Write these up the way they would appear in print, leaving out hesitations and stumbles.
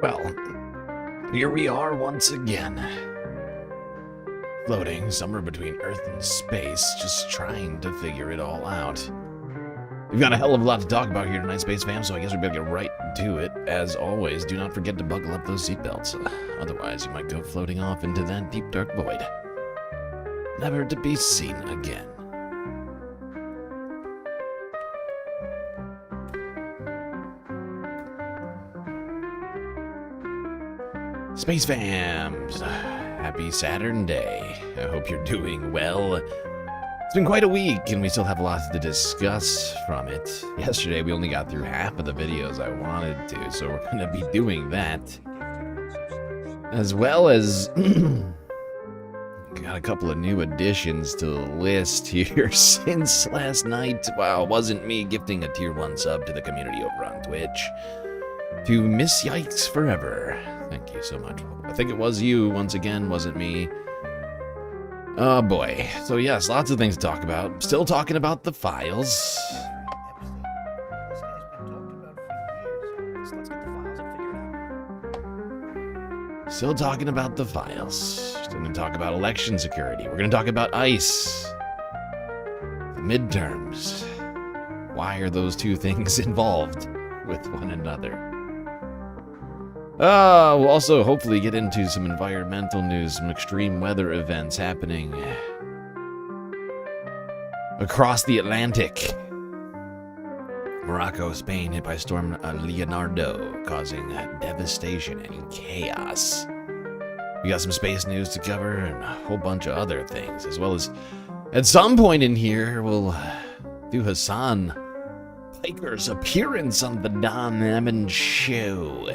Well, here we are once again. Floating somewhere between Earth and space, just trying to figure it all out. We've got a hell of a lot to talk about here tonight, Space Fam, so I guess we better get right to it. As always, do not forget to buckle up those seatbelts. Otherwise, you might go floating off into that deep, dark void. Never to be seen again. Space Fams, happy Saturn Day. I hope you're doing well. It's been quite a week, and we still have a lot to discuss from it. Yesterday, we only got through half of the videos I wanted to, so we're going to be doing that. As well as, got a couple of new additions to the list here since last night. Wow, it wasn't me gifting a tier 1 sub to the community over on Twitch. To Miss Yikes Forever. Thank you so much. I think it was you once again, wasn't me. Oh boy. So yes, lots of things to talk about. Still talking about the files. Still talking about the files. Still going to talk about election security. We're going to talk about ICE. The midterms. Why are those two things involved with one another? We'll also hopefully get into some environmental news, some extreme weather events happening across the Atlantic. Morocco, Spain hit by Storm Leonardo, causing devastation and chaos. We got some space news to cover and a whole bunch of other things, as well as at some point in here, we'll do Hasan Piker's appearance on the Don Lemon Show.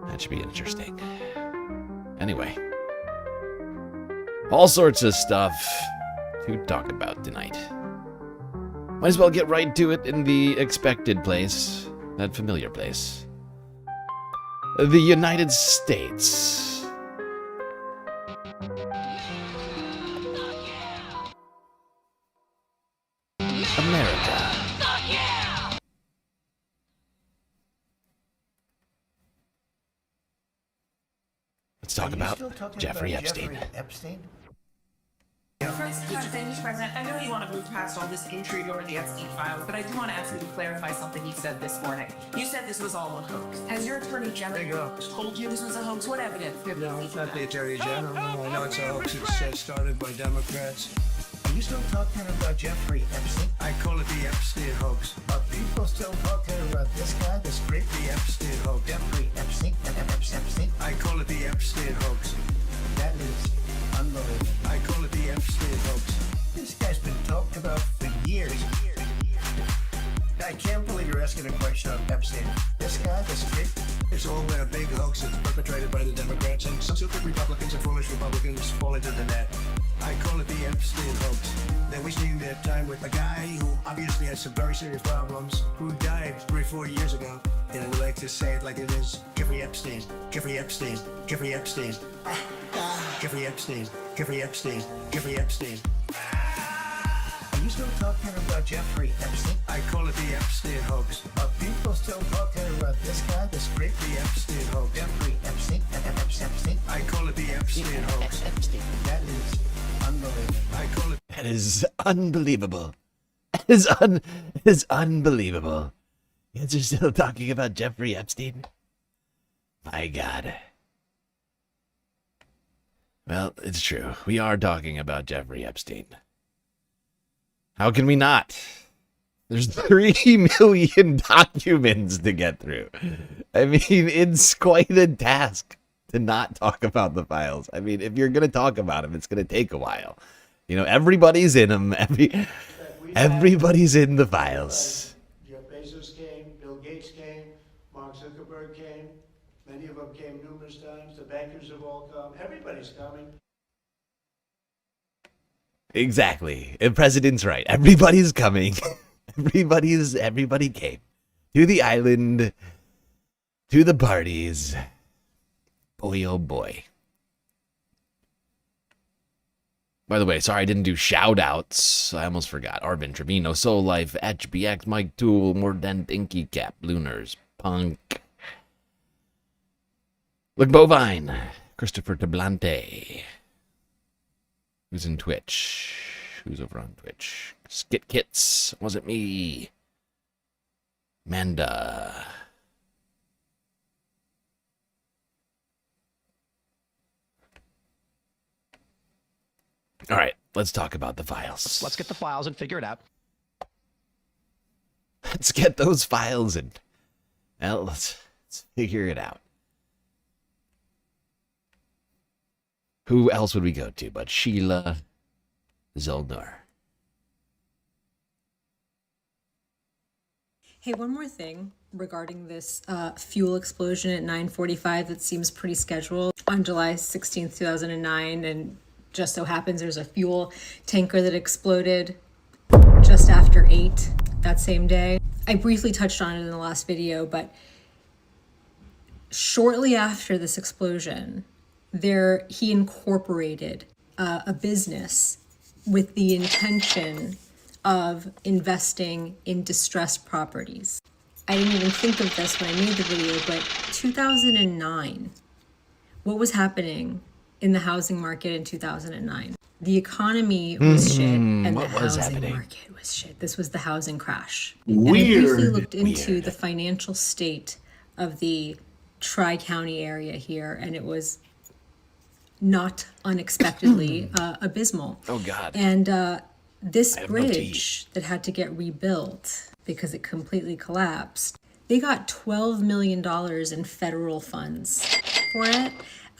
That should be interesting. Anyway, all sorts of stuff to talk about tonight. Might as well get right to it in the expected place, that familiar place. The United States. America. Let's talk about Jeffrey Epstein. First, Mr. President, I know you want to move past all this intrigue over the Epstein files, but I do want to ask you to clarify something you said this morning. You said this was all a hoax. Has your Attorney General told you this was a hoax? What evidence? No, it's not the Attorney General. I know it's a hoax. It's started by Democrats. Are you still talking about Jeffrey Epstein? I call it the Epstein hoax. Are people still talking about this guy, this great The Epstein hoax. Jeffrey Epstein? Epstein? I call it the Epstein hoax. That is unbelievable. I call it the Epstein hoax. This guy's been talked about for years. I can't believe you're asking a question on Epstein. This guy, this great... It's all a big hoax. It's perpetrated by the Democrats, and some stupid Republicans and foolish Republicans fall into the net. I call it the Epstein hoax. They're wasting their time with a guy who obviously has some very serious problems, who died 3-4 years ago. And I would like to say it like it is. Jeffrey Epstein. Jeffrey Epstein. Jeffrey Epstein. Jeffrey Epstein. Jeffrey Epstein. Jeffrey Epstein. Are you still talking about Jeffrey Epstein? I call it the Epstein hoax. Are people still talking about this guy, this great... The Epstein hoax. Jeffrey Epstein? Epstein? I call it the Epstein hoax. Epstein. That is unbelievable. I call it... That is unbelievable. That is unbelievable. You guys are still talking about Jeffrey Epstein? My God. Well, it's true. We are talking about Jeffrey Epstein. How can we not? There's 3 million documents to get through. I mean, it's quite a task to not talk about the files. I mean, if you're going to talk about them, it's going to take a while. You know, everybody's in them. Everybody's in the files. Jeff Bezos came, Bill Gates came, Mark Zuckerberg came. Many of them came numerous times. The bankers have all come. Everybody's coming. Exactly. The president's right. Everybody's coming. Everybody came to the island, to the parties. Boy, oh boy. By the way, sorry I didn't do shout-outs. I almost forgot. Arvin, Trevino, Soul Life, HBX, Mike Tool, Mordent, Inky Cap, Lunars, Punk. Look Bovine, Christopher Tablante. Who's in Twitch? Who's over on Twitch? Skit Kits, wasn't me. Manda. All right, let's talk about the files. Let's get the files and figure it out. Let's get those files and, well, let's figure it out. Who else would we go to but Sheila Zoldner? Hey, one more thing regarding this fuel explosion at 9:45 that seems pretty scheduled on July 16th, 2009, and just so happens there's a fuel tanker that exploded just after 8 that same day. I briefly touched on it in the last video, but shortly after this explosion, he incorporated a business with the intention of investing in distressed properties. I didn't even think of this when I made the video, but 2009, what was happening in the housing market in 2009? The economy was shit, and the housing market was shit. This was the housing crash. And I briefly looked into the financial state of the Tri-County area here, and it was not unexpectedly abysmal. Oh, God. And this bridge that had to get rebuilt because it completely collapsed, they got $12 million in federal funds for it.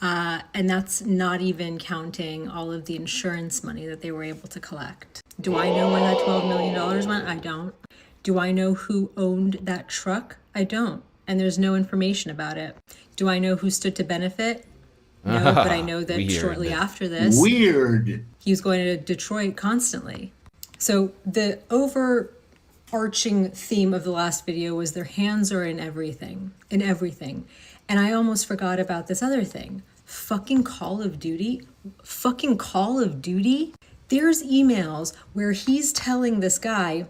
And that's not even counting all of the insurance money that they were able to collect. Do I know where that $12 million went? I don't. Do I know who owned that truck? I don't. And there's no information about it. Do I know who stood to benefit? No, but I know that shortly after this, he was going to Detroit constantly. So the overarching theme of the last video was their hands are in everything, And I almost forgot about this other thing. Fucking Call of Duty. There's emails where he's telling this guy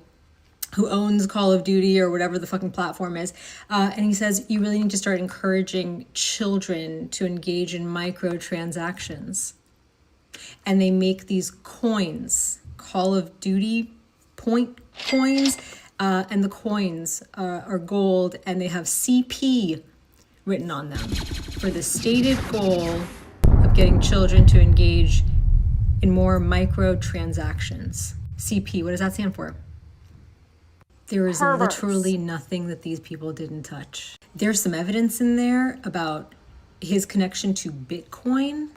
who owns Call of Duty or whatever the fucking platform is, and he says, you really need to start encouraging children to engage in microtransactions. And they make these coins, Call of Duty point coins, and the coins are gold, and they have CP written on them for the stated goal of getting children to engage in more microtransactions. CP, what does that stand for? There is literally nothing that these people didn't touch. There's some evidence in there about his connection to Bitcoin.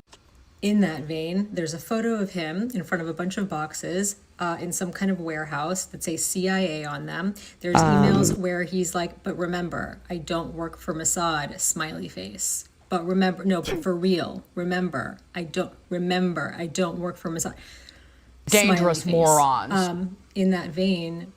In that vein, there's a photo of him in front of a bunch of boxes in some kind of warehouse that say CIA on them. There's emails where he's like, but remember, I don't work for Mossad, smiley face. But remember, no, but for real, remember, I don't work for Mossad. Dangerous morons. In that vein,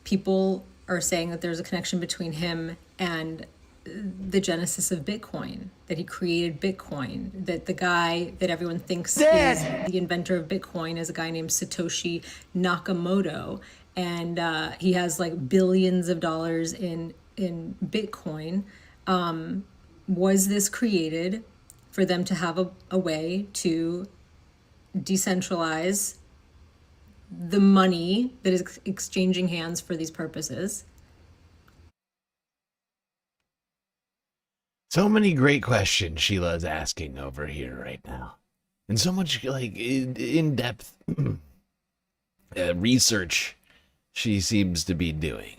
people are saying that there's a connection between him and the genesis of Bitcoin, that he created Bitcoin, that the guy that everyone thinks is the inventor of Bitcoin is a guy named Satoshi Nakamoto. And he has like billions of dollars in Bitcoin. Was this created for them to have a way to decentralize the money that is exchanging hands for these purposes? So many great questions Sheila's asking over here right now. And so much like in-depth research she seems to be doing.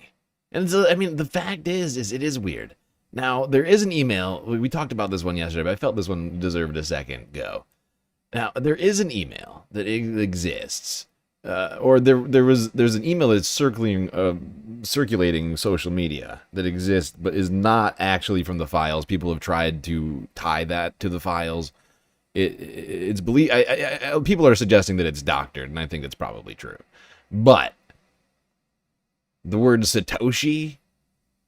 And so, I mean, the fact is it is weird. Now, there is an email. We talked about this one yesterday, but I felt this one deserved a second go. Now, there is an email that exists or there's an email that's circulating social media that exists, but is not actually from the files. People have tried to tie that to the files. It's believed. People are suggesting that it's doctored, and I think that's probably true. But the word Satoshi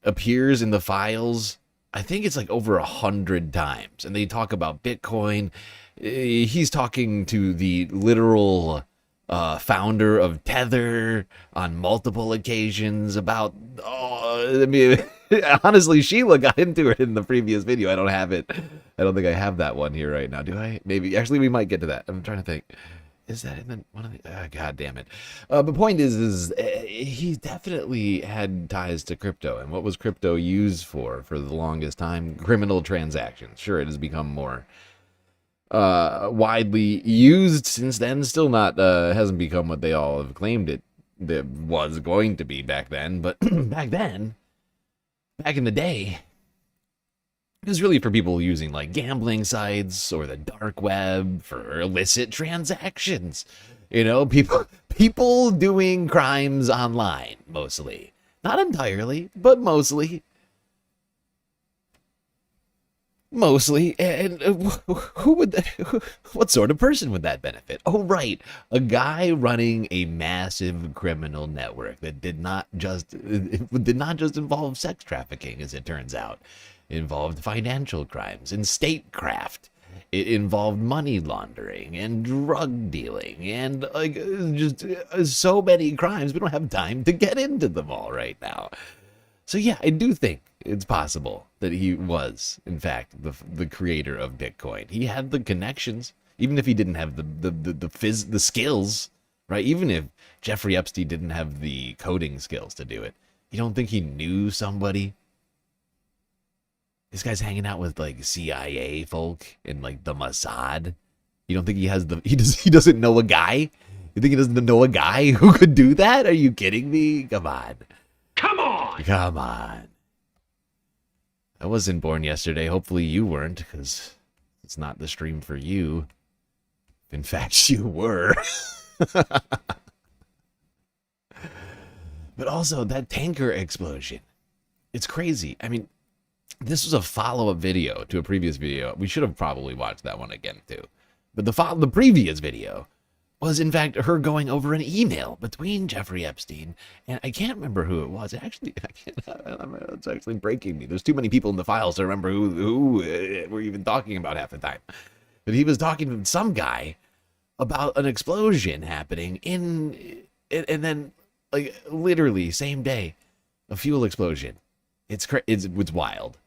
appears in the files. I think it's like over 100 times, and they talk about Bitcoin. He's talking to the literal founder of Tether on multiple occasions about, honestly, Sheila got into it in the previous video. I don't have it. I don't think I have that one here right now. Do I? Maybe. Actually, we might get to that. I'm trying to think. Is that in one of the... God damn it. The point is he definitely had ties to crypto. And what was crypto used for the longest time? Criminal transactions. Sure, it has become more widely used since then. Still not hasn't become what they all have claimed it was going to be back then. But back then, back in the day, it was really for people using like gambling sites or the dark web for illicit transactions. You know, people doing crimes online, mostly. Not entirely, but mostly. Mostly. And what sort of person would that benefit? Oh, right. A guy running a massive criminal network that did not just involve sex trafficking, as it turns out. It involved financial crimes and statecraft. It involved money laundering and drug dealing and like just so many crimes. We don't have time to get into them all right now. So yeah, I do think it's possible that he was, in fact, the creator of Bitcoin. He had the connections, even if he didn't have the skills, right? Even if Jeffrey Epstein didn't have the coding skills to do it, you don't think he knew somebody? This guy's hanging out with like CIA folk and like the Mossad. You don't think he doesn't know a guy? You think he doesn't know a guy who could do that? Are you kidding me? Come on. Come on. I wasn't born yesterday. Hopefully you weren't, because it's not the stream for you. In fact, you were. But also that tanker explosion. It's crazy. I mean, this was a follow-up video to a previous video. We should have probably watched that one again, too. But the previous video was, in fact, her going over an email between Jeffrey Epstein, and I can't remember who it was. It's actually breaking me. There's too many people in the files to remember who we're even talking about half the time. But he was talking to some guy about an explosion happening and then, like, literally, same day, a fuel explosion. It's wild.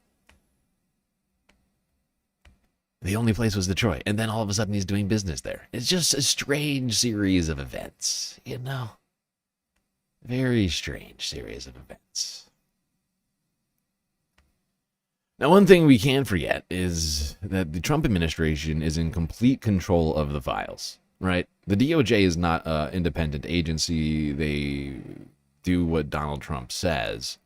The only place was Detroit, and then all of a sudden he's doing business there. It's just a strange series of events, you know? Very strange series of events. Now, one thing we can't forget is that the Trump administration is in complete control of the files, right? The DOJ is not an independent agency. They do what Donald Trump says.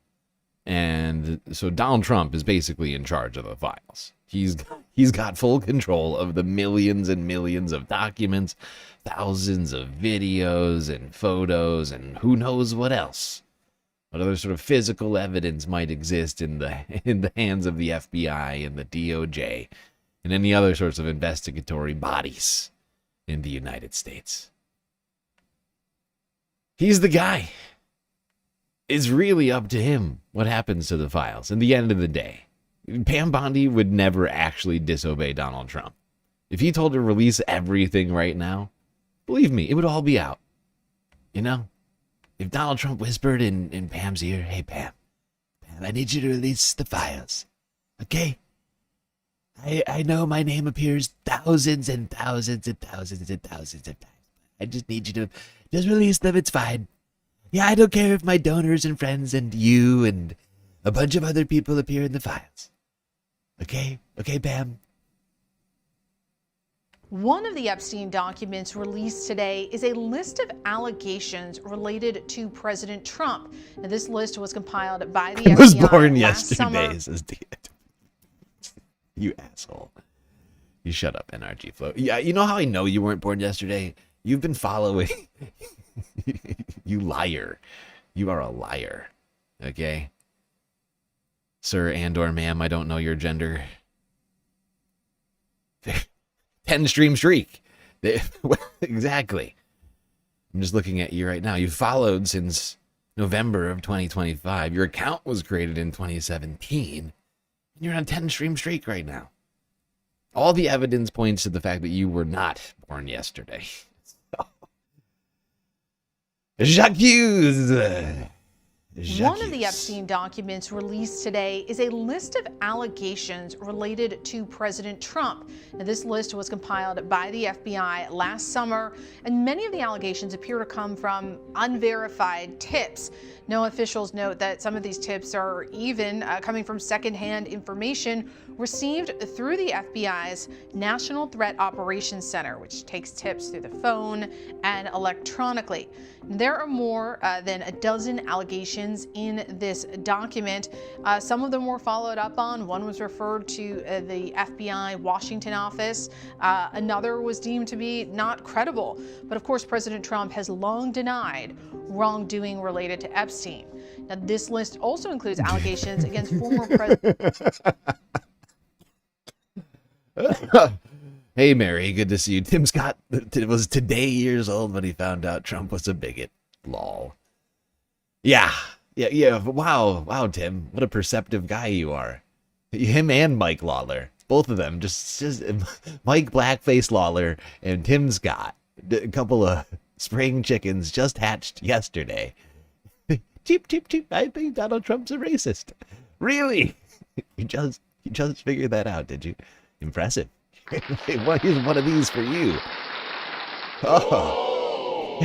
And so Donald Trump is basically in charge of the files. He's got full control of the millions and millions of documents, thousands of videos and photos, and who knows what else. What other sort of physical evidence might exist in the hands of the FBI and the DOJ and any other sorts of investigatory bodies in the United States. He's the guy. It's really up to him what happens to the files. At the end of the day, Pam Bondi would never actually disobey Donald Trump. If he told her to release everything right now, believe me, it would all be out. You know? If Donald Trump whispered in Pam's ear, "Hey, Pam, I need you to release the files. Okay? I know my name appears thousands and thousands and thousands and thousands of times. I just need you to just release them. It's fine. Yeah, I don't care if my donors and friends and you and a bunch of other people appear in the files. Okay? Okay, Pam?" One of the Epstein documents released today is a list of allegations related to President Trump. Now, this list was compiled by the FBI. I was born last yesterday, summer. says Diet. You asshole. You shut up, NRG Flow. Yeah, you know how I know you weren't born yesterday? You've been following You liar. You are a liar. Okay? Sir and/or ma'am, I don't know your gender. 10 stream streak. Exactly. I'm just looking at you right now. You followed since November of 2025. Your account was created in 2017. And you're on a 10 stream streak right now. All the evidence points to the fact that you were not born yesterday. J'accuse. One of the Epstein documents released today is a list of allegations related to President Trump. Now, this list was compiled by the FBI last summer, and many of the allegations appear to come from unverified tips. No officials note that some of these tips are even coming from secondhand information received through the FBI's National Threat Operations Center, which takes tips through the phone and electronically. There are more than a dozen allegations in this document. Some of them were followed up on. One was referred to the FBI Washington office. Another was deemed to be not credible. But of course, President Trump has long denied wrongdoing related to Epstein. Now, this list also includes allegations against former president. Hey, Mary, good to see you. Tim Scott was today years old when he found out Trump was a bigot. Lol. Yeah. Wow, Tim. What a perceptive guy you are. Him and Mike Lawler. Both of them. Just Mike Blackface Lawler and Tim Scott. A couple of spring chickens just hatched yesterday. Cheep. I think Donald Trump's a racist. Really? You just figured that out, did you? Impressive. Here's one of these for you. Oh.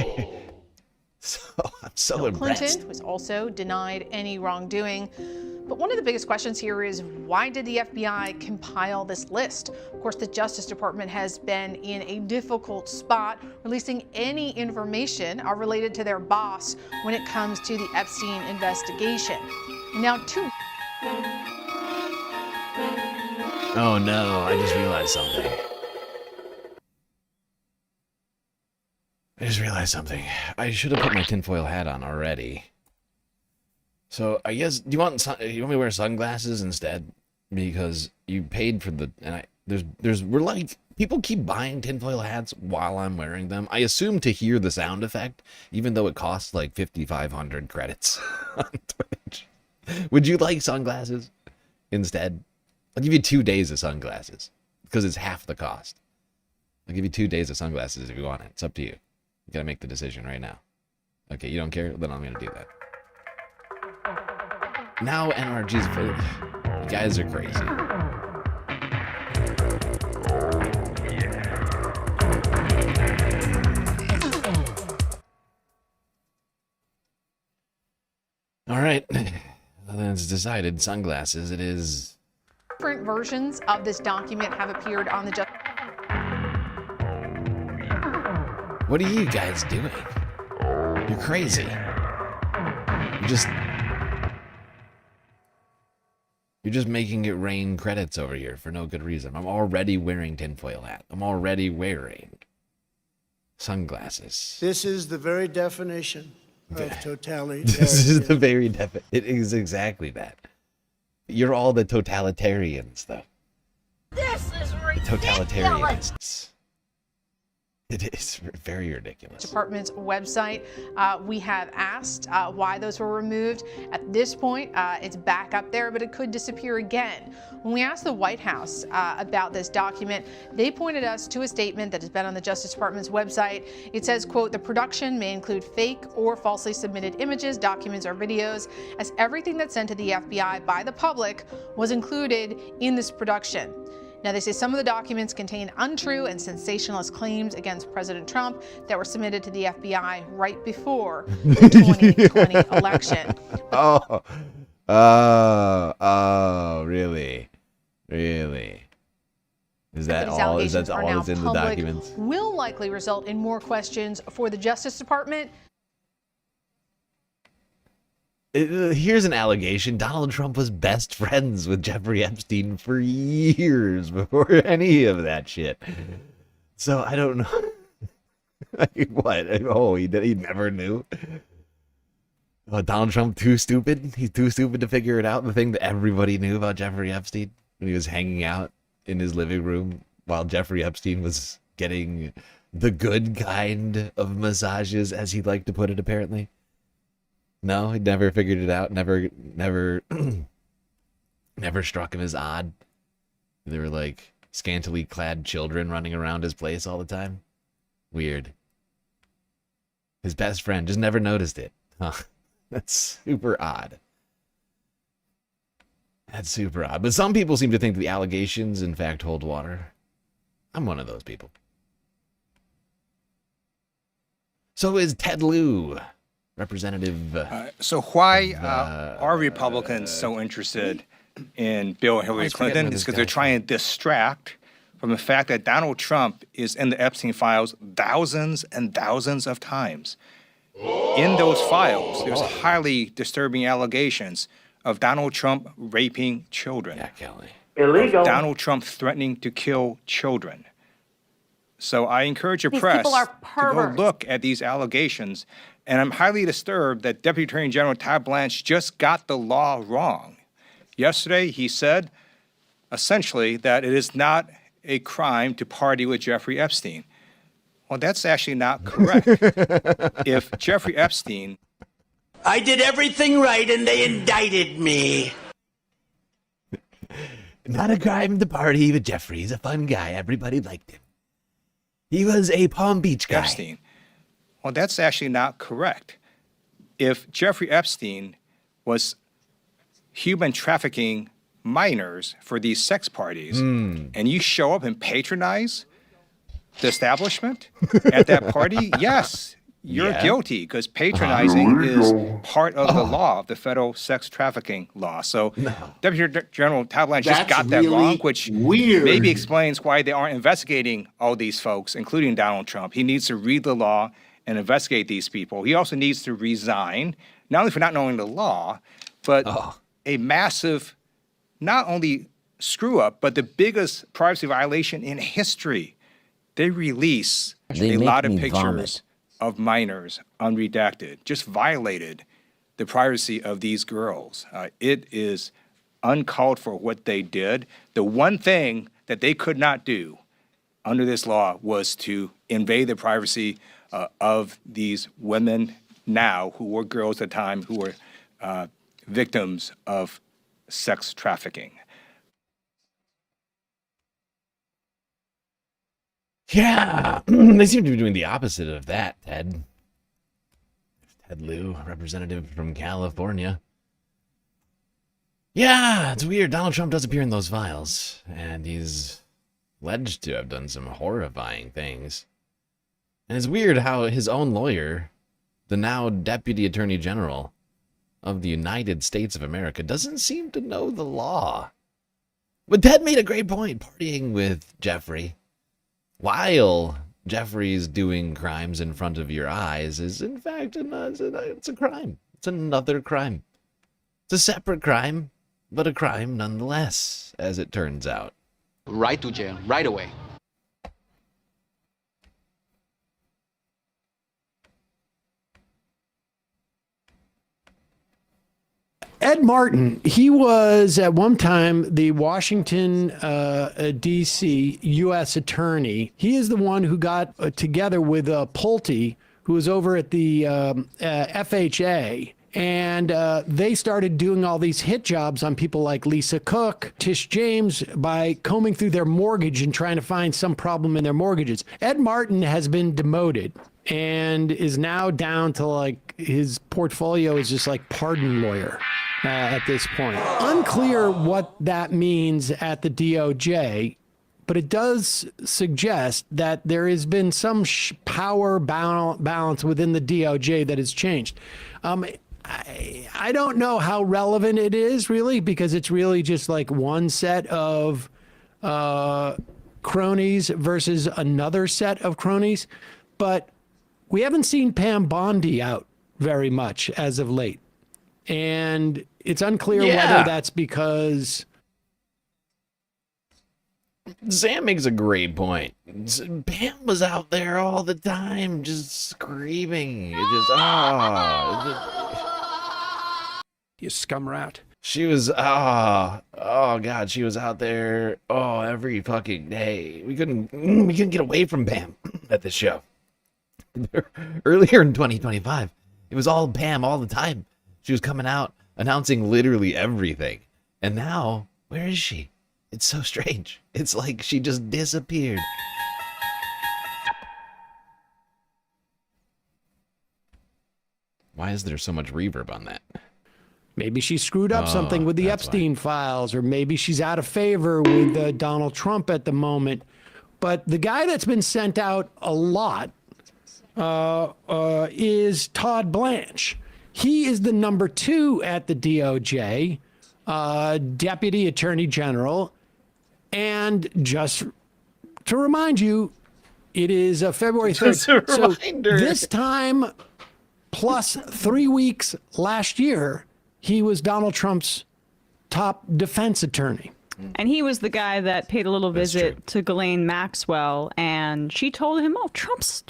I'm so impressed. Clinton was also denied any wrongdoing. But one of the biggest questions here is, why did the FBI compile this list? Of course, the Justice Department has been in a difficult spot releasing any information related to their boss when it comes to the Epstein investigation. Now, Oh no, I just realized something. I should have put my tinfoil hat on already. So I guess you want me to wear sunglasses instead? Because you paid for the we're like, people keep buying tinfoil hats while I'm wearing them. I assume to hear the sound effect, even though it costs like 5,500 credits on Twitch. Would you like sunglasses instead? I'll give you 2 days of sunglasses because it's half the cost. I'll give you 2 days of sunglasses if you want it. It's up to you. You gotta make the decision right now. Okay, you don't care? Then I'm gonna do that. Now NRG's you guys are crazy. All right, well, then it's decided. Sunglasses it is. different versions of this document have appeared on the What are you guys doing? You're crazy. You're just making it rain credits over here for no good reason. I'm already wearing tinfoil hat. I'm already wearing sunglasses. This is the very definition of totalitarian. This is the very it is exactly that. You're all the totalitarians, though. This is ridiculous. Totalitarians. It is very ridiculous. Department's website. We have asked why those were removed. At this point, it's back up there, but it could disappear again. When we asked the White House about this document, they pointed us to a statement that has been on the Justice Department's website. It says, quote, "The production may include fake or falsely submitted images, documents, or videos, as everything that's sent to the FBI by the public was included in this production." Now, they say some of the documents contain untrue and sensationalist claims against President Trump that were submitted to the FBI right before the 2020 election. Oh, really? Really? Is that all? Is that all that's in the documents? Will likely result in more questions for the Justice Department. Here's an allegation. Donald Trump was best friends with Jeffrey Epstein for years before any of that shit. So I don't know. What? Oh, he never knew. Oh, Donald Trump too stupid? He's too stupid to figure it out. The thing that everybody knew about Jeffrey Epstein when he was hanging out in his living room while Jeffrey Epstein was getting the good kind of massages, as he'd like to put it, apparently. No, he never figured it out. Never struck him as odd. There were like scantily clad children running around his place all the time. Weird. His best friend just never noticed it. Huh. That's super odd. That's super odd. But some people seem to think the allegations, in fact, hold water. I'm one of those people. So is Ted Lieu, Representative. So why are Republicans so interested in Bill and Hillary Clinton? It's because they're trying to distract from the fact that Donald Trump is in the Epstein files thousands and thousands of times. In those files, there's highly disturbing allegations of Donald Trump raping children. Yeah, Kelly. Illegal. Of Donald Trump threatening to kill children. So I encourage your press to go look at these allegations. And I'm highly disturbed that Deputy Attorney General Todd Blanche just got the law wrong. Yesterday, he said, essentially, that it is not a crime to party with Jeffrey Epstein. Well, that's actually not correct. If Jeffrey Epstein... I did everything right and they indicted me. Not a crime to party with Jeffrey. He's a fun guy. Everybody liked him. He was a Palm Beach guy. Epstein. Well, that's actually not correct. If Jeffrey Epstein was human trafficking minors for these sex parties, and you show up and patronize the establishment at that party, yes, you're guilty, because patronizing is part of the law, the federal sex trafficking law. So Deputy General Todd Blanche just got that wrong, which maybe explains why they aren't investigating all these folks, including Donald Trump. He needs to read the law and investigate these people. He also needs to resign, not only for not knowing the law, but a massive, not only screw up, but the biggest privacy violation in history. They release a lot of pictures of minors unredacted, just violated the privacy of these girls. It is uncalled for what they did. The one thing that they could not do under this law was to invade the privacy of these women now, who were girls at the time, who were victims of sex trafficking. Yeah, they seem to be doing the opposite of that, Ted. Ted Lieu, representative from California. Yeah, it's weird. Donald Trump does appear in those files, and he's alleged to have done some horrifying things. And it's weird how his own lawyer, the now Deputy Attorney General of the United States of America, doesn't seem to know the law. But Ted made a great point, partying with Jeffrey while Jeffrey's doing crimes in front of your eyes is, in fact, it's a crime. It's another crime. It's a separate crime, but a crime nonetheless, as it turns out. Right to jail, right away. Ed Martin, he was at one time the Washington, D.C. U.S. attorney. He is the one who got together with Pulte, who was over at the FHA. And they started doing all these hit jobs on people like Lisa Cook, Tish James, by combing through their mortgage and trying to find some problem in their mortgages. Ed Martin has been demoted and is now down to, like, his portfolio is just like pardon lawyer at this point. Unclear what that means at the DOJ, but it does suggest that there has been some power balance within the DOJ that has changed. I don't know how relevant it is, really, because it's really just like one set of cronies versus another set of cronies. But we haven't seen Pam Bondi out very much as of late. And it's unclear whether that's because Sam makes a great point. Pam was out there all the time, just screaming. You scum rat. She was, oh God, she was out there, every fucking day. We couldn't get away from Pam at this show. Earlier in 2025, it was all Pam all the time. She was coming out, announcing literally everything. And now, where is she? It's so strange. It's like she just disappeared. Why is there so much reverb on that? Maybe she screwed up something with the Epstein files, or maybe she's out of favor with Donald Trump at the moment. But the guy that's been sent out a lot is Todd Blanche. He is the number 2 at the DOJ, Deputy Attorney General. And just to remind you, it is February 3rd. So this time, plus 3 weeks last year, he was Donald Trump's top defense attorney. And he was the guy that paid a little visit to Ghislaine Maxwell, and she told him, "Oh, Trump's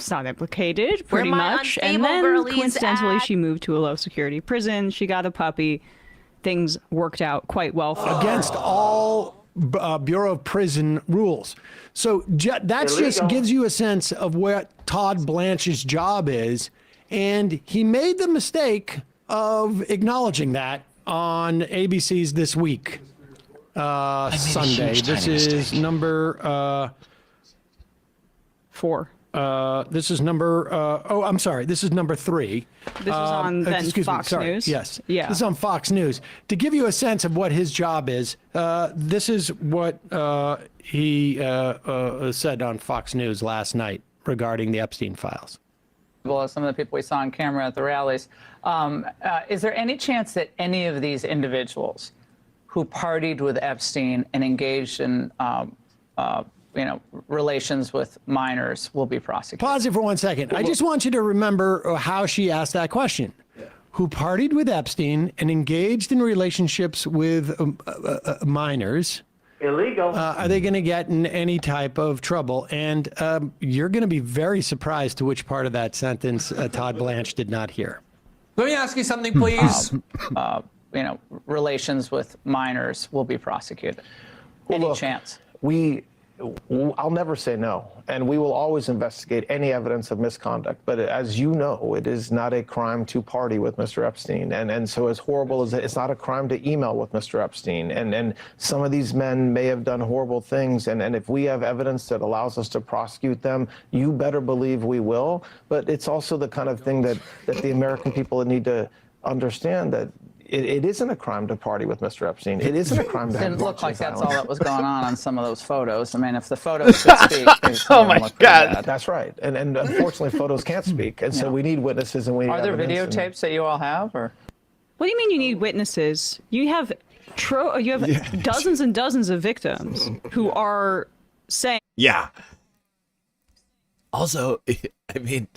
not implicated, pretty much." And then coincidentally, she moved to a low security prison. She got a puppy. Things worked out quite well for her. Against all Bureau of Prison rules. So that just gives you a sense of what Todd Blanche's job is, and he made the mistake of acknowledging that on ABC's This Week. Sunday. This is number 4. This is number. I'm sorry. This is number 3. This was on then Fox News. Yes. Yeah. This is on Fox News. To give you a sense of what his job is, this is what he said on Fox News last night regarding the Epstein files. Well, some of the people we saw on camera at the rallies. Is there any chance that any of these individuals who partied with Epstein and engaged in, relations with minors will be prosecuted? Pause it for 1 second. I just want you to remember how she asked that question. Who partied with Epstein and engaged in relationships with minors. Illegal. Are they going to get in any type of trouble? And you're going to be very surprised to which part of that sentence Todd Blanche did not hear. Let me ask you something, please. Relations with minors will be prosecuted. Any chance? I'll never say no, and we will always investigate any evidence of misconduct. But as you know, it is not a crime to party with Mr. Epstein. And so as horrible as it's not a crime to email with Mr. Epstein. And some of these men may have done horrible things. And if we have evidence that allows us to prosecute them, you better believe we will. But it's also the kind of thing that the American people need to understand, that it isn't a crime to party with Mr. Epstein. It isn't a crime to have Didn't look like that's all violence. that was going on some of those photos. I mean, if the photos could speak, oh my God, that's right. And unfortunately, photos can't speak, and so we need witnesses and we need Are there evidence videotapes that you all have, or? What do you mean you need witnesses? You have dozens and dozens of victims who are saying. Yeah. Also, I mean,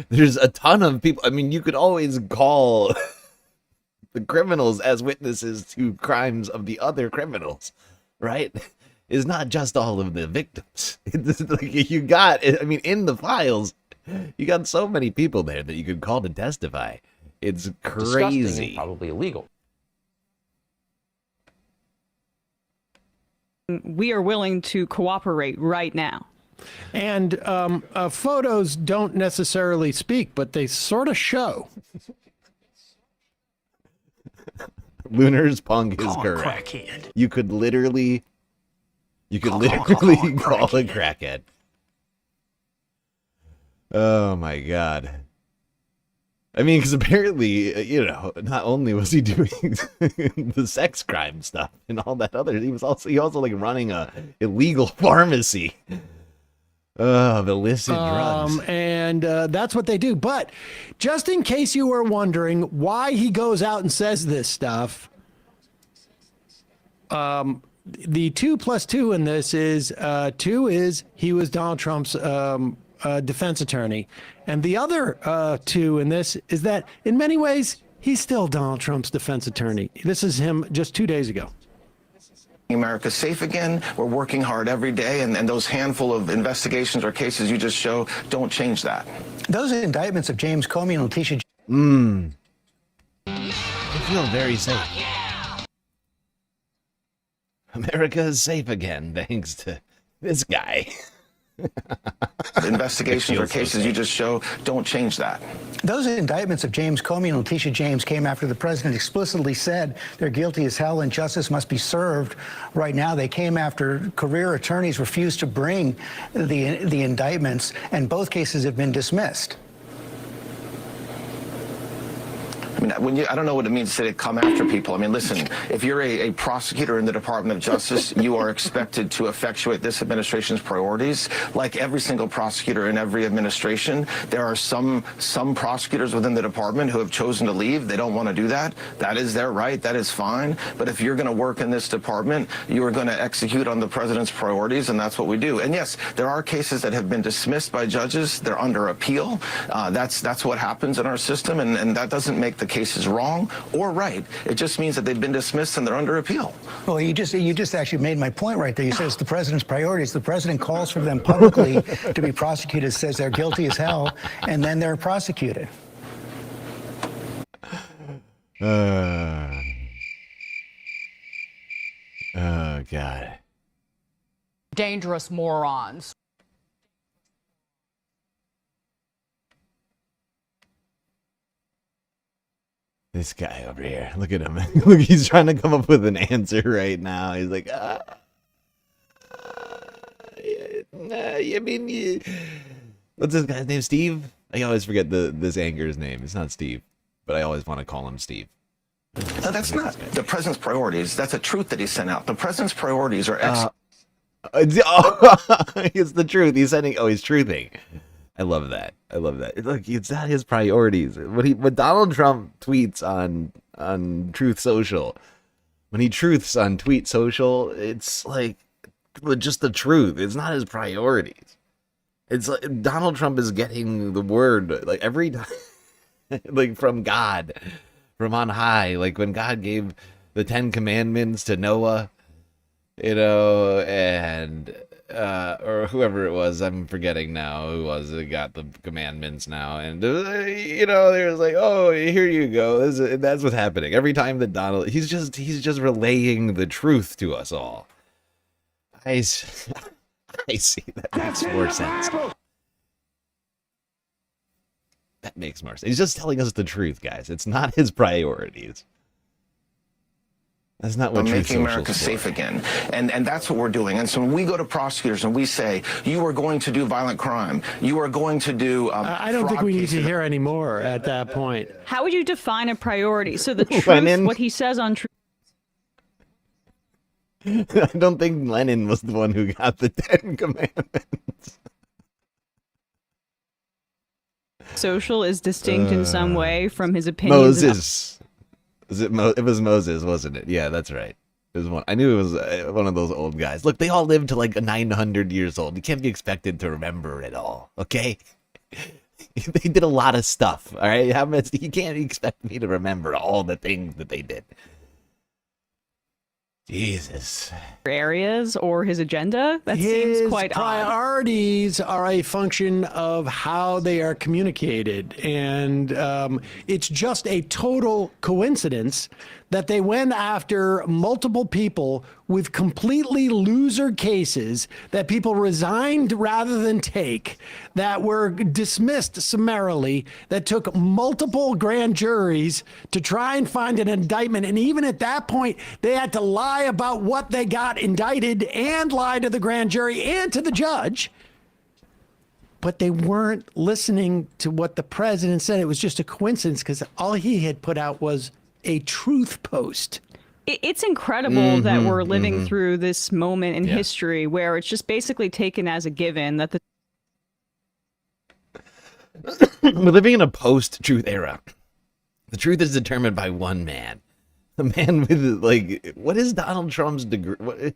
there's a ton of people. I mean, you could always call the criminals as witnesses to crimes of the other criminals, right? It's not just all of the victims. It's like you got, I mean, in the files, you got so many people there that you could call to testify. It's crazy. And probably illegal. We are willing to cooperate right now. And photos don't necessarily speak, but they sort of show. Lunar's punk is correct. You could literally call a crackhead. Oh my God. I mean, because apparently, not only was he doing the sex crime stuff and all that other, he also like running a illegal pharmacy of illicit drugs. And that's what they do. But just in case you were wondering why he goes out and says this stuff, the 2 + 2 in this is 2 is he was Donald Trump's defense attorney. And the other 2 in this is that in many ways, he's still Donald Trump's defense attorney. This is him just 2 days ago. America safe again. We're working hard every day, and those handful of investigations or cases you just show don't change that. Those indictments of James Comey and Letitia. I feel very safe. America is safe again, thanks to this guy. Investigations or cases you just show don't change that. Those indictments of James Comey and Letitia James came after the president explicitly said they're guilty as hell and justice must be served. Right now, they came after career attorneys refused to bring the indictments, and both cases have been dismissed. I mean, I don't know what it means to say to come after people. I mean, listen, if you're a prosecutor in the Department of Justice, you are expected to effectuate this administration's priorities. Like every single prosecutor in every administration, there are some prosecutors within the department who have chosen to leave. They don't want to do that. That is their right. That is fine. But if you're going to work in this department, you are going to execute on the president's priorities, and that's what we do. And yes, there are cases that have been dismissed by judges. They're under appeal. That's what happens in our system, and that doesn't make the case is wrong or right. It just means that they've been dismissed and they're under appeal. Well, you just actually made my point right there. You said it's the president's priorities. The president calls for them publicly to be prosecuted, says they're guilty as hell, and then they're prosecuted. Oh, God. Dangerous morons. This guy over here. Look at him. Look, he's trying to come up with an answer right now. He's like, what's this guy's name? Steve? I always forget this anchor's name. It's not Steve, but I always want to call him Steve. No, that's not the president's priorities. That's a truth that he sent out. The president's priorities are it's the truth. He's sending. Oh, he's truthing. I love that. I love that. Look, it's not his priorities. When Donald Trump tweets on Truth Social, when he truths on Tweet Social, it's like just the truth. It's not his priorities. It's like Donald Trump is getting the word like every time, like from God, from on high. Like when God gave the 10 Commandments to Noah, you know, and or whoever it was, I'm forgetting now who was it got the commandments now, and you know, there's like, oh, here you go. That's what's happening every time that Donald, he's just relaying the truth to us all. I see that makes more sense. That makes more sense. He's just telling us the truth, guys. It's not his priorities. That's not what making America safe again. And that's what we're doing. And so when we go to prosecutors and we say, you are going to do violent crime, you are going to do I don't think we need to hear any more at that point. How would you define a priority? So the truth, what he says on truth. I don't think Lenin was the one who got the 10 Commandments. Social is distinct in some way from his opinions. Moses. It was Moses, wasn't it? Yeah, that's right. It was one. I knew it was one of those old guys. Look, they all lived to like 900 years old. You can't be expected to remember it all, okay? They did a lot of stuff, all right? You can't expect me to remember all the things that they did. Jesus. Areas or his agenda? That seems quite odd. His priorities are a function of how they are communicated. And it's just a total coincidence that they went after multiple people with completely loser cases that people resigned rather than take, that were dismissed summarily, that took multiple grand juries to try and find an indictment. And even at that point, they had to lie about what they got indicted and lie to the grand jury and to the judge. But they weren't listening to what the president said. It was just a coincidence because all he had put out was a truth post. It's incredible that we're living through this moment in history where it's just basically taken as a given that we're living in a post-truth era. The truth is determined by one man. A man with, like, what is Donald Trump's degree? What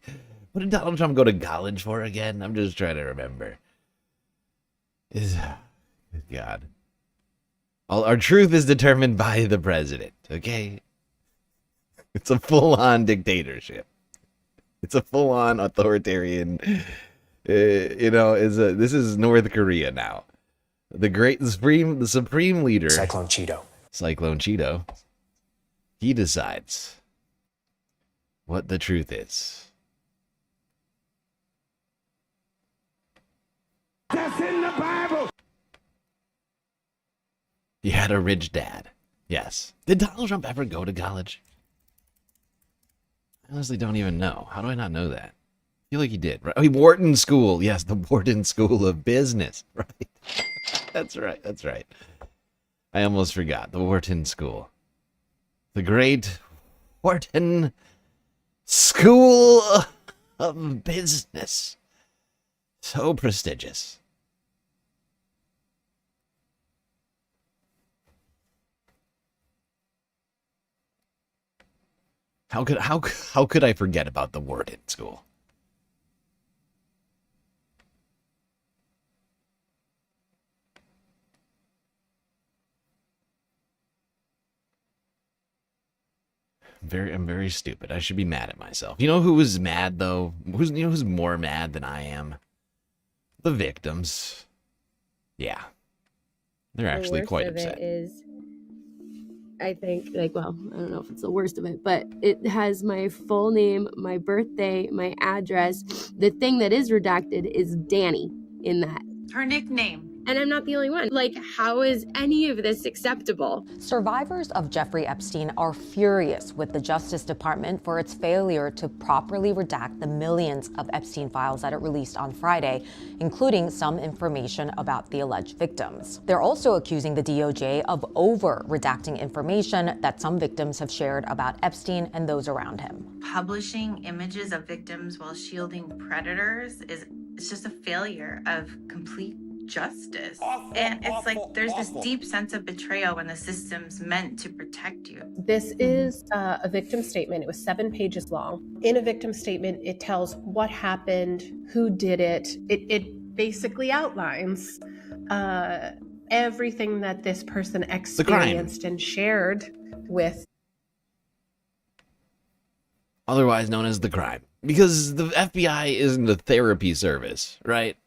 did Donald Trump go to college for again? I'm just trying to remember. God. Our truth is determined by the president, okay? It's a full-on dictatorship. It's a full-on authoritarian. This is North Korea now. The supreme leader, Cyclone Cheeto. He decides what the truth is. That's in the Bible. He had a rich dad. Yes. Did Donald Trump ever go to college? I honestly don't even know. How do I not know that? I feel like he did. Right? Oh, Wharton School. Yes, the Wharton School of Business. Right. That's right. I almost forgot. The Wharton School. The great Wharton School of Business. So prestigious. How could I forget about the Wharton School? I'm very stupid. I should be mad at myself. You know who was mad though? Who's more mad than I am? The victims. Yeah. They're actually quite upset. I think, I don't know if it's the worst of it, but it has my full name, my birthday, my address. The thing that is redacted is Danny in that. Her nickname. And I'm not the only one. How is any of this acceptable? Survivors of Jeffrey Epstein are furious with the Justice Department for its failure to properly redact the millions of Epstein files that it released on Friday, including some information about the alleged victims. They're also accusing the DOJ of over-redacting information that some victims have shared about Epstein and those around him. Publishing images of victims while shielding predators is just a failure of complete justice. And it's there's this deep sense of betrayal when the system's meant to protect you. This is a victim statement. It was 7 pages long. In a victim statement, it tells what happened, who did it. It basically outlines everything that this person experienced and shared with. Otherwise known as the crime. Because the FBI isn't a therapy service, right?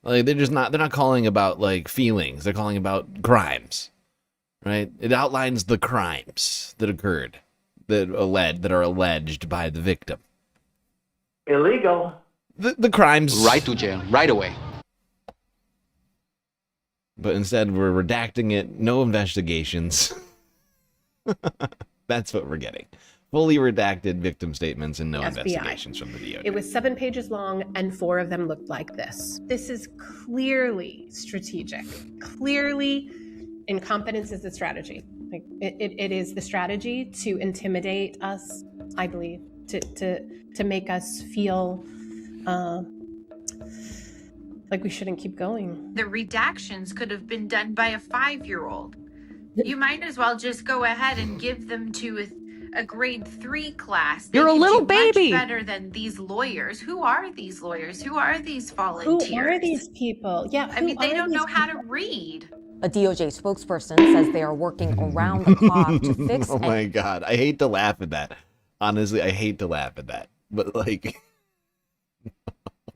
They're not calling about feelings. They're calling about crimes, right? It outlines the crimes that occurred, that are alleged by the victim. Illegal. The crimes. Right to jail, right away. But instead, we're redacting it. No investigations. That's what we're getting. Fully redacted victim statements and no FBI. Investigations from the DOJ. It was 7 pages long, and 4 of them looked like this. This is clearly strategic. Clearly, incompetence is the strategy. It is the strategy to intimidate us, I believe, to make us feel like we shouldn't keep going. The redactions could have been done by a 5-year-old. You might as well just go ahead and give them to a grade 3 class. You're a little baby. Much better than these lawyers. Who are these lawyers? Who are these volunteers? Who are these people? Yeah, I mean, they don't know how to read. A DOJ spokesperson says they are working around the clock to fix. Oh my God. I hate to laugh at that. Honestly, I hate to laugh at that. But oh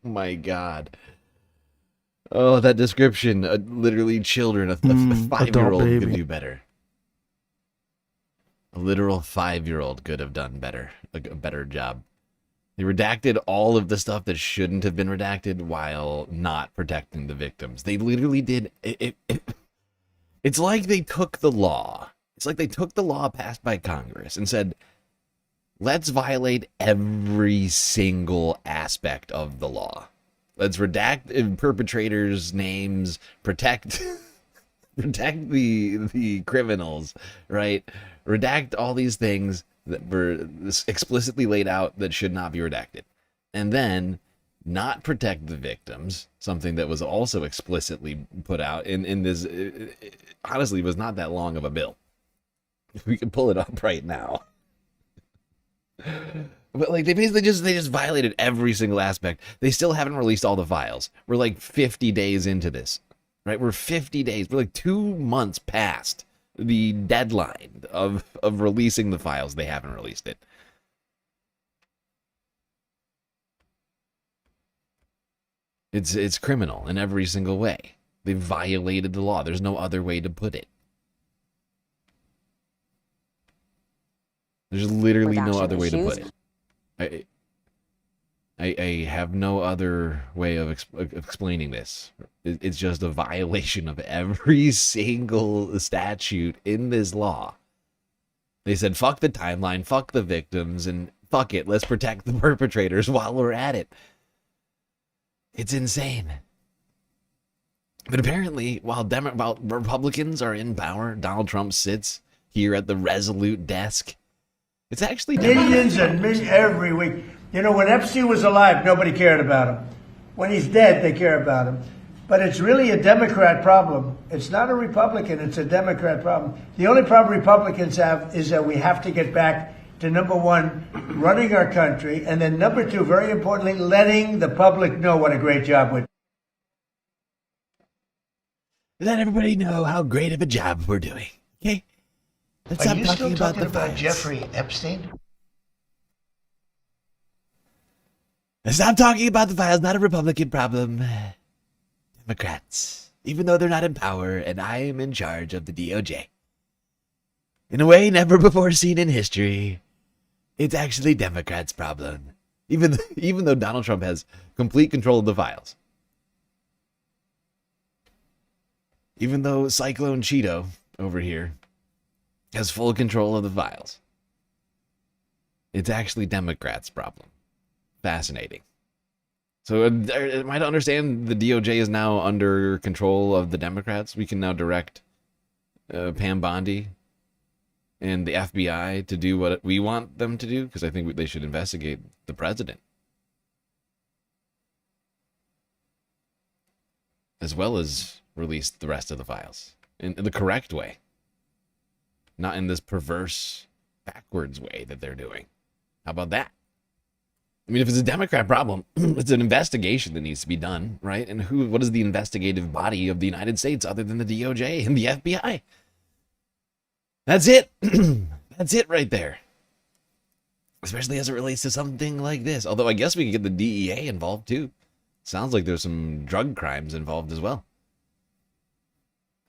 my God. Oh, that description. Literally children. A 5-year-old could do better. A literal 5-year-old could have done better. A better job. They redacted all of the stuff that shouldn't have been redacted while not protecting the victims. They literally did. It's like they took the law. It's like they took the law passed by Congress and said, let's violate every single aspect of the law. Let's redact perpetrators' names, protect the criminals, right? Redact all these things that were explicitly laid out that should not be redacted. And then not protect the victims, something that was also explicitly put out in this, honestly, was not that long of a bill. We can pull it up right now. But they basically just violated every single aspect. They still haven't released all the files. We're 50 days into this, right? We're 50 days. We're 2 months past the deadline of releasing the files. They haven't released it. It's criminal in every single way. They violated the law. There's no other way to put it. There's literally no other way to put it. I have no other way of explaining this. It's just a violation of every single statute in this law. They said, fuck the timeline, fuck the victims, and fuck it, let's protect the perpetrators while we're at it. It's insane. But apparently, while Republicans are in power, Donald Trump sits here at the Resolute desk. It's actually millions and millions every week. You know, when Epstein was alive, nobody cared about him. When he's dead, they care about him. But it's really a Democrat problem. It's not a Republican, it's a Democrat problem. The only problem Republicans have is that we have to get back to, number one, running our country, and then number two, very importantly, letting the public know what a great job we're doing. Let everybody know how great of a job we're doing, okay? Let's Are you stop still talking about talking the about files. Jeffrey Epstein? Let's stop talking about the files. Not a Republican problem. Democrats. Even though they're not in power, and I am in charge of the DOJ. In a way never before seen in history, it's actually Democrats' problem. Even though Donald Trump has complete control of the files. Even though Cyclone Cheeto over here has full control of the files. It's actually Democrats' problem. Fascinating. So am I to understand the DOJ is now under control of the Democrats? We can now direct Pam Bondi and the FBI to do what we want them to do? Because I think they should investigate the president. As well as release the rest of the files. In the correct way. Not in this perverse, backwards way that they're doing. How about that? I mean, if it's a Democrat problem, it's an investigation that needs to be done, right? And what is the investigative body of the United States other than the DOJ and the FBI? That's it. That's it right there. Especially as it relates to something like this. Although I guess we could get the DEA involved too. Sounds like there's some drug crimes involved as well.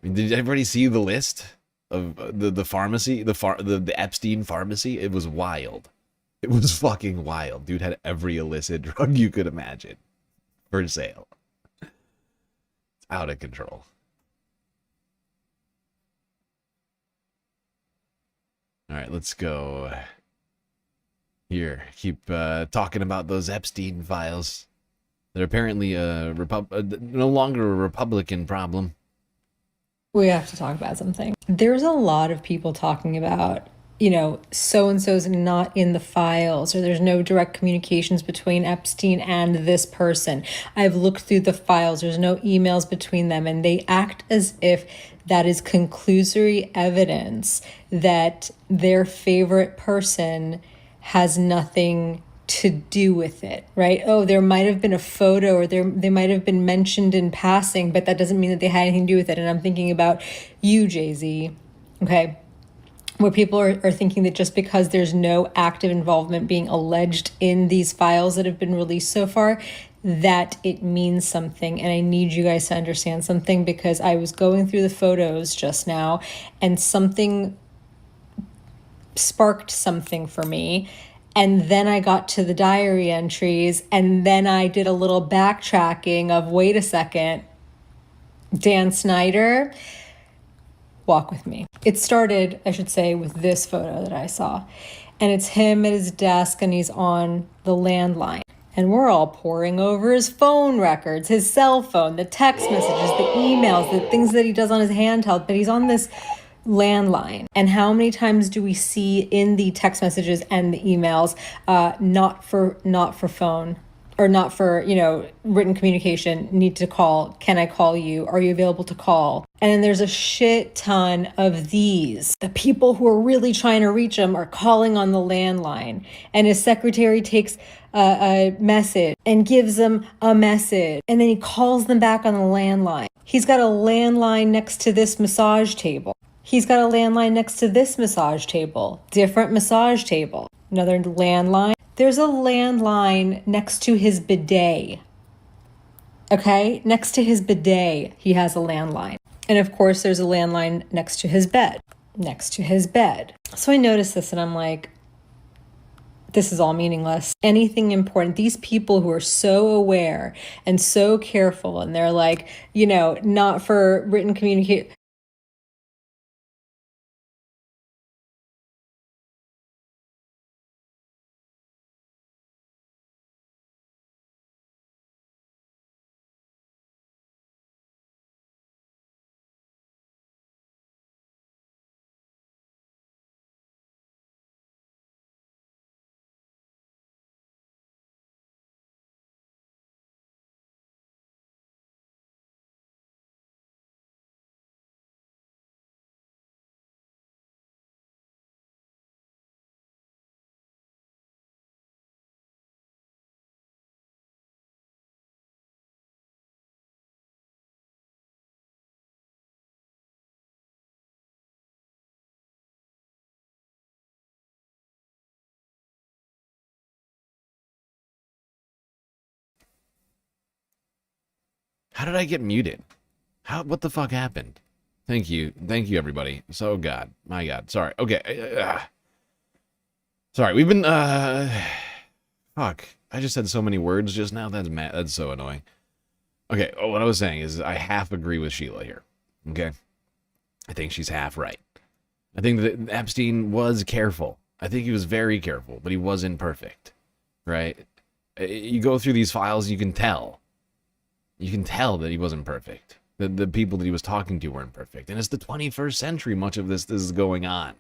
I mean, did everybody see the list of the pharmacy, the Epstein pharmacy? It was wild. It was fucking wild. Dude had every illicit drug you could imagine for sale. It's out of control. All right, let's go here. Keep talking about those Epstein files. They're apparently no longer a Republican problem. We have to talk about something. There's a lot of people talking about, so-and-so's not in the files, or there's no direct communications between Epstein and this person. I've looked through the files. There's no emails between them, and they act as if that is conclusory evidence that their favorite person has nothing to do with it, right? Oh, there might have been a photo, or they might have been mentioned in passing, but that doesn't mean that they had anything to do with it. And I'm thinking about you, Jay-Z, okay? Where people are thinking that just because there's no active involvement being alleged in these files that have been released so far, that it means something. And I need you guys to understand something, because I was going through the photos just now and something sparked something for me. And then I got to the diary entries, and then I did a little backtracking of, wait a second, Dan Snyder, walk with me. It started, I should say, with this photo that I saw. And it's him at his desk, and he's on the landline. And we're all poring over his phone records, his cell phone, the text messages, the emails, the things that he does on his handheld. But he's on this landline. And how many times do we see in the text messages and the emails, not for phone, or not for, written communication, need to call, can I call you? Are you available to call? And then there's a shit ton of these. The people who are really trying to reach him are calling on the landline. And his secretary takes a message and gives them a message. And then he calls them back on the landline. He's got a landline next to this massage table. He's got a landline next to this massage table. Different massage table. Another landline. There's a landline next to his bidet. Okay, next to his bidet, he has a landline. And of course, there's a landline next to his bed. Next to his bed. So I noticed this and I'm like, this is all meaningless. Anything important, these people who are so aware and so careful, and they're like, you know, not for written communication. How did I get muted? What the fuck happened? Thank you, everybody. So God, my God, sorry. Okay, sorry. We've been fuck. I just said so many words just now. That's so annoying. Okay, what I was saying is I half agree with Sheila here. Okay, I think she's half right. I think that Epstein was careful. I think he was very careful, but he wasn't perfect. Right? You go through these files, you can tell. You can tell that he wasn't perfect. The people that he was talking to weren't perfect. And it's the 21st century. Much of this is going on.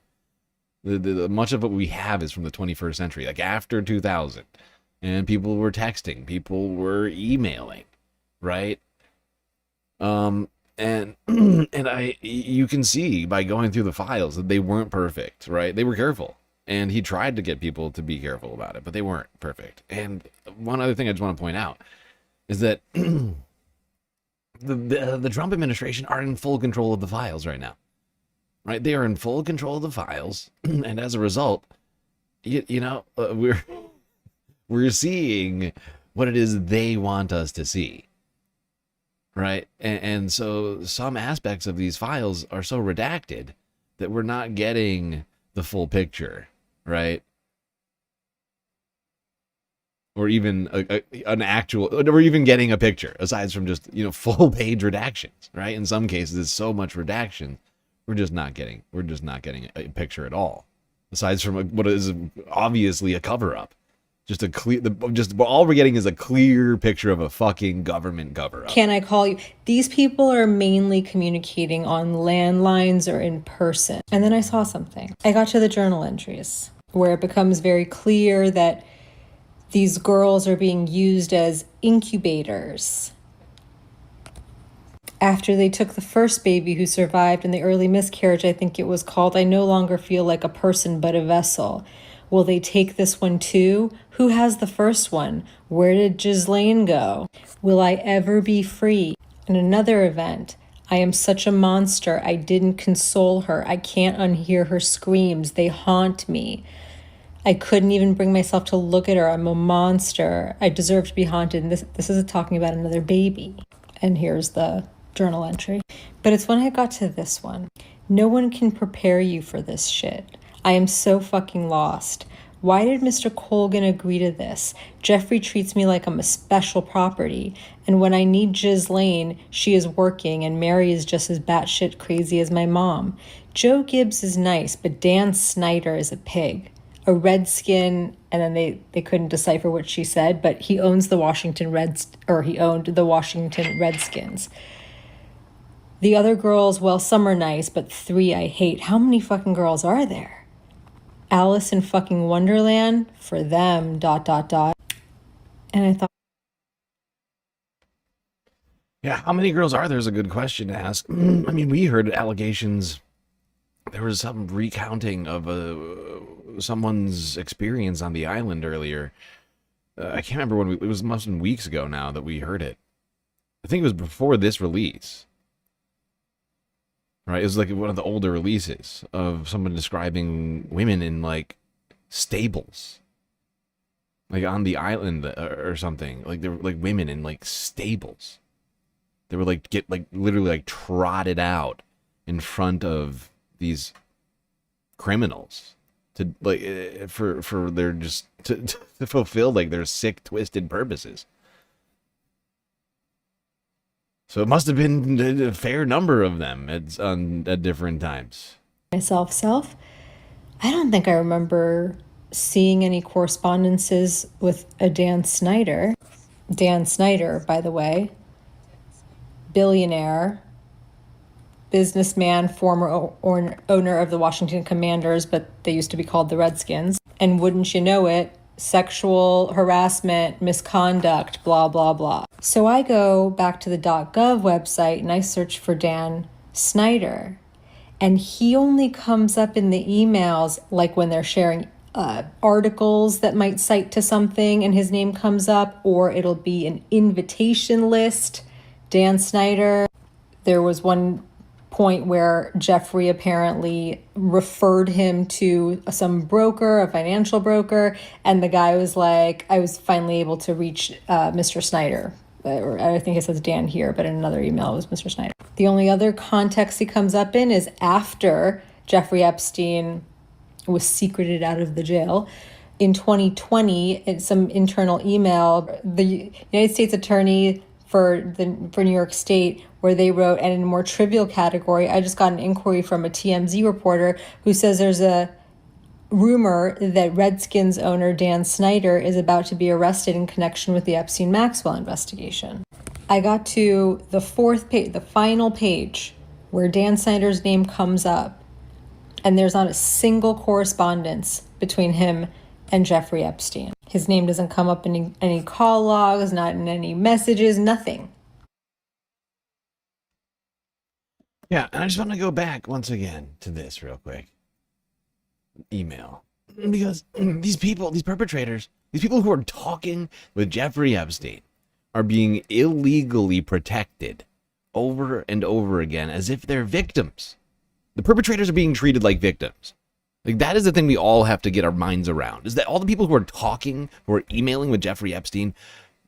Much of what we have is from the 21st century, like after 2000. And people were texting. People were emailing. Right? And you can see by going through the files that they weren't perfect. Right? They were careful. And he tried to get people to be careful about it, but they weren't perfect. And one other thing I just want to point out is that the Trump administration are in full control of the files right now, right? They are in full control of the files, and as a result, we're seeing what it is they want us to see, right? And so some aspects of these files are so redacted that we're not getting the full picture, right? Or even an actual, or even getting a picture, aside from just, full page redactions, right? In some cases, it's so much redaction, we're just not getting a picture at all. Aside from what is obviously a cover-up. All we're getting is a clear picture of a fucking government cover-up. Can I call you? These people are mainly communicating on landlines or in person. And then I saw something. I got to the journal entries where it becomes very clear that these girls are being used as incubators. After they took the first baby who survived in the early miscarriage, I think it was called, I no longer feel like a person but a vessel. Will they take this one too? Who has the first one? Where did Ghislaine go? Will I ever be free? In another event, I am such a monster. I didn't console her. I can't unhear her screams. They haunt me. I couldn't even bring myself to look at her. I'm a monster. I deserve to be haunted. And this is talking about another baby. And here's the journal entry. But it's when I got to this one. No one can prepare you for this shit. I am so fucking lost. Why did Mr. Colgan agree to this? Jeffrey treats me like I'm a special property. And when I need Ghislaine, she is working, and Mary is just as batshit crazy as my mom. Joe Gibbs is nice, but Dan Snyder is a pig. A redskin, and then they couldn't decipher what she said, but he owns the Washington he owned the Washington Redskins. The other girls, well, some are nice, but 3 I hate. How many fucking girls are there? Alice in fucking Wonderland? For them, ... And I thought... Yeah, how many girls are there is a good question to ask. I mean, we heard allegations. There was some recounting of someone's experience on the island earlier. I can't remember when it was. Must have been weeks ago now that we heard it. I think it was before this release. Right, it was like one of the older releases of someone describing women in like stables, like on the island or something. Like they were like women in like stables. They were like literally like trotted out in front of these criminals to like for their just to fulfill like their sick, twisted purposes. So it must have been a fair number of them at different times. Self. I don't think I remember seeing any correspondences with a Dan Snyder. Dan Snyder, by the way, billionaire, businessman, former owner of the Washington Commanders, but they used to be called the Redskins. And wouldn't you know it, sexual harassment, misconduct, blah, blah, blah. So I go back to the .gov website and I search for Dan Snyder. And he only comes up in the emails like when they're sharing articles that might cite to something and his name comes up, or it'll be an invitation list, Dan Snyder. There was one point where Jeffrey apparently referred him to some broker, a financial broker, and the guy was like, I was finally able to reach Mr. Snyder. Or I think it says Dan here, but in another email it was Mr. Snyder. The only other context he comes up in is after Jeffrey Epstein was secreted out of the jail. In 2020, in some internal email, the United States Attorney for New York State, where they wrote, and in a more trivial category, I just got an inquiry from a TMZ reporter who says there's a rumor that Redskins owner Dan Snyder is about to be arrested in connection with the Epstein-Maxwell investigation. I got to the fourth page, the final page, where Dan Snyder's name comes up, and there's not a single correspondence between him and Jeffrey Epstein. His name doesn't come up in any call logs, not in any messages, nothing. Yeah, and I just want to go back once again to this real quick. Email. Because these people, these perpetrators, these people who are talking with Jeffrey Epstein are being illegally protected over and over again as if they're victims. The perpetrators are being treated like victims. Like, that is the thing we all have to get our minds around, is that all the people who are talking, who are emailing with Jeffrey Epstein,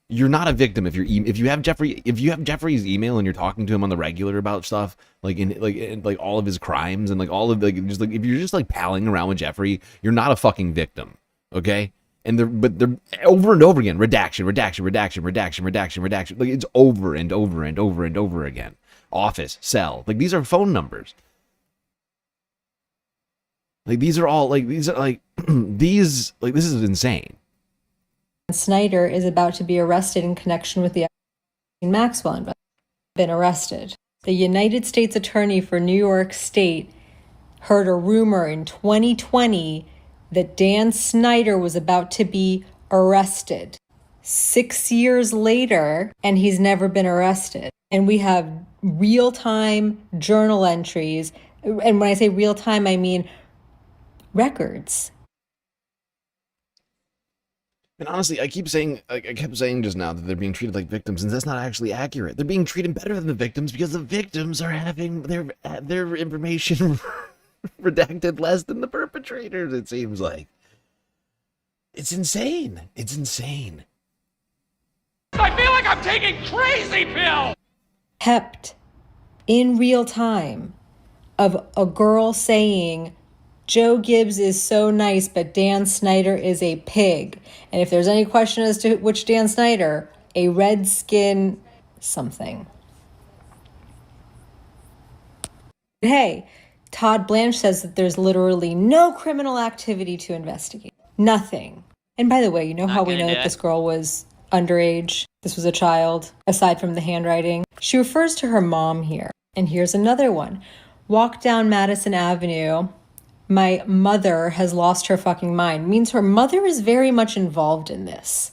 you're not a victim if you have Jeffrey's email and you're talking to him on the regular about stuff, like in all of his crimes and like all of like just like if you're just like palling around with Jeffrey, you're not a fucking victim, okay? And they're over and over again, redaction. Like, it's over and over and over and over again. Office, cell, like these are phone numbers. Like this is insane. Snyder is about to be arrested in connection with the Maxwell investigation. Been arrested. The United States Attorney for New York State heard a rumor in 2020 that Dan Snyder was about to be arrested. 6 years later, and he's never been arrested. And we have real-time journal entries. And when I say real-time, I mean records. And honestly, I kept saying just now that they're being treated like victims, and that's not actually accurate. They're being treated better than the victims because the victims are having their information redacted less than the perpetrators, it seems like. It's insane. It's insane. I feel like I'm taking crazy pills! Kept in real time of a girl saying, Joe Gibbs is so nice, but Dan Snyder is a pig. And if there's any question as to which Dan Snyder, a Redskin something. Hey, Todd Blanche says that there's literally no criminal activity to investigate. Nothing. And by the way, you know how we know that this girl was underage? This was a child, aside from the handwriting. She refers to her mom here. And here's another one. Walk down Madison Avenue. My mother has lost her fucking mind. Means her mother is very much involved in this.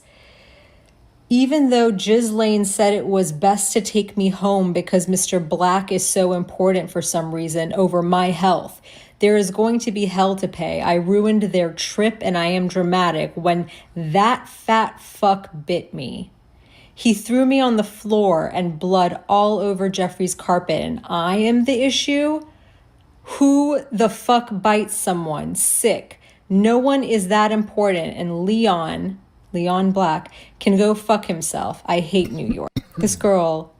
Even though Ghislaine said it was best to take me home because Mr. Black is so important for some reason over my health, there is going to be hell to pay. I ruined their trip and I am dramatic when that fat fuck bit me. He threw me on the floor and blood all over Jeffrey's carpet and I am the issue? Who the fuck bites someone? Sick. No one is that important. And Leon Black, can go fuck himself. I hate New York. This girl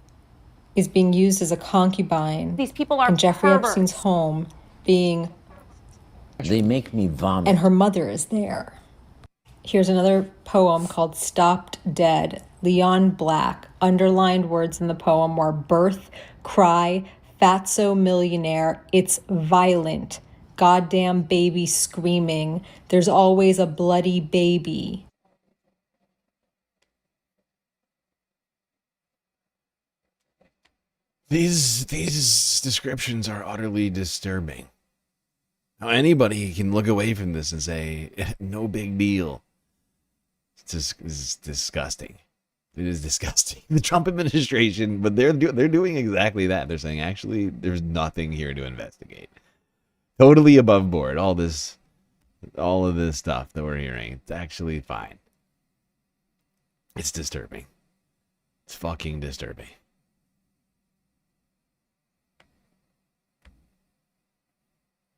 is being used as a concubine. These people are in Jeffrey perverts. Epstein's home, being. They make me vomit. And her mother is there. Here's another poem called Stopped Dead. Leon Black. Underlined words in the poem were birth, cry, fatso millionaire, it's violent, goddamn baby screaming, there's always a bloody baby. These descriptions are utterly disturbing. Now, anybody can look away from this and say, no big deal. It's disgusting. It is disgusting. The Trump administration, but they're doing exactly that. They're saying, actually, there's nothing here to investigate. Totally above board. All of this stuff that we're hearing, it's actually fine. It's disturbing. It's fucking disturbing.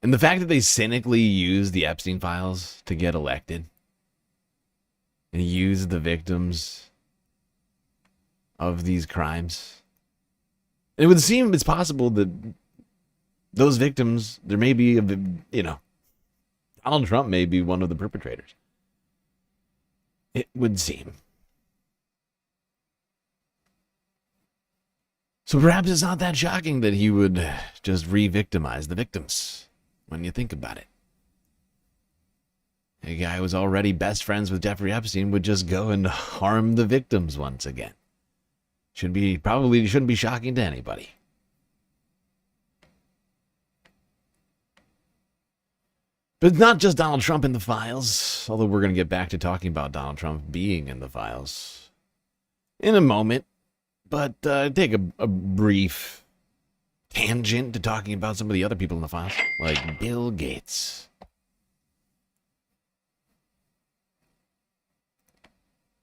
And the fact that they cynically use the Epstein files to get elected and use the victims of these crimes. It would seem it's possible that those victims, there may be, Donald Trump may be one of the perpetrators. It would seem. So perhaps it's not that shocking that he would just re-victimize the victims. When you think about it, a guy who was already best friends with Jeffrey Epstein would just go and harm the victims once again. Probably shouldn't be shocking to anybody. But it's not just Donald Trump in the files, although we're going to get back to talking about Donald Trump being in the files in a moment. But take a brief tangent to talking about some of the other people in the files, like Bill Gates.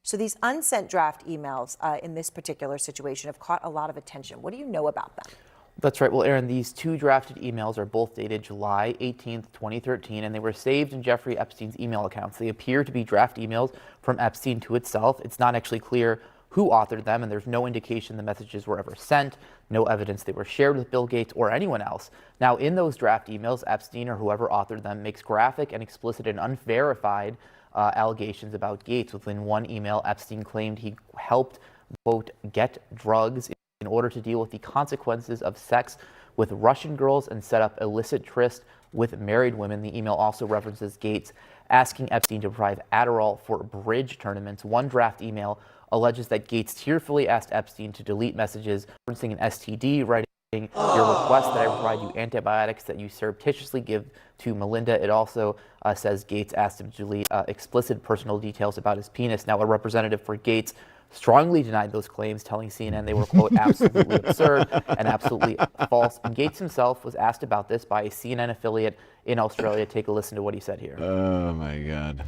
So these unsent draft emails in this particular situation have caught a lot of attention. What do you know about them? That's right. Well, Aaron, these two drafted emails are both dated July 18th, 2013, and they were saved in Jeffrey Epstein's email accounts. They appear to be draft emails from Epstein to itself. It's not actually clear who authored them, and there's no indication the messages were ever sent, no evidence they were shared with Bill Gates or anyone else. Now, in those draft emails, Epstein or whoever authored them makes graphic and explicit and unverified allegations about Gates. Within one email, Epstein claimed he helped, quote, get drugs in order to deal with the consequences of sex with Russian girls and set up illicit tryst with married women. The email also references Gates asking Epstein to provide Adderall for bridge tournaments. One draft email alleges that Gates tearfully asked Epstein to delete messages referencing an STD, writing, your request that I provide you antibiotics that you surreptitiously give to Melinda. It also says Gates asked him to delete explicit personal details about his penis. Now, a representative for Gates strongly denied those claims, telling CNN they were, quote, absolutely absurd and absolutely false. And Gates himself was asked about this by a CNN affiliate in Australia. Take a listen to what he said here. Oh, my God.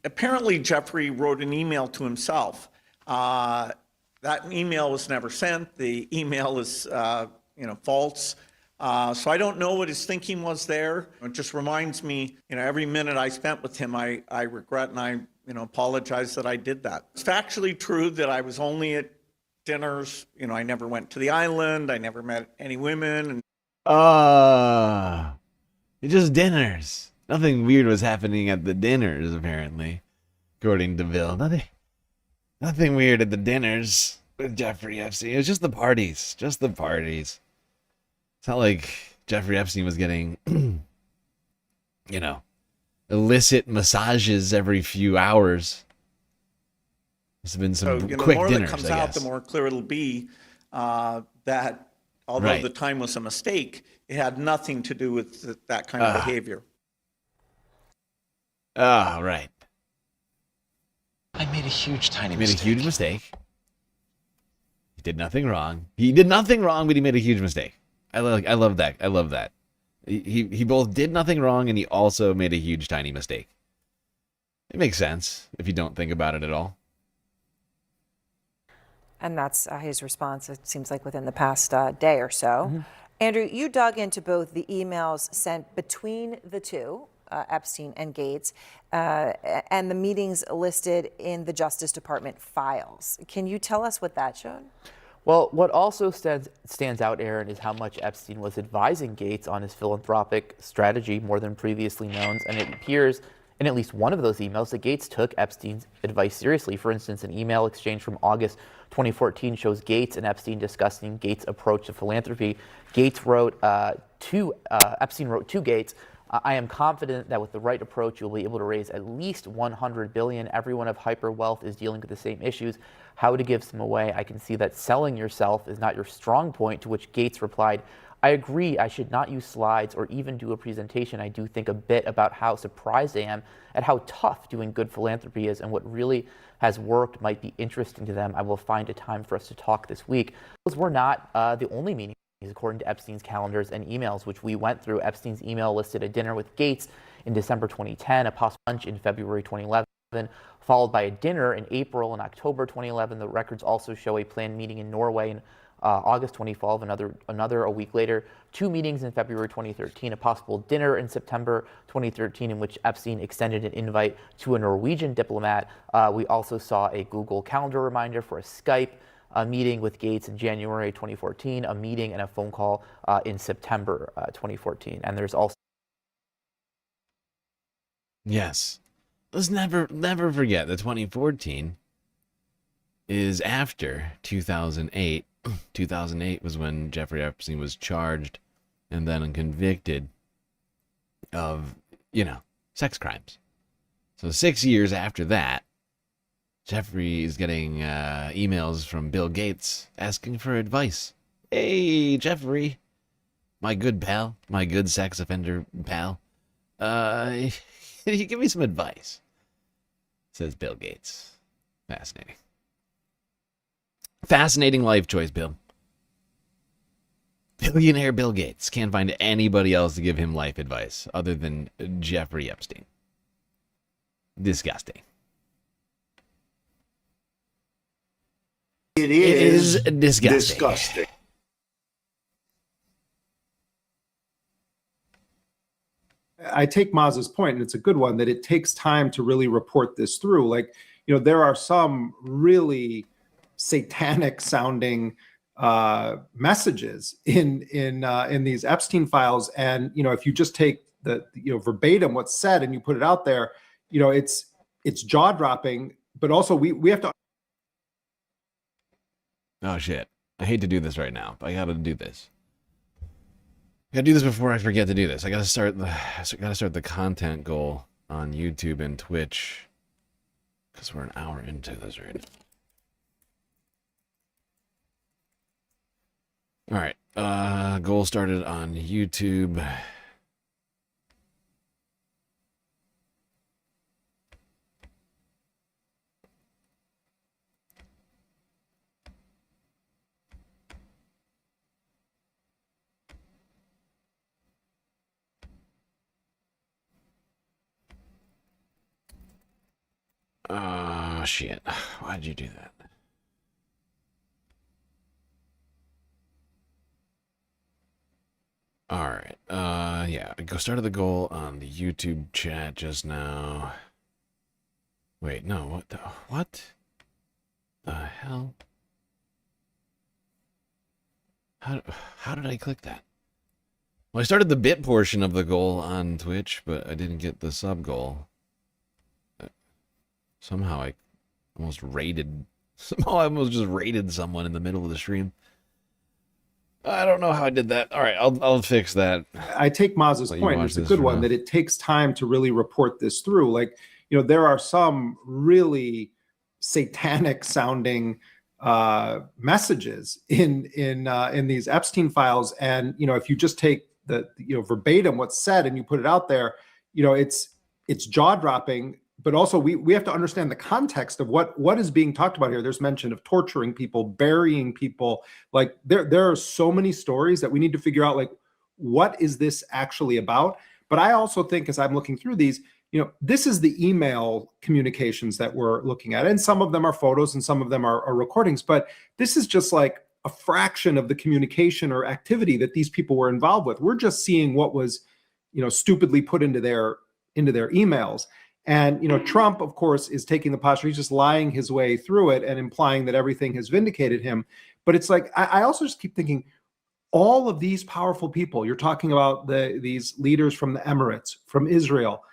Apparently, Jeffrey wrote an email to himself. That email was never sent. The email is, false. So I don't know what his thinking was there. It just reminds me, every minute I spent with him, I regret and I, apologize that I did that. It's factually true that I was only at dinners. I never went to the island. I never met any women. Just dinners. Nothing weird was happening at the dinners, apparently, according to Bill. Nothing weird at the dinners with Jeffrey Epstein. It was just the parties. Just the parties. It's not like Jeffrey Epstein was getting, illicit massages every few hours. There's been some quick the more dinners, that comes I out, guess. the more clear it'll be that although the time was a mistake, it had nothing to do with that kind of behavior. Oh, right. I made a huge, tiny He made mistake. a huge mistake. He did nothing wrong. He did nothing wrong, but he made a huge mistake. I love that. I love that. He both did nothing wrong and he also made a huge, tiny mistake. It makes sense if you don't think about it at all. And that's his response, it seems like, within the past day or so. Andrew, you dug into both the emails sent between the two, Epstein and Gates, and the meetings listed in the Justice Department files. Can you tell us what that showed? Well, what also stands out, Aaron, is how much Epstein was advising Gates on his philanthropic strategy more than previously known, and it appears in at least one of those emails that Gates took Epstein's advice seriously. For instance, an email exchange from August 2014 shows Gates and Epstein discussing Gates' approach to philanthropy. Epstein wrote to Gates, I am confident that with the right approach, you'll be able to raise at least 100 billion. Everyone of hyper wealth is dealing with the same issues. How to give some away? I can see that selling yourself is not your strong point, to which Gates replied, I agree, I should not use slides or even do a presentation. I do think a bit about how surprised I am at how tough doing good philanthropy is, and what really has worked might be interesting to them. I will find a time for us to talk this week. Those were not the only meetings, according to Epstein's calendars and emails, which we went through. Epstein's email listed a dinner with Gates in December 2010, a possible lunch in February 2011, followed by a dinner in April and October 2011. The records also show a planned meeting in Norway in August 2012, another a week later, 2 meetings in February 2013, a possible dinner in September 2013 in which Epstein extended an invite to a Norwegian diplomat. We also saw a Google Calendar reminder for a Skype meeting with Gates in January 2014, a meeting and a phone call in September 2014. And there's also... Yes. Let's never forget that 2014 is after 2008. 2008 was when Jeffrey Epstein was charged and then convicted of, sex crimes. So 6 years after that, Jeffrey is getting emails from Bill Gates asking for advice. Hey, Jeffrey, my good pal, my good sex offender pal, can you give me some advice? Says Bill Gates. Fascinating. Fascinating life choice, Bill. Billionaire Bill Gates can't find anybody else to give him life advice other than Jeffrey Epstein. Disgusting. It is disgusting. I take Maz's point, and it's a good one, that it takes time to really report this through. Like, there are some really satanic sounding messages in these Epstein files, and if you just take the verbatim what's said and you put it out there, it's jaw dropping. But also we have to. Oh shit! I hate to do this right now, but I gotta do this. I gotta do this before I forget to do this. I gotta start the content goal on YouTube and Twitch, because we're an hour into this right now. All right, goal started on YouTube. Oh, shit. Why'd you do that? All right. Yeah. I started the goal on the YouTube chat just now. Wait, no. What the hell? How did I click that? Well, I started the bit portion of the goal on Twitch, but I didn't get the sub goal. Somehow I almost just raided someone in the middle of the stream. I don't know how I did that. All right, I'll fix that. I take Maz's point. It's a good one, that it takes time to really report this through. Like, there are some really satanic sounding messages in these Epstein files, and if you just take the verbatim what's said and you put it out there, it's jaw dropping. But also we have to understand the context of what is being talked about here. There's mention of torturing people, burying people. Like there are so many stories that we need to figure out, like, what is this actually about? But I also think, as I'm looking through these, this is the email communications that we're looking at. And some of them are photos and some of them are recordings. But this is just like a fraction of the communication or activity that these people were involved with. We're just seeing what was, stupidly put into their emails. And, Trump, of course, is taking the posture. He's just lying his way through it and implying that everything has vindicated him. But it's like, I also just keep thinking, all of these powerful people, you're talking about these leaders from the Emirates, from Israel,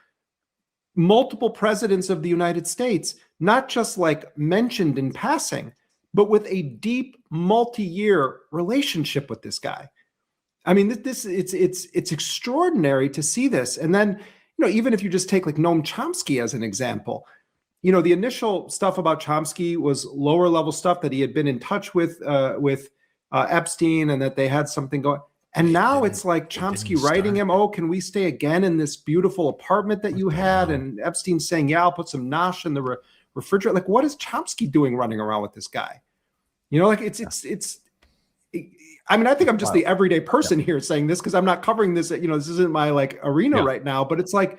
multiple presidents of the United States, not just like mentioned in passing, but with a deep multi-year relationship with this guy. I mean, it's extraordinary to see this. And then, even if you just take like Noam Chomsky as an example, the initial stuff about Chomsky was lower level stuff that he had been in touch with Epstein and that they had something going. And now it's like Chomsky writing him, oh, can we stay again in this beautiful apartment that you had? And Epstein saying, yeah, I'll put some nosh in the refrigerator. Like, what is Chomsky doing running around with this guy? I mean, I think I'm just the everyday person here saying this because I'm not covering this. This isn't my like arena right now, but it's like,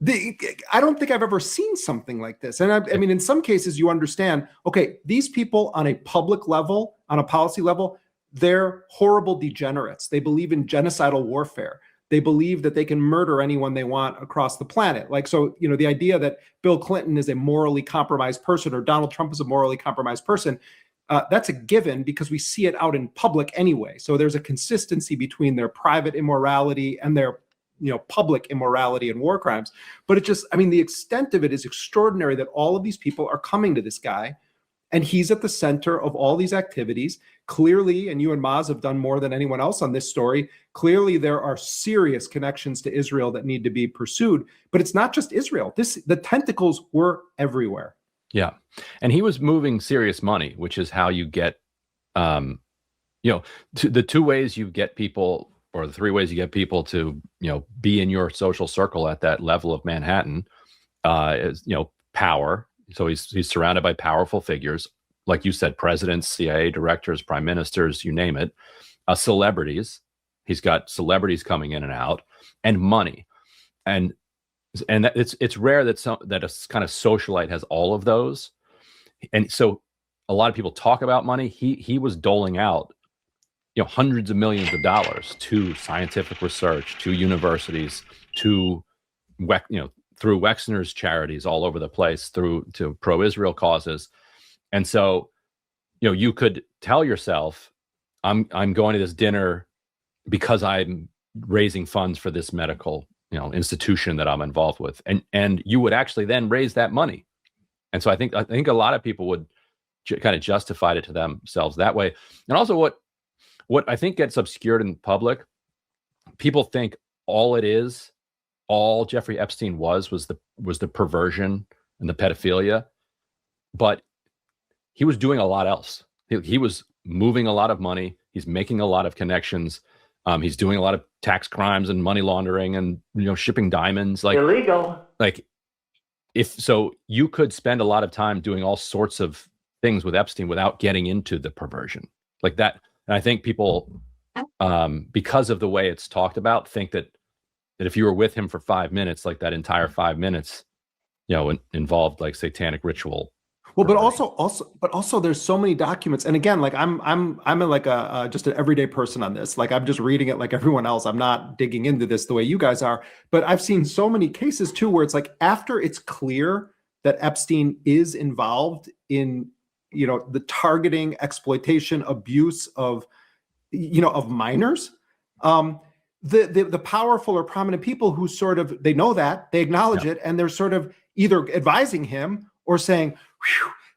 I don't think I've ever seen something like this. And I mean, in some cases you understand, okay, these people on a public level, on a policy level, they're horrible degenerates. They believe in genocidal warfare. They believe that they can murder anyone they want across the planet. Like, so, the idea that Bill Clinton is a morally compromised person or Donald Trump is a morally compromised person, that's a given because we see it out in public anyway. So there's a consistency between their private immorality and their public immorality and war crimes. But it just, I mean, the extent of it is extraordinary that all of these people are coming to this guy and he's at the center of all these activities. Clearly, and you and Maz have done more than anyone else on this story, clearly there are serious connections to Israel that need to be pursued. But it's not just Israel. The tentacles were everywhere. Yeah. And he was moving serious money, which is how you get, the two ways you get people, or the three ways you get people to, be in your social circle at that level of Manhattan, is, power. So he's surrounded by powerful figures, like you said, presidents, CIA directors, prime ministers, you name it, celebrities. He's got celebrities coming in and out, and money, and it's rare that a kind of socialite has all of those. And so a lot of people talk about money. He was doling out, hundreds of millions of dollars to scientific research, to universities, to through Wexner's charities all over the place, to pro-Israel causes. And so, you could tell yourself, I'm going to this dinner because I'm raising funds for this medical, institution that I'm involved with. And you would actually then raise that money. And so I think a lot of people would kind of justify it to themselves that way. And also what I think gets obscured in public, people think all Jeffrey Epstein was the perversion and the pedophilia, but he was doing a lot else. He was moving a lot of money. He's making a lot of connections. He's doing a lot of tax crimes and money laundering and shipping diamonds, like illegal. Like, if so, you could spend a lot of time doing all sorts of things with Epstein without getting into the perversion like that. And I think people, because of the way it's talked about, think that if you were with him for 5 minutes, like that entire 5 minutes, involved like satanic ritual. Well, but also, there's so many documents, and again, like I'm like just an everyday person on this. Like I'm just reading it like everyone else. I'm not digging into this the way you guys are. But I've seen so many cases too, where it's like after it's clear that Epstein is involved in, the targeting, exploitation, abuse of minors. The powerful or prominent people who sort of, they know that, they acknowledge it, and they're sort of either advising him or saying,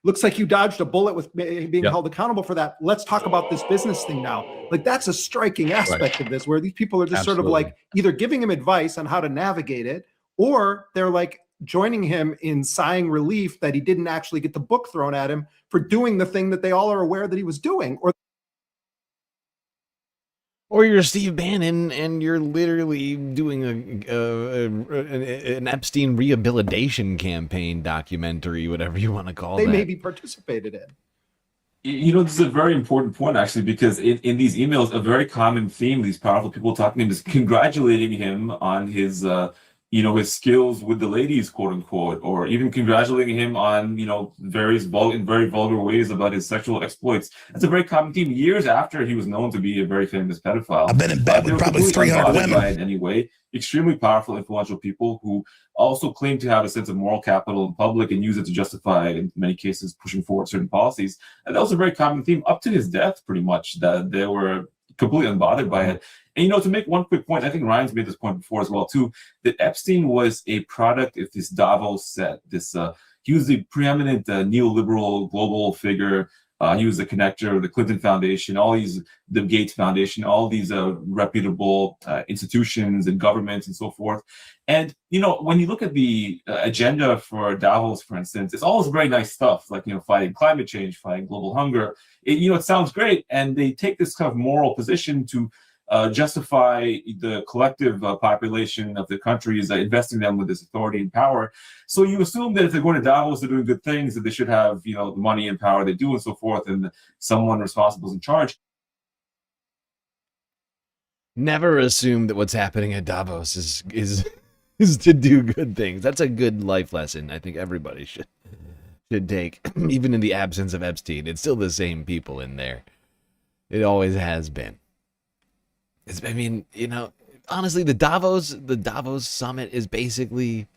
looks like you dodged a bullet with being held accountable for that. Let's talk about this business thing now. Like that's a striking aspect of this, where these people are just sort of like either giving him advice on how to navigate it, or they're like joining him in sighing relief that he didn't actually get the book thrown at him for doing the thing that they all are aware that he was doing. Or you're Steve Bannon and you're literally doing an Epstein rehabilitation campaign documentary, whatever you want to call it. They maybe participated in. This is a very important point, actually, because in these emails, a very common theme, these powerful people talking to him, is congratulating him on his, his skills with the ladies, quote unquote, or even congratulating him on, various very vulgar ways about his sexual exploits. That's a very common theme. Years after he was known to be a very famous pedophile, I've been in bed with probably 300 women. By it anyway. Extremely powerful, influential people who also claim to have a sense of moral capital in public and use it to justify, in many cases, pushing forward certain policies. And that was a very common theme up to his death, pretty much, that they were completely unbothered by it. And, to make one quick point, I think Ryan's made this point before as well, too, that Epstein was a product of this Davos set. He was the preeminent neoliberal global figure. He was the connector of the Clinton Foundation, the Gates Foundation, all these reputable institutions and governments and so forth. And, when you look at the agenda for Davos, for instance, it's always very nice stuff, like, fighting climate change, fighting global hunger. It sounds great. And they take this kind of moral position to justify the collective population of the countries, investing them with this authority and power. So you assume that if they're going to Davos, they're doing good things, that they should have, the money and power they do and so forth, and someone responsible is in charge. Never assume that what's happening at Davos is to do good things. That's a good life lesson. I think everybody should take, even in the absence of Epstein. It's still the same people in there. It always has been. Honestly, the Davos summit is basically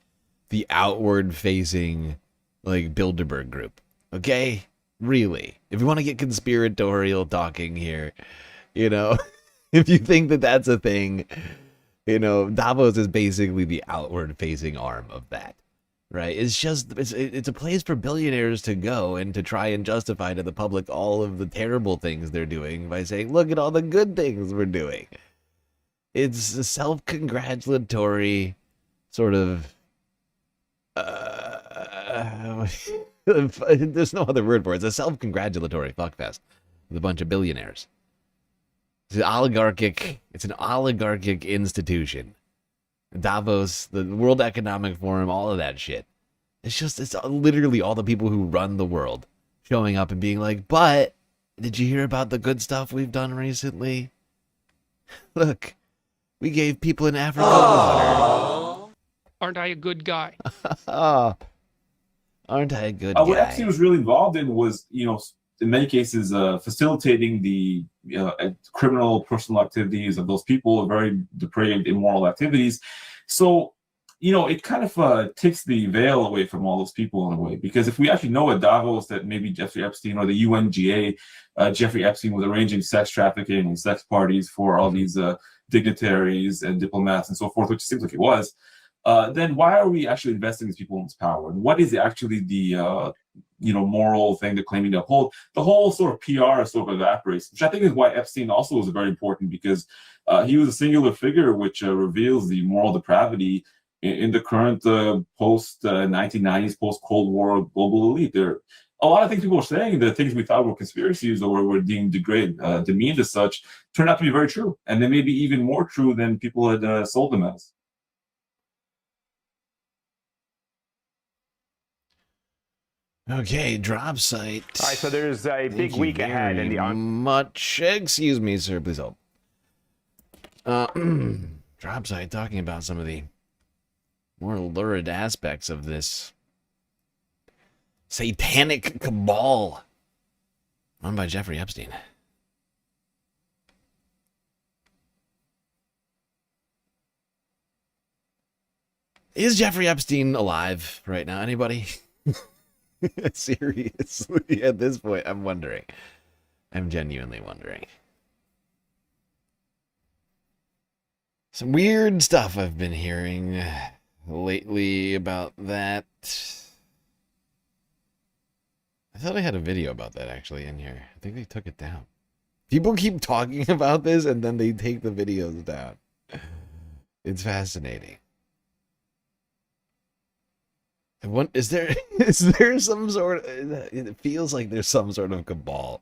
the outward-facing, Bilderberg group. Okay? Really. If you want to get conspiratorial talking here, if you think that that's a thing, Davos is basically the outward-facing arm of that. Right? It's a place for billionaires to go and to try and justify to the public all of the terrible things they're doing by saying, look at all the good things we're doing. It's a self-congratulatory sort of, there's no other word for it. It's a self-congratulatory fuckfest with a bunch of billionaires. It's an oligarchic institution. Davos, the World Economic Forum, all of that shit. It's literally all the people who run the world showing up and being like, but did you hear about the good stuff we've done recently? Look, we gave people in Africa water. Aren't I a good guy? Aren't I a good guy? What Epstein was really involved in was, in many cases, facilitating the criminal personal activities of those people, very depraved, immoral activities. So, it kind of takes the veil away from all those people in a way, because if we actually know at Davos that maybe Jeffrey Epstein or the UNGA, Jeffrey Epstein was arranging sex trafficking and sex parties for all these dignitaries and diplomats and so forth, which seems like it was, then why are we actually investing these people in this power? And what is actually the moral thing they're claiming to uphold? The whole sort of PR sort of evaporates, which I think is why Epstein also was very important, because he was a singular figure which reveals the moral depravity in the current post-1990s, post-Cold War global elite. There a lot of things people were saying, the things we thought were conspiracies or were deemed demeaned as such, turned out to be very true. And they may be even more true than people had sold them as. Okay, drop site. All right, so there's a big week ahead in the much. Excuse me, sir. Please hold. Drop site talking about some of the more lurid aspects of this satanic cabal run by Jeffrey Epstein. Is Jeffrey Epstein alive right now? Anybody? Seriously, at this point, I'm wondering. I'm genuinely wondering. Some weird stuff I've been hearing lately about that. I thought I had a video about that actually in here. I think they took it down. People keep talking about this and then they take the videos down. It's fascinating. Is there some sort of, it feels like there's some sort of cabal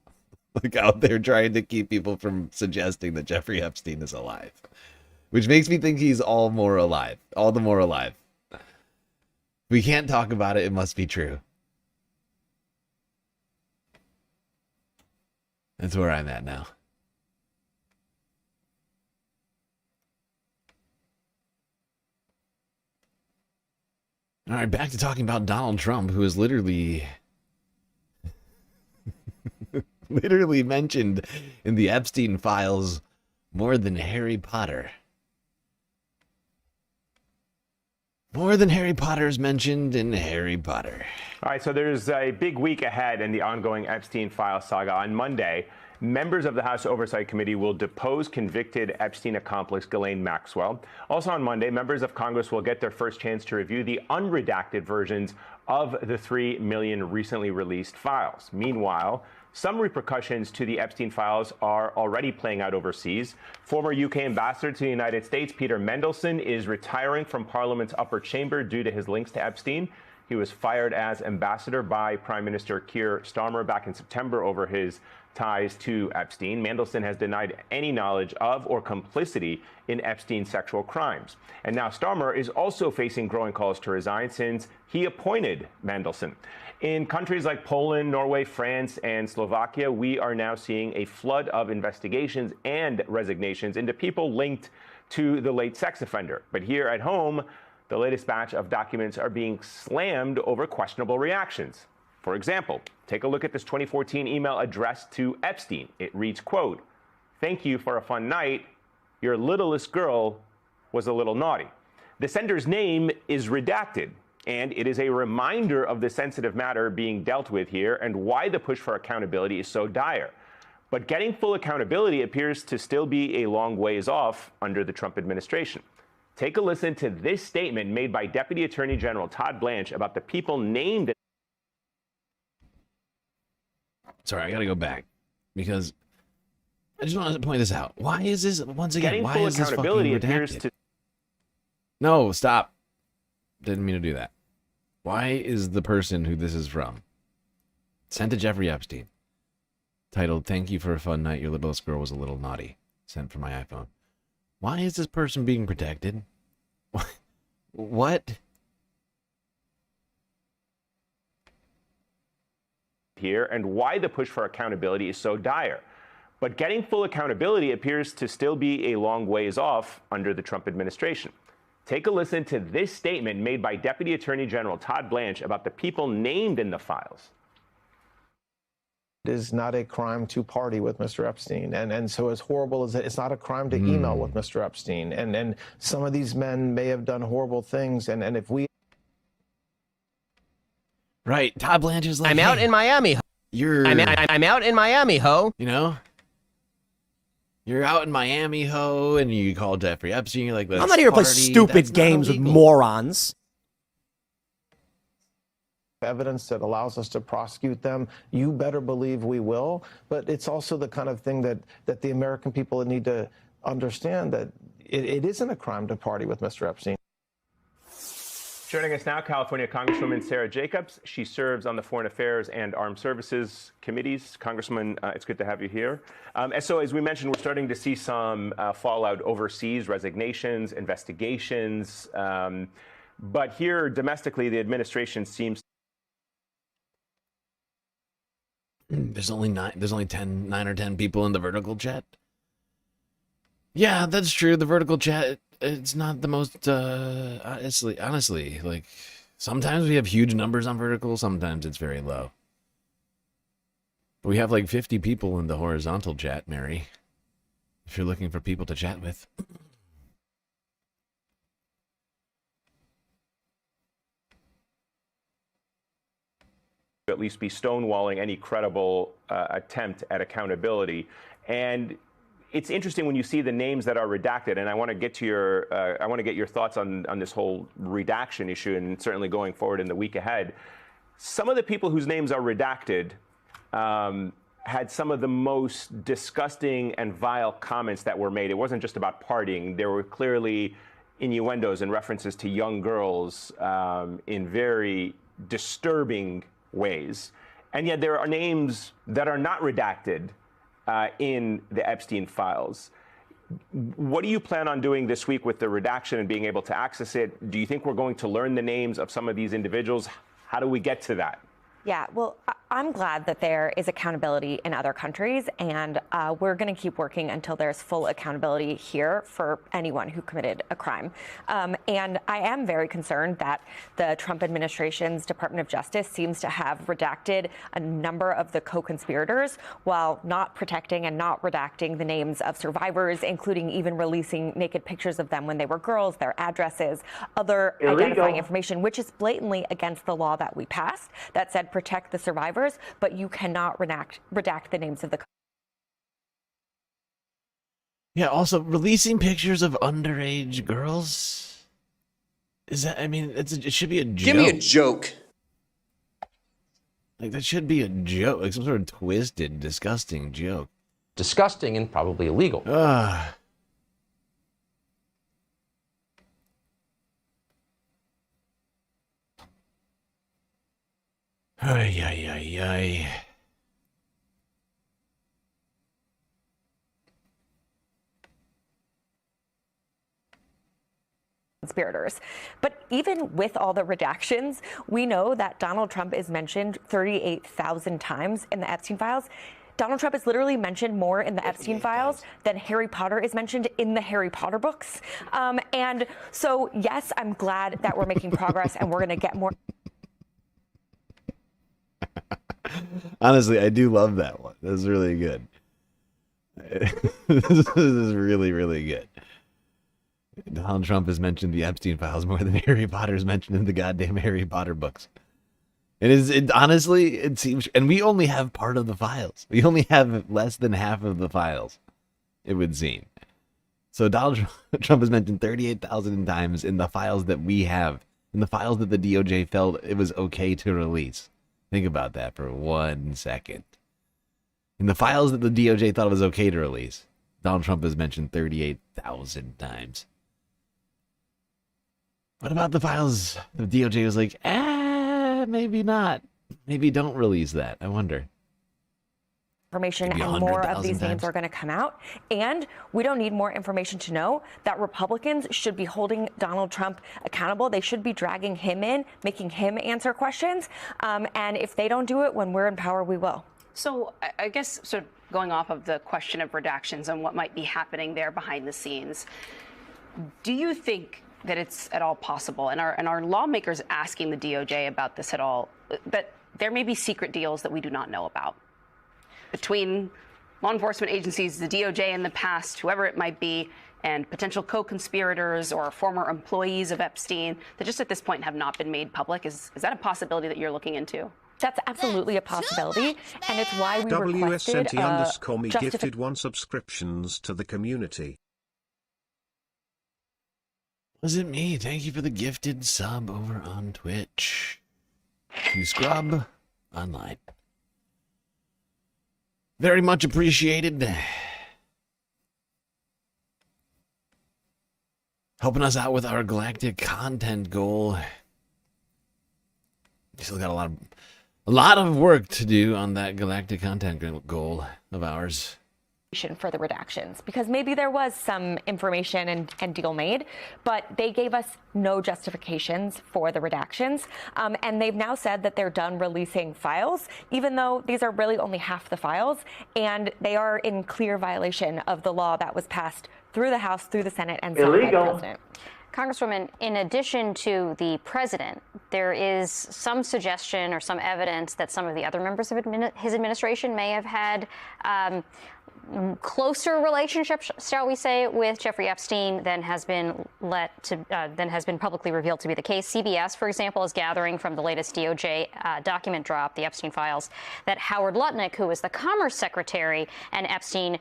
out there trying to keep people from suggesting that Jeffrey Epstein is alive, which makes me think he's all the more alive. We can't talk about it. It must be true. That's where I'm at now. All right, back to talking about Donald Trump, who is literally mentioned in the Epstein files more than Harry Potter. More than Harry Potter is mentioned in Harry Potter. All right, so there's a big week ahead in the ongoing Epstein file saga. On Monday, members of the House Oversight Committee will depose convicted Epstein accomplice Ghislaine Maxwell. Also on Monday, members of Congress will get their first chance to review the unredacted versions of the 3 million recently released files. Meanwhile, some repercussions to the Epstein files are already playing out overseas. Former UK ambassador to the United States, Peter Mendelsohn, is retiring from Parliament's upper chamber due to his links to Epstein. He was fired as ambassador by Prime Minister Keir Starmer back in September over his ties to Epstein. Mendelsohn has denied any knowledge of or complicity in Epstein's sexual crimes. And now Starmer is also facing growing calls to resign since he appointed Mendelsohn. In countries like Poland, Norway, France, and Slovakia, we are now seeing a flood of investigations and resignations into people linked to the late sex offender. But here at home, the latest batch of documents are being slammed over questionable reactions. For example, take a look at this 2014 email addressed to Epstein. It reads, quote, "Thank you for a fun night. Your littlest girl was a little naughty." The sender's name is redacted, and it is a reminder of the sensitive matter being dealt with here and why the push for accountability is so dire. But getting full accountability appears to still be a long ways off under the Trump administration. Take a listen to this statement made by Deputy Attorney General Todd Blanche about the people named. Sorry, I gotta go back because I just wanted to point this out. Why is this once again? Getting Why full is this fucking accountability appears redacted? to. No, stop. Didn't mean to do that. Why is the person who this is from sent to Jeffrey Epstein, titled "Thank you for a fun night. Your littlest girl was a little naughty," sent from my iPhone? Why is this person being protected? What? Here and why the push for accountability is so dire. But getting full accountability appears to still be a long ways off under the Trump administration. Take a listen to this statement made by Deputy Attorney General Todd Blanche about the people named in the files. It is not a crime to party with Mr. Epstein. And so as horrible as it's not a crime to email with Mr. Epstein. And some of these men may have done horrible things. And if we... Right, Todd Blanche is like, I'm out in Miami. You're... I'm out in Miami, ho. You know? You're out in Miami, ho, and you call Jeffrey Epstein, you're like, I'm not here to play stupid games with morons. Evidence that allows us to prosecute them, you better believe we will. But it's also the kind of thing that the American people need to understand, that it isn't a crime to party with Mr. Epstein. Joining us now, California Congresswoman Sarah Jacobs. She serves on the Foreign Affairs and Armed Services committees. Congresswoman, it's good to have you here. So as we mentioned, we're starting to see some fallout overseas, resignations, investigations. But here domestically, the administration seems... There's only 9 or 10 people in the vertical chat. Yeah, that's true. The vertical chat, it's not the most, honestly, like, sometimes we have huge numbers on vertical, sometimes it's very low. But we have like 50 people in the horizontal chat, Mary, if you're looking for people to chat with. At least be stonewalling any credible attempt at accountability. And it's interesting when you see the names that are redacted, and I want to get to your thoughts on this whole redaction issue, and certainly going forward in the week ahead. Some of the people whose names are redacted had some of the most disgusting and vile comments that were made. It wasn't just about partying. There were clearly innuendos and references to young girls in very disturbing ways. And yet there are names that are not redacted in the Epstein files. What do you plan on doing this week with the redaction and being able to access it? Do you think we're going to learn the names of some of these individuals? How do we get to that? Yeah, well, I'm glad that there is accountability in other countries, and we're going to keep working until there's full accountability here for anyone who committed a crime. And I am very concerned that the Trump administration's Department of Justice seems to have redacted a number of the co-conspirators while not protecting and not redacting the names of survivors, including even releasing naked pictures of them when they were girls, their addresses, other identifying information, which is blatantly against the law that we passed that said protect the survivors, but you cannot redact the names of the. Yeah, also releasing pictures of underage girls. Is that, I mean, it should be a joke. Give me a joke. Like, that should be a joke, like some sort of twisted, disgusting joke. Disgusting and probably illegal. Ay, ay, ay, ay. Conspirators. But even with all the redactions, we know that Donald Trump is mentioned 38,000 times in the Epstein files. Donald Trump is literally mentioned more in the Epstein files than Harry Potter is mentioned in the Harry Potter books. And so, yes, I'm glad that we're making progress and we're going to get more. Honestly, I do love that one. That's really good. This is really, really good. Donald Trump has mentioned the Epstein files more than Harry Potter's mentioned in the goddamn Harry Potter books. Honestly, it seems, and we only have part of the files. We only have less than half of the files, it would seem. So Donald Trump is mentioned 38,000 times in the files that we have, in the files that the DOJ felt it was okay to release. Think about that for 1 second. In the files that the DOJ thought it was okay to release, Donald Trump is mentioned 38,000 times. What about the files the DOJ was like, maybe not. Maybe don't release that. I wonder. Information Maybe and more of 100,000 these names times. are going to come out. And we don't need more information to know that Republicans should be holding Donald Trump accountable. They should be dragging him in, making him answer questions. And if they don't do it when we're in power, we will. So I guess sort of going off of the question of redactions and what might be happening there behind the scenes, do you think that it's at all possible, and are lawmakers asking the DOJ about this at all, that there may be secret deals that we do not know about between law enforcement agencies, the DOJ in the past, whoever it might be, and potential co-conspirators or former employees of Epstein that just at this point have not been made public? Is that a possibility that you're looking into? That's absolutely a possibility, and it's why we requested WSNT_me gifted 1 subscriptions to the community. Was it me? Thank you for the gifted sub over on Twitch. You scrub online. Very much appreciated. Helping us out with our galactic content goal. We still got a lot of work to do on that galactic content goal of ours. For the redactions, because maybe there was some information and deal made, but they gave us no justifications for the redactions, and they've now said that they're done releasing files, even though these are really only half the files, and they are in clear violation of the law that was passed through the House, through the Senate, and signed by the President. Congresswoman, in addition to the president, there is some suggestion or some evidence that some of the other members of his administration may have had closer relationships, shall we say, with Jeffrey Epstein than has been publicly revealed to be the case. CBS, for example, is gathering from the latest DOJ document drop, the Epstein files, that Howard Lutnick, who was the Commerce Secretary, and Epstein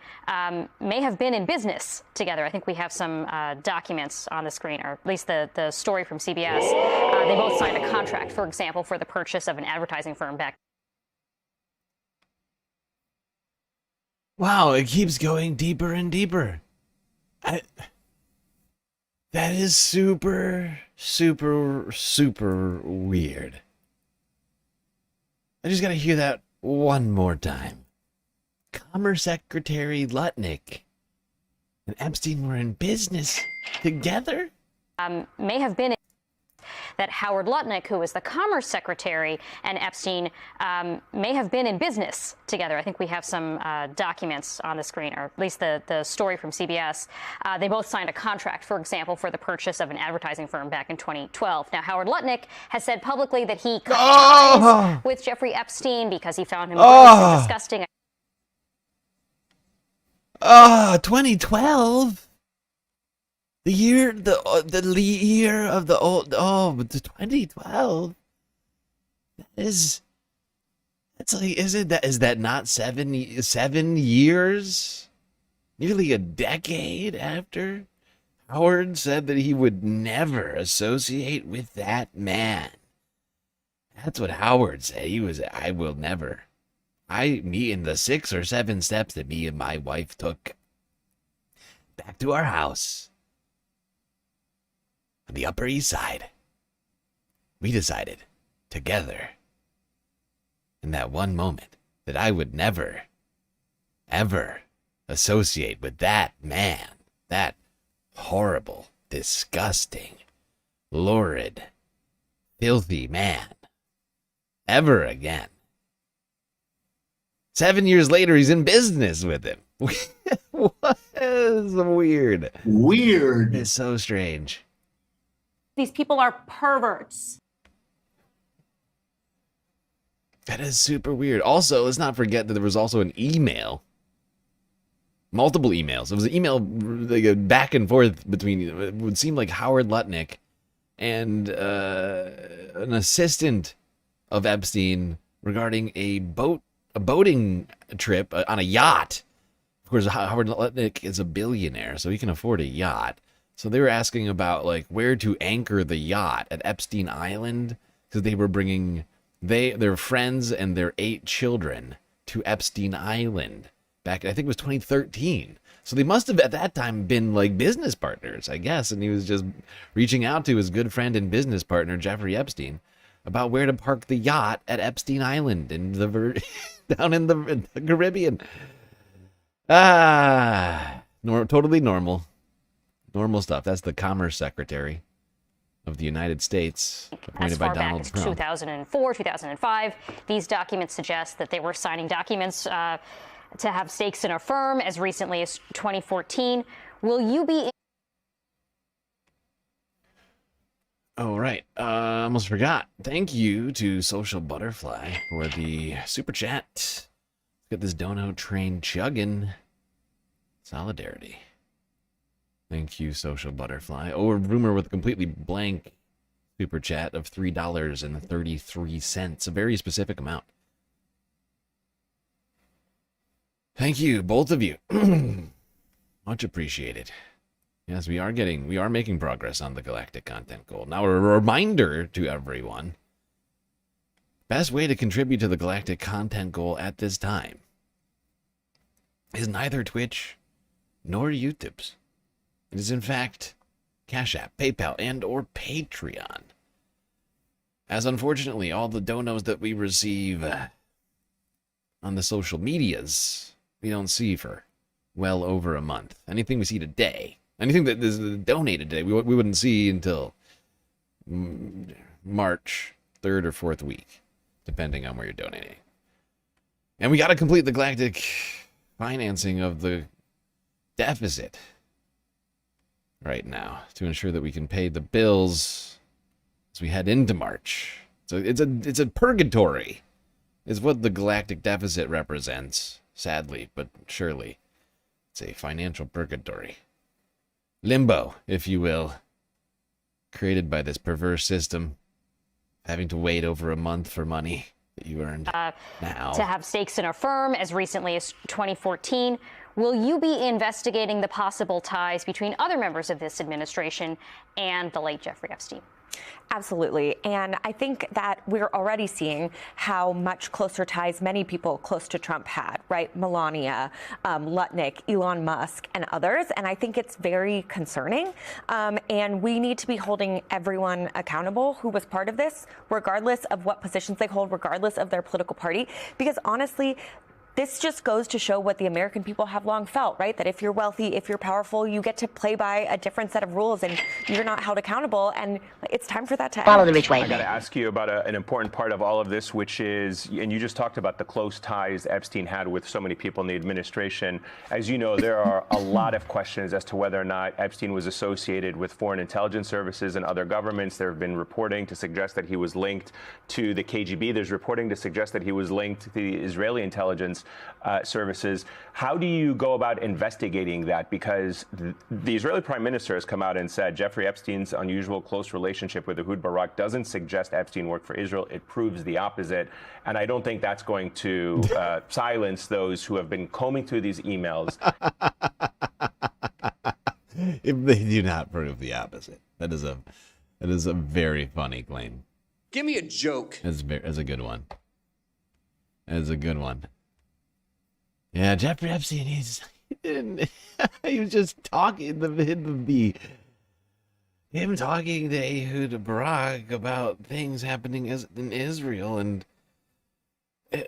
may have been in business together. I think we have some documents on the screen, or at least the story from CBS. They both signed a contract, for example, for the purchase of an advertising firm back. Wow, it keeps going deeper and deeper. That is super, super, super weird. I just gotta hear that one more time. Commerce Secretary Lutnick and Epstein were in business together? May have been. that Howard Lutnick, who was the Commerce Secretary, and Epstein may have been in business together. I think we have some documents on the screen, or at least the story from CBS. They both signed a contract, for example, for the purchase of an advertising firm back in 2012. Now, Howard Lutnick has said publicly that he cut ties with Jeffrey Epstein because he found him gross and disgusting. 2012. The year of the old. The 2012. Is that not 7 years? Nearly a decade after Howard said that he would never associate with that man. That's what Howard said. I will never. Me in the 6 or 7 steps that me and my wife took back to our house on the Upper East Side, we decided together in that one moment that I would never, ever associate with that man, that horrible, disgusting, lurid, filthy man, ever again. 7 years later, he's in business with him. What is weird? Weird. It's so strange. These people are perverts. That is super weird. Also, let's not forget that there was also an email. Multiple emails. It was an email like, back and forth between, it would seem like Howard Lutnick and an assistant of Epstein regarding a boating trip on a yacht. Of course, Howard Lutnick is a billionaire, so he can afford a yacht. So they were asking about like where to anchor the yacht at Epstein Island, because they were bringing their friends and their 8 children to Epstein Island back, I think it was 2013. So they must have at that time been like business partners, I guess. And he was just reaching out to his good friend and business partner, Jeffrey Epstein, about where to park the yacht at Epstein Island in the down in the Caribbean. Totally normal stuff. That's the Commerce Secretary of the United States, appointed by Donald Trump. 2004, 2005. These documents suggest that they were signing documents to have stakes in a firm as recently as 2014. Will you be? Oh, right. Almost forgot. Thank you to Social Butterfly for the super chat. Let's get this dono train chugging. Solidarity. Thank you, Social Butterfly. Oh, a rumor with a completely blank super chat of $3.33. A very specific amount. Thank you, both of you. Much appreciated. Yes, we are making progress on the galactic content goal. Now, a reminder to everyone. Best way to contribute to the galactic content goal at this time is neither Twitch nor YouTube's. It is, in fact, Cash App, PayPal, and or Patreon. As unfortunately, all the donos that we receive on the social medias, we don't see for well over a month. Anything we see today, anything that is donated today, we wouldn't see until March 3rd or 4th week, depending on where you're donating. And we got to complete the galactic financing of the deficit right now to ensure that we can pay the bills as we head into March. So it's a purgatory is what the galactic deficit represents, sadly, but surely. It's a financial purgatory. Limbo, if you will, created by this perverse system, having to wait over a month for money that you earned now. To have stakes in a firm as recently as 2014. Will you be investigating the possible ties between other members of this administration and the late Jeffrey Epstein? Absolutely. And I think that we're already seeing how much closer ties many people close to Trump had, right? Melania, Lutnick, Elon Musk, and others. And I think it's very concerning. And we need to be holding everyone accountable who was part of this, regardless of what positions they hold, regardless of their political party. Because honestly, this just goes to show what the American people have long felt, right? That if you're wealthy, if you're powerful, you get to play by a different set of rules and you're not held accountable. And it's time for that to Follow end. the rich way. I got to ask you about an important part of all of this, which is, and you just talked about the close ties Epstein had with so many people in the administration. As you know, there are a lot of questions as to whether or not Epstein was associated with foreign intelligence services and other governments. There have been reporting to suggest that he was linked to the KGB. There's reporting to suggest that he was linked to the Israeli intelligence services. How do you go about investigating that? Because the Israeli prime minister has come out and said Jeffrey Epstein's unusual close relationship with Ehud Barak doesn't suggest Epstein worked for Israel. It proves the opposite. And I don't think that's going to silence those who have been combing through these emails. If they do not prove the opposite. That is a very funny claim. Give me a joke. That's a good one. That's a good one. Yeah, Jeffrey Epstein, he was just talking, him talking to Ehud Barak about things happening in Israel, and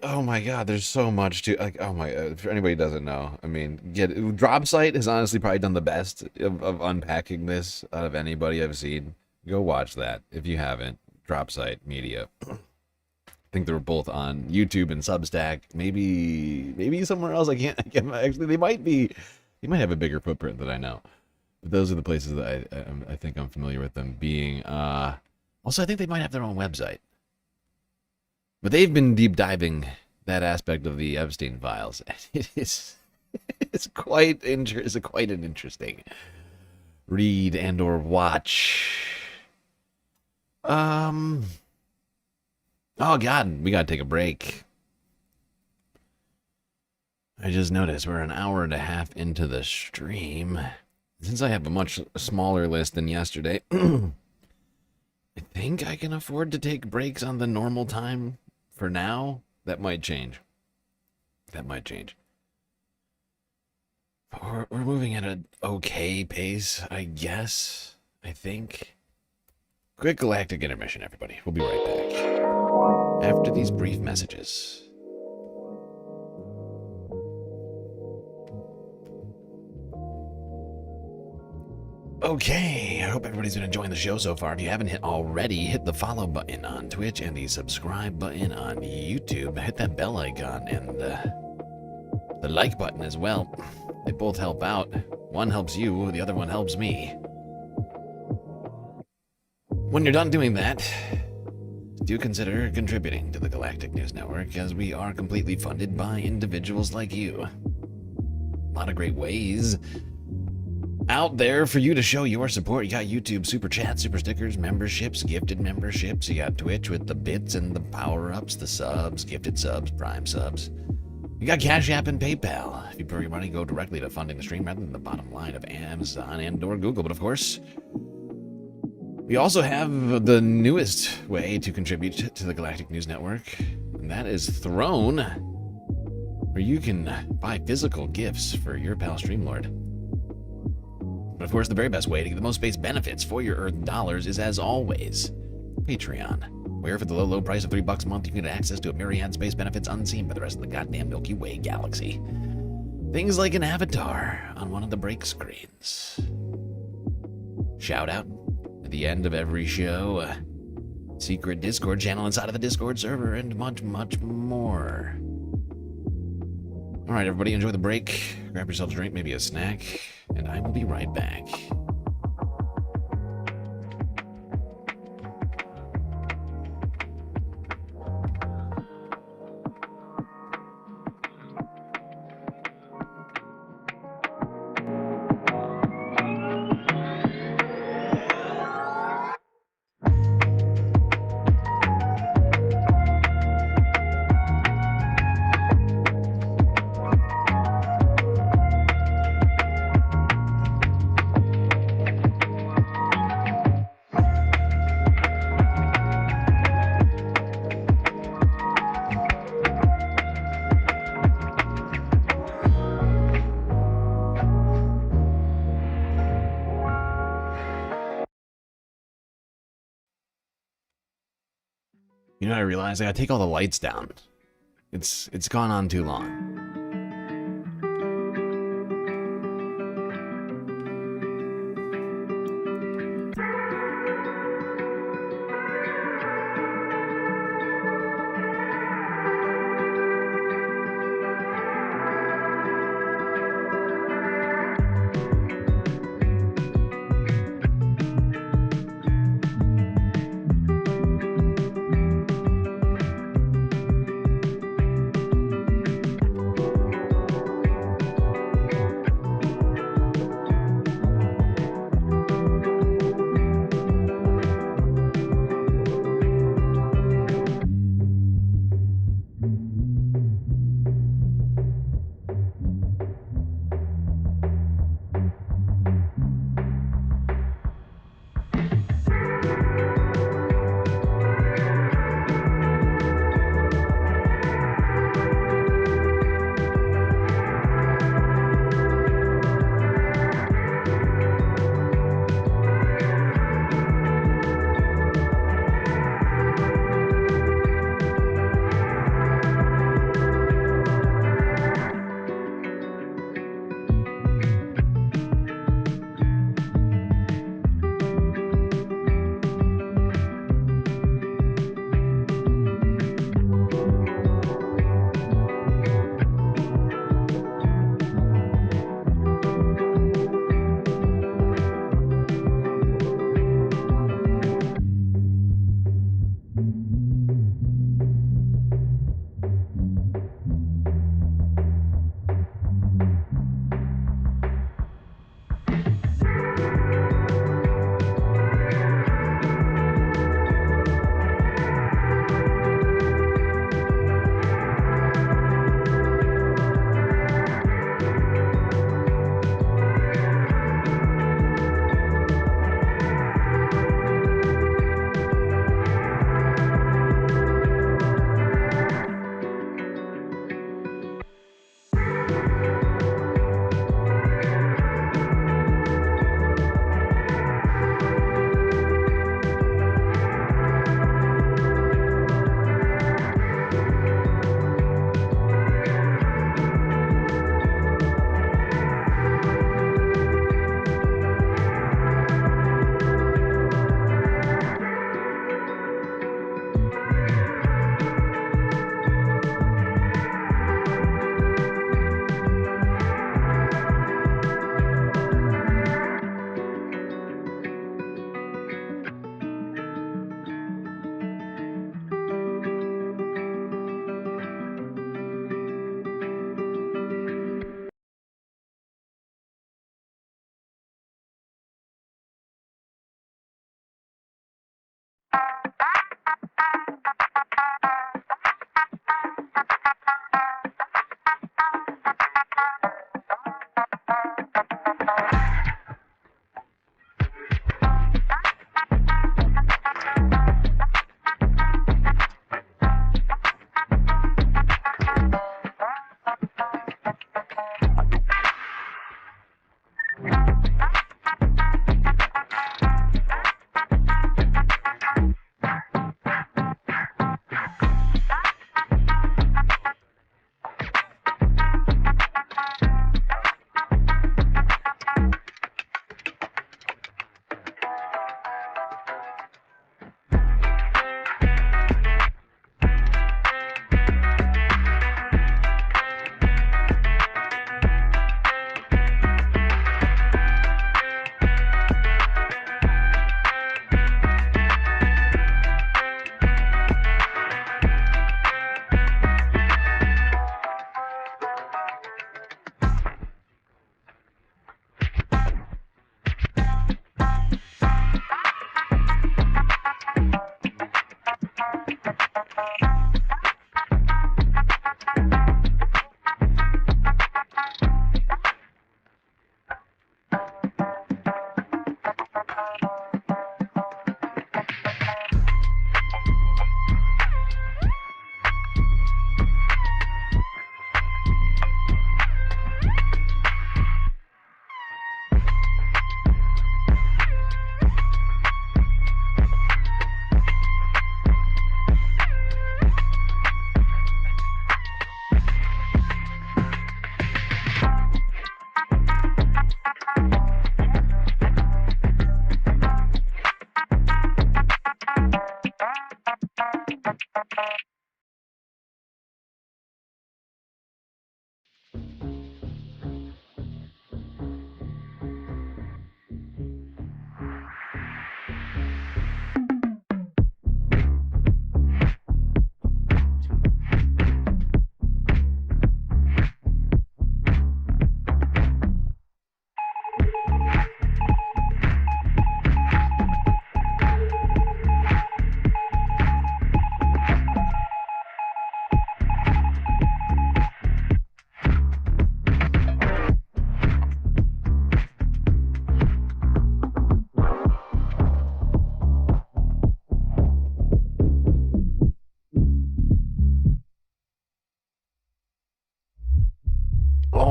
oh my God, there's so much to, like, oh my, for anybody who doesn't know, I mean, Drop Site has honestly probably done the best of unpacking this out of anybody I've seen. Go watch that if you haven't. Drop Site Media. I think they were both on YouTube and Substack. Maybe somewhere else. I can't actually. They might have a bigger footprint than I know. But those are the places that I think I'm familiar with them being. Also, I think they might have their own website. But they've been deep diving that aspect of the Epstein files. It's quite an interesting read and or watch. Oh God, we gotta take a break. I just noticed we're an hour and a half into the stream. Since I have a much smaller list than yesterday, I think I can afford to take breaks on the normal time for now. That might change. We're moving at an okay pace, I guess. I think. Quick galactic intermission, everybody. We'll be right back after these brief messages. Okay, I hope everybody's been enjoying the show so far. If you haven't already, hit the follow button on Twitch and the subscribe button on YouTube. Hit that bell icon and the like button as well. They both help out. One helps you, the other one helps me. When you're done doing that, do consider contributing to the Galactic News Network, as we are completely funded by individuals like you. A lot of great ways out there for you to show your support. You got YouTube Super Chat, Super Stickers, memberships, gifted memberships. You got Twitch with the bits and the power-ups, the subs, gifted subs, prime subs. You got Cash App and PayPal. If you prefer your money, go directly to funding the stream rather than the bottom line of Amazon and or Google. But of course, we also have the newest way to contribute to the Galactic News Network, and that is Throne, where you can buy physical gifts for your pal StreamLord. But of course, the very best way to get the most space benefits for your Earth dollars is, as always, Patreon, where for the low price of $3 a month, you can get access to a myriad space benefits unseen by the rest of the goddamn Milky Way galaxy. Things like an avatar on one of the break screens. Shout out at the end of every show, a secret Discord channel inside of the Discord server, and much, much more. All right, everybody, enjoy the break. Grab yourself a drink, maybe a snack, and I will be right back. You know what I realized? I gotta take all the lights down. It's gone on too long.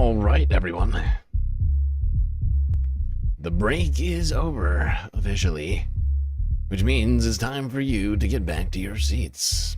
All right, everyone. The break is over, officially, which means it's time for you to get back to your seats.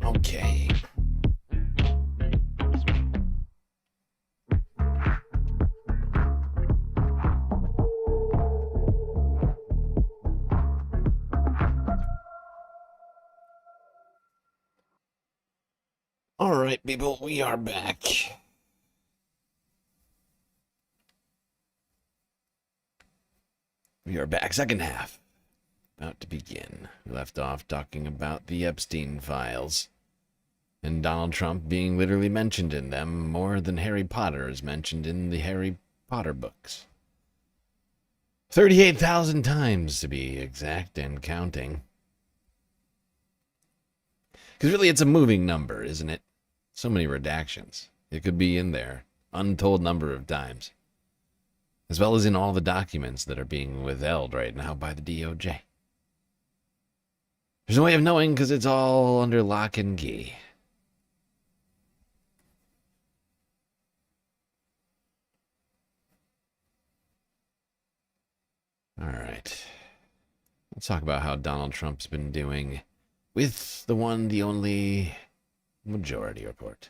Okay. All right, people, we are back. We are back. Second half. About to begin. We left off talking about the Epstein files. And Donald Trump being literally mentioned in them more than Harry Potter is mentioned in the Harry Potter books. 38,000 times to be exact and counting. Because really it's a moving number, isn't it? So many redactions. It could be in there. Untold number of times. As well as in all the documents that are being withheld right now by the DOJ. There's no way of knowing because it's all under lock and key. Alright. Let's talk about how Donald Trump's been doing with the one, the only Majority Report.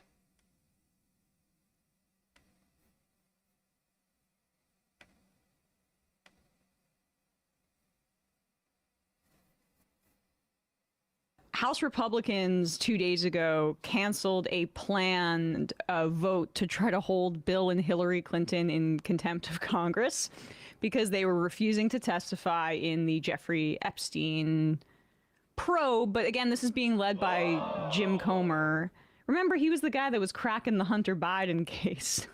House Republicans 2 days ago canceled a planned vote to try to hold Bill and Hillary Clinton in contempt of Congress because they were refusing to testify in the Jeffrey Epstein probe. But again, this is being led by Jim Comer. Remember, he was the guy that was cracking the Hunter Biden case,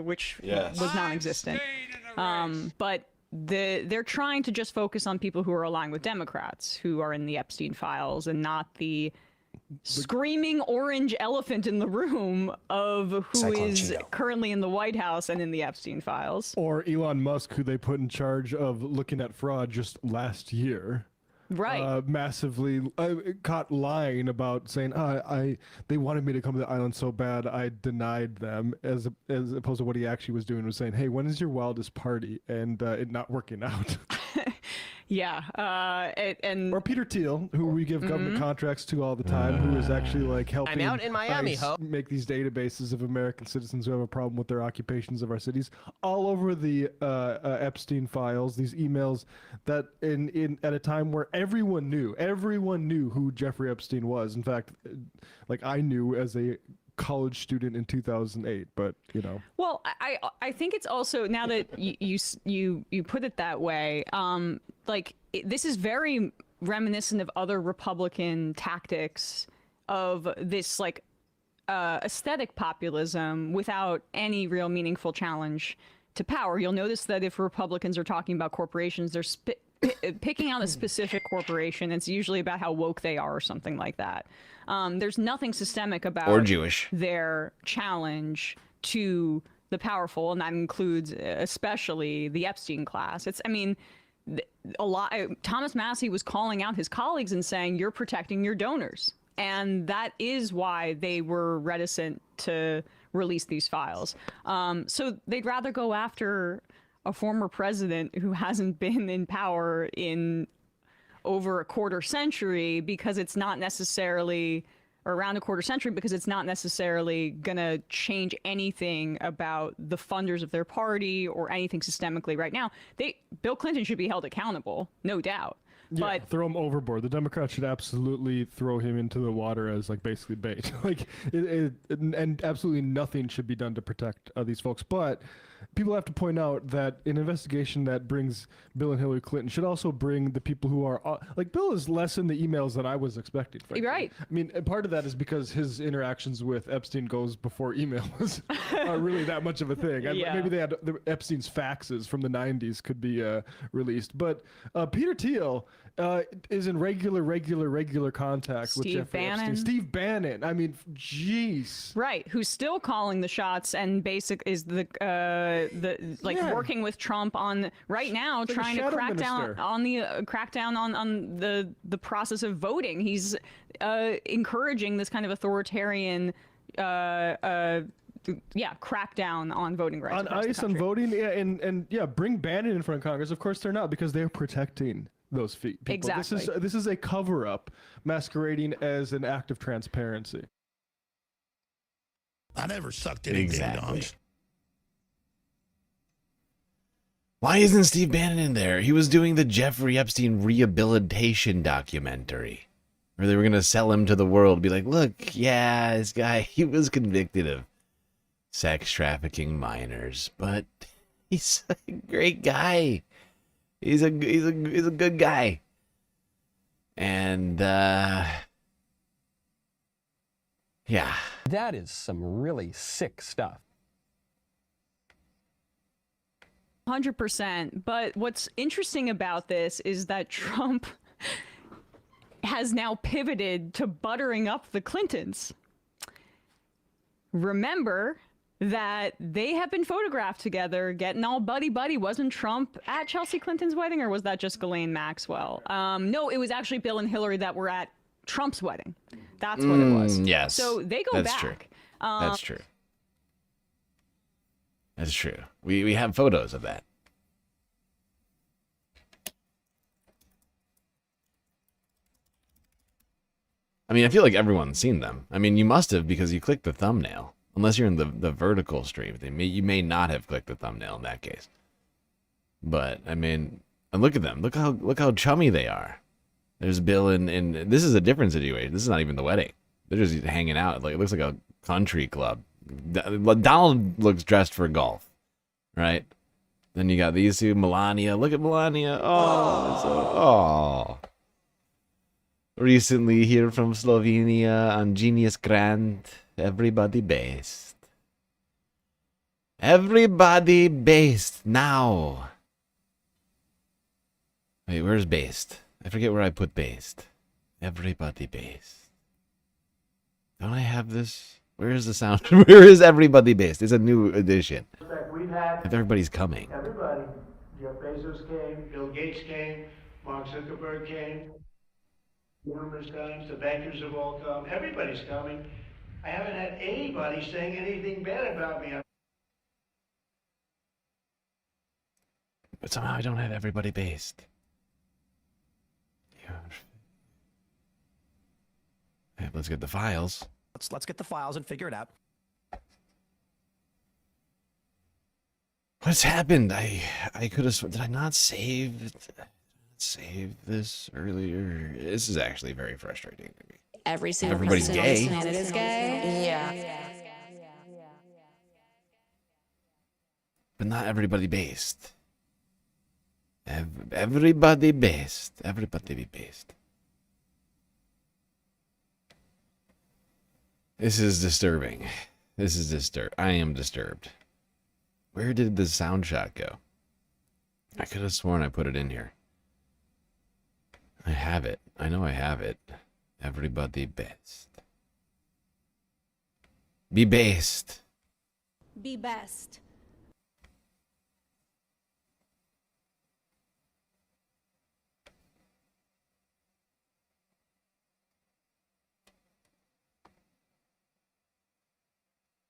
which was non-existent. But they're trying to just focus on people who are aligned with Democrats, who are in the Epstein files, and not the screaming orange elephant in the room of who is currently in the White House and in the Epstein files. Or Elon Musk, who they put in charge of looking at fraud just last year. Right. Massively caught lying about saying, they wanted me to come to the island so bad I denied them, as opposed to what he actually was doing was saying, hey, when is your wildest party? And it not working out. Yeah. Or Peter Thiel, who we give government contracts to all the time, who is actually like helping I'm out in Miami, ICE make these databases of American citizens who have a problem with their occupations of our cities, all over the Epstein files, these emails that in at a time where everyone knew who Jeffrey Epstein was. In fact, like I knew as a college student in 2008, but you know. Well, I think it's also, now that you put it that way, this is very reminiscent of other Republican tactics of this aesthetic populism without any real meaningful challenge to power. You'll notice that if Republicans are talking about corporations, they're picking out a specific corporation. It's usually about how woke they are or something like that. There's nothing systemic about or Jewish their challenge to the powerful, and that includes especially the Epstein class. Thomas Massey was calling out his colleagues and saying, you're protecting your donors. And that is why they were reticent to release these files. So they'd rather go after a former president who hasn't been in power in over a quarter century because it's not necessarily, or around a quarter century because it's not necessarily going to change anything about the funders of their party or anything systemically right now. Bill Clinton should be held accountable, no doubt. Yeah, But throw him overboard. The Democrats should absolutely throw him into the water as like basically bait. And absolutely nothing should be done to protect these folks. But people have to point out that an investigation that brings Bill and Hillary Clinton should also bring the people who are like Bill is less in the emails than I was expecting. Frankly. Right. I mean, part of that is because his interactions with Epstein goes before email was really that much of a thing. Yeah. Maybe they had Epstein's faxes from the 90s could be released. But Peter Thiel is in regular contact with Jeffrey Epstein. Steve Bannon. I mean, jeez. Right, who's still calling the shots and is working with Trump on right now, like trying to crack down on the process of voting. He's encouraging this kind of authoritarian crackdown on voting rights. On ICE and voting, and bring Bannon in front of Congress. Of course they're not, because they're protecting those people. Exactly. This is a cover-up masquerading as an act of transparency. I never sucked any ding-dongs. Why isn't Steve Bannon in there? He was doing the Jeffrey Epstein rehabilitation documentary, where they were going to sell him to the world. Be like, look, yeah, this guy, he was convicted of sex trafficking minors, but he's a great guy. He's a good guy. And yeah. That is some really sick stuff. 100%. But what's interesting about this is that Trump has now pivoted to buttering up the Clintons. Remember that they have been photographed together, getting all buddy-buddy. Wasn't Trump at Chelsea Clinton's wedding, or was that just Ghislaine Maxwell? No, it was actually Bill and Hillary that were at Trump's wedding. That's what it was. Yes. So they go That's back. True. That's true. That's true. We have photos of that. I mean, I feel like everyone's seen them. I mean, you must have, because you clicked the thumbnail. Unless you're in the vertical stream, you may not have clicked the thumbnail in that case. But I mean, and look at them. Look how chummy they are. There's Bill and this is a different situation. This is not even the wedding. They're just hanging out. Like, it looks like a country club. Donald looks dressed for golf, right? Then you got these two. Melania. Look at Melania. Oh. Recently here from Slovenia on Genius Grand. Everybody based. Everybody based now. Wait, where's based? I forget where I put based. Everybody based. Don't I have this? Where is the sound? Where is everybody based? It's a new edition. We've had If everybody's coming. everybody. Jeff Bezos came, Bill Gates came, Mark Zuckerberg came. Numerous times, the bankers have all come. Everybody's coming. I haven't had anybody saying anything bad about me. But somehow I don't have everybody based. Yeah, let's get the files. Let's get the files and figure it out. What's happened? I could have. Did I not save this earlier? This is actually very frustrating to me. Every single Everybody's person gay. on this planet is gay. Yeah. But not everybody based. Everybody based. Everybody be based. This is disturbing. This is disturbed. I am disturbed. Where did the sound shot go? I could have sworn I put it in here. I have it. I know I have it. Everybody best. Be based. Be best.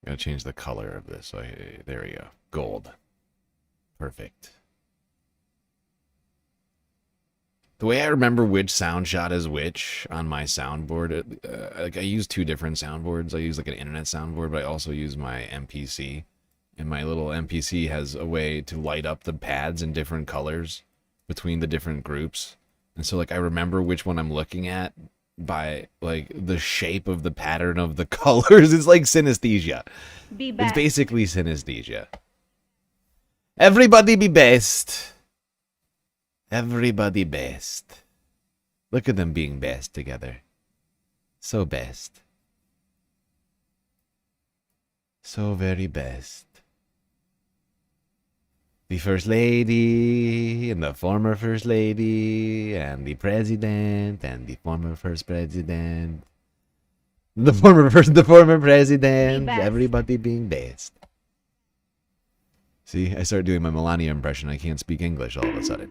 Gotta change the color of this. So there we go. Gold. Perfect. The way I remember which sound shot is which on my soundboard, like I use two different soundboards. I use like an internet soundboard, but I also use my MPC. And my little MPC has a way to light up the pads in different colors between the different groups. And so like I remember which one I'm looking at by like the shape of the pattern of the colors. It's like synesthesia. It's basically synesthesia. Everybody be best. Everybody best. Look at them being best together. So best. So very best. The First Lady, and the former First Lady, and the President, and the former First President. The former President. Everybody being best. See, I started doing my Melania impression. I can't speak English all of a sudden.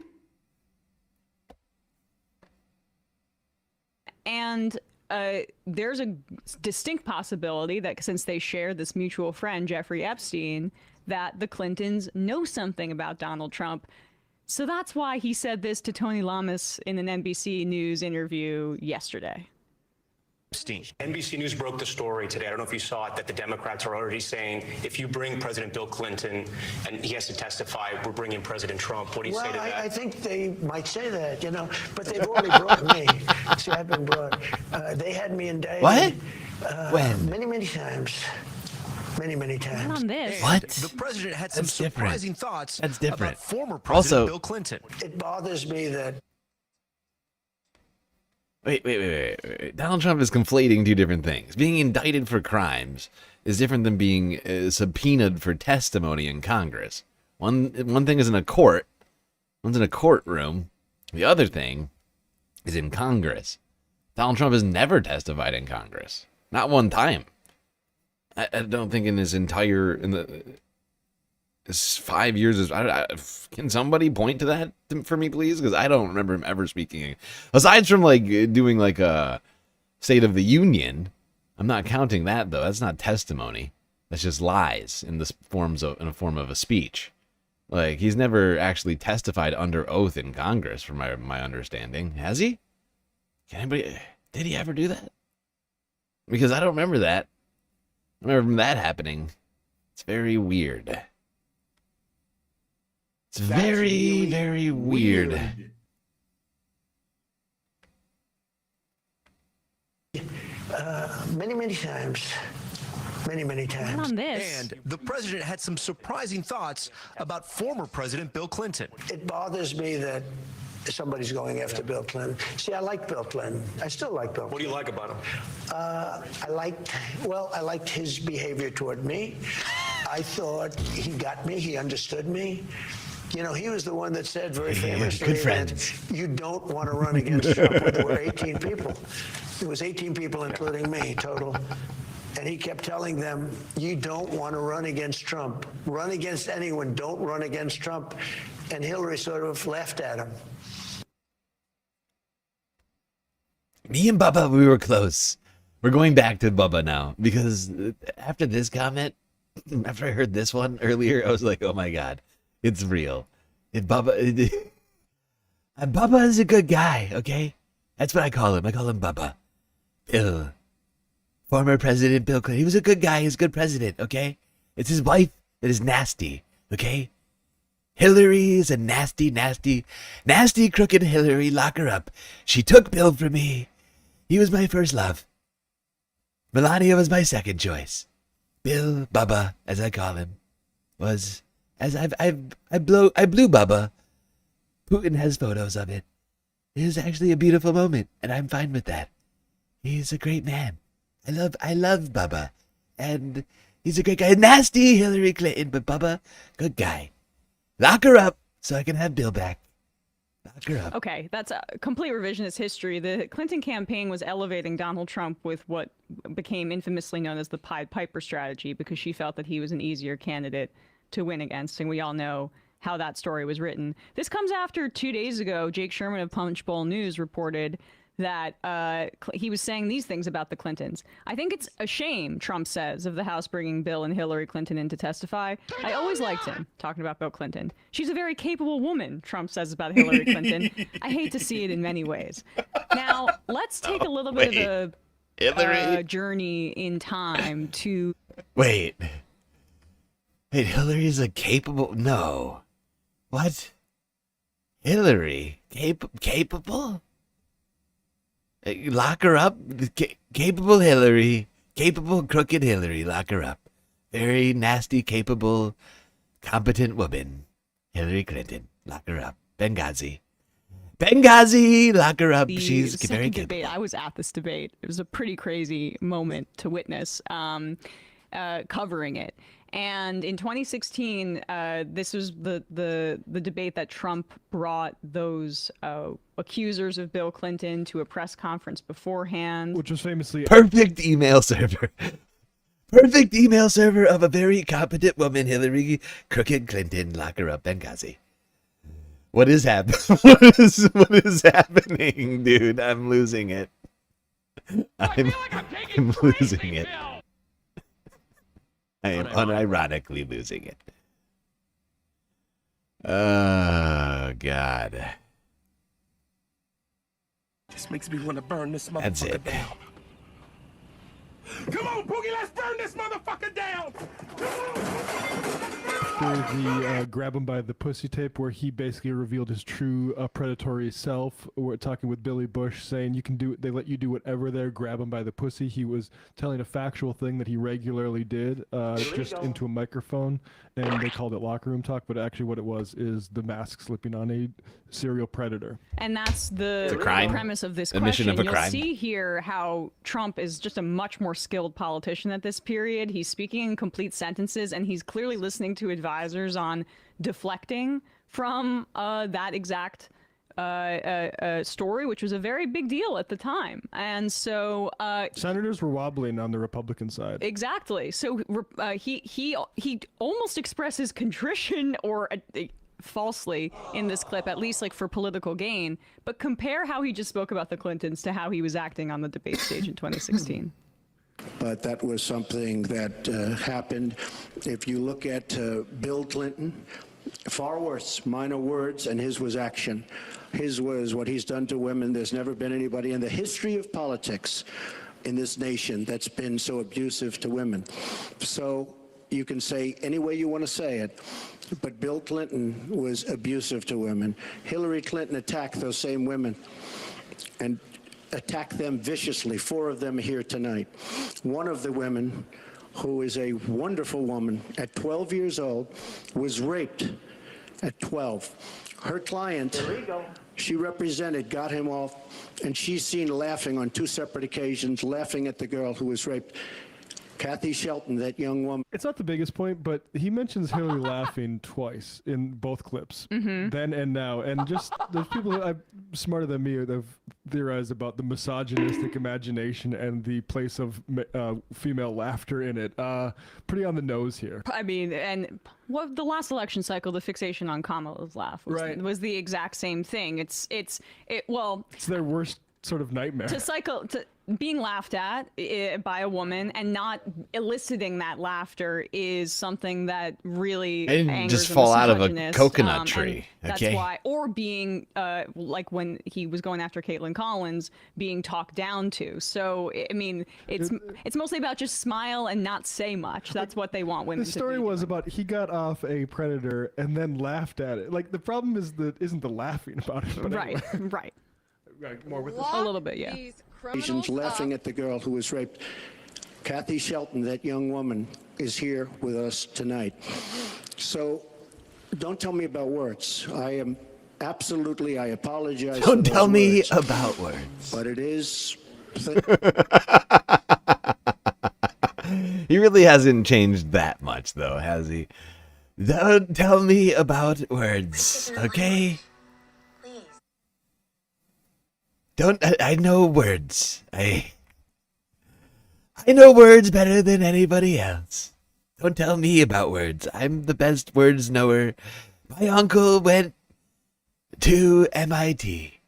And there's a distinct possibility that since they share this mutual friend, Jeffrey Epstein, that the Clintons know something about Donald Trump. So that's why he said this to Tony Lamas in an NBC News interview yesterday. Epstein. NBC News broke the story today. I don't know if you saw it, that the Democrats are already saying, if you bring President Bill Clinton and he has to testify, we're bringing President Trump. What do you say to that? I think they might say that, you know, but they've already brought me. See, I've been brought. They had me indicted. What? When? Many times. Many times. Not on this. What? The president had some That's different. surprising thoughts That's different. about former President Also, Bill Clinton. It bothers me that Wait. Donald Trump is conflating two different things. Being indicted for crimes is different than being subpoenaed for testimony in Congress. One thing is in a court. One's in a courtroom. The other thing is in Congress. Donald Trump has never testified in Congress. Not one time. I don't think in his entire, his 5 years, can somebody point to that for me, please? Because I don't remember him ever speaking. Aside from like doing like a State of the Union, I'm not counting that though. That's not testimony. That's just lies in the in a form of a speech. Like he's never actually testified under oath in Congress, from my understanding. Has he? Did he ever do that? Because I don't remember that. I remember that happening. It's very weird. It's very, very weird. many times. Many times. Not on this. And the president had some surprising thoughts about former President Bill Clinton. It bothers me that somebody's going after Bill Clinton. See, I like Bill Clinton. I still like Bill Clinton. What do you like about him? I liked his behavior toward me. I thought he got me. He understood me. You know, he was the one that said very famously that you don't want to run against Trump. There were 18 people. It was 18 people, including me, total. And he kept telling them, you don't want to run against Trump. Run against anyone. Don't run against Trump. And Hillary sort of laughed at him. Me and Bubba, we were close. We're going back to Bubba now, because after this comment, after I heard this one earlier, I was like, oh my God, it's real. Bubba is a good guy, okay? That's what I call him. I call him Bubba. Bill. Former President Bill Clinton. He was a good guy. He was a good president, okay? It's his wife that is nasty, okay? Hillary is a nasty, crooked Hillary. Lock her up. She took Bill from me. He was my first love. Melania was my second choice. Bill, Bubba, as I call him, was, as I blew Bubba. Putin has photos of it. It was actually a beautiful moment, and I'm fine with that. He's a great man. I love Bubba, and he's a great guy. Nasty Hillary Clinton, but Bubba, good guy. Lock her up so I can have Bill back. Lock her up. Okay, that's a complete revisionist history. The Clinton campaign was elevating Donald Trump with what became infamously known as the Pied Piper strategy, because she felt that he was an easier candidate to win against, and we all know how that story was written. This comes after 2 days ago, Jake Sherman of Punchbowl News reported that he was saying these things about the Clintons. I think it's a shame, Trump says, of the House bringing Bill and Hillary Clinton in to testify. I always liked him, talking about Bill Clinton. She's a very capable woman, Trump says about Hillary Clinton. I hate to see it in many ways. Now, let's take a little bit of a journey in time to... Wait, Hillary's a capable... No. What? Hillary? Capable? Lock her up? Capable Hillary. Capable, crooked Hillary. Lock her up. Very nasty, capable, competent woman. Hillary Clinton. Lock her up. Benghazi. Lock her up. She's very capable. Debate. I was at this debate. It was a pretty crazy moment to witness, covering it. And in 2016, this was the debate that Trump brought those accusers of Bill Clinton to a press conference beforehand. Which was famously... Perfect email server. Perfect email server of a very competent woman, Hillary Crooked Clinton. Lock her up, Benghazi. What is happening? What is happening, dude? I'm losing it. I'm losing it. I am unironically losing it. Oh, God. Just makes me want to burn this motherfucker That's it. down. Come on, Boogie, let's burn this motherfucker down. After the grab him by the pussy tape, where he basically revealed his true predatory self. We're talking with Billy Bush, saying you can do. They let you do whatever there. Grab him by the pussy. He was telling a factual thing that he regularly did, just into a microphone, and they called it locker room talk. But actually, what it was is the mask slipping on a serial predator. And that's the premise of this Admission question. of a You'll crime. see here how Trump is just a much more skilled politician at this period. He's speaking in complete sentences, and he's clearly listening to advisors on deflecting from that exact story, which was a very big deal at the time. And so Senators were wobbling on the Republican side. exactly. So he almost expresses contrition or falsely in this clip, at least like for political gain. But compare how he just spoke about the Clintons to how he was acting on the debate stage in 2016. But that was something that happened. If you look at Bill Clinton, far worse, minor words, and his was action. His was what he's done to women. There's never been anybody in the history of politics in this nation that's been so abusive to women. So you can say any way you want to say it, but Bill Clinton was abusive to women. Hillary Clinton attacked those same women and attacked them viciously. 4 of them are here tonight. One of the women, who is a wonderful woman, at 12 years old, was raped at 12. Her client, she represented, got him off, and she's seen laughing on 2 separate occasions, laughing at the girl who was raped. Kathy Shelton, that young woman. It's not the biggest point, but he mentions Hillary laughing twice in both clips, then and now. And just there's people who are smarter than me that have theorized about the misogynistic imagination and the place of female laughter in it. Pretty on the nose here. I mean, and what the last election cycle, the fixation on Kamala's laugh was the exact same thing. It's their worst sort of nightmare. To being laughed at by a woman and not eliciting that laughter is something that really I didn't angers just fall out of a misogynist, coconut and tree. That's Okay. why, or being like when he was going after Caitlin Collins, being talked down to. So I mean, it's mostly about just smile and not say much. That's what they want women The to story be. was about he got off a predator and then laughed at it. Like the problem isn't the laughing about it. But Right, anyway. right. More with this. A little bit, yeah. Asians laughing at the girl who was raped. Kathy Shelton, that young woman, is here with us tonight. So don't tell me about words. I apologize. Don't for tell those me words. about words. But it is. He really hasn't changed that much, though, has he? Don't tell me about words, okay? I know words. I know words better than anybody else. Don't tell me about words. I'm the best words knower. My uncle went to MIT.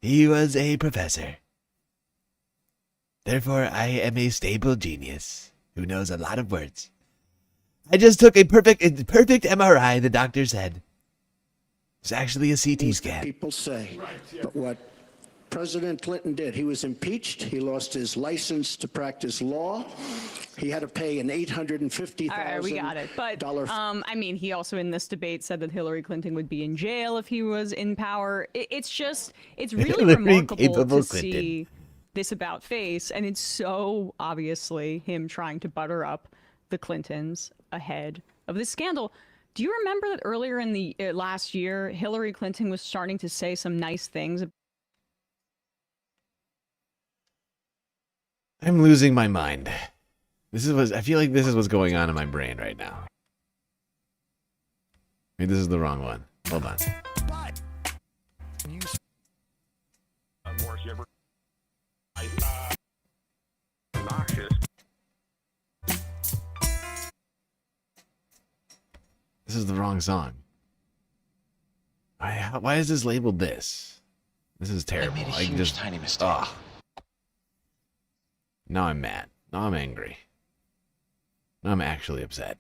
He was a professor. Therefore, I am a stable genius who knows a lot of words. I just took a perfect MRI, the doctor said. It's actually a CT scan. People say, but what President Clinton did, he was impeached. He lost his license to practice law. He had to pay an $850,000. All right, we got it. But I mean, he also in this debate said that Hillary Clinton would be in jail if he was in power. It's really remarkable to see this about face, and it's so obviously him trying to butter up the Clintons ahead of this scandal. Do you remember that earlier in the last year, Hillary Clinton was starting to say some nice things? I'm losing my mind. I feel like this is what's going on in my brain right now. Maybe this is the wrong one. Hold on. This is the wrong song. Why is this labeled this? This is terrible. I made a huge, tiny mistake. Now I'm mad. Now I'm angry. Now I'm actually upset.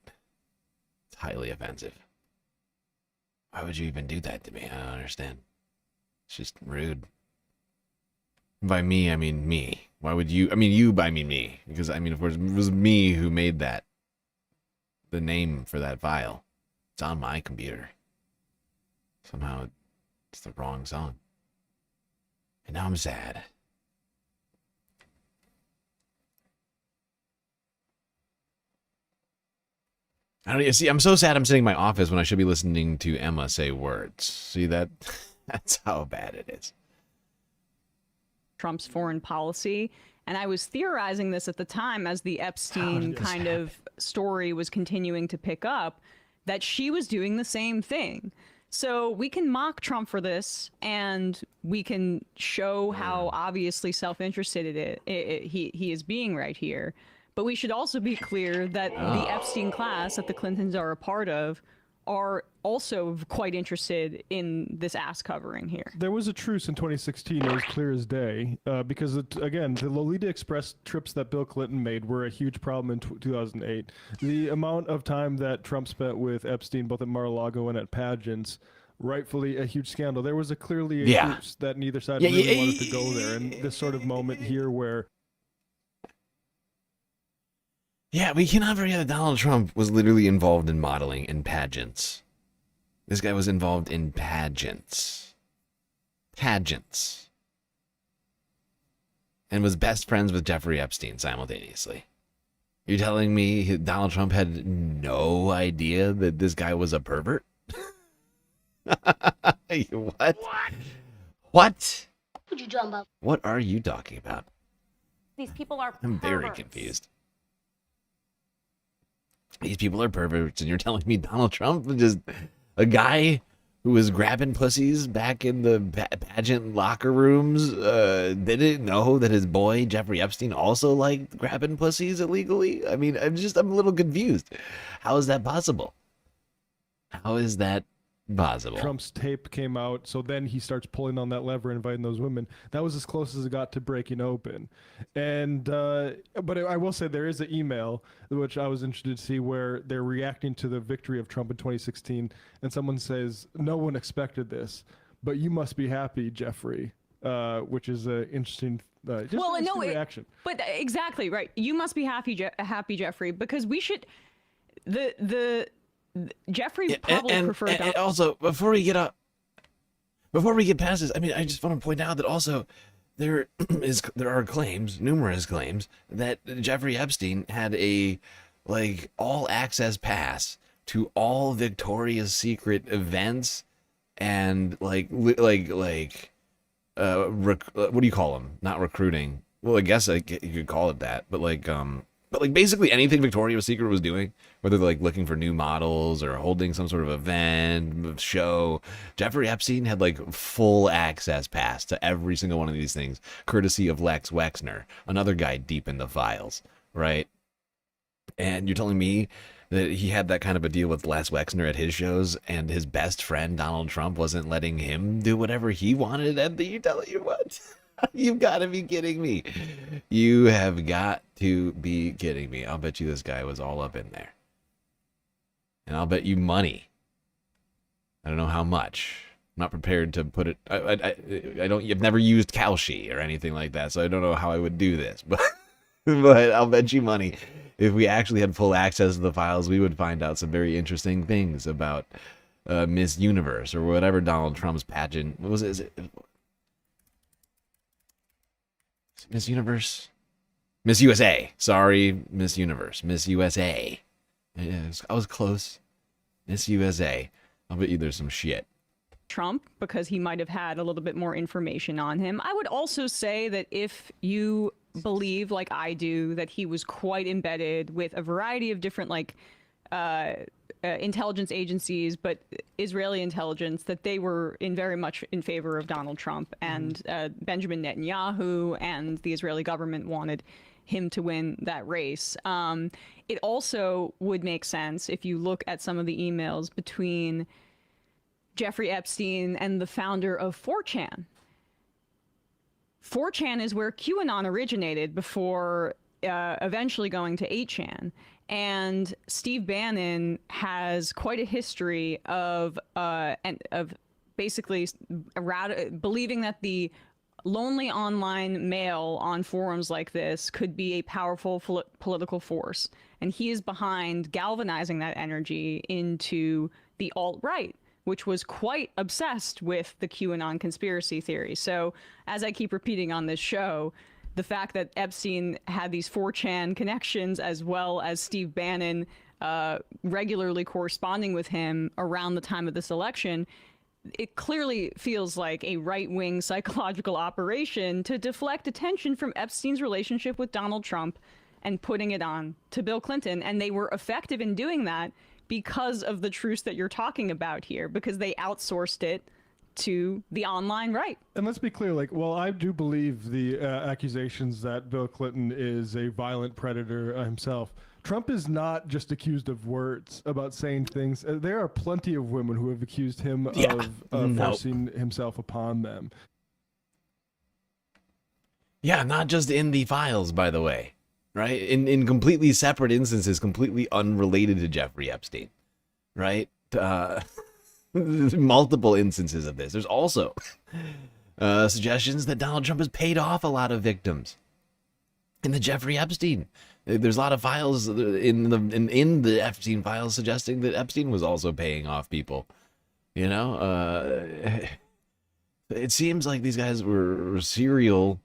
It's highly offensive. Why would you even do that to me? I don't understand. It's just rude. By me, I mean me. Why would you? I mean you, I mean me. Because, I mean, of course, it was me who made that. The name for that file. It's on my computer. Somehow, it's the wrong song. And now I'm sad. I don't see. I'm so sad. I'm sitting in my office when I should be listening to Emma say words. See that? That's how bad it is. Trump's foreign policy, and I was theorizing this at the time as the Epstein kind of story was continuing to pick up, that she was doing the same thing. So we can mock Trump for this, and we can show how obviously self-interested he is being right here. But we should also be clear that the Epstein class that the Clintons are a part of are also quite interested in this ass covering here. There was a truce in 2016. It was clear as day because, again, the Lolita Express trips that Bill Clinton made were a huge problem in 2008. The amount of time that Trump spent with Epstein, both at Mar-a-Lago and at pageants, rightfully a huge scandal. There was clearly a truce that neither side really wanted to go there. And this sort of moment here where... Yeah, we cannot forget that Donald Trump was literally involved in modeling and pageants. This guy was involved in pageants. Pageants. And was best friends with Jeffrey Epstein simultaneously. You're telling me Donald Trump had no idea that this guy was a pervert? What? What? What are you talking about? These people are I'm very confused. These people are perverts, and you're telling me Donald Trump was just a guy who was grabbing pussies back in the pageant locker rooms didn't know that his boy Jeffrey Epstein also liked grabbing pussies illegally? I mean, I'm a little confused. How is that possible? How is that possible? Trump's tape came out, so then he starts pulling on that lever, inviting those women. That was as close as it got to breaking open. And but I will say there is an email which I was interested to see where they're reacting to the victory of Trump in 2016, and someone says, "No one expected this, but you must be happy, Jeffrey," which is an interesting. Reaction. But exactly right. You must be happy, Jeffrey, because we should Jeffrey probably preferred. And also, before we get past this, I mean, I just want to point out that also there are claims, numerous claims, that Jeffrey Epstein had a all access pass to all Victoria's Secret events and what do you call them? Not recruiting. Well, I guess you could call it that, but basically anything Victoria's Secret was doing, whether they're looking for new models or holding some sort of event, show, Jeffrey Epstein had full access pass to every single one of these things, courtesy of Lex Wexner, another guy deep in the files, right? And you're telling me that he had that kind of a deal with Les Wexner at his shows, and his best friend Donald Trump wasn't letting him do whatever he wanted. And you tell you what, you've got to be kidding me. You have got to be kidding me. I'll bet you this guy was all up in there, and I'll bet you money. I don't know how much. I'm not prepared to put it. I don't. I've never used Kalshi or anything like that, so I don't know how I would do this. But but I'll bet you money, if we actually had full access to the files, we would find out some very interesting things about Miss Universe or whatever Donald Trump's pageant. What was it? Is it Miss Universe? Miss USA. Sorry, Miss Universe. Miss USA. I was close. Miss USA. I'll bet you there's some shit. Trump, because he might have had a little bit more information on him. I would also say that if you believe, like I do, that he was quite embedded with a variety of different intelligence agencies, but Israeli intelligence, that they were very much in favor of Donald Trump, and Benjamin Netanyahu and the Israeli government wanted him to win that race. It also would make sense if you look at some of the emails between Jeffrey Epstein and the founder of 4chan. 4chan is where QAnon originated before eventually going to 8chan. And Steve Bannon has quite a history of basically believing that the lonely online male on forums like this could be a powerful political force. And he is behind galvanizing that energy into the alt-right, which was quite obsessed with the QAnon conspiracy theory. So, as I keep repeating on this show, the fact that Epstein had these 4chan connections, as well as Steve Bannon regularly corresponding with him around the time of this election, it clearly feels like a right-wing psychological operation to deflect attention from Epstein's relationship with Donald Trump and putting it on to Bill Clinton. And they were effective in doing that because of the truce that you're talking about here, because they outsourced it to the online right. And let's be clear, while I do believe the accusations that Bill Clinton is a violent predator himself, Trump is not just accused of words about saying things. There are plenty of women who have accused him of forcing himself upon them. Yeah, not just in the files, by the way. Right? In completely separate instances, completely unrelated to Jeffrey Epstein. Right? Multiple instances of this. There's also suggestions that Donald Trump has paid off a lot of victims in the Jeffrey Epstein. There's a lot of files in the Epstein files suggesting that Epstein was also paying off people. You know? It seems like these guys were serial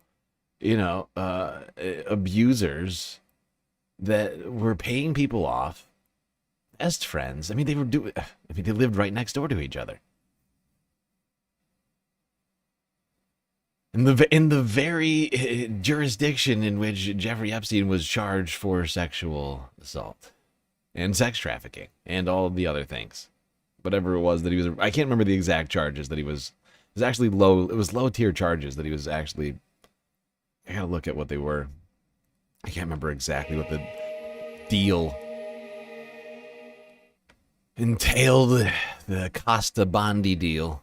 abusers that were paying people off, best friends. I mean, they lived right next door to each other. In the very jurisdiction in which Jeffrey Epstein was charged for sexual assault and sex trafficking and all the other things, whatever it was that he was. I can't remember the exact charges that he was. It was actually low. It was low tier charges that he was actually. I gotta look at what they were. I can't remember exactly what the deal entailed. The Costa Bondi deal.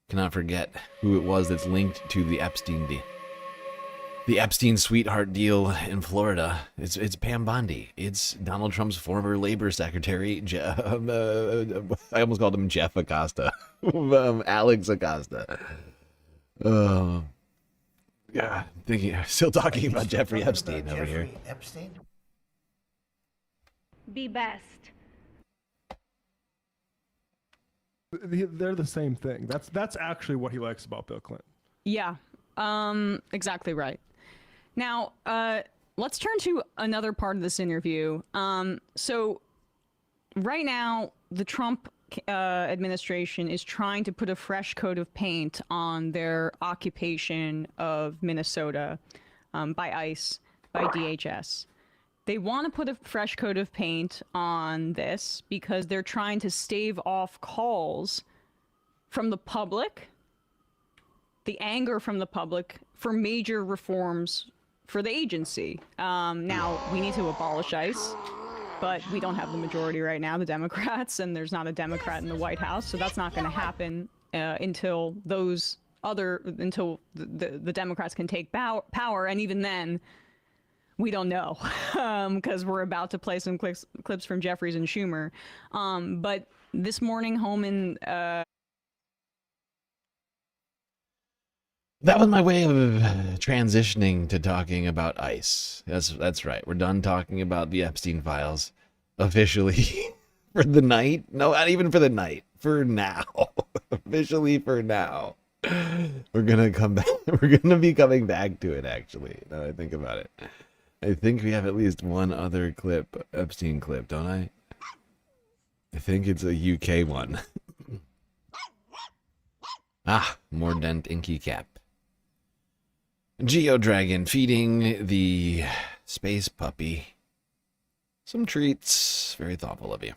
Cannot forget who it was that's linked to the Epstein deal. The Epstein sweetheart deal in Florida. It's Pam Bondi. It's Donald Trump's former labor secretary. I almost called him Jeff Acosta. Alex Acosta. Yeah, still talking about Jeffrey Epstein over here. Epstein? Be best. They're the same thing. That's actually what he likes about Bill Clinton. Yeah, exactly right. Now, let's turn to another part of this interview. So right now, the Trump administration is trying to put a fresh coat of paint on their occupation of Minnesota by ICE, by DHS. They want to put a fresh coat of paint on this because they're trying to stave off calls from the public, the anger from the public, for major reforms for the agency. Now, we need to abolish ICE, but we don't have the majority right now, the Democrats, and there's not a Democrat in the White House, so that's not going to happen until the Democrats can take power, and even then, we don't know, because we're about to play some clips from Jeffries and Schumer. But this morning, home in that was my way of transitioning to talking about ICE. That's right. We're done talking about the Epstein files officially for the night. No, not even for the night. For now, officially for now. We're gonna come back. We're gonna be coming back to it. Actually, now that I think about it, I think we have at least one other clip, Epstein clip, don't I? I think it's a UK one. More dent inky cap. Geodragon feeding the space puppy some treats. Very thoughtful of you.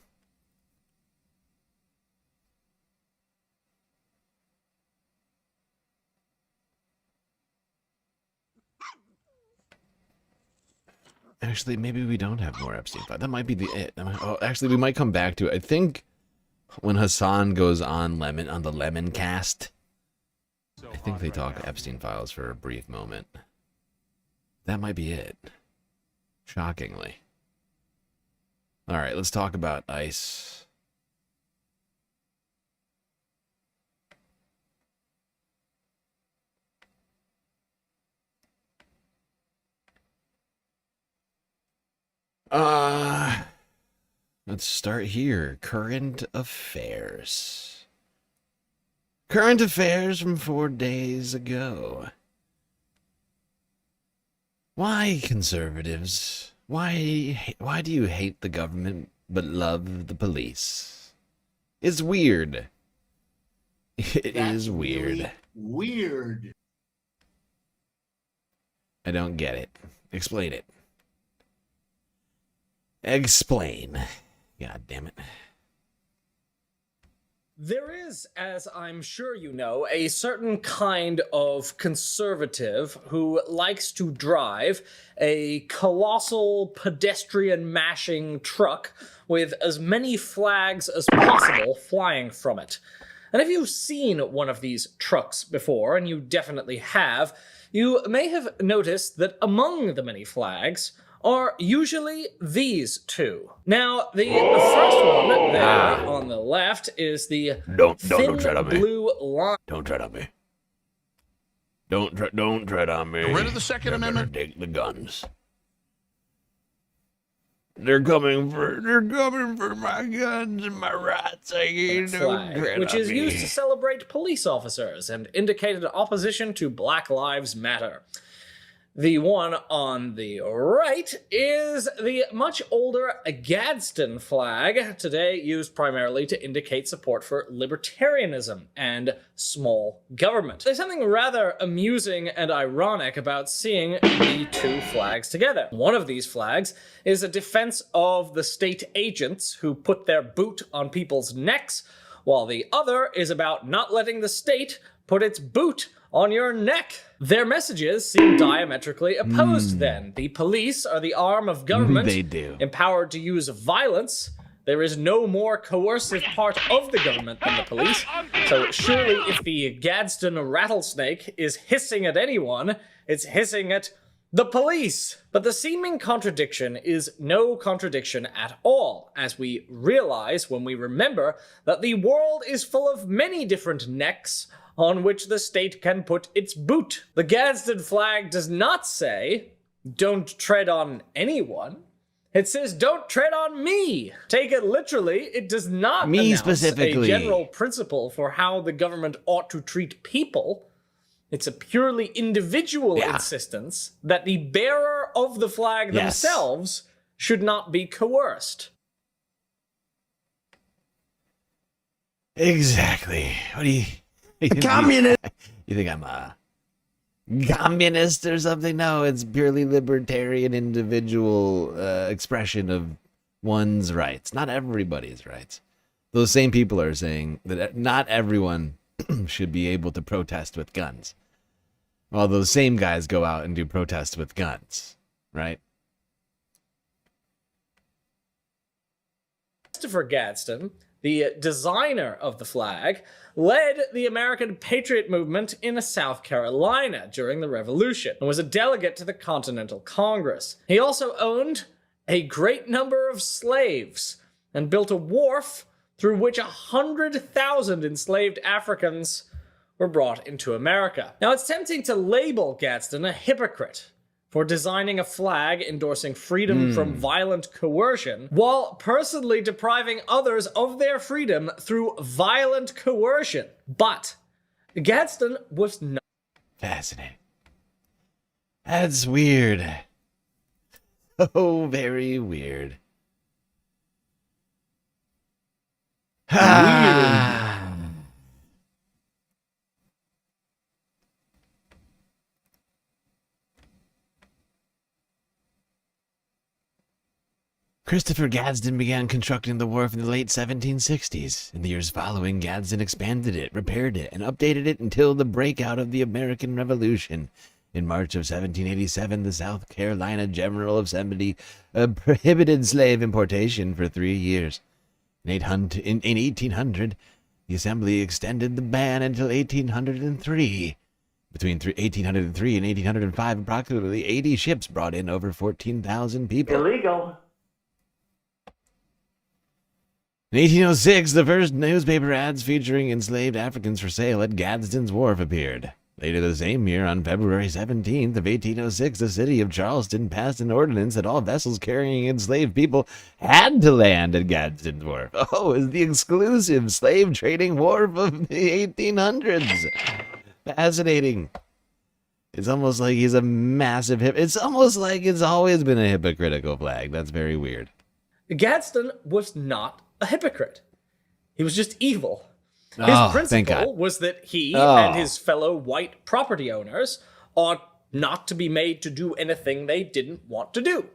Actually, maybe we don't have more Epstein files. That might be it. Actually, we might come back to it. I think when Hasan goes on the Lemon cast, I think they talk Epstein files for a brief moment. That might be it. Shockingly. All right, let's talk about ICE. Let's start here. Current affairs. Current affairs from 4 days ago. Why, conservatives? Why do you hate the government but love the police? It's weird. It is weird. Really weird. I don't get it. Explain it. Explain. God damn it. There is, as I'm sure you know, a certain kind of conservative who likes to drive a colossal pedestrian-mashing truck with as many flags as possible flying from it. And if you've seen one of these trucks before, and you definitely have, you may have noticed that among the many flags are usually these two. Now, the first one there on the left is the Don't thin tread on me. blue line. Don't tread on me. Don't tread on me. Get rid of the Second Amendment. Take the guns. They're coming for my guns and my rights. Don't Flag, tread which on is me. used to celebrate police officers and indicated opposition to Black Lives Matter. The one on the right is the much older Gadsden flag, today used primarily to indicate support for libertarianism and small government. There's something rather amusing and ironic about seeing the two flags together. One of these flags is a defense of the state agents who put their boot on people's necks, while the other is about not letting the state put its boot on your neck. Their messages seem diametrically opposed then. The police are the arm of government, They do. empowered to use violence. There is no more coercive part of the government than the police. So surely if the Gadsden rattlesnake is hissing at anyone, it's hissing at the police. But the seeming contradiction is no contradiction at all, as we realize when we remember that the world is full of many different necks on which the state can put its boot. The Gadsden flag does not say, "Don't tread on anyone." It says, "Don't tread on me." Take it literally, it does not Me announce specifically. a general principle for how the government ought to treat people. It's a purely individual insistence that the bearer of the flag themselves should not be coerced. Exactly. What do you... Communist. You think I'm a communist or something? No, it's purely libertarian individual expression of one's rights. Not everybody's rights. Those same people are saying that not everyone should be able to protest with guns. While those same guys go out and do protests with guns, right? Christopher Gadsden, the designer of the flag, led the American Patriot movement in South Carolina during the Revolution and was a delegate to the Continental Congress. He also owned a great number of slaves and built a wharf through which 100,000 enslaved Africans were brought into America. Now, it's tempting to label Gadsden a hypocrite for designing a flag endorsing freedom from violent coercion, while personally depriving others of their freedom through violent coercion. But Gadsden was not. Fascinating. That's weird. Oh, very weird. Christopher Gadsden began constructing the wharf in the late 1760s. In the years following, Gadsden expanded it, repaired it, and updated it until the breakout of the American Revolution. In March of 1787, the South Carolina General Assembly prohibited slave importation for 3 years. In 1800, the Assembly extended the ban until 1803. Between 1803 and 1805, approximately 80 ships brought in over 14,000 people. Illegal. In 1806, the first newspaper ads featuring enslaved Africans for sale at Gadsden's Wharf appeared. Later the same year, on February 17th of 1806, the city of Charleston passed an ordinance that all vessels carrying enslaved people had to land at Gadsden's Wharf. Oh, it's the exclusive slave trading wharf of the 1800s. Fascinating. It's almost like he's a massive It's almost like it's always been a hypocritical flag. That's very weird. Gadsden was not a hypocrite. He was just evil. His principle was that he and his fellow white property owners ought not to be made to do anything they didn't want to do.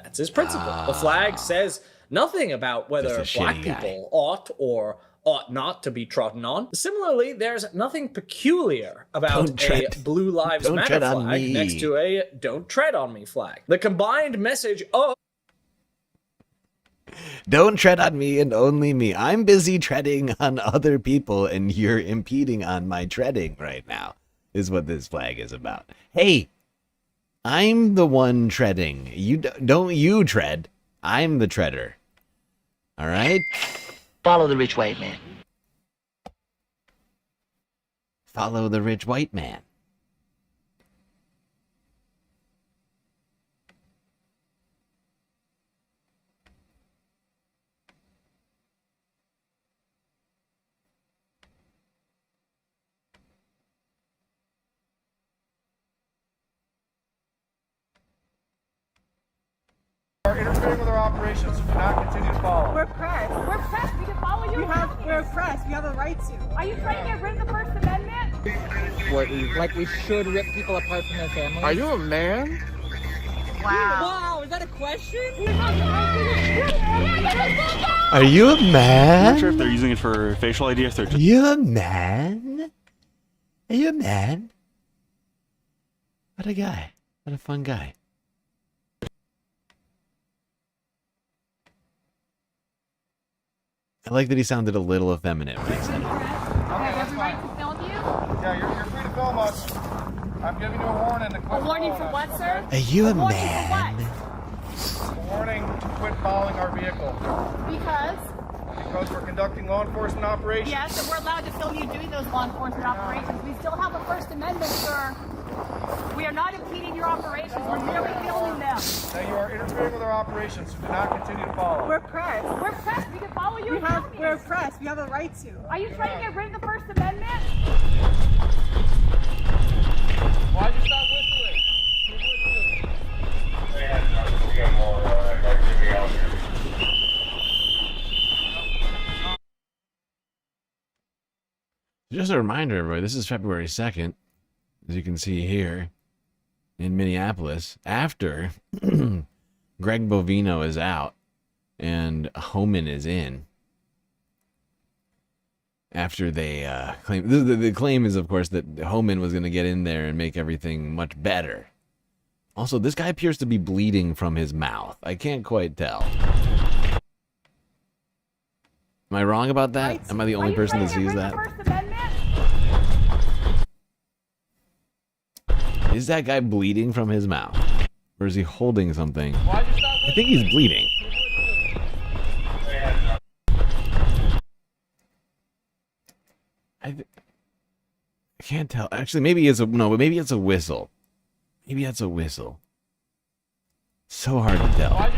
That's his principle. The flag says nothing about whether black people ought or ought not to be trodden on. Similarly, there's nothing peculiar about a Blue Lives Matter flag next to a Don't Tread on Me flag. The combined message of don't tread on me and only me. I'm busy treading on other people and you're impeding on my treading right now, is what this flag is about. Hey, I'm the one treading. You don't you tread. I'm the treader. All right? Follow the rich white man. Follow the rich white man. Are interfering with our operations, so do not continue to follow. We're pressed. We're pressed. We can follow you. We're pressed. We have a right to. Are you trying to get rid of the First Amendment? What, like we should rip people apart from their families? Are you a man? Wow, is that a question? Are you a man? I'm not sure if they're using it for facial ID, if they're just... Are you a man? Are you a man? What a guy. What a fun guy. I like that he sounded a little effeminate when he said it. Have we right to film you? Yeah, you're free to film us. I'm giving you a warning to quit. A warning for what, sir? Are you a warning man? For what? A warning to quit following our vehicle. Because? Because we're conducting law enforcement operations. Yes, and we're allowed to film you doing those law enforcement operations. We still have a First Amendment, sir. We are not impeding your operations. We're merely filming them. Now you are interfering with our operations, so do not continue to follow. We're pressed. We're pressed. We can follow you. We're pressed. We have a right to. Are you trying to get rid of the First Amendment? Why'd you stop whistling? Just a reminder, everybody, this is February 2nd, as you can see here in Minneapolis, after Greg Bovino is out and Homan is in. After they claim... The claim is, of course, that Homan was going to get in there and make everything much better. Also, this guy appears to be bleeding from his mouth. I can't quite tell. Am I wrong about that? Am I the only person that sees that? Is that guy bleeding from his mouth? Or is he holding something? I think he's bleeding. I can't tell. Actually, maybe it's a no, but maybe it's a whistle. Maybe that's a whistle. So hard to tell.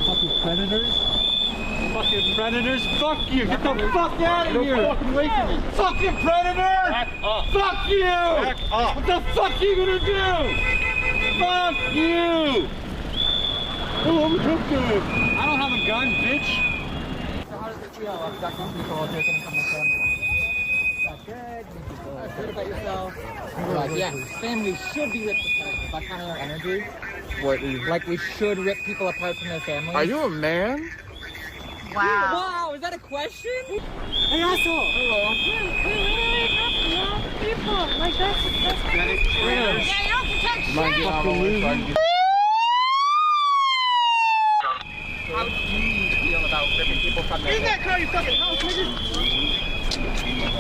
Fucking predators. Fucking predators. Fuck you. Get the fuck out of here. Fucking away from me. Fucking predator. Back up. Fuck you. Back up. What the fuck are you gonna do? Fuck you. Oh, I'm cooking. I don't have a gun, bitch. So how does it feel abducting people taking from their family? That's good. Good about yourself. Like, yeah, families should be ripped apart. That kind of energy. What, like we should rip people apart from their families? Are you a man? Wow. Wow, is that a question? Hey, asshole. Hello. People, like that's yeah, you don't protect shit. How do you feel about ripping people from their families? In that car, you fucking house, nigga.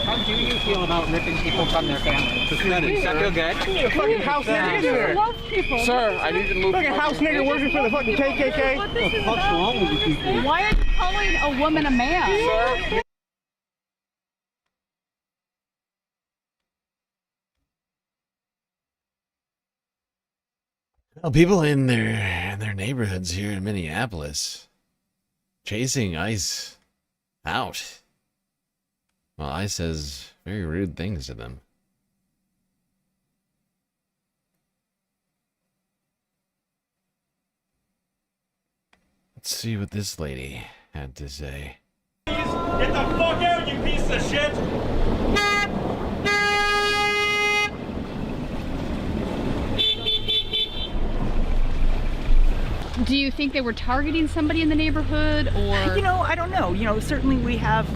How do you feel about ripping people from their families? Does that feel good? The fucking house nigga in there. Love people. Sir, I need to move. Fucking house nigga working for the fucking KKK. What the fuck's wrong with you people? Why are you calling a woman a man? Sir. Well, people in their neighborhoods here in Minneapolis chasing ICE out. Well, ICE says very rude things to them. Let's see what this lady had to say. Get the fuck out, you piece of shit! Do you think they were targeting somebody in the neighborhood, or? You know, I don't know. You know, certainly we have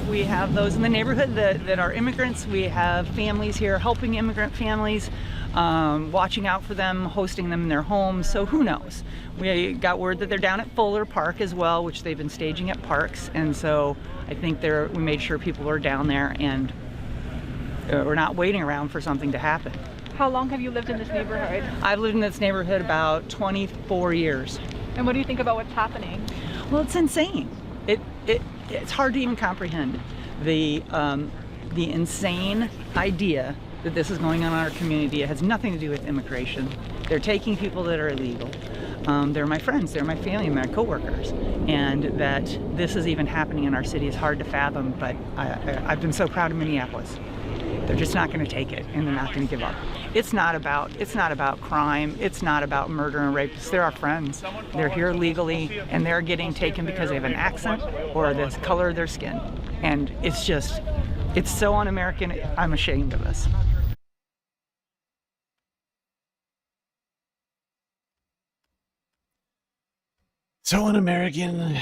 those in the neighborhood that are immigrants. We have families here helping immigrant families, watching out for them, hosting them in their homes. So who knows? We got word that they're down at Fuller Park as well, which they've been staging at parks. And so I think we made sure people were down there and we're not waiting around for something to happen. How long have you lived in this neighborhood? I've lived in this neighborhood about 24 years. And what do you think about what's happening? Well, it's insane. It's hard to even comprehend the insane idea that this is going on in our community. It has nothing to do with immigration. They're taking people that are illegal. They're my friends, they're my family, my coworkers. And that this is even happening in our city is hard to fathom, but I've been so proud of Minneapolis. They're just not going to take it, and they're not going to give up. It's not about crime. It's not about murder and rape. They're our friends. They're here legally, and they're getting taken because they have an accent or the color of their skin. And it's so un-American. I'm ashamed of us. So un-American.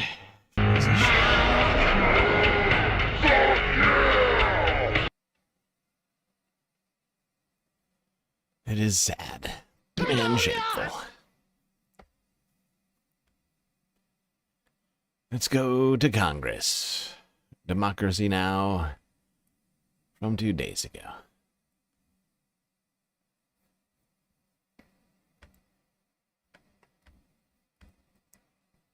It is sad and shameful. Let's go to Congress. Democracy Now! From 2 days ago.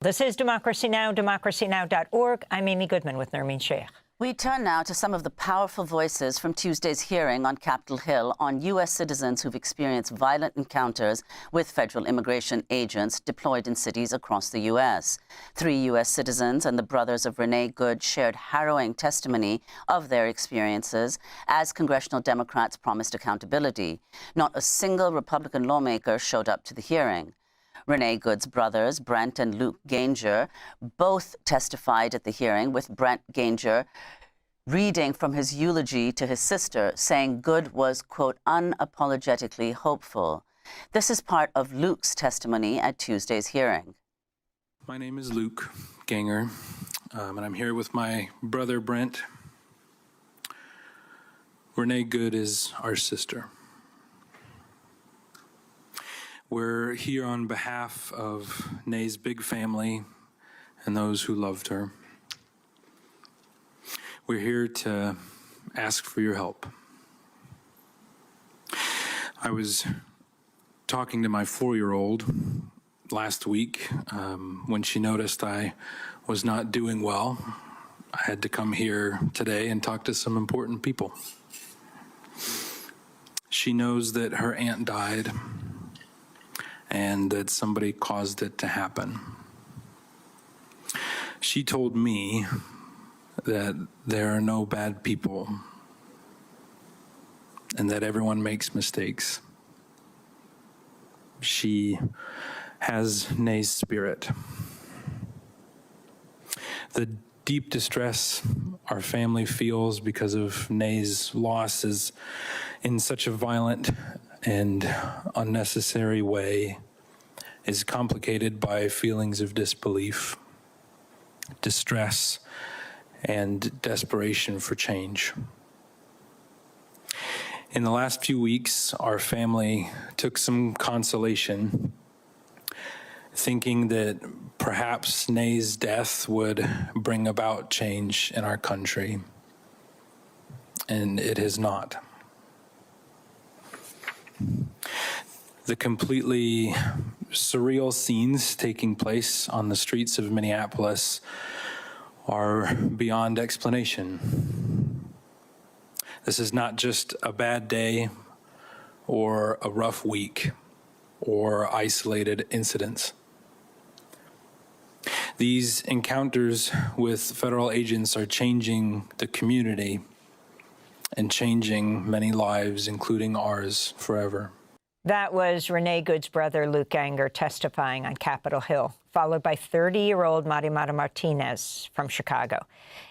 This is Democracy Now!, democracynow.org. I'm Amy Goodman with Nermeen Sheikh. We turn now to some of the powerful voices from Tuesday's hearing on Capitol Hill on U.S. citizens who've experienced violent encounters with federal immigration agents deployed in cities across the U.S. 3 U.S. citizens and the brothers of Renee Good shared harrowing testimony of their experiences as congressional Democrats promised accountability. Not a single Republican lawmaker showed up to the hearing. Renee Good's brothers, Brent and Luke Ganger, both testified at the hearing, with Brent Ganger reading from his eulogy to his sister, saying Good was, quote, unapologetically hopeful. This is part of Luke's testimony at Tuesday's hearing. My name is Luke Ganger, and I'm here with my brother, Brent. Renee Good is our sister. We're here on behalf of Nay's big family and those who loved her. We're here to ask for your help. I was talking to my 4-year-old last week when she noticed I was not doing well. I had to come here today and talk to some important people. She knows that her aunt died and that somebody caused it to happen. She told me that there are no bad people and that everyone makes mistakes. She has Nay's spirit. The deep distress our family feels because of Nay's loss is in such a violent and unnecessary way is complicated by feelings of disbelief, distress, and desperation for change. In the last few weeks, our family took some consolation, thinking that perhaps Nay's death would bring about change in our country, and it has not. The completely surreal scenes taking place on the streets of Minneapolis are beyond explanation. This is not just a bad day or a rough week or isolated incidents. These encounters with federal agents are changing the community and changing many lives, including ours, forever. That was Renee Good's brother, Luke Anger, testifying on Capitol Hill, followed by 30-year-old Marimara Martinez from Chicago.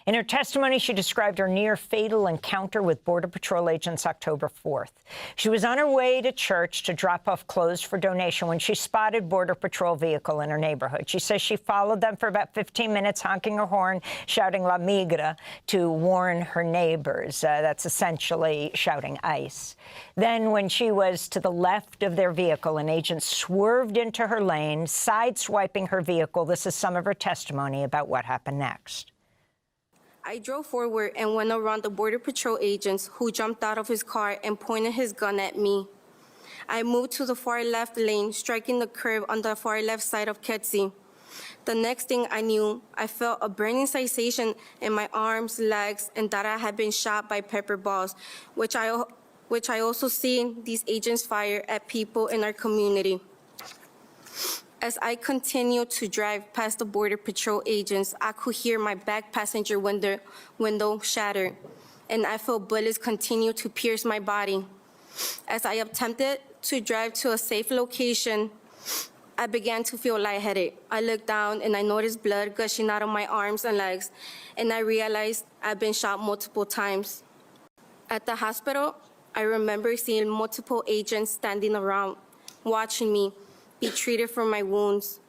In her testimony, she described her near-fatal encounter with Border Patrol agents October 4th. She was on her way to church to drop off clothes for donation when she spotted Border Patrol vehicle in her neighborhood. She says she followed them for about 15 minutes, honking her horn, shouting La Migra to warn her neighbors. That's essentially shouting ICE. Then, when she was to the left of their vehicle, an agent swerved into her lane, sideswiping her vehicle. This is some of her testimony about what happened next. I drove forward and went around the Border Patrol agents, who jumped out of his car and pointed his gun at me. I moved to the far left lane, striking the curb on the far left side of Kedzie. The next thing I knew, I felt a burning sensation in my arms, legs, and that I had been shot by pepper balls, which I also seen these agents fire at people in our community. As I continued to drive past the Border Patrol agents, I could hear my back passenger window shatter, and I felt bullets continue to pierce my body. As I attempted to drive to a safe location, I began to feel lightheaded. I looked down and I noticed blood gushing out of my arms and legs, and I realized I'd been shot multiple times. At the hospital, I remember seeing multiple agents standing around, watching me be treated for my wounds.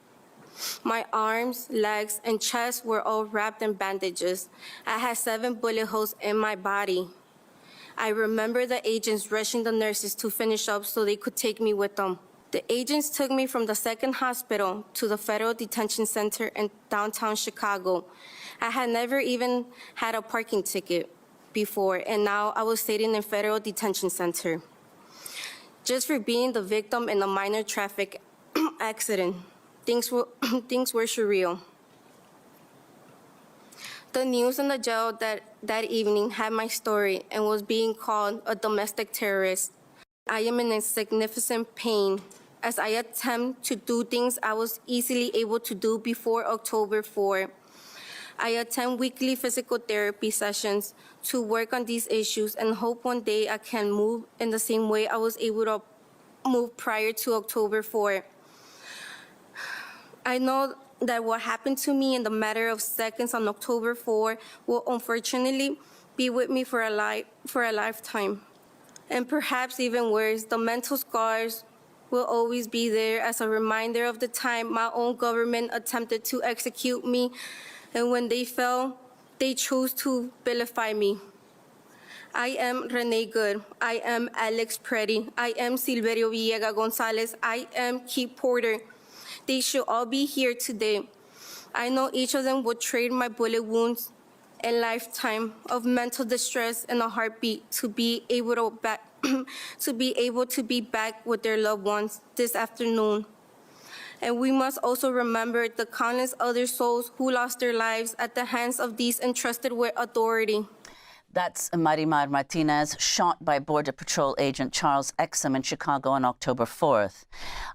My arms, legs, and chest were all wrapped in bandages. I had 7 bullet holes in my body. I remember the agents rushing the nurses to finish up so they could take me with them. The agents took me from the second hospital to the federal detention center in downtown Chicago. I had never even had a parking ticket before, and now I was sitting in federal detention center just for being the victim in a minor traffic accident. Things were surreal. The news in the jail that evening had my story and was being called a domestic terrorist. I am in significant pain as I attempt to do things I was easily able to do before October 4. I attend weekly physical therapy sessions to work on these issues and hope one day I can move in the same way I was able to move prior to October 4. I know that what happened to me in the matter of seconds on October 4 will unfortunately be with me for a lifetime. And perhaps even worse, the mental scars will always be there as a reminder of the time my own government attempted to execute me, and when they fell, they chose to vilify me. I am Renee Good. I am Alex Preddy. I am Silverio Villegas Gonzalez. I am Keith Porter. They should all be here today. I know each of them would trade my bullet wounds, a lifetime of mental distress, and a heartbeat to be able to be back with their loved ones this afternoon. And we must also remember the countless other souls who lost their lives at the hands of these entrusted with authority. That's Marimar Martinez, shot by Border Patrol agent Charles Exum in Chicago on October 4th.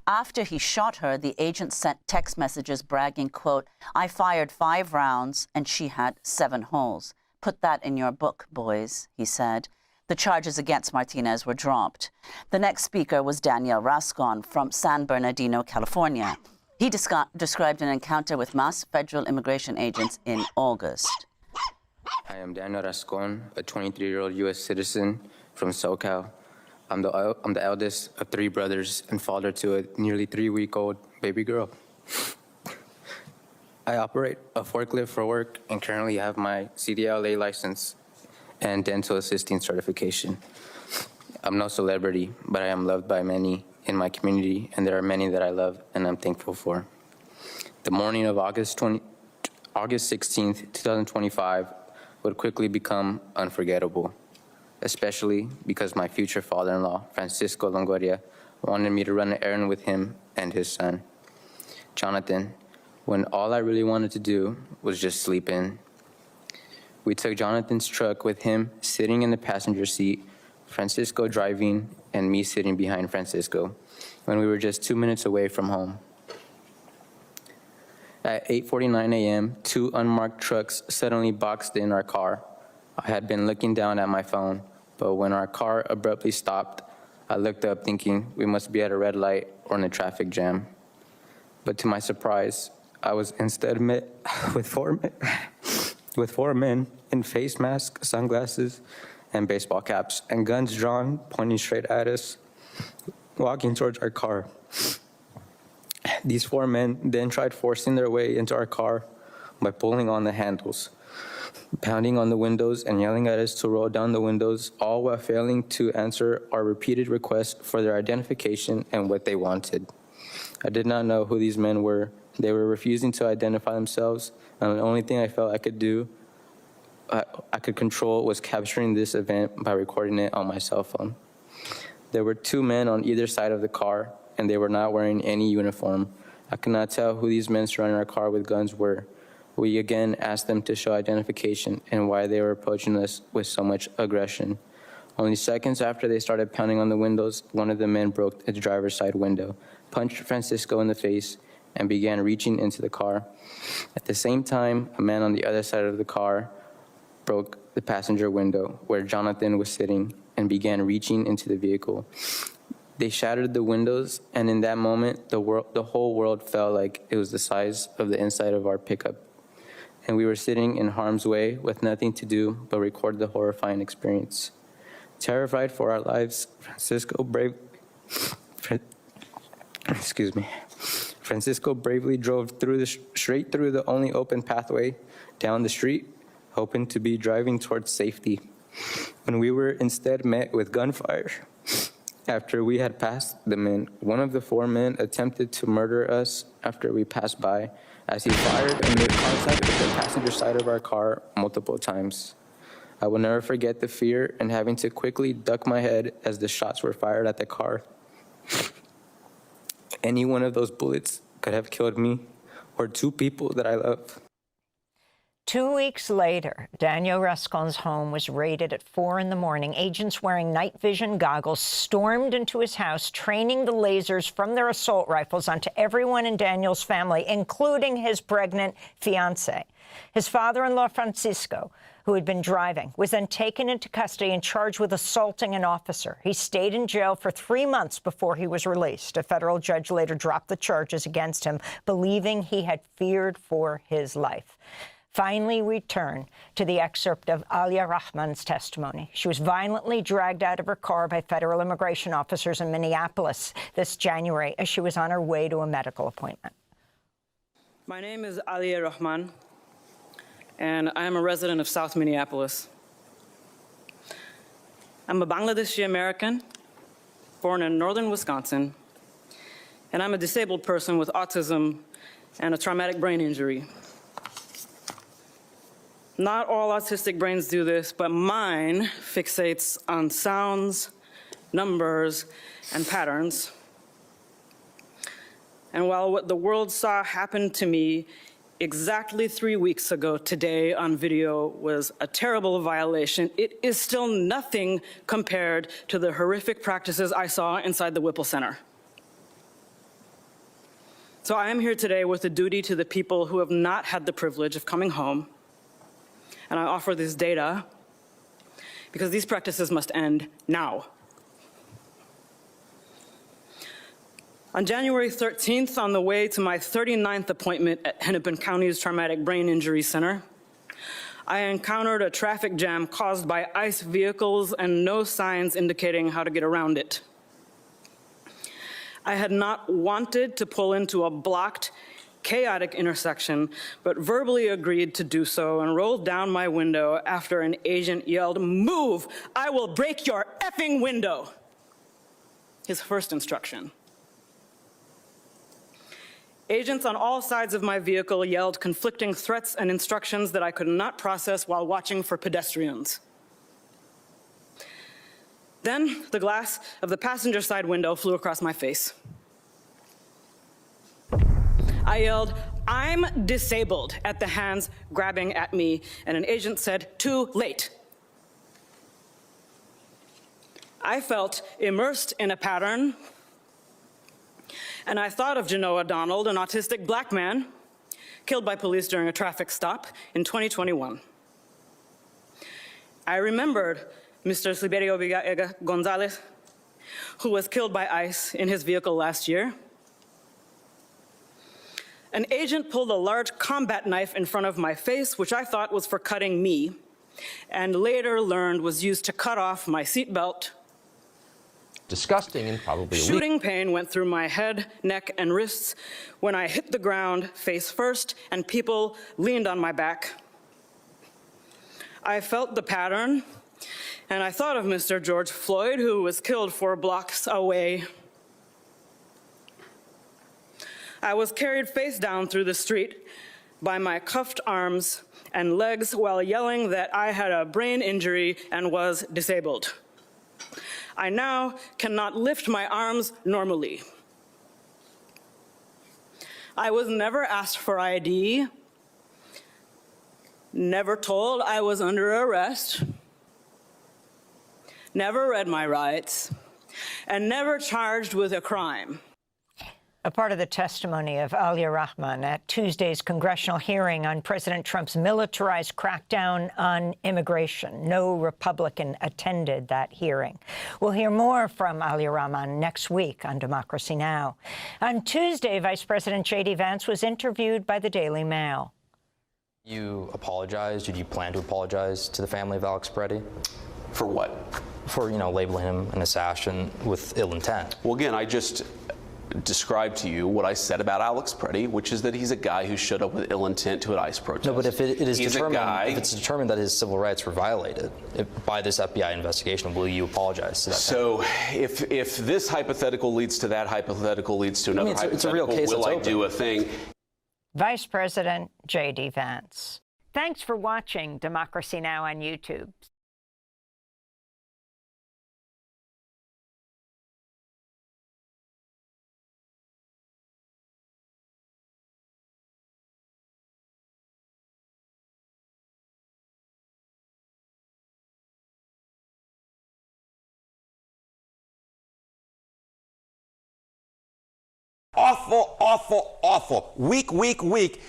After he shot her, the agent sent text messages bragging, quote, "I fired 5 rounds and she had 7 holes. Put that in your book, boys," he said. The charges against Martinez were dropped. The next speaker was Daniel Rascon from San Bernardino, California. He described an encounter with mass federal immigration agents in August. I am Daniel Rascon, a 23-year-old U.S. citizen from SoCal. I'm the eldest of 3 brothers and father to a nearly 3-week-old baby girl. I operate a forklift for work and currently have my CDLA license and dental assisting certification. I'm no celebrity, but I am loved by many in my community, and there are many that I love and I'm thankful for. The morning of August 16th, 2025 would quickly become unforgettable, especially because my future father-in-law, Francisco Longoria, wanted me to run an errand with him and his son, Jonathan, when all I really wanted to do was just sleep in. We took Jonathan's truck with him sitting in the passenger seat, Francisco driving, and me sitting behind Francisco, when we were just 2 minutes away from home. At 8:49 a.m., 2 unmarked trucks suddenly boxed in our car. I had been looking down at my phone, but when our car abruptly stopped, I looked up thinking we must be at a red light or in a traffic jam. But to my surprise, I was instead met with four men in face masks, sunglasses, and baseball caps, and guns drawn, pointing straight at us, walking towards our car. These 4 men then tried forcing their way into our car by pulling on the handles, pounding on the windows, and yelling at us to roll down the windows, all while failing to answer our repeated requests for their identification and what they wanted. I did not know who these men were. They were refusing to identify themselves, and the only thing I felt I could do, I could control, was capturing this event by recording it on my cell phone. There were 2 men on either side of the car, and they were not wearing any uniform. I could not tell who these men surrounding our car with guns were. We again asked them to show identification and why they were approaching us with so much aggression. Only seconds after they started pounding on the windows, one of the men broke the driver's side window, punched Francisco in the face, and began reaching into the car. At the same time, a man on the other side of the car broke the passenger window where Jonathan was sitting and began reaching into the vehicle. They shattered the windows, and in that moment, the whole world felt like it was the size of the inside of our pickup. And we were sitting in harm's way with nothing to do but record the horrifying experience. Terrified for our lives, Francisco bravely drove straight through the only open pathway down the street, hoping to be driving towards safety, when we were instead met with gunfire. After we had passed the men, one of the 4 men attempted to murder us after we passed by, as he fired and made contact with the passenger side of our car multiple times. I will never forget the fear and having to quickly duck my head as the shots were fired at the car. Any one of those bullets could have killed me or 2 people that I love. 2 weeks later, Daniel Rascon's home was raided at 4 in the morning. Agents wearing night vision goggles stormed into his house, training the lasers from their assault rifles onto everyone in Daniel's family, including his pregnant fiancée. His father-in-law, Francisco, who had been driving, was then taken into custody and charged with assaulting an officer. He stayed in jail for 3 months before he was released. A federal judge later dropped the charges against him, believing he had feared for his life. Finally, we turn to the excerpt of Alia Rahman's testimony. She was violently dragged out of her car by federal immigration officers in Minneapolis this January as she was on her way to a medical appointment. My name is Alia Rahman, and I am a resident of South Minneapolis. I'm a Bangladeshi American, born in northern Wisconsin, and I'm a disabled person with autism and a traumatic brain injury. Not all autistic brains do this, but mine fixates on sounds, numbers, and patterns. And while what the world saw happen to me exactly 3 weeks ago today on video was a terrible violation, it is still nothing compared to the horrific practices I saw inside the Whipple Center. So I am here today with a duty to the people who have not had the privilege of coming home, and I offer this data because these practices must end now. On January 13th, on the way to my 39th appointment at Hennepin County's Traumatic Brain Injury Center, I encountered a traffic jam caused by ICE vehicles and no signs indicating how to get around it. I had not wanted to pull into a blocked, chaotic intersection, but verbally agreed to do so and rolled down my window after an agent yelled, "Move! I will break your effing window!" His first instruction. Agents on all sides of my vehicle yelled conflicting threats and instructions that I could not process while watching for pedestrians. Then the glass of the passenger side window flew across my face. I yelled, "I'm disabled," at the hands grabbing at me, and an agent said, "Too late." I felt immersed in a pattern, and I thought of Genoa Donald, an autistic black man killed by police during a traffic stop in 2021. I remembered Mr. Sliberio Gonzalez, who was killed by ICE in his vehicle last year. An agent pulled a large combat knife in front of my face, which I thought was for cutting me, and later learned was used to cut off my seatbelt. Disgusting and probably illegal. Shooting pain went through my head, neck, and wrists when I hit the ground face first and people leaned on my back. I felt the pattern, and I thought of Mr. George Floyd, who was killed 4 blocks away. I was carried face down through the street by my cuffed arms and legs while yelling that I had a brain injury and was disabled. I now cannot lift my arms normally. I was never asked for ID, never told I was under arrest, never read my rights, and never charged with a crime. A part of the testimony of Alia Rahman at Tuesday's congressional hearing on President Trump's militarized crackdown on immigration. No Republican attended that hearing. We'll hear more from Alia Rahman next week on Democracy Now! On Tuesday, Vice President J.D. Vance was interviewed by the Daily Mail. You apologized? Did you plan to apologize to the family of Alex Peretti? For what? For, labeling him an assassin with ill intent. Well, again, I just describe to you what I said about Alex Peretti, which is that he's a guy who showed up with ill intent to an ICE protest. No, but if it is he's determined, if it's determined that his civil rights were violated by this FBI investigation, will you apologize to that? So, if this hypothetical leads to that hypothetical leads to another hypothetical, it's a real case will I open. do a thing? Vice President J.D. Vance. Thanks for watching Democracy Now! On YouTube. Awful, awful, awful. Weak, weak, weak.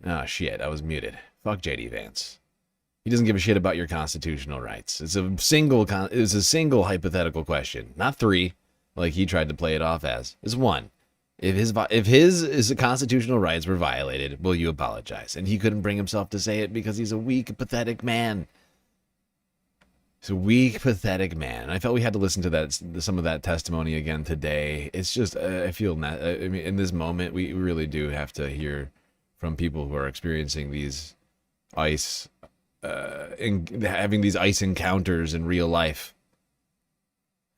Oh, shit, I was muted. Fuck J.D. Vance. He doesn't give a shit about your constitutional rights. It's a single hypothetical question. Not 3, like he tried to play it off as. It's 1. If his constitutional rights were violated, will you apologize? And he couldn't bring himself to say it because he's a weak, pathetic man. He's a weak, pathetic man. I felt we had to listen to some of that testimony again today. It's just, I feel, I mean, in this moment, we really do have to hear from people who are experiencing these ICE, having these ICE encounters in real life.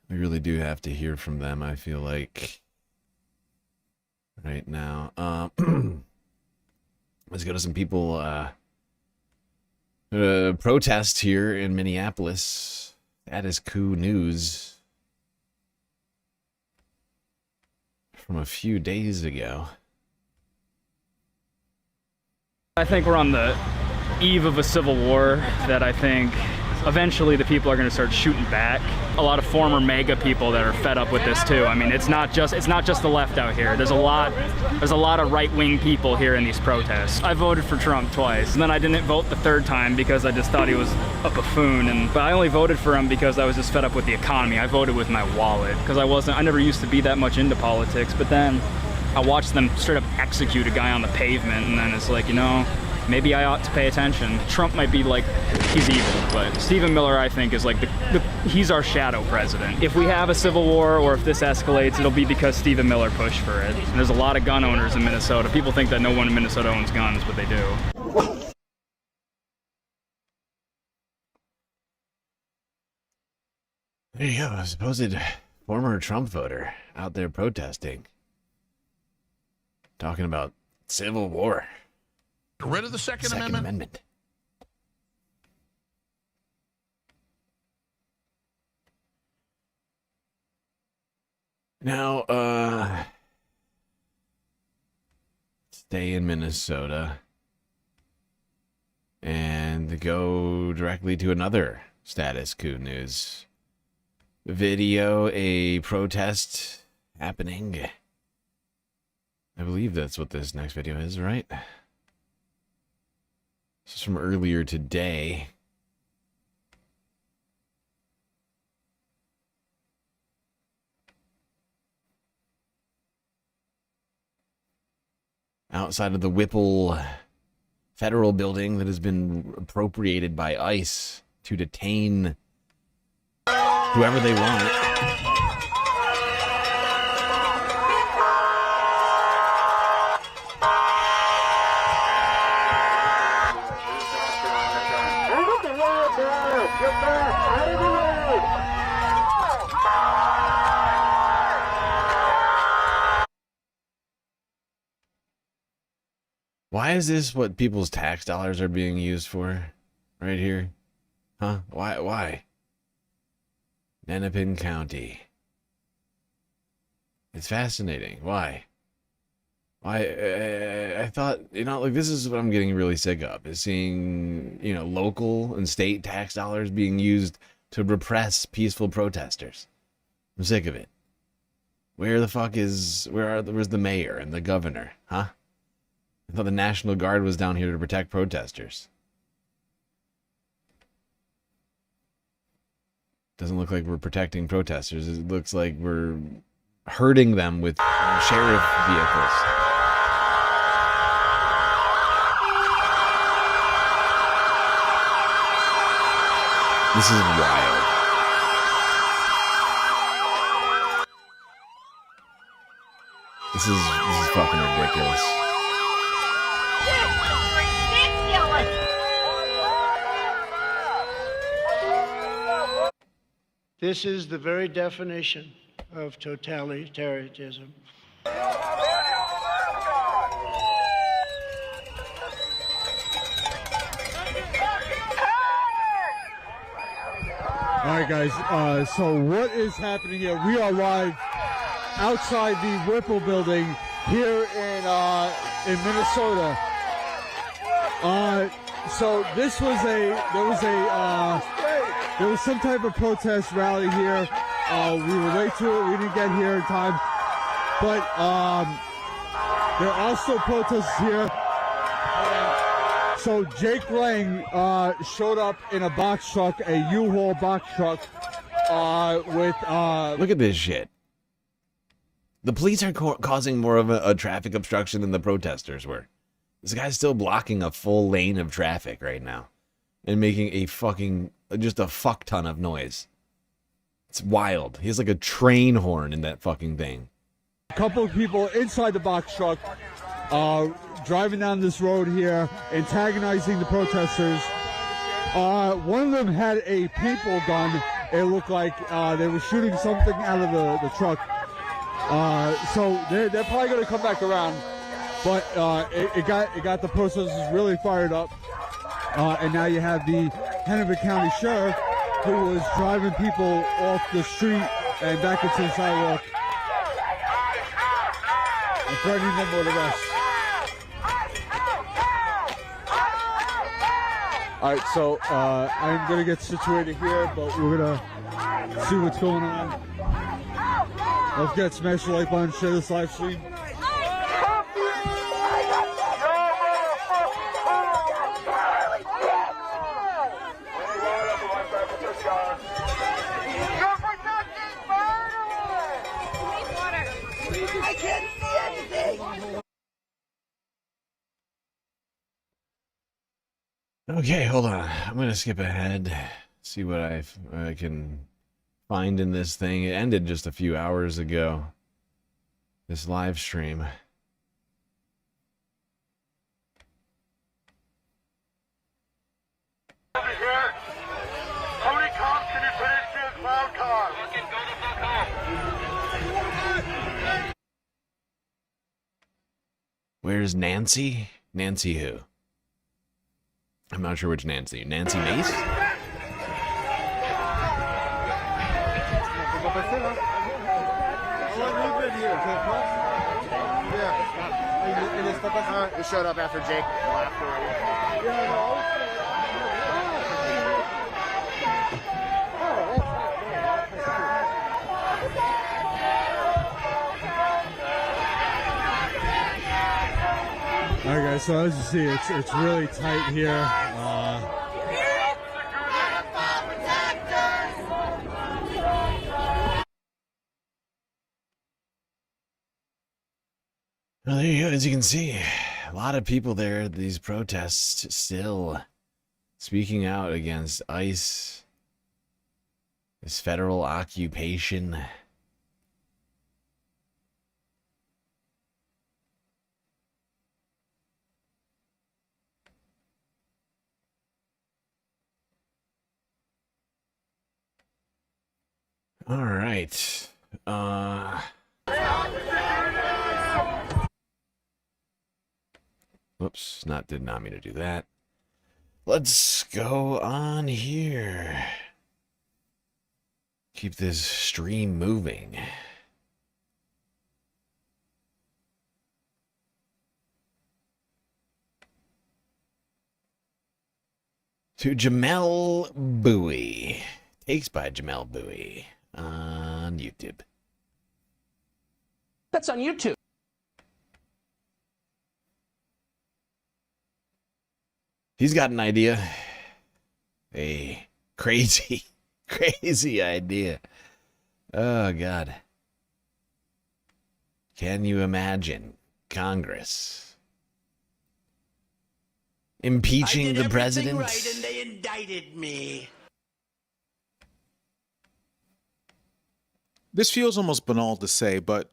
We really do have to hear from them, I feel like, right now. Let's go to some people, protest here in Minneapolis. That is coup news from a few days ago. I think we're on the eve of a civil war that I think eventually the people are going to start shooting back. A lot of former MAGA people that are fed up with this too. I mean, it's not just the left out here. There's a lot of right-wing people here in these protests. I voted for Trump twice, and then I didn't vote the third time because I just thought he was a buffoon. But I only voted for him because I was just fed up with the economy. I voted with my wallet because I never used to be that much into politics. But then I watched them straight up execute a guy on the pavement, and then it's like, you know, maybe I ought to pay attention. Trump might be like, he's evil, but Stephen Miller, I think, is like he's our shadow president. If we have a civil war or if this escalates, it'll be because Stephen Miller pushed for it. And there's a lot of gun owners in Minnesota. People think that no one in Minnesota owns guns, but they do. There you go, a supposed former Trump voter out there protesting. Talking about civil war. Get rid of the Second Amendment. Now, stay in Minnesota and go directly to another status coup news video, a protest happening. I believe that's what this next video is, right? This is from earlier today. Outside of the Whipple federal building that has been appropriated by ICE to detain whoever they want. Why is this what people's tax dollars are being used for? Right here? Huh? Why? Hennepin County. It's fascinating. Why? I thought, you know, like, this is what I'm getting really sick of, is seeing, you know, local and state tax dollars being used to repress peaceful protesters. I'm sick of it. Where's the mayor and the governor, huh? I thought the National Guard was down here to protect protesters. Doesn't look like we're protecting protesters. It looks like we're hurting them with sheriff vehicles. This is wild. This is fucking ridiculous. This is the very definition of totalitarianism. All right, guys. So what is happening here? We are live outside the Whipple building here in Minnesota. So this was there was some type of protest rally here. We were late to it. We didn't get here in time. But there are still protests here. So Jake Lang showed up in a box truck, a U-Haul box truck, with... Look at this shit. The police are causing more of a traffic obstruction than the protesters were. This guy's still blocking a full lane of traffic right now and making a fucking just a fuck ton of noise. It's wild. He has like a train horn in that fucking thing. A couple of people inside the box truck driving down this road here, antagonizing the protesters. One of them had a paintball gun. It looked like they were shooting something out of the truck. So they're probably going to come back around. But it got the protesters really fired up. And now you have the Hennepin County Sheriff, who was driving people off the street and back into the sidewalk and threatening them with arrest. All right, so I'm going to get situated here, but we're going to see what's going on. Don't forget to smash the like button, share this live stream. Okay, hold on. I'm gonna skip ahead, see what I can find in this thing. It ended just a few hours ago, this live stream. Over here. How many cops can you put into a clown car? Fucking go the fuck home. Where's Nancy? Nancy who? I'm not sure which Nancy. Nancy Mace? We showed up after Jake left already. All right, guys, so as you see, it's really tight here. Well, there you go. As you can see, a lot of people there at these protests still speaking out against ICE, this federal occupation. All right. Whoops, did not mean to do that. Let's go on here. Keep this stream moving. To Jamel Bowie. Takes by Jamel Bowie on YouTube. That's on YouTube. He's got an idea. A crazy, crazy idea. Oh, God. Can you imagine Congress impeaching the president? Right, and they indicted me. This feels almost banal to say, but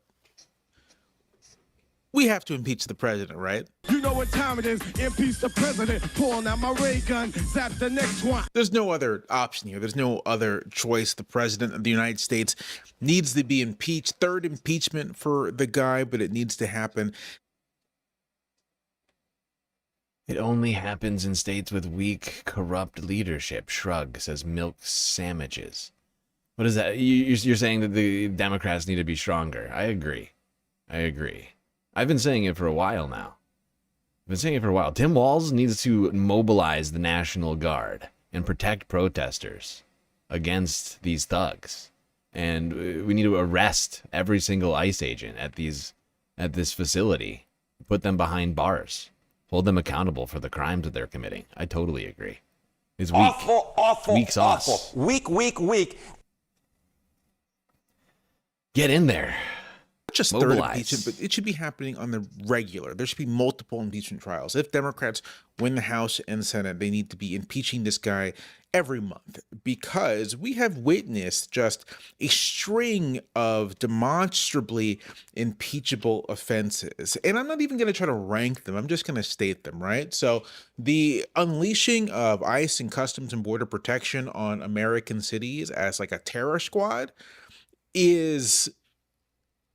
we have to impeach the president, right? You know what time it is. Impeach the president. Pulling out my ray gun. Zap the next one. There's no other option here. There's no other choice. The president of the United States needs to be impeached. Third impeachment for the guy, but it needs to happen. It only happens in states with weak, corrupt leadership. Shrug, says milk sandwiches. What is that? You're saying that the Democrats need to be stronger. I agree. I've been saying it for a while now. Tim Walz needs to mobilize the National Guard and protect protesters against these thugs. And we need to arrest every single ICE agent at this facility. Put them behind bars. Hold them accountable for the crimes that they're committing. I totally agree. It's weak. Awful. Weak sauce. Weak. Get in there. just third Mobilize. impeachment, but it should be happening on the regular. There should be multiple impeachment trials. If Democrats win the House and Senate, they need to be impeaching this guy every month, because we have witnessed just a string of demonstrably impeachable offenses. And I'm not even going to try to rank them. I'm just going to state them, right? So the unleashing of ICE and Customs and Border Protection on American cities as like a terror squad is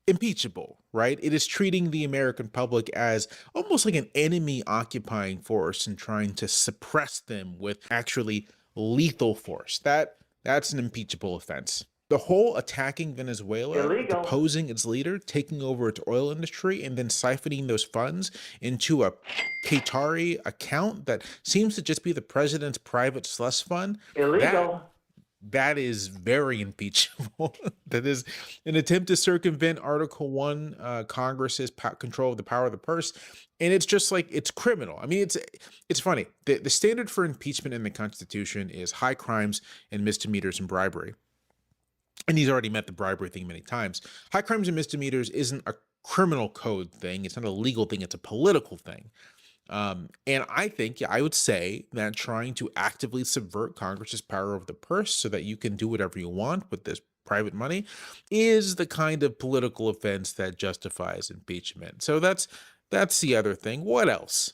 impeachable, right? It is treating the American public as almost like an enemy occupying force and trying to suppress them with actually lethal force. That's an impeachable offense. The whole attacking Venezuela, Illegal. deposing its leader, taking over its oil industry, and then siphoning those funds into a Qatari account that seems to just be the president's private slush fund. Illegal. That is very impeachable. That is an attempt to circumvent Article 1, Congress's control of the power of the purse. And it's just like, it's criminal. I mean, it's funny. The standard for impeachment in the Constitution is high crimes and misdemeanors and bribery. And he's already met the bribery thing many times. High crimes and misdemeanors isn't a criminal code thing. It's not a legal thing. It's a political thing. And I think, I would say that trying to actively subvert Congress's power of the purse so that you can do whatever you want with this private money is the kind of political offense that justifies impeachment. So that's the other thing. What else?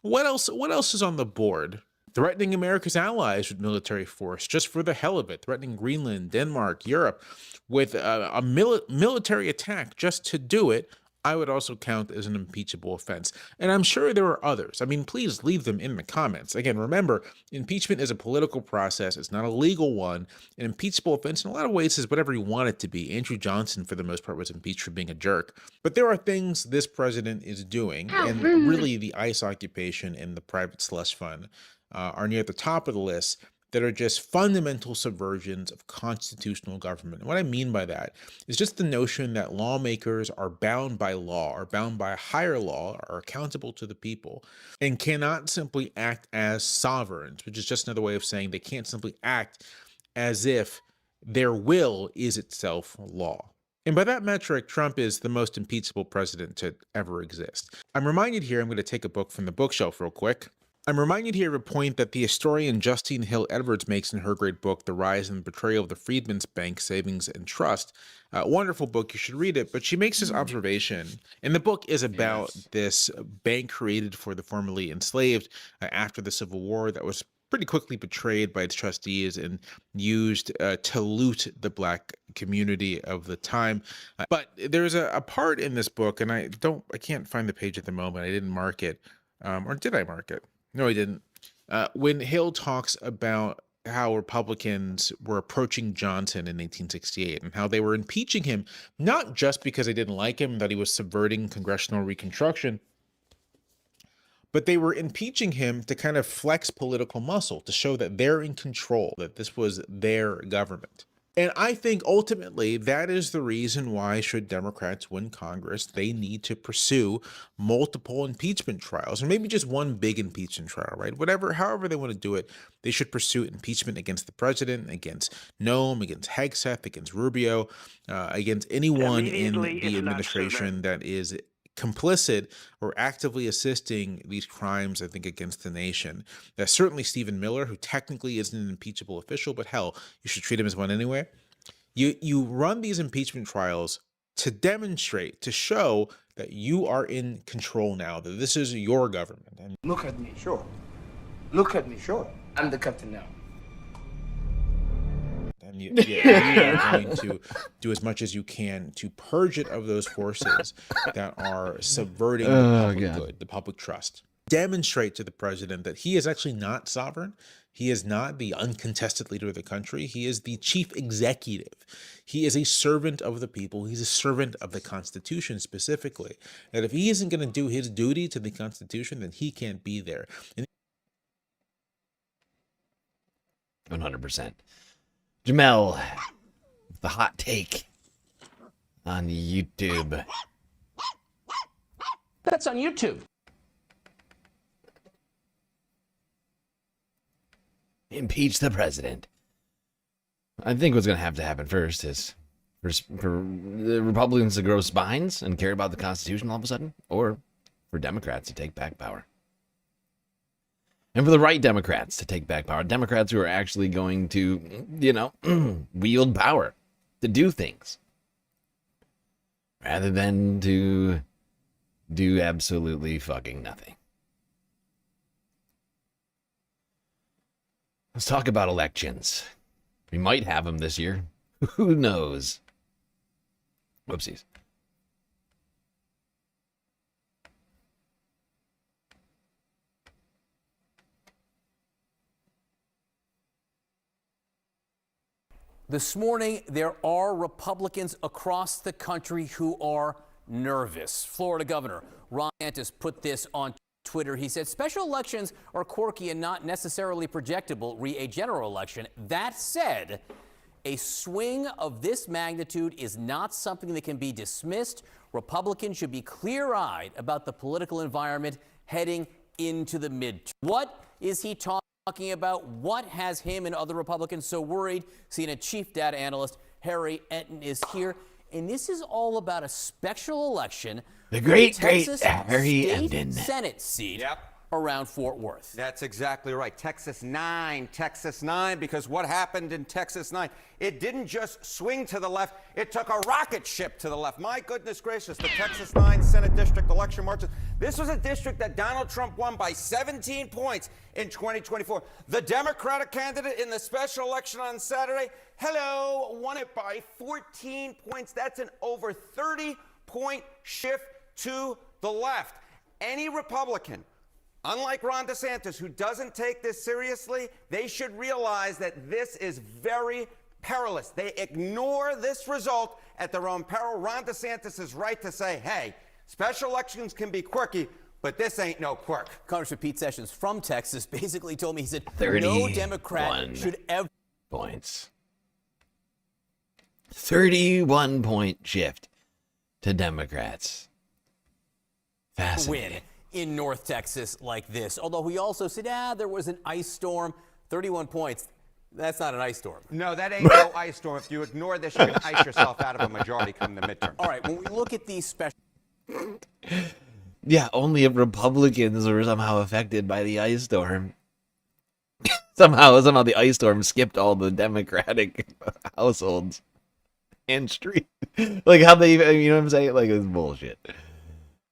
What else is on the board? Threatening America's allies with military force just for the hell of it. Threatening Greenland, Denmark, Europe with a military attack just to do it, I would also count as an impeachable offense. And I'm sure there are others. I mean, please leave them in the comments. Again, remember, impeachment is a political process. It's not a legal one. An impeachable offense in a lot of ways is whatever you want it to be. Andrew Johnson, for the most part, was impeached for being a jerk. But there are things this president is doing, and really the ICE occupation and the private slush fund are near the top of the list, that are just fundamental subversions of constitutional government. And what I mean by that is just the notion that lawmakers are bound by law, are bound by a higher law, are accountable to the people, and cannot simply act as sovereigns, which is just another way of saying they can't simply act as if their will is itself law. And by that metric, Trump is the most impeachable president to ever exist. I'm reminded here, I'm going to take a book from the bookshelf real quick. I'm reminded here of a point that the historian Justine Hill Edwards makes in her great book, The Rise and Betrayal of the Freedmen's Bank, Savings and Trust. Wonderful book, you should read it. But she makes this observation, and the book is about this bank created for the formerly enslaved after the Civil War that was pretty quickly betrayed by its trustees and used to loot the black community of the time. But there's a part in this book, and I can't find the page at the moment. I didn't mark it. Or did I mark it? No, he didn't. When Hill talks about how Republicans were approaching Johnson in 1868 and how they were impeaching him, not just because they didn't like him, that he was subverting congressional reconstruction, but they were impeaching him to kind of flex political muscle, to show that they're in control, that this was their government. And I think ultimately that is the reason why, should Democrats win Congress, they need to pursue multiple impeachment trials, or maybe just one big impeachment trial, right? However they want to do it, they should pursue impeachment against the president, against Noem, against Hegseth, against Rubio, against anyone in the administration that is complicit or actively assisting these crimes, I think, against the nation. Certainly Stephen Miller, who technically isn't an impeachable official, but hell, you should treat him as one anyway. You run these impeachment trials to demonstrate, to show that you are in control now, that this is your government. And look at me, sure. Look at me, sure. I'm the captain now. And you are going to do as much as you can to purge it of those forces that are subverting the public good, the public trust. Demonstrate to the president that he is actually not sovereign. He is not the uncontested leader of the country. He is the chief executive. He is a servant of the people. He's a servant of the Constitution specifically. That if he isn't going to do his duty to the Constitution, then he can't be there. 100%. Jamel, the hot take on YouTube. That's on YouTube. Impeach the president. I think what's going to happen first is For the Republicans to grow spines and care about the Constitution all of a sudden, or for Democrats to take back power. And for the right Democrats to take back power. Democrats who are actually going to, wield power to do things. Rather than to do absolutely fucking nothing. Let's talk about elections. We might have them this year. Who knows? Whoopsies. This morning, there are Republicans across the country who are nervous. Florida Governor Ron DeSantis put this on Twitter. He said special elections are quirky and not necessarily projectable, a general election. That said, a swing of this magnitude is not something that can be dismissed. Republicans should be clear-eyed about the political environment heading into the midterm. What is he talking about? What has him and other Republicans so worried? CNN chief data analyst Harry Enton is here. And this is all about a special election. The great Harry Enton. Senate seat around Fort Worth. That's exactly right. Texas 9, because what happened in Texas 9, it didn't just swing to the left, it took a rocket ship to the left. My goodness gracious, the Texas 9 Senate District election marches. This was a district that Donald Trump won by 17 points in 2024. The Democratic candidate in the special election on Saturday, won it by 14 points. That's an over 30-point shift to the left. Any Republican, unlike Ron DeSantis, who doesn't take this seriously, they should realize that this is very perilous. They ignore this result at their own peril. Ron DeSantis is right to say, hey, special elections can be quirky, but this ain't no quirk. Congressman Pete Sessions from Texas basically told me, he said, 31 no Democrat should ever points. 31-point shift to Democrats. Fascinating. win in North Texas like this. Although he also said, there was an ice storm, 31 points. That's not an ice storm. No, that ain't no ice storm. If you ignore this, you can ice yourself out of a majority come the midterm. All right, when we look at these special... Yeah, only if Republicans were somehow affected by the ice storm. somehow the ice storm skipped all the Democratic households and street. Like how they, you know what I'm saying? Like it's bullshit.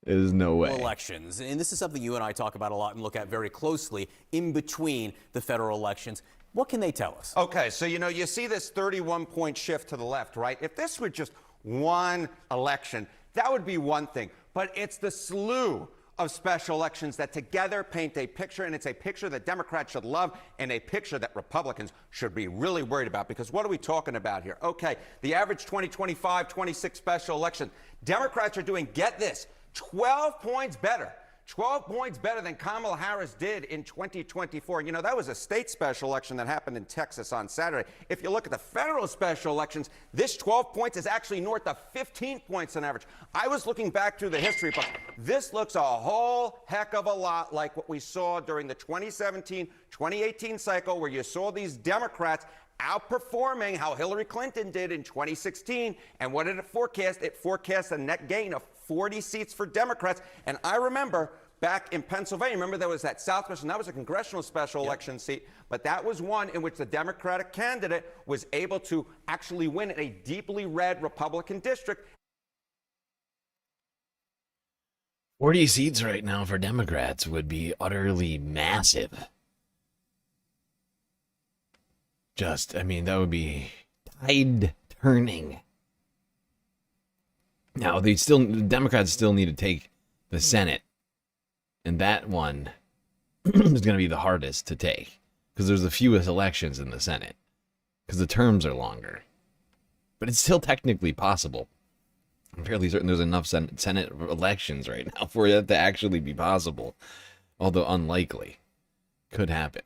There's no way. Elections, and this is something you and I talk about a lot and look at very closely in between the federal elections. What can they tell us? Okay, so you see this 31-point shift to the left, right? If this were just one election, that would be one thing. But it's the slew of special elections that together paint a picture, and it's a picture that Democrats should love and a picture that Republicans should be really worried about. Because what are we talking about here? Okay, the average 2025, 26 special election, Democrats are doing, get this, 12 points better. 12 points better than Kamala Harris did in 2024. You know, that was a state special election that happened in Texas on Saturday. If you look at the federal special elections, this 12 points is actually north of 15 points on average. I was looking back through the history books. This looks a whole heck of a lot like what we saw during the 2017-2018 cycle, where you saw these Democrats outperforming how Hillary Clinton did in 2016. And what did it forecast? It forecast a net gain of 40 seats for Democrats. And I remember back in Pennsylvania, remember there was that Southwestern, that was a congressional special election seat, but that was one in which the Democratic candidate was able to actually win in a deeply red Republican district. 40 seats right now for Democrats would be utterly massive. That would be tide turning. Now, Democrats still need to take the Senate. And that one is going to be the hardest to take. Because there's the fewest elections in the Senate. Because the terms are longer. But it's still technically possible. I'm fairly certain there's enough Senate elections right now for that to actually be possible. Although unlikely. Could happen.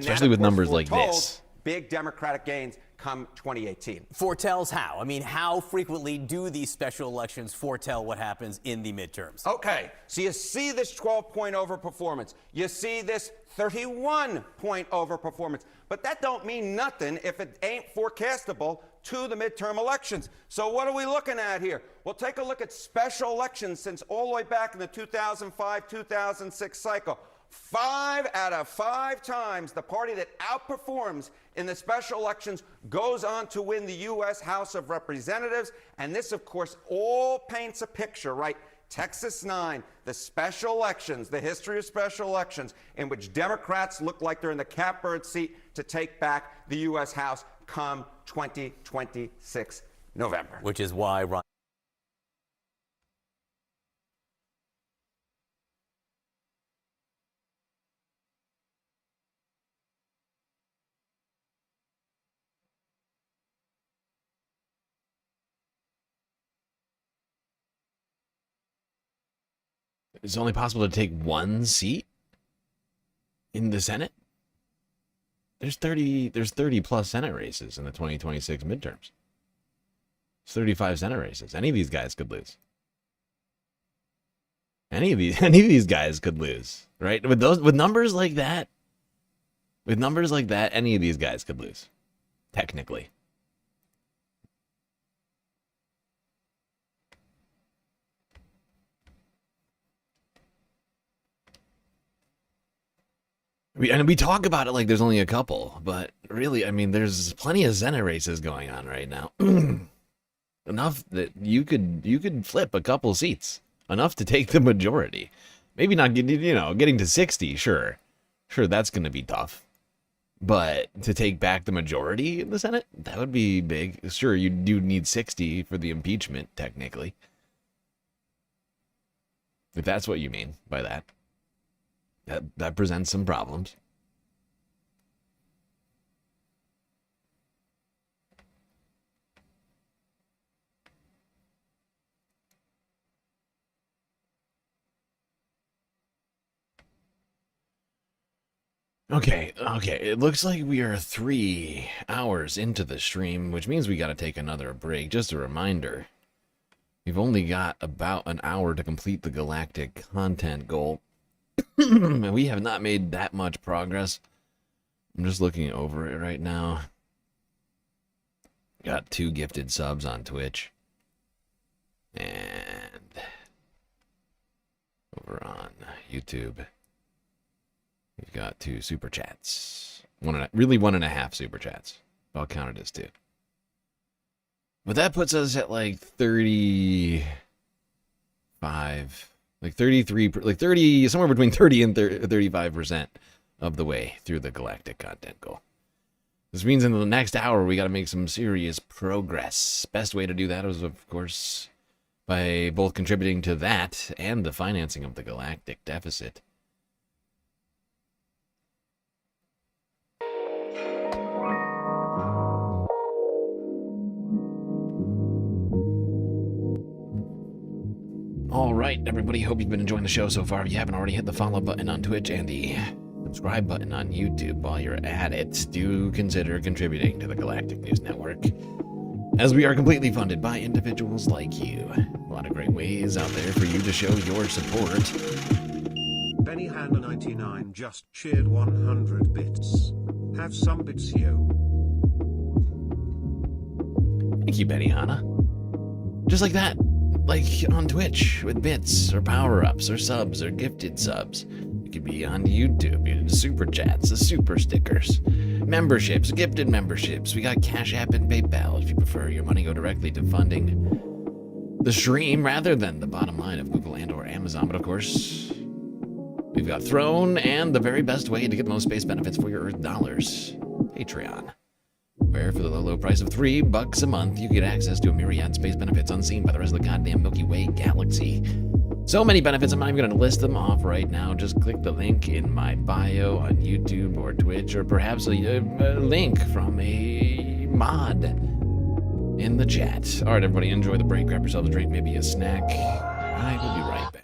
Especially with numbers like this. Big Democratic gains come 2018. Foretells how? I mean, how frequently do these special elections foretell what happens in the midterms? Okay, so you see this 12-point overperformance. You see this 31-point overperformance. But that don't mean nothing if it ain't forecastable to the midterm elections. So what are we looking at here? Well, take a look at special elections since all the way back in the 2005-2006 cycle. 5 out of 5 times the party that outperforms in the special elections goes on to win the U.S. House of Representatives. And this, of course, all paints a picture, right? Texas 9, the special elections, the history of special elections, in which Democrats look like they're in the catbird seat to take back the U.S. House come 2026 November. Which is why Ron. It's only possible to take one seat in the Senate. There's 30 plus Senate races in the 2026 midterms. There's 35 Senate races. Any of these guys could lose. Any of these guys could lose, right? With numbers like that, any of these guys could lose, technically. We talk about it like there's only a couple, but really, I mean, there's plenty of Senate races going on right now. Enough that you could flip a couple seats, enough to take the majority. Maybe not getting to 60, sure, that's going to be tough. But to take back the majority in the Senate, that would be big. Sure, you do need 60 for the impeachment, technically. If that's what you mean by that. That presents some problems. Okay. It looks like we are 3 hours into the stream, which means we got to take another break. Just a reminder, we've only got about an hour to complete the galactic content goal. We have not made that much progress. I'm just looking over it right now. Got 2 gifted subs on Twitch. And over on YouTube, we've got 2 super chats. 1.5 super chats. I'll count it as 2. But that puts us at like 35... like 33, like 30, somewhere between 30 and 35% of the way through the galactic content goal. This means in the next hour, we got to make some serious progress. Best way to do that is, of course, by both contributing to that and the financing of the galactic deficit. All right, everybody, hope you've been enjoying the show so far. If you haven't already, hit the follow button on Twitch and the subscribe button on YouTube. While you're at it, do consider contributing to the Galactic News Network, as we are completely funded by individuals like you. A lot of great ways out there for you to show your support. Benny Hanna 99 just cheered 100 bits. Have some bits, yo. Thank you, Benny Hanna. Just like that. Like on Twitch with bits or power-ups or subs or gifted subs. It could be on YouTube, super chats, the super stickers, memberships, gifted memberships. We got Cash App and PayPal. If you prefer your money go directly to funding the stream rather than the bottom line of Google and or Amazon. But of course, we've got Throne and the very best way to get the most space benefits for your Earth dollars, Patreon. Where for the low price of $3 a month, you get access to a myriad space benefits unseen by the rest of the goddamn Milky Way galaxy. So many benefits, I'm not even going to list them off right now. Just click the link in my bio on YouTube or Twitch, or perhaps a link from a mod in the chat. All right, everybody, enjoy the break. Grab yourselves a drink, maybe a snack. I will be right back.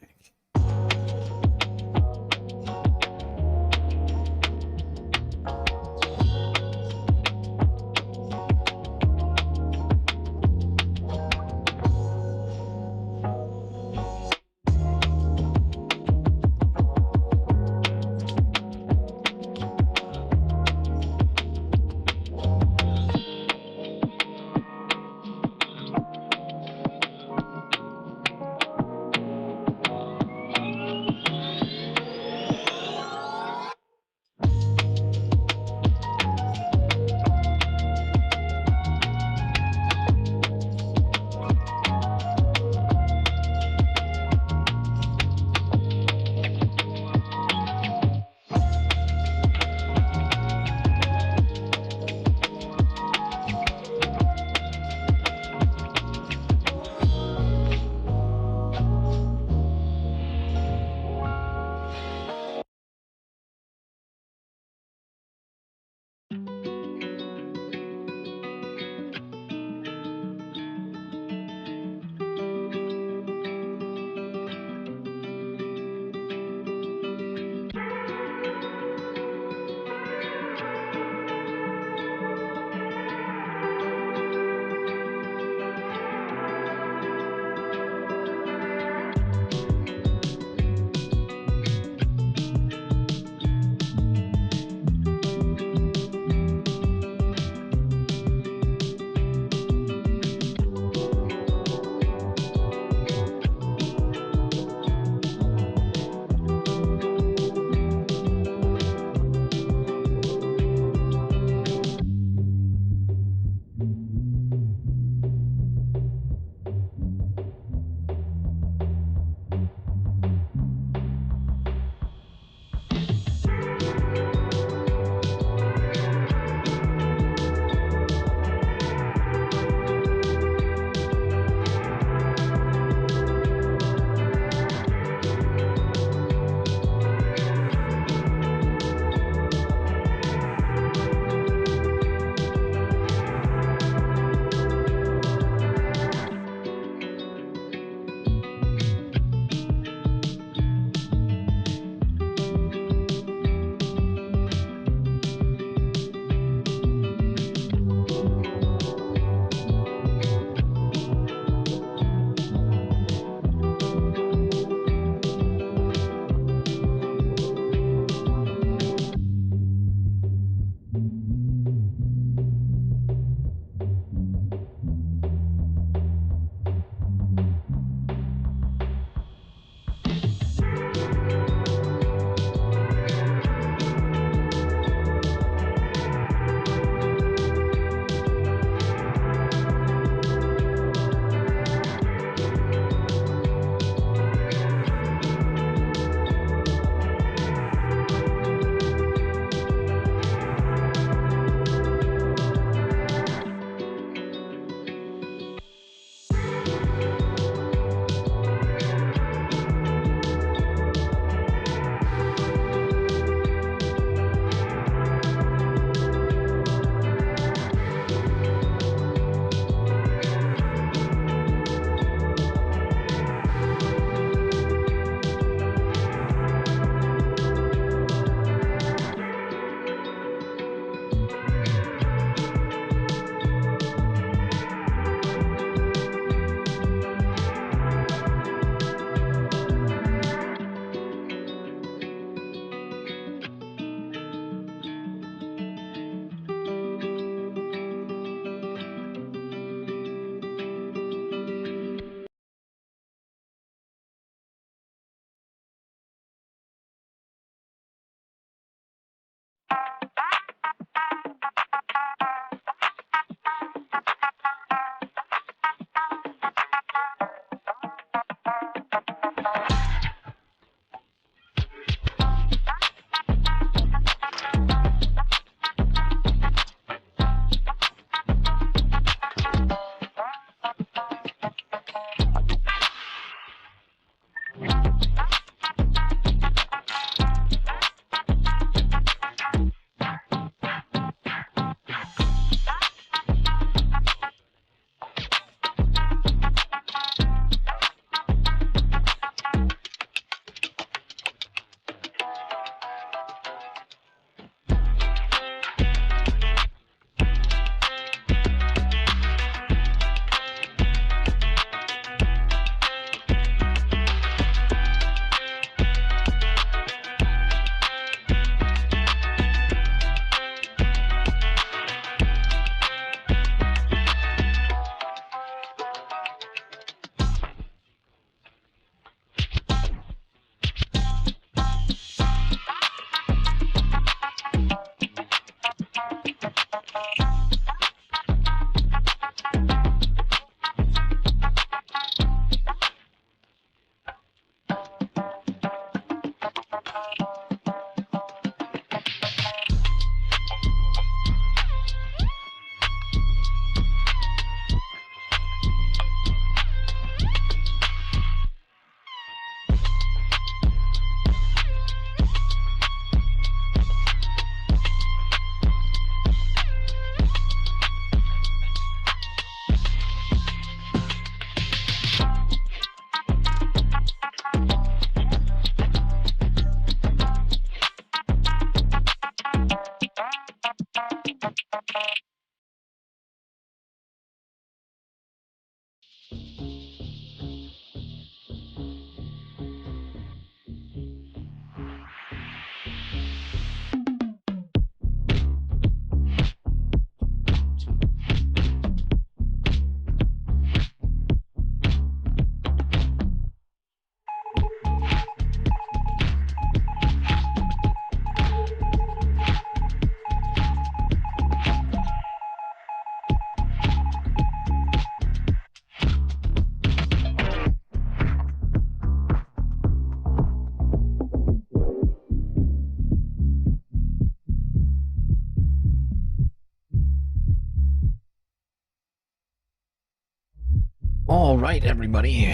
All right, everybody.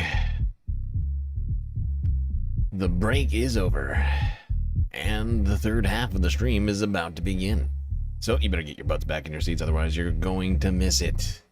The break is over, and the third half of the stream is about to begin. So you better get your butts back in your seats, otherwise you're going to miss it.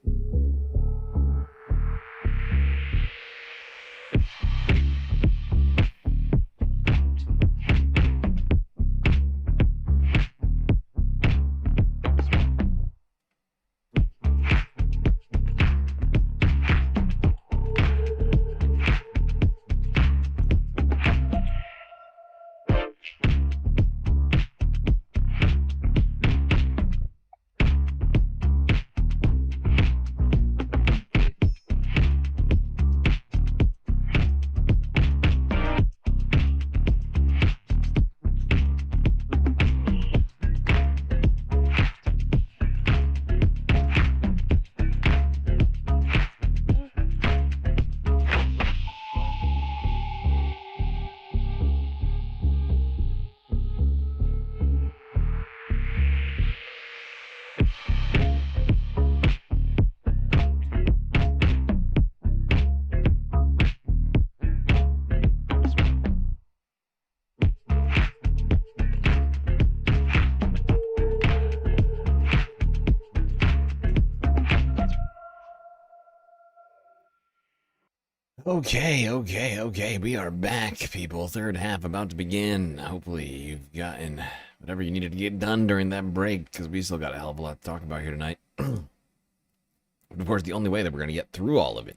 Okay. We are back, people. Third half about to begin. Hopefully you've gotten whatever you needed to get done during that break, because we still got a hell of a lot to talk about here tonight. Of course, the only way that we're going to get through all of it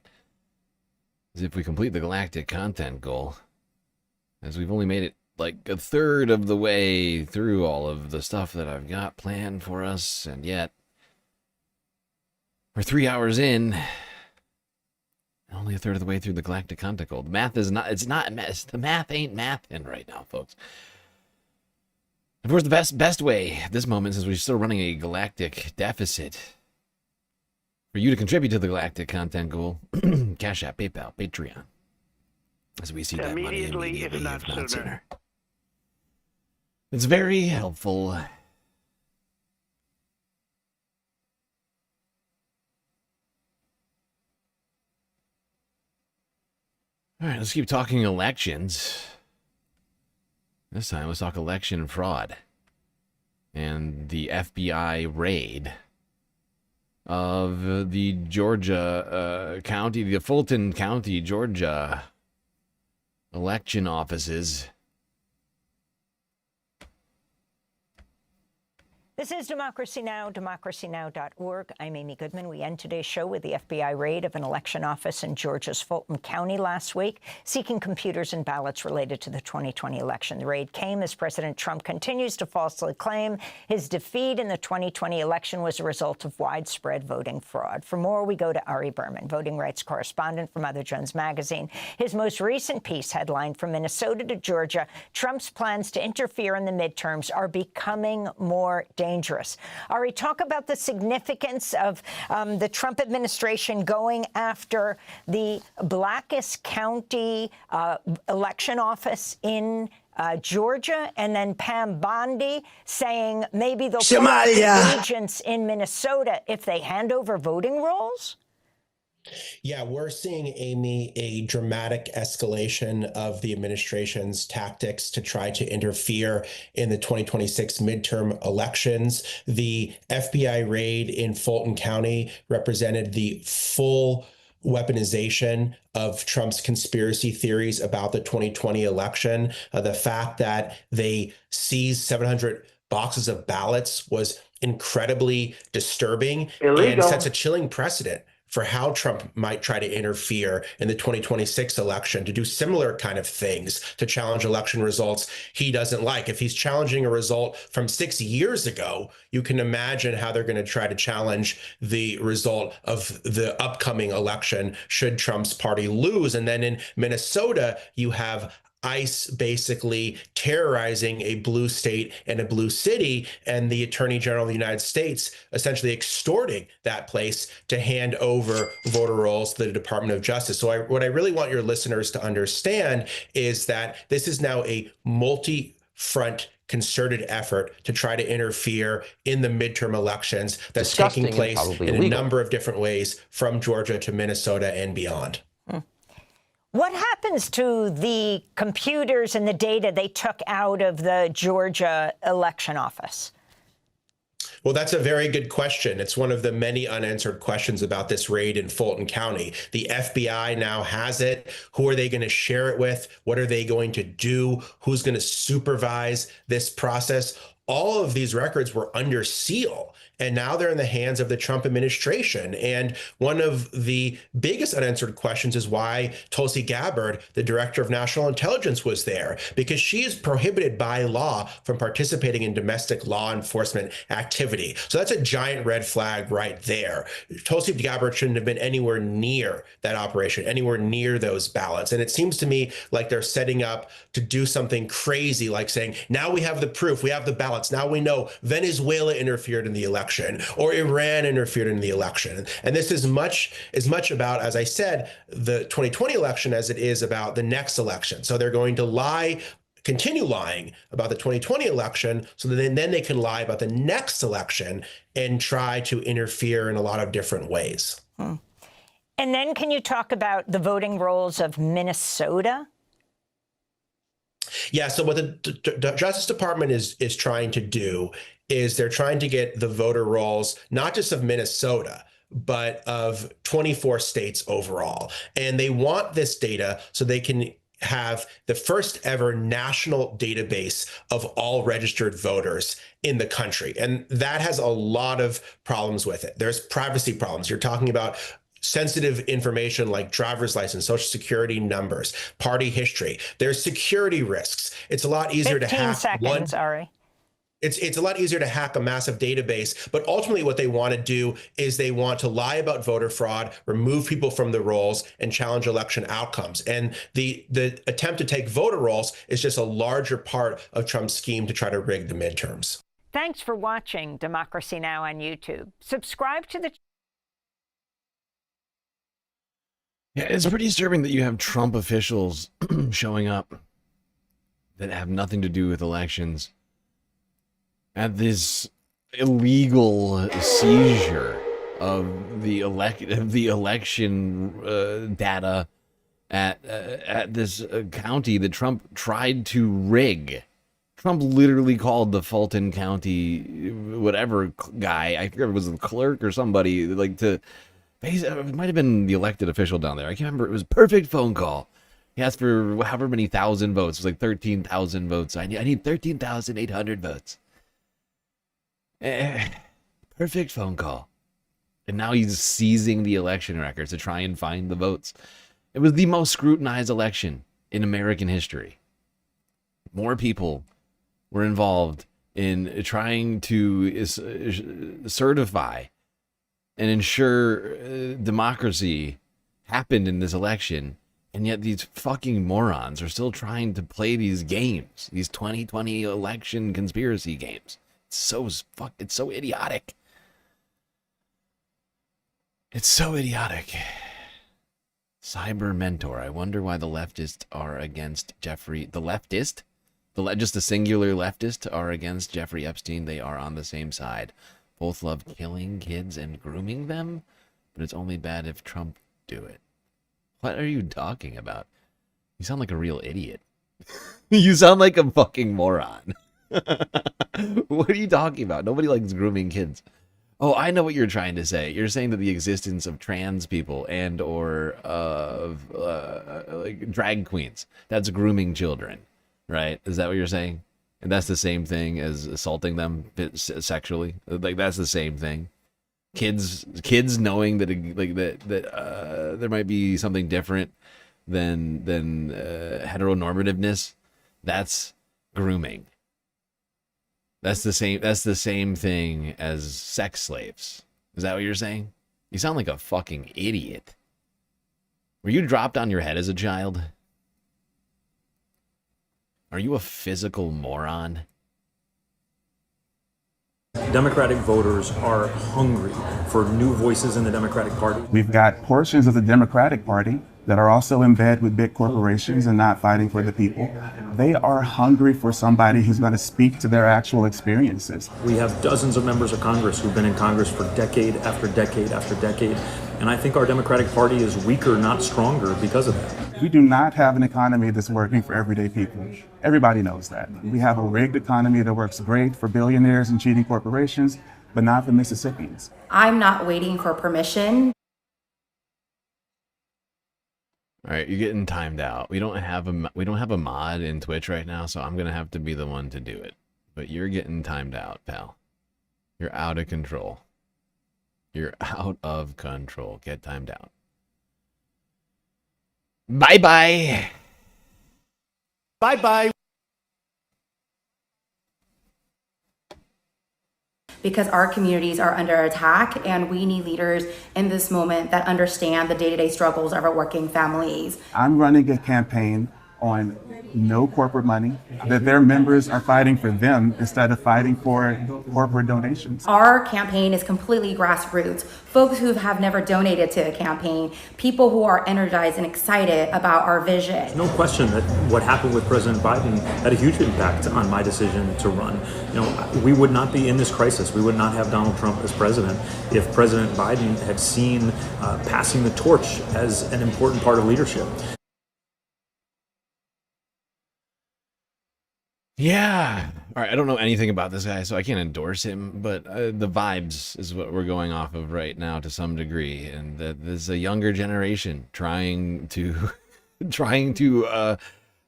is if we complete the galactic content goal, as we've only made it like a third of the way through all of the stuff that I've got planned for us, and yet we're 3 hours in. Only a third of the way through the galactic content goal. The math is not, the math ain't mathin' right now, folks. Of course, the best way at this moment, since we're still running a galactic deficit, for you to contribute to the galactic content goal, Cash App, PayPal, Patreon, as we see that money immediately, if not sooner. It's very helpful. All right, let's keep talking elections. This time, let's talk election fraud and the FBI raid of the Georgia county, the Fulton County, Georgia election offices. This is Democracy Now!, democracynow.org. I'm Amy Goodman. We end today's show with the FBI raid of an election office in Georgia's Fulton County last week, seeking computers and ballots related to the 2020 election. The raid came as President Trump continues to falsely claim his defeat in the 2020 election was a result of widespread voting fraud. For more, we go to Ari Berman, voting rights correspondent for Mother Jones Magazine. His most recent piece, headlined From Minnesota to Georgia, Trump's plans to interfere in the midterms are becoming more dangerous. Ari, talk about the significance of the Trump administration going after the blackest county election office in Georgia, and then Pam Bondi saying maybe they'll put agents in Minnesota if they hand over voting rolls? Yeah, we're seeing, Amy, a dramatic escalation of the administration's tactics to try to interfere in the 2026 midterm elections. The FBI raid in Fulton County represented the full weaponization of Trump's conspiracy theories about the 2020 election. The fact that they seized 700 boxes of ballots was incredibly disturbing and sets a chilling precedent for how Trump might try to interfere in the 2026 election, to do similar kind of things, to challenge election results he doesn't like. If he's challenging a result from 6 years ago, you can imagine how they're going to try to challenge the result of the upcoming election should Trump's party lose. And then in Minnesota, you have ICE basically terrorizing a blue state and a blue city, and the Attorney General of the United States essentially extorting that place to hand over voter rolls to the Department of Justice. So what I really want your listeners to understand is that this is now a front concerted effort to try to interfere in the midterm elections that's Disgusting taking and place probably in a illegal. number of different ways from Georgia to Minnesota and beyond. What happens to the computers and the data they took out of the Georgia election office? Well, that's a very good question. It's one of the many unanswered questions about this raid in Fulton County. The FBI now has it. Who are they going to share it with? What are they going to do? Who's going to supervise this process? All of these records were under seal, and now they're in the hands of the Trump administration. And one of the biggest unanswered questions is why Tulsi Gabbard, the director of national intelligence, was there, because she is prohibited by law from participating in domestic law enforcement activity. So that's a giant red flag right there. Tulsi Gabbard shouldn't have been anywhere near that operation, anywhere near those ballots. And it seems to me like they're setting up to do something crazy, like saying, now we have the proof, we have the ballots. Now we know Venezuela interfered in the election or Iran interfered in the election. And this is as much about, as I said, the 2020 election as it is about the next election. So they're going to continue lying about the 2020 election so that then they can lie about the next election and try to interfere in a lot of different ways. And then can you talk about the voting rolls of Minnesota? Yeah, so what the Justice Department is trying to do is they're trying to get the voter rolls, not just of Minnesota, but of 24 states overall. And they want this data so they can have the first ever national database of all registered voters in the country. And that has a lot of problems with it. There's privacy problems. You're talking about sensitive information like driver's license, social security numbers, party history. There's security risks. It's a lot easier to hack. 15 seconds, Ari. It's a lot easier to hack a massive database, but ultimately what they want to do is they want to lie about voter fraud, remove people from the rolls, and challenge election outcomes. And the attempt to take voter rolls is just a larger part of Trump's scheme to try to rig the midterms. Thanks for watching Democracy Now! On YouTube. Subscribe to the Yeah, it's pretty disturbing that you have Trump officials showing up that have nothing to do with elections at this illegal seizure of the election data at this county that Trump tried to rig. Trump literally called the Fulton County whatever guy, I forget if it was the clerk or somebody, like to. It might have been the elected official down there. I can't remember. It was a perfect phone call. He asked for however many thousand votes. It was like 13,000 votes. I need 13,800 votes. Perfect phone call. And now he's seizing the election records to try and find the votes. It was the most scrutinized election in American history. More people were involved in trying to certify and ensure democracy happened in this election, and yet these fucking morons are still trying to play these games, these 2020 election conspiracy games. It's so idiotic. It's so idiotic. Cyber Mentor. I wonder why the leftists are against Jeffrey. The leftist? Just the singular leftist are against Jeffrey Epstein. They are on the same side. Both love killing kids and grooming them, but it's only bad if Trump do it. What are you talking about? You sound like a real idiot. You sound like a fucking moron. What are you talking about? Nobody likes grooming kids. Oh, I know what you're trying to say. You're saying that the existence of trans people and or like drag queens, that's grooming children, right? Is that what you're saying? And that's the same thing as assaulting them sexually. Like that's the same thing. Kids knowing that there might be something different than heteronormativeness. That's grooming. That's the same thing as sex slaves. Is that what you're saying? You sound like a fucking idiot. Were you dropped on your head as a child? Are you a physical moron? Democratic voters are hungry for new voices in the Democratic Party. We've got portions of the Democratic Party that are also in bed with big corporations and not fighting for the people. They are hungry for somebody who's going to speak to their actual experiences. We have dozens of members of Congress who've been in Congress for decade after decade after decade. And I think our Democratic Party is weaker, not stronger, because of that. We do not have an economy that's working for everyday people. Everybody knows that. We have a rigged economy that works great for billionaires and cheating corporations, but not for Mississippians. I'm not waiting for permission. All right, you're getting timed out. We don't have a mod in Twitch right now, so I'm gonna have to be the one to do it. But you're getting timed out, pal. You're out of control. You're out of control. Get timed out. Bye bye. Bye bye. Because our communities are under attack, and we need leaders in this moment that understand the day-to-day struggles of our working families. I'm running a campaign on no corporate money, that their members are fighting for them instead of fighting for corporate donations. Our campaign is completely grassroots. Folks who have never donated to a campaign, people who are energized and excited about our vision. There's no question that what happened with President Biden had a huge impact on my decision to run. You know, we would not be in this crisis. We would not have Donald Trump as president if President Biden had seen passing the torch as an important part of leadership. Yeah. All right. I don't know anything about this guy, so I can't endorse him, but the vibes is what we're going off of right now to some degree. And that there's a younger generation trying to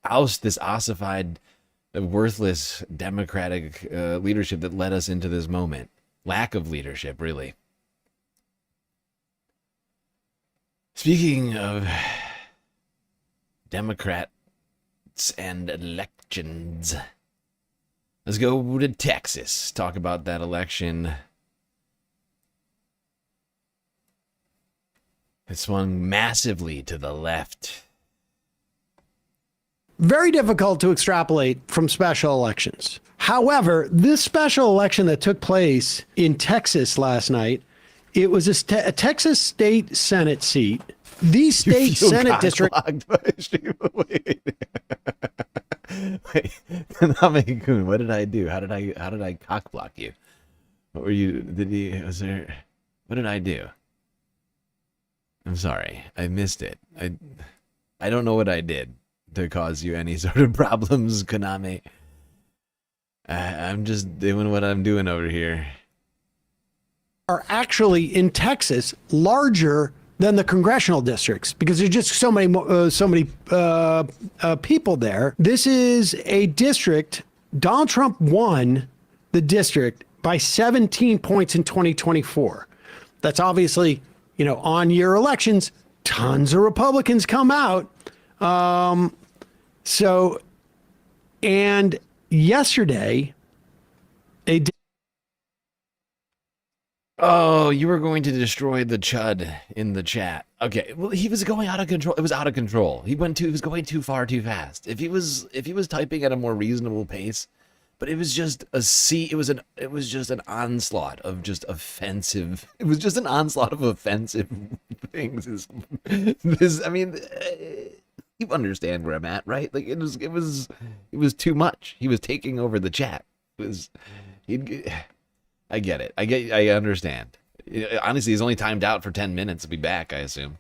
oust this ossified, worthless Democratic leadership that led us into this moment. Lack of leadership, really. Speaking of Democrats and elections, let's go to Texas. Talk about that election. It swung massively to the left. Very difficult to extrapolate from special elections. However, this special election that took place in Texas last night, it was a Texas state Senate seat. The state Senate district. Wait, Namekoon, what did I do? How did I cock block you? What were you? What did I do? I'm sorry, I missed it. I don't know what I did to cause you any sort of problems, Konami. I'm just doing what I'm doing over here. Are actually in Texas larger than the congressional districts because there's just so many people there. This is a district. Donald Trump won the district by 17 points in 2024. That's obviously, on year elections, tons of Republicans come out. And yesterday, Oh, you were going to destroy the chud in the chat. Okay, well, he was going out of control. It was out of control. He was going too far too fast. If he was typing at a more reasonable pace, but it was just it was just an onslaught of just offensive. It was just an onslaught of offensive things. You understand where I'm at, right? Like it was too much. He was taking over the chat. I get it. I understand. Honestly, he's only timed out for 10 minutes to be back, I assume.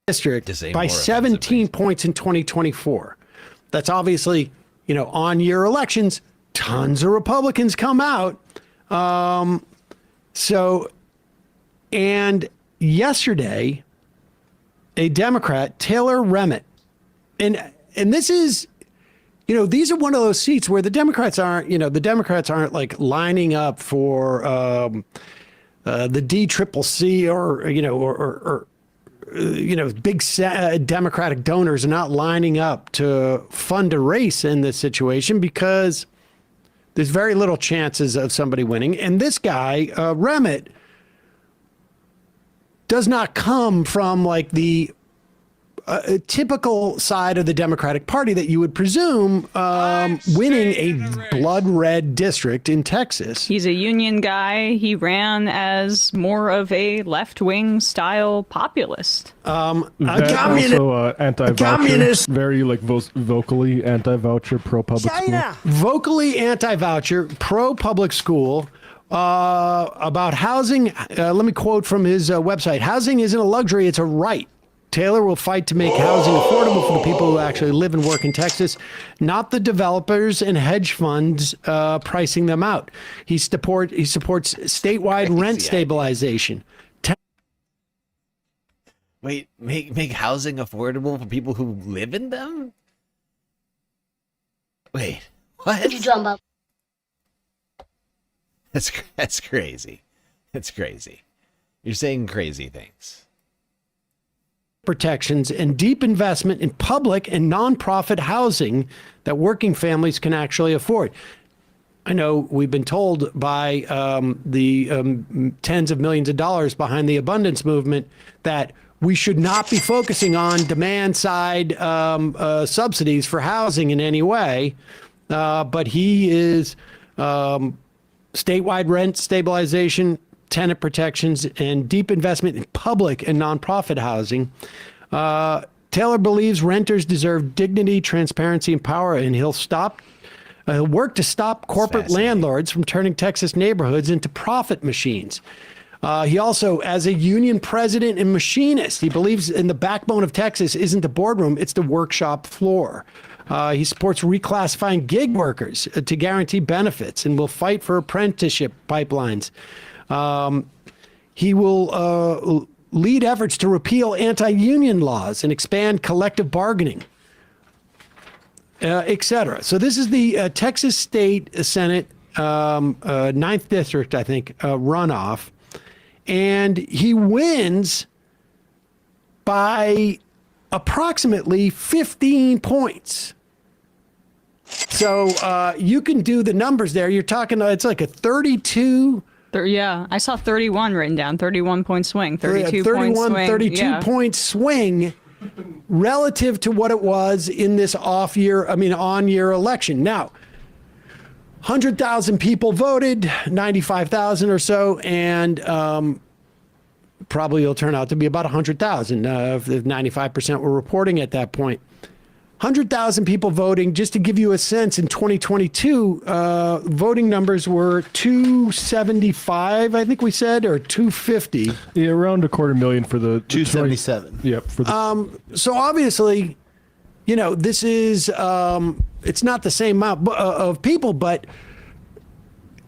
District by 17 points in 2024. That's obviously, on year elections, tons of Republicans come out. And yesterday, a Democrat, Taylor Remmett, and this is, these are one of those seats where the Democrats aren't like lining up for the DCCC or big Democratic donors are not lining up to fund a race in this situation because there's very little chances of somebody winning. And this guy, Remmett, does not come from like the a typical side of the Democratic Party that you would presume winning a blood red district in Texas. He's a union guy. He ran as more of a left-wing style populist. Also anti-voucher, very like vocally anti-voucher, pro-public school. Vocally anti-voucher, pro-public school. About housing, let me quote from his website. Housing isn't a luxury, it's a right. Taylor will fight to make housing affordable for the people who actually live and work in Texas, not the developers and hedge funds pricing them out. He supports statewide rent stabilization. Wait, make housing affordable for people who live in them? Wait, what? What you talking about? That's crazy. That's crazy. You're saying crazy things. Protections and deep investment in public and nonprofit housing that working families can actually afford. I know we've been told by the tens of millions of dollars behind the abundance movement that we should not be focusing on demand side subsidies for housing in any way. But he is statewide rent stabilization, tenant protections, and deep investment in public and nonprofit housing. Taylor believes renters deserve dignity, transparency, and power, and he'll work to stop corporate landlords from turning Texas neighborhoods into profit machines. He also, as a union president and machinist, he believes in the backbone of Texas isn't the boardroom, it's the workshop floor. He supports reclassifying gig workers to guarantee benefits and will fight for apprenticeship pipelines. He will lead efforts to repeal anti-union laws and expand collective bargaining, etc. So this is the Texas State Senate 9th District, I think, runoff. And he wins by approximately 15 points. So you can do the numbers there. You're talking, it's like a 32. Yeah, I saw 31 written down, 31-point swing, 32 point swing. 32 point swing relative to what it was in this on-year election. Now, 100,000 people voted, 95,000 or so, and probably it'll turn out to be about 100,000 if 95% were reporting at that point. 100,000 people voting. Just to give you a sense, in 2022, voting numbers were 275, I think we said, or 250. Yeah, around 250,000 for the 277. Yep. For the so obviously, this is it's not the same amount of people, but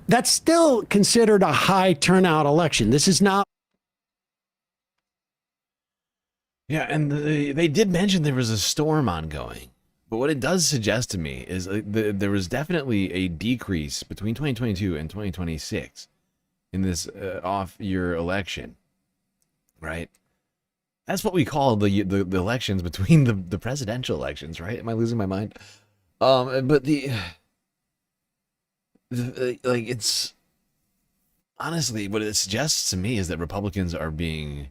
that's still considered a high turnout election. This is not. Yeah, and they did mention there was a storm ongoing. But what it does suggest to me is there was definitely a decrease between 2022 and 2026 in this off-year election, right? That's what we call the elections between the presidential elections, right? Am I losing my mind? But it's honestly what it suggests to me is that Republicans are being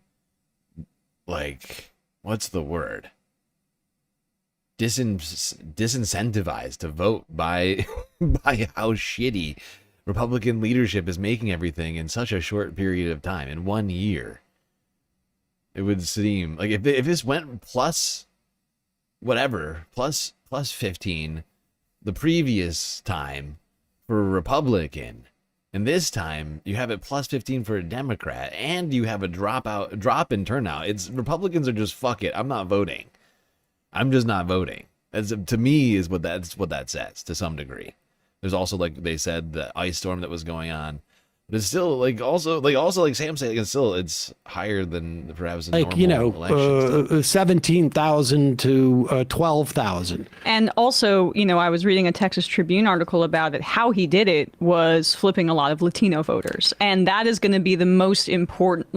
what's the word? Disincentivized to vote by how shitty Republican leadership is making everything in such a short period of time, in 1 year. It would seem like if this went plus 15 the previous time for a Republican, and this time you have it plus 15 for a Democrat, and you have a drop in turnout. It's Republicans are just fuck it. I'm not voting. I'm just not voting. That's, to me, is what that says to some degree. There's also, like they said, the ice storm that was going on, but it's still also like Sam said, it's higher than perhaps normal elections. 17,000 to 12,000. And also, I was reading a Texas Tribune article about it. How he did it was flipping a lot of Latino voters. And that is going to be the most important,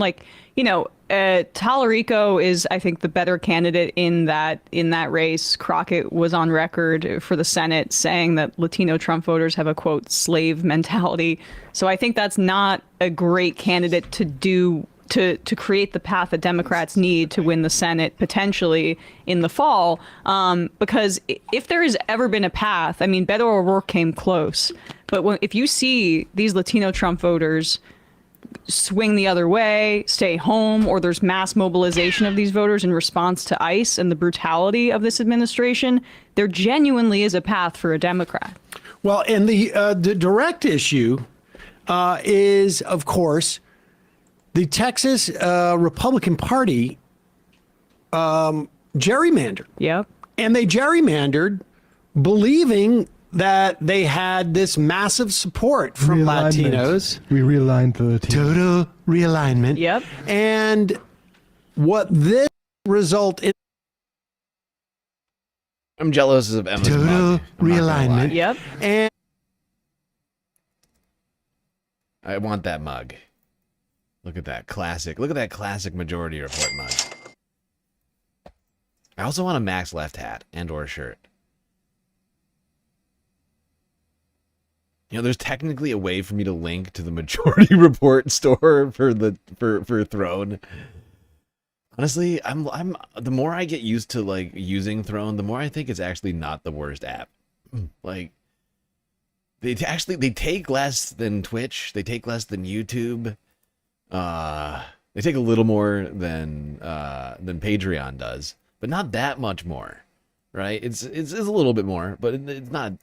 Tallarico is, I think, the better candidate in that race. Crockett was on record for the Senate saying that Latino Trump voters have a, quote, slave mentality. So I think that's not a great candidate to do to create the path that Democrats need to win the Senate potentially in the fall. Because if there has ever been a path, I mean, Beto O'Rourke came close, but if you see these Latino Trump voters swing the other way, stay home, or there's mass mobilization of these voters in response to ICE and the brutality of this administration, there genuinely is a path for a Democrat. Well, and the direct issue is, of course, the Texas Republican Party gerrymandered. Yep. And they gerrymandered believing that they had this massive support from Latinos. We realigned the team. Total realignment. Yep. And what this result in I'm jealous of Emma's total mug. I'm not gonna lie. realignment. Yep. And I want that mug. Look at that classic. Look at that classic Majority Report mug. I also want a Max Left hat and or shirt. You know, there's technically a way for me to link to the Majority Report store for Throne. Honestly, I'm the more I get used to like using Throne, the more I think it's actually not the worst app. Like they take less than Twitch, they take less than YouTube. They take a little more than Patreon does, but not that much more, right? It's a little bit more, but it's not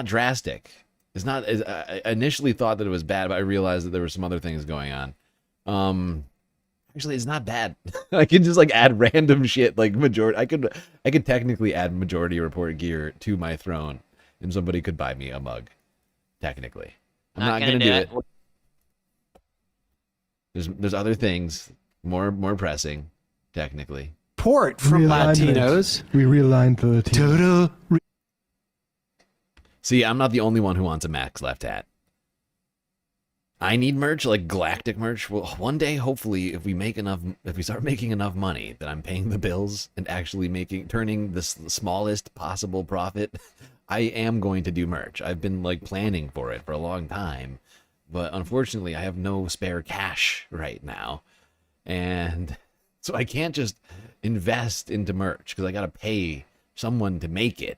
drastic. It's not. I initially thought that it was bad, but I realized that there were some other things going on. Actually, it's not bad. I can just like add random shit like majority. I could technically add Majority Report gear to my Throne, and somebody could buy me a mug. Technically, I'm not gonna do it. There's other things more pressing, technically. support from Latinos. We realigned the team. Total. See, I'm not the only one who wants a Max Left hat. I need merch, like Galactic merch. Well, one day, hopefully, if we start making enough money that I'm paying the bills and actually turning the smallest possible profit, I am going to do merch. I've been like planning for it for a long time, but unfortunately, I have no spare cash right now, and so I can't just invest into merch because I gotta pay someone to make it,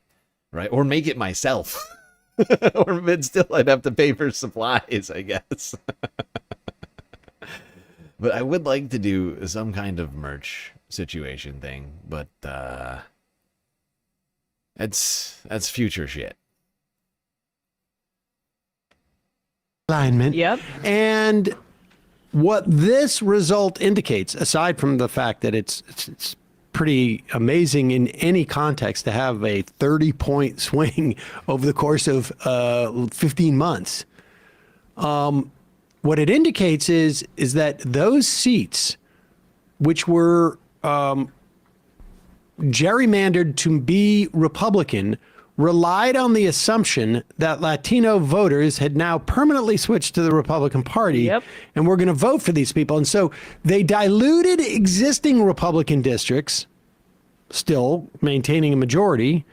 right? Or make it myself. But still, I'd have to pay for supplies, I guess. But I would like to do some kind of merch situation thing, but that's future shit. Alignment. Yep. And what this result indicates, aside from the fact that it's pretty amazing in any context to have a 30-point swing over the course of 15 months. What it indicates is that those seats, which were gerrymandered to be Republican, relied on the assumption that Latino voters had now permanently switched to the Republican Party, and were going to vote for these people. And so they diluted existing Republican districts, still maintaining a majority,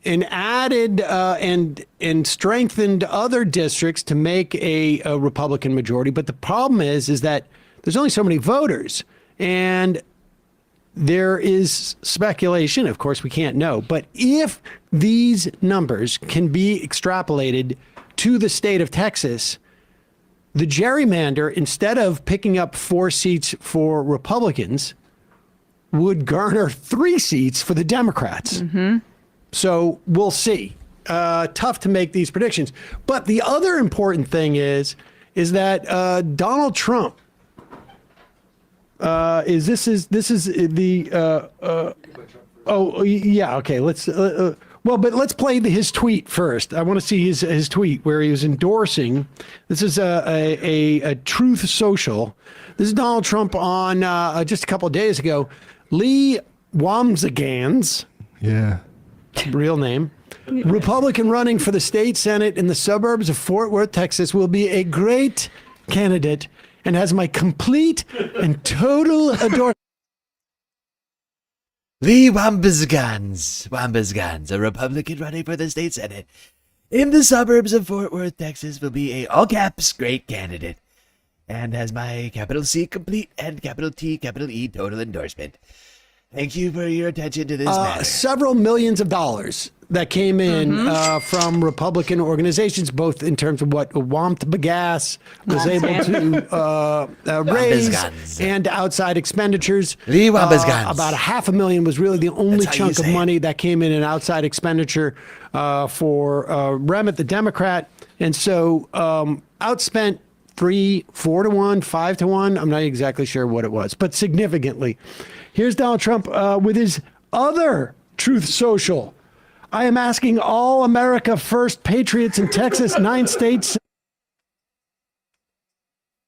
and added and strengthened other districts to make a Republican majority. But the problem is that there's only so many voters, and there is speculation, of course we can't know, but if these numbers can be extrapolated to the state of Texas, the gerrymander, instead of picking up 4 seats for Republicans, would garner 3 seats for the Democrats. Mm-hmm. So we'll see. Tough to make these predictions. But the other important thing is that Donald Trump this is the okay, let's but let's play his tweet first. I want to see his tweet where he was endorsing. This is a Truth Social. This is Donald Trump on just a couple of days ago. Lee Wamsagans, real name, Republican running for the state Senate in the suburbs of Fort Worth, Texas, will be a great candidate and has my complete and total adore. Lee Wambsgans, a Republican running for the state Senate in the suburbs of Fort Worth, Texas, will be a all caps great candidate and has my capital C complete and capital T, capital E total endorsement. Thank you for your attention to this matter. Several millions of dollars that came in from Republican organizations, both in terms of what Wobegon was able to raise and outside expenditures. About $500,000 was really the only chunk of money that came in outside expenditure for Remit, the Democrat. And so outspent 3, 4 to 1, 5 to 1. I'm not exactly sure what it was, but significantly. Here's Donald Trump with his other Truth Social. I am asking all America First patriots in Texas, 9 states.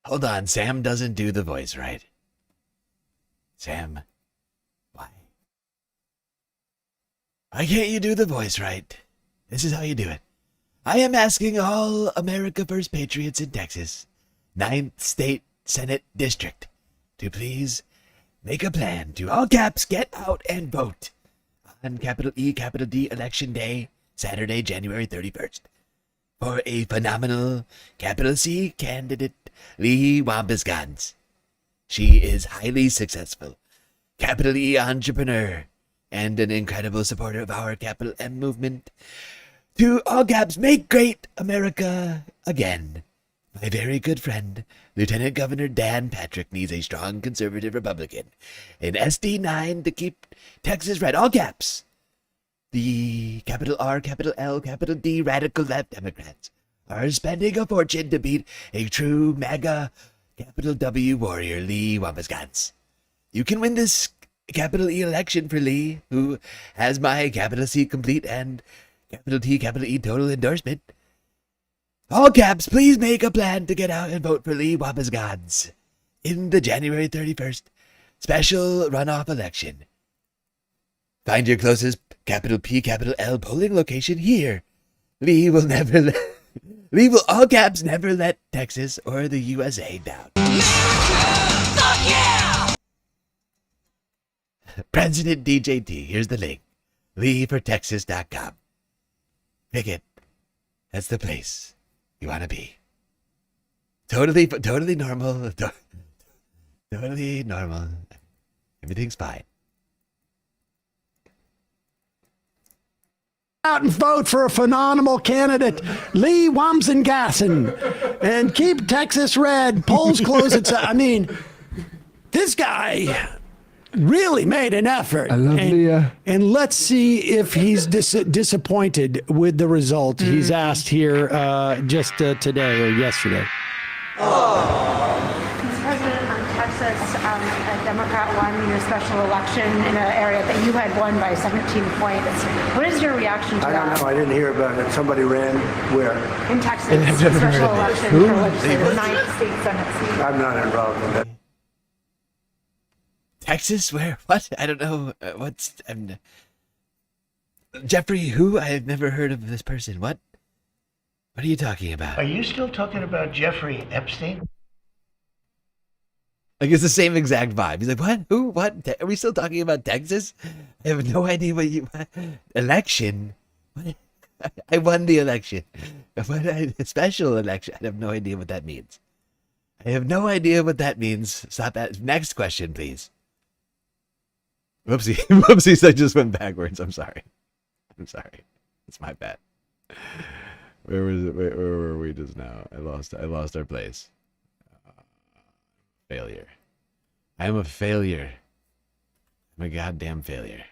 Hold on, Sam doesn't do the voice right. Sam, why? Why can't you do the voice right? This is how you do it. I am asking all America First patriots in Texas, 9th State Senate District, to please make a plan to, all caps, get out and vote on capital E, capital D Election Day, Saturday, January 31st, for a phenomenal capital C candidate, Lee Wobegon. She is highly successful, capital E entrepreneur, and an incredible supporter of our capital M movement. To all caps, make great America again. My very good friend, Lieutenant Governor Dan Patrick, needs a strong conservative Republican in SD9 to keep Texas red. All caps. The capital R, capital L, capital D radical left Democrats are spending a fortune to beat a true MAGA capital W warrior, Lee Wobegon. You can win this capital E election for Lee, who has my capital C complete and capital T, capital E total endorsement. All caps, please make a plan to get out and vote for Lee Wobegon in the January 31st special runoff election. Find your closest capital P, capital L polling location here. Lee will all caps never let Texas or the USA down. Fuck yeah! President DJT, here's the link. LeeForTexas.com. Pick it. That's the place you want to be. Totally normal. Totally normal. Everything's fine. Out and vote for a phenomenal candidate, Lee Wobegon, and keep Texas red. Polls close at. I mean, this guy really made an effort. I love Leah. And let's see if he's disappointed with the result he's asked here just today or yesterday. Mr. President, Texas, a Democrat won your special election in an area that you had won by 17 points. What is your reaction to that? I don't know. I didn't hear about it. Somebody ran where? In Texas, a special election for legislative, the 9th state Senate seat. I'm not involved in that. Texas? Where? What? I don't know. Jeffrey, who? I have never heard of this person. What? What are you talking about? Are you still talking about Jeffrey Epstein? Like, it's the same exact vibe. He's like, what? Who? What? Are we still talking about Texas? I have no idea what you... Election? What? I won the election. A special election. I have no idea what that means. I have no idea what that means. Stop that. Next question, please. Whoopsie. Whoopsies, I just went backwards. I'm sorry. It's my bad. Where was it? Where were we just now? I lost our place. Failure. I am a failure. I'm a goddamn failure.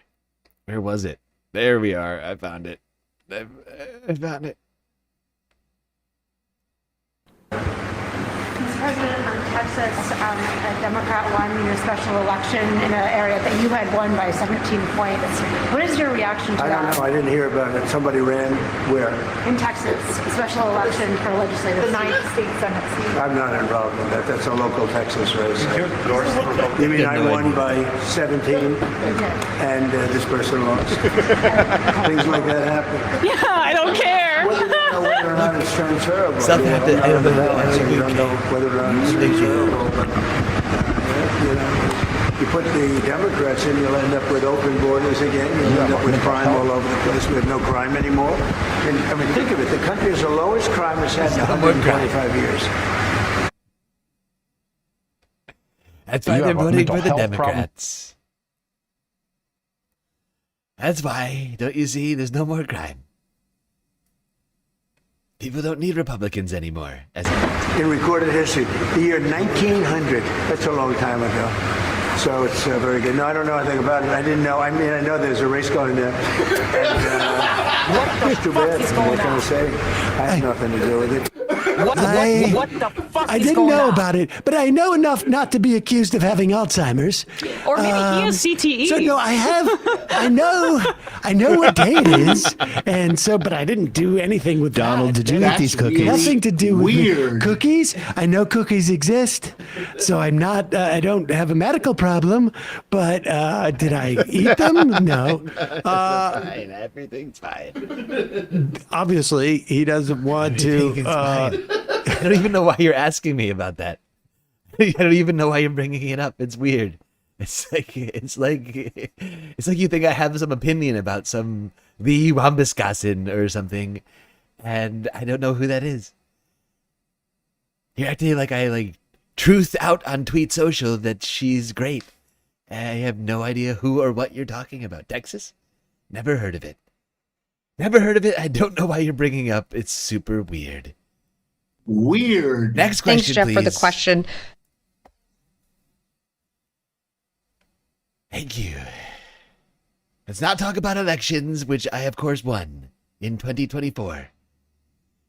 Where was it? There we are. I found it. I found it. Mr. President, Texas, a Democrat won your special election in an area that you had won by 17 points. What is your reaction to that? I don't know. I didn't hear about it. Somebody ran where? In Texas, a special election for legislative, the 9th state Senate seat. I'm not involved in that. That's a local Texas race. You mean I won by 17 and this person lost? Things like that happen. Yeah, I don't care. Whether or not it's transferable. Something you don't know whether or not it's transferable. But, you put the Democrats in, you'll end up with open borders again. You'll end up with crime all over the place. We have no crime anymore. And I mean, think of it. The country has the lowest crime it's had in 125 years. That's why they're voting for the Democrats. That's why, don't you see, there's no more crime. People don't need Republicans anymore. In recorded history, the year 1900, that's a long time ago. So it's very good. No, I don't know anything about it. I didn't know. I mean, I know there's a race going there. And, too bad. What can I say? I have nothing to do with it. What the fuck I didn't know about it, but I know enough not to be accused of having Alzheimer's. Or maybe he has CTE. So no, I know what day it is, and so, but I didn't do anything with Donald, that. did you eat these cookies? Nothing to do with Weird. Cookies. I know cookies exist, so I'm not. I don't have a medical problem, but did I eat them? No. Fine. Everything's fine. Obviously, he doesn't want to. I don't even know why you're asking me about that. I don't even know why you're bringing it up. It's weird. It's like you think I have some opinion about the Wobegon or something, and I don't know who that is. You're acting like I truth out on Tweet Social that she's great. I have no idea who or what you're talking about. Texas? Never heard of it. Never heard of it. I don't know why you're bringing up. It's super weird. Weird. Next question, Thanks, Jeff, please. for the question. Thank you. Let's not talk about elections, which I, of course, won in 2024.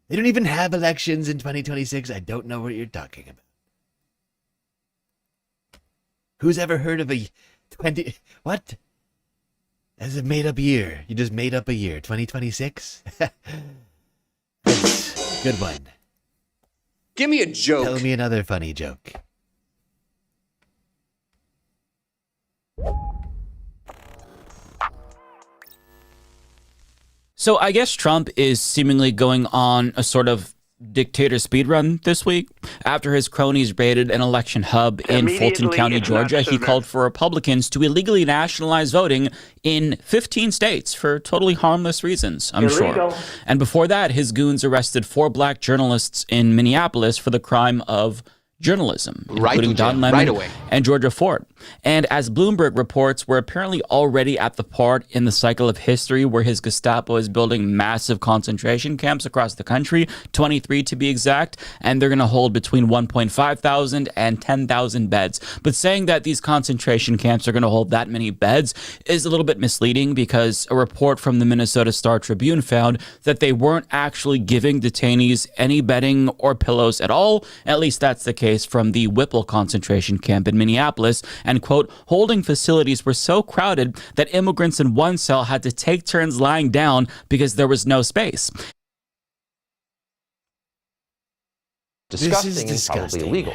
They don't even have elections in 2026. I don't know what you're talking about. Who's ever heard of a 20... What? That's a made-up year. You just made up a year. 2026? Good one. Give me a joke. Tell me another funny joke. So I guess Trump is seemingly going on a sort of dictator speedrun this week. After his cronies raided an election hub in Fulton County, Georgia, he called for Republicans to illegally nationalize voting in 15 states for totally harmless reasons, I'm sure. And before that, his goons arrested 4 black journalists in Minneapolis for the crime of journalism, including Don Lemon and Georgia Ford. And as Bloomberg reports, we're apparently already at the part in the cycle of history where his Gestapo is building massive concentration camps across the country, 23 to be exact, and they're going to hold between 1.5 thousand and 10,000 beds. But saying that these concentration camps are going to hold that many beds is a little bit misleading, because a report from the Minnesota Star Tribune found that they weren't actually giving detainees any bedding or pillows at all. At least that's the case from the Whipple concentration camp in Minneapolis, and quote, holding facilities were so crowded that immigrants in one cell had to take turns lying down because there was no space. Disgusting and probably illegal.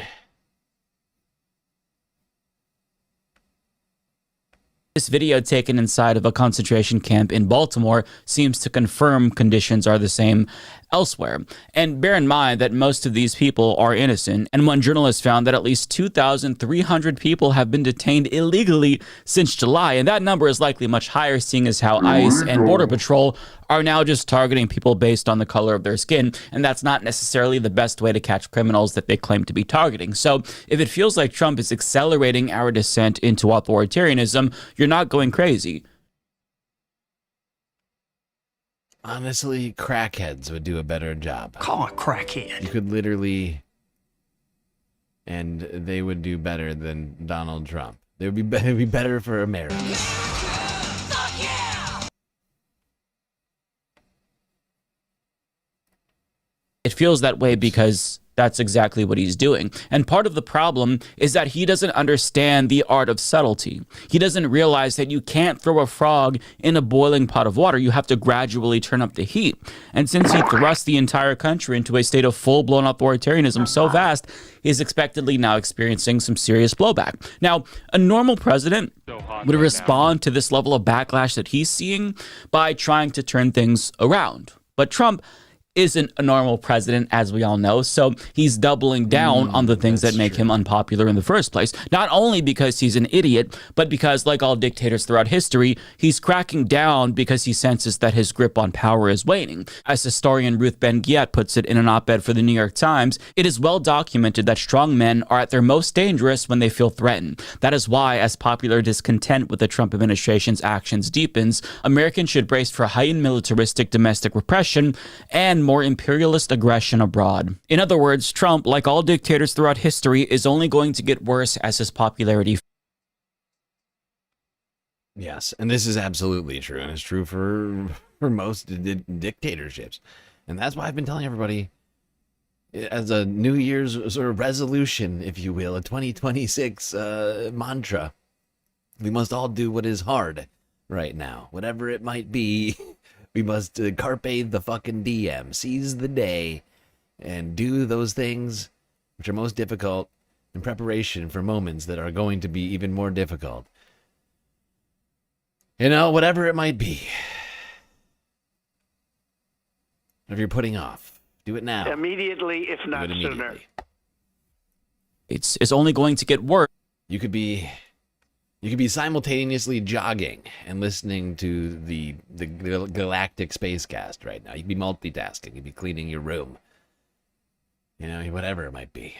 This video taken inside of a concentration camp in Baltimore seems to confirm conditions are the same elsewhere. And bear in mind that most of these people are innocent. And one journalist found that at least 2,300 people have been detained illegally since July. And that number is likely much higher, seeing as how ICE and Border Patrol are now just targeting people based on the color of their skin. And that's not necessarily the best way to catch criminals that they claim to be targeting. So if it feels like Trump is accelerating our descent into authoritarianism, you're not going crazy. Honestly, crackheads would do a better job. Call a crackhead. You could literally, and they would do better than Donald Trump. They would be it'd be better for America. It feels that way because that's exactly what he's doing. And part of the problem is that he doesn't understand the art of subtlety. He doesn't realize that you can't throw a frog in a boiling pot of water. You have to gradually turn up the heat. And since he thrust the entire country into a state of full-blown authoritarianism so fast, he's expectedly now experiencing some serious blowback. Now, a normal president would respond to this level of backlash that he's seeing by trying to turn things around. But Trump isn't a normal president, as we all know, so he's doubling down on the things that make him unpopular in the first place. Not only because he's an idiot, but because, like all dictators throughout history, he's cracking down because he senses that his grip on power is waning. As historian Ruth Ben-Ghiat puts it in an op-ed for the New York Times, it is well documented that strong men are at their most dangerous when they feel threatened. That is why, as popular discontent with the Trump administration's actions deepens, Americans should brace for heightened militaristic domestic repression and more imperialist aggression abroad. In other words, Trump, like all dictators throughout history, is only going to get worse as his popularity. Yes, and this is absolutely true, and it's true for most dictatorships. And that's why I've been telling everybody, as a New Year's sort of resolution, if you will, a 2026 mantra, we must all do what is hard right now. Whatever it might be, we must carpe the fucking diem, seize the day, and do those things which are most difficult in preparation for moments that are going to be even more difficult. You know, whatever it might be. If you're putting off, do it now. Immediately, if not sooner. It's only going to get worse. You could be simultaneously jogging and listening to the Galactic Spacecast right now. You could be multitasking. You'd be cleaning your room. You know, whatever it might be.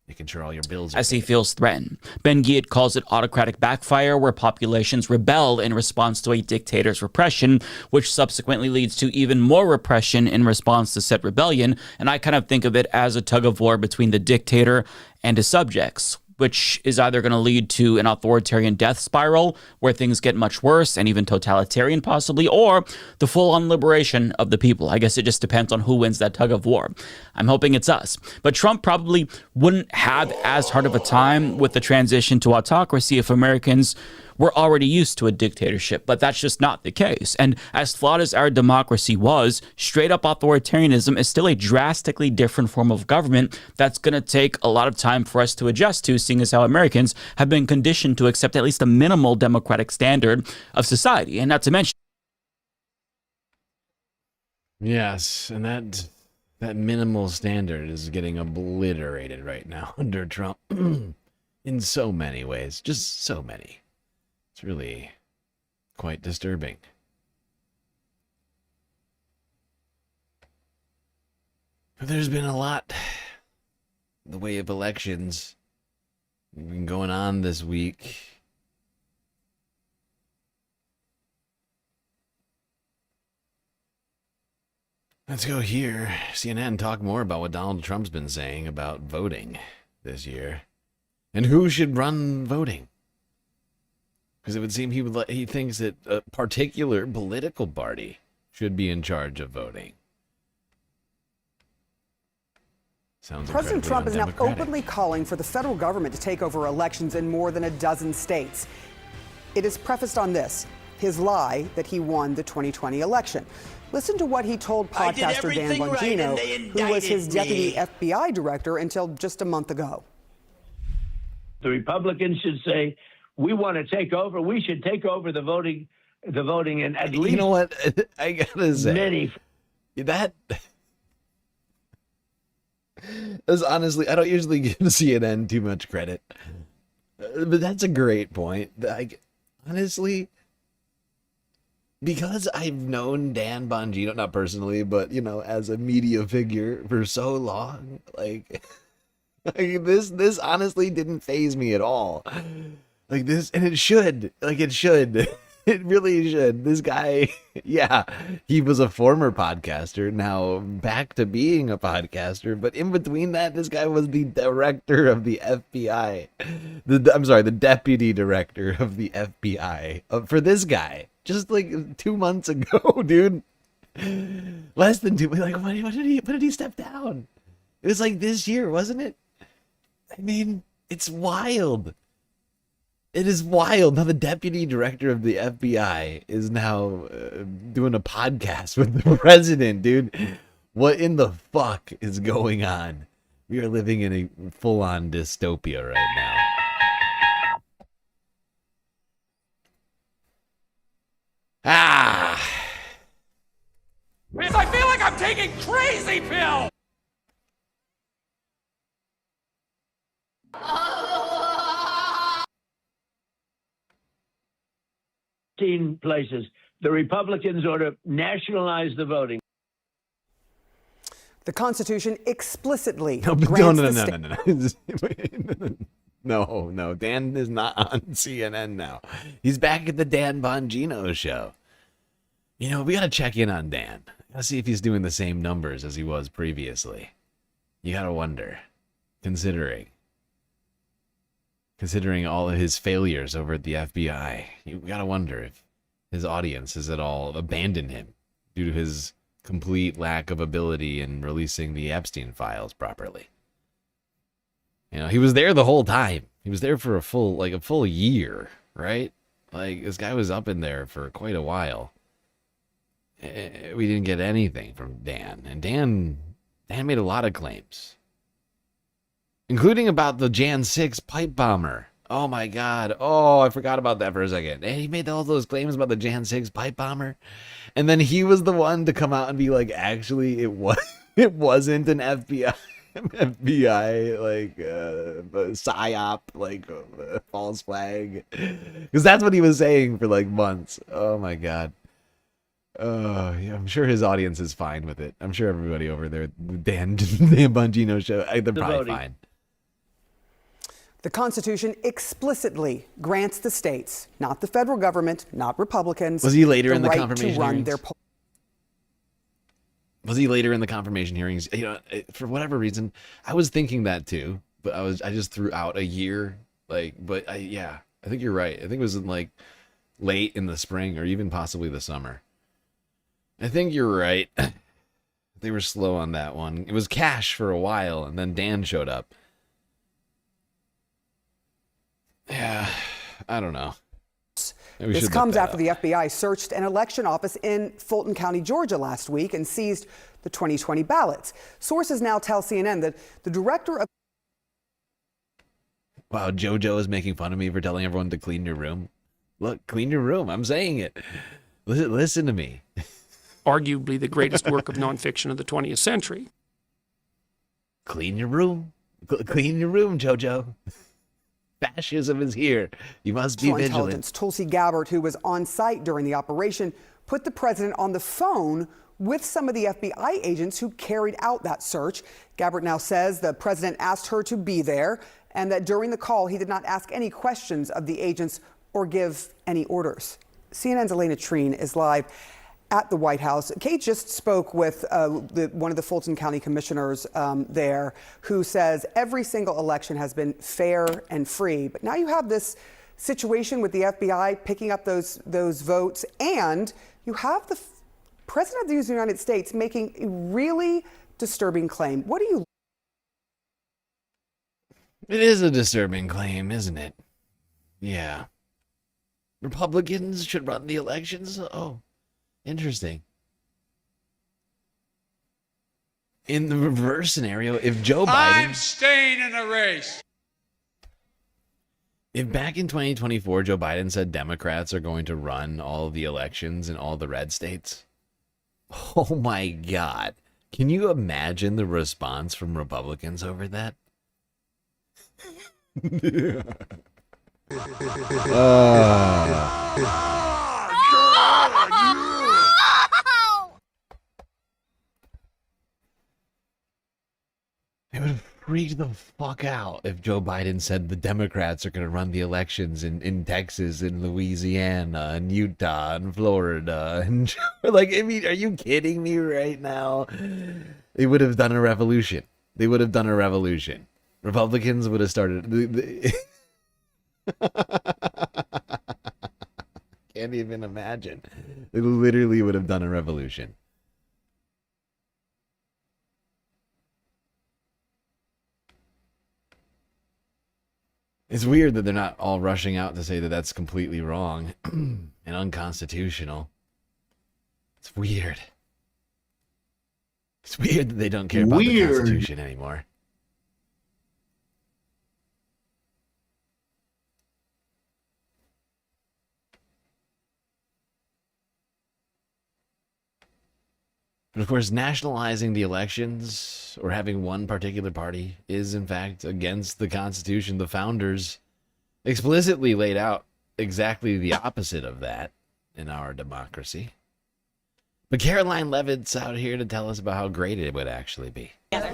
Making sure all your bills are as he paid. feels threatened. Ben-Ghiat calls it autocratic backfire, where populations rebel in response to a dictator's repression, which subsequently leads to even more repression in response to said rebellion. And I kind of think of it as a tug of war between the dictator and his subjects, which is either going to lead to an authoritarian death spiral where things get much worse and even totalitarian possibly, or the full-on liberation of the people. I guess it just depends on who wins that tug of war. I'm hoping it's us. But Trump probably wouldn't have as hard of a time with the transition to autocracy if Americans were already used to a dictatorship, but that's just not the case. And as flawed as our democracy was, straight-up authoritarianism is still a drastically different form of government that's going to take a lot of time for us to adjust to, seeing as how Americans have been conditioned to accept at least a minimal democratic standard of society, and not to mention... Yes, and that minimal standard is getting obliterated right now under Trump in so many ways, just so many. It's really quite disturbing. There's been a lot in the way of elections been going on this week. Let's go here. CNN talk more about what Donald Trump's been saying about voting this year and who should run voting. Because it would seem he thinks that a particular political party should be in charge of voting. Sounds President Trump is now undemocratic. openly calling for the federal government to take over elections in more than a dozen states. It is prefaced on this, his lie that he won the 2020 election. Listen to what he told podcaster Dan Bongino, who was his deputy FBI director until just a month ago. The Republicans should say, we want to take over. We should take over the voting, and at least. You know what? I gotta say, that's honestly, I don't usually give CNN too much credit, but that's a great point. Honestly, because I've known Dan Bongino, not personally, but you know, as a media figure for so long, this honestly didn't faze me at all. Like this, and it should. It really should. This guy, yeah, he was a former podcaster, now back to being a podcaster. But in between that, this guy was the director of the FBI. The deputy director of the FBI for this guy. Just like 2 months ago, dude. Less than 2. Like, what did he step down? It was like this year, wasn't it? I mean, it's wild. It is wild how the deputy director of the FBI is now doing a podcast with the president, dude. What in the fuck is going on? We are living in a full-on dystopia right now. Because I feel like I'm taking crazy pill! 15 places. The Republicans ought to nationalize the voting. The Constitution explicitly No, grants no, the no, no, no, no. No, no. Dan is not on CNN now. He's back at the Dan Bongino show. You know, we got to check in on Dan. Let's see if he's doing the same numbers as he was previously. You got to wonder, considering all of his failures over at the FBI. You got to wonder if his audience has at all abandoned him due to his complete lack of ability in releasing the Epstein files properly. You know, he was there the whole time. He was there for a full year, right? Like, this guy was up in there for quite a while. We didn't get anything from Dan. And Dan made a lot of claims, including about the Jan 6 pipe bomber. Oh my God. Oh, I forgot about that for a second. And he made all those claims about the Jan 6 pipe bomber. And then he was the one to come out and be like, actually, it wasn't an FBI psyop, false flag. Because that's what he was saying for like months. Oh my God. Yeah, I'm sure his audience is fine with it. I'm sure everybody over there, the Dan Bongino show, they're probably fine. The Constitution explicitly grants the states, not the federal government, not Republicans. Was he later in the right confirmation to run hearings? their Was he later in the confirmation hearings? You know, for whatever reason, I was thinking that too, but I just threw out a year. I think you're right. I think it was in like late in the spring or even possibly the summer. I think you're right. They were slow on that one. It was Cash for a while, and then Dan showed up. Yeah, I don't know. This comes after the FBI searched an election office in Fulton County, Georgia last week and seized the 2020 ballots. Sources now tell CNN that the director of... Wow, JoJo is making fun of me for telling everyone to clean your room. Look, clean your room. I'm saying it. Listen to me. Arguably the greatest work of nonfiction of the 20th century. Clean your room. Clean your room, JoJo. Fascism is here. You must be vigilant. Intelligence Tulsi Gabbard, who was on site during the operation, put the president on the phone with some of the FBI agents who carried out that search. Gabbard now says the president asked her to be there and that during the call he did not ask any questions of the agents or give any orders. CNN's Elena Treen is live at the White House. Kate just spoke with one of the Fulton County commissioners there, who says every single election has been fair and free. But now you have this situation with the FBI picking up those votes, and you have the President of the United States making a really disturbing claim. What do you... It is a disturbing claim, isn't it? Yeah. Republicans should run the elections? Oh. Interesting. In the reverse scenario, if Joe Biden... I'm staying in the race. If back in 2024, Joe Biden said Democrats are going to run all of the elections in all the red states, oh my God. Can you imagine the response from Republicans over that? It would freak the fuck out if Joe Biden said the Democrats are going to run the elections in Texas, in Louisiana, in Utah, in Florida. And like, I mean, are you kidding me right now? They would have done a revolution. They would have done a revolution. Republicans would have started. Can't even imagine. They literally would have done a revolution. It's weird that they're not all rushing out to say that that's completely wrong and unconstitutional. It's weird. It's weird that they don't care about the Constitution anymore. But of course, nationalizing the elections or having one particular party is, in fact, against the Constitution. The founders explicitly laid out exactly the opposite of that in our democracy. But Caroline Levitt's out here to tell us about how great it would actually be. Thank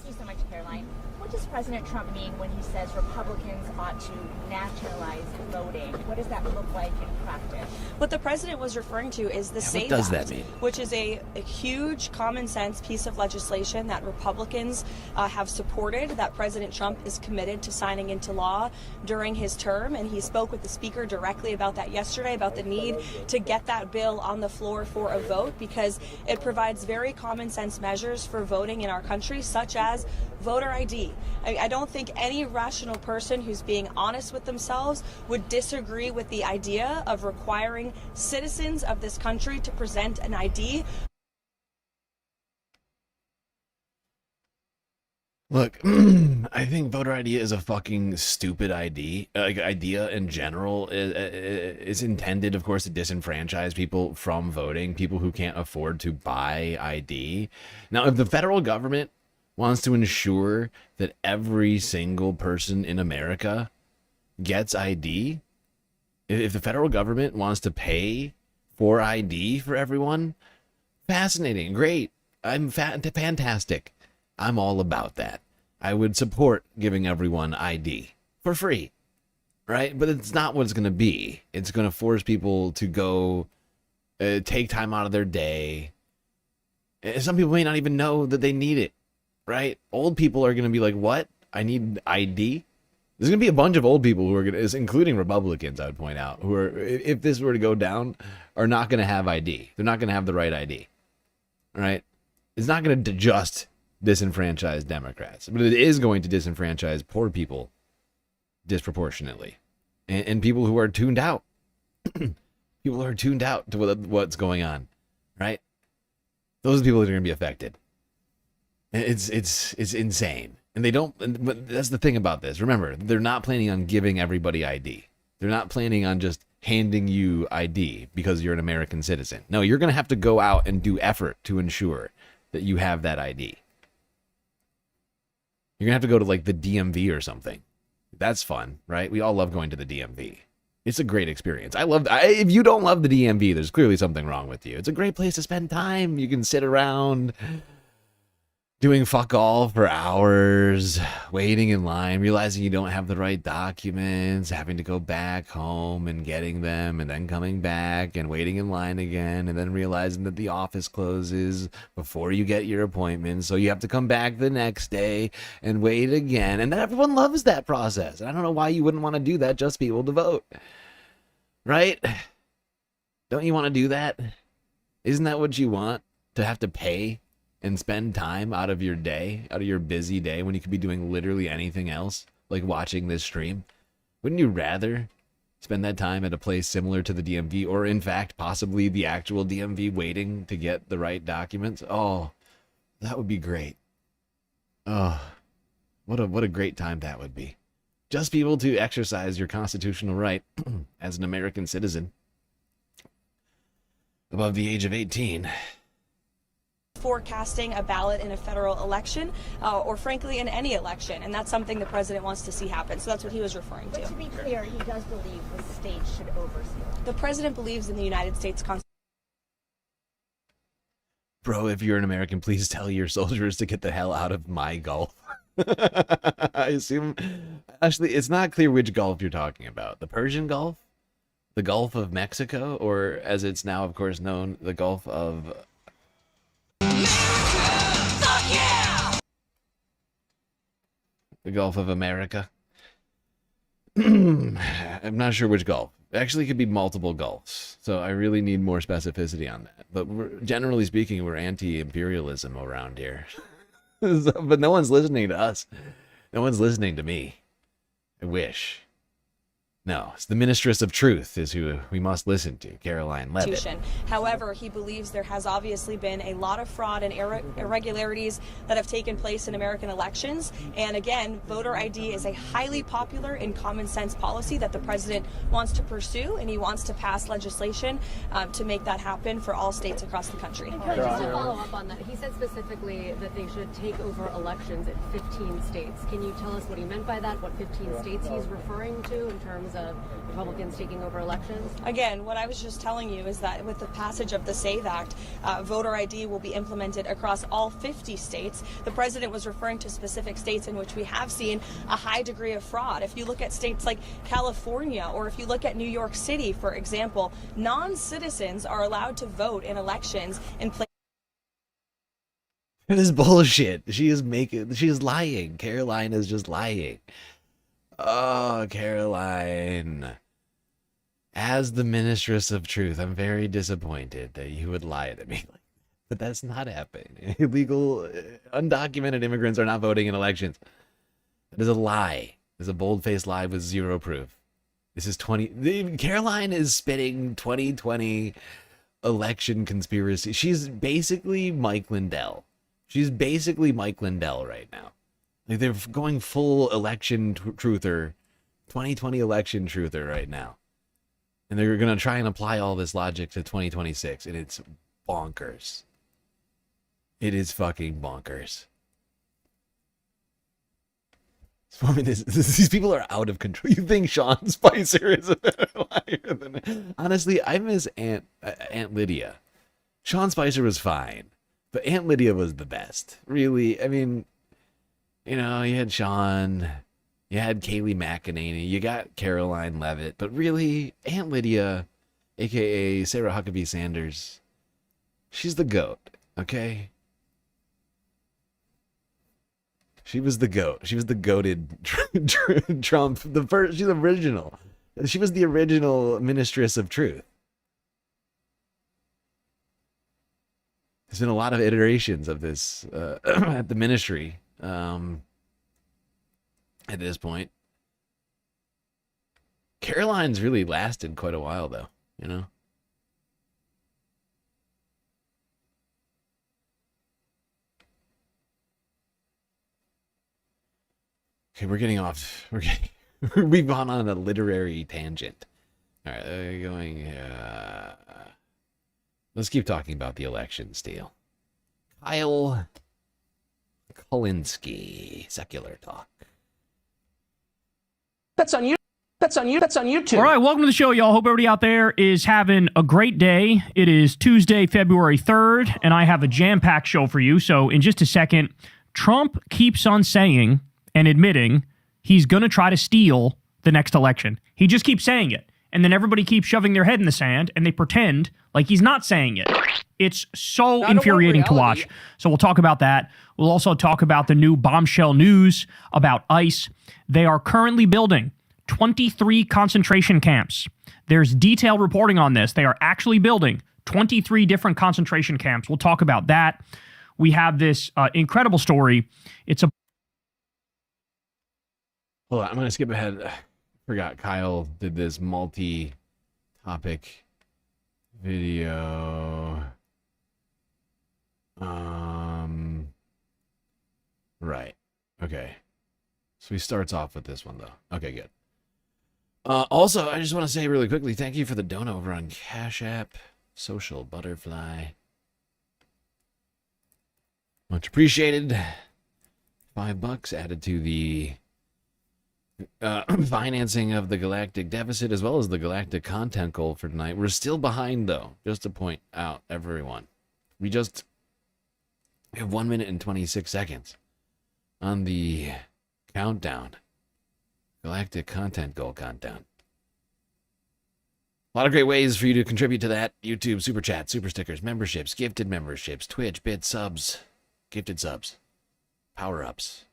you so much, Caroline. What does President Trump mean when he says Republicans ought to nationalize voting? What does that look like in practice? What the president was referring to is the SAFE does Act, that mean? which is a huge common sense piece of legislation that Republicans have supported, that President Trump is committed to signing into law during his term. And he spoke with the speaker directly about that yesterday, about the need to get that bill on the floor for a vote, because it provides very common sense measures for voting in our country, such as voter ID. I don't think any rational person who's being honest with themselves would disagree with the idea of requiring citizens of this country to present an ID. Look, I think voter ID is a fucking stupid idea in general. Is intended, of course, to disenfranchise people from voting, people who can't afford to buy ID. Now, if the federal government wants to ensure that every single person in America gets ID, if the federal government wants to pay for ID for everyone, fascinating, great. Fantastic. I'm all about that. I would support giving everyone ID for free, right? But it's not what it's going to be. It's going to force people to go take time out of their day. Some people may not even know that they need it, right? Old people are going to be like, what? I need ID? There's going to be a bunch of old people who are going to, including Republicans, I would point out, who are, if this were to go down, are not going to have ID. They're not going to have the right ID, right? It's not going to just disenfranchise Democrats, but it is going to disenfranchise poor people disproportionately, and people who are tuned out. People are tuned out to what's going on, right? Those are the people that are going to be affected. It's insane, and they don't. But that's the thing about this. Remember, they're not planning on giving everybody ID. They're not planning on just handing you ID because you're an American citizen. No, you're going to have to go out and do effort to ensure that you have that ID. You're going to have to go to like the DMV or something. That's fun, right? We all love going to the DMV. It's a great experience. If you don't love the DMV, there's clearly something wrong with you. It's a great place to spend time. You can sit around doing fuck all for hours, waiting in line, realizing you don't have the right documents, having to go back home and getting them, and then coming back and waiting in line again, and then realizing that the office closes before you get your appointment, so you have to come back the next day and wait again. And then everyone loves that process. And I don't know why you wouldn't want to do that just to be able to vote, right? Don't you want to do that? Isn't that what you want? To have to pay and spend time out of your day, out of your busy day, when you could be doing literally anything else, like watching this stream? Wouldn't you rather spend that time at a place similar to the DMV, or in fact, possibly the actual DMV, waiting to get the right documents? Oh, that would be great. Oh, what a great time that would be. Just be able to exercise your constitutional right as an American citizen above the age of 18. For casting a ballot in a federal election, or frankly in any election, and that's something the president wants to see happen. So that's what he was referring to. But to be clear, he does believe the state should oversee it. The president believes in the United States Constitution. Bro, if you're an American, please tell your soldiers to get the hell out of my Gulf. I assume, actually, it's not clear which Gulf you're talking about. The Persian Gulf? The Gulf of Mexico? Or, as it's now, of course, known, the Gulf of... The Gulf of America. I'm not sure which Gulf. Actually, it could be multiple Gulfs. So I really need more specificity on that. But generally speaking, we're anti-imperialism around here. But no one's listening to us. No one's listening to me. I wish. No, it's the Ministress of Truth is who we must listen to, Caroline Levitt. However, he believes there has obviously been a lot of fraud and irregularities that have taken place in American elections. And again, voter ID is a highly popular and common sense policy that the president wants to pursue, and he wants to pass legislation to make that happen for all states across the country. And just to follow up on that, he said specifically that they should take over elections in 15 states. Can you tell us what he meant by that, what 15 states he's referring to in terms of Republicans taking over elections? Again, what I was just telling you is that with the passage of the SAVE Act, voter ID will be implemented across all 50 states. The president was referring to specific states in which we have seen a high degree of fraud. If you look at states like California, or if you look at New York City, for example, non-citizens are allowed to vote in elections in places. It is bullshit. She is lying. Caroline is just lying. Oh, Caroline. As the Ministress of Truth, I'm very disappointed that you would lie to me. But that's not happening. Illegal, undocumented immigrants are not voting in elections. That is a lie. It's a bold-faced lie with zero proof. This is Caroline is spitting 2020 election conspiracy. She's basically Mike Lindell. She's basically Mike Lindell right now. Like, they're going full election truther, 2020 election truther right now. And they're going to try and apply all this logic to 2026. And it's bonkers. It is fucking bonkers. This woman these people are out of control. You think Sean Spicer is a better liar than... Honestly, I miss Aunt Lydia. Sean Spicer was fine. But Aunt Lydia was the best. Really, I mean... You know, you had Sean, you had Kayleigh McEnany, you got Caroline Levitt, but really, Aunt Lydia, a.k.a. Sarah Huckabee Sanders, she's the GOAT, okay? She was the GOAT. She was the GOATed Trump. She's original. She was the original Ministress of Truth. There's been a lot of iterations of this at the ministry. At this point, Caroline's really lasted quite a while, though, you know. Okay, we're getting off. We've gone on a literary tangent. All right, let's keep talking about the election steal. Kyle Kulinski, Secular Talk. That's on you. That's on you. That's on YouTube. All right, welcome to the show, y'all. Hope everybody out there is having a great day. It is Tuesday, February 3rd, and I have a jam-packed show for you. So in just a second, Trump keeps on saying and admitting he's going to try to steal the next election. He just keeps saying it. And then everybody keeps shoving their head in the sand, and they pretend like he's not saying it. It's so infuriating to watch. So we'll talk about that. We'll also talk about the new bombshell news about ICE. They are currently building 23 concentration camps. There's detailed reporting on this. They are actually building 23 different concentration camps. We'll talk about that. We have this incredible story. It's a... Hold on, I'm going to skip ahead. I forgot Kyle did this multi-topic video. Right. Okay. So he starts off with this one, though. Okay, good. Also, I just want to say really quickly, thank you for the dono over on Cash App, Social Butterfly. Much appreciated. $5 added to the financing of the galactic deficit as well as the galactic content goal for tonight. We're still behind, though, just to point out, everyone. We just have 1 minute and 26 seconds on the countdown. Galactic content goal countdown. A lot of great ways for you to contribute to that. YouTube, Super Chat, Super Stickers, memberships, gifted memberships, Twitch, bit subs, gifted subs, power-ups,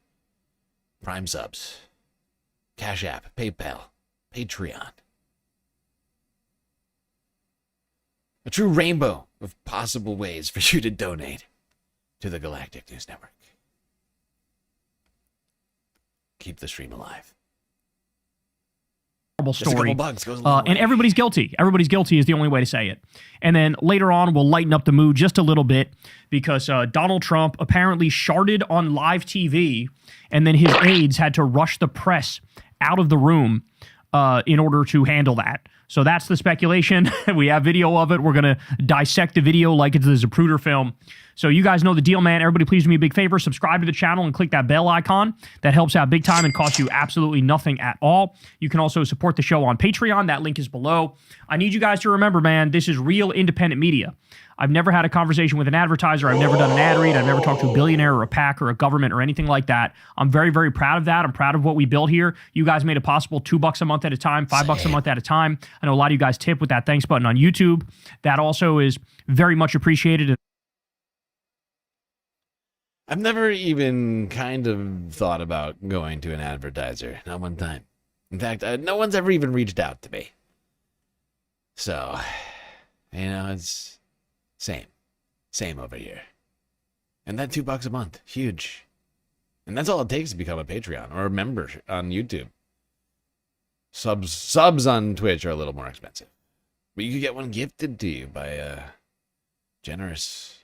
Prime subs, Cash App, PayPal, Patreon. A true rainbow of possible ways for you to donate to the Galactic News Network. Keep the stream alive. story. Bucks goes a long And way. everybody's guilty. Everybody's guilty is the only way to say it. And then later on, we'll lighten up the mood just a little bit because Donald Trump apparently sharded on live TV, and then his aides had to rush the press out of the room in order to handle that. So that's the speculation. We have video of it. We're going to dissect the video like it's the Zapruder film. So you guys know the deal, man. Everybody please do me a big favor. Subscribe to the channel and click that bell icon. That helps out big time and costs you absolutely nothing at all. You can also support the show on Patreon. That link is below. I need you guys to remember, man, this is real independent media. I've never had a conversation with an advertiser. I've never done an ad read. I've never talked to a billionaire or a PAC or a government or anything like that. I'm very, very proud of that. I'm proud of what we built here. You guys made it possible $2 a month at a time, $5 a month at a time. I know a lot of you guys tip with that thanks button on YouTube. That also is very much appreciated. I've never even kind of thought about going to an advertiser. Not one time. In fact, no one's ever even reached out to me. So, it's same over here. And that $2 a month, huge. And that's all it takes to become a Patreon or a member on YouTube. Subs on Twitch are a little more expensive. But you could get one gifted to you by a generous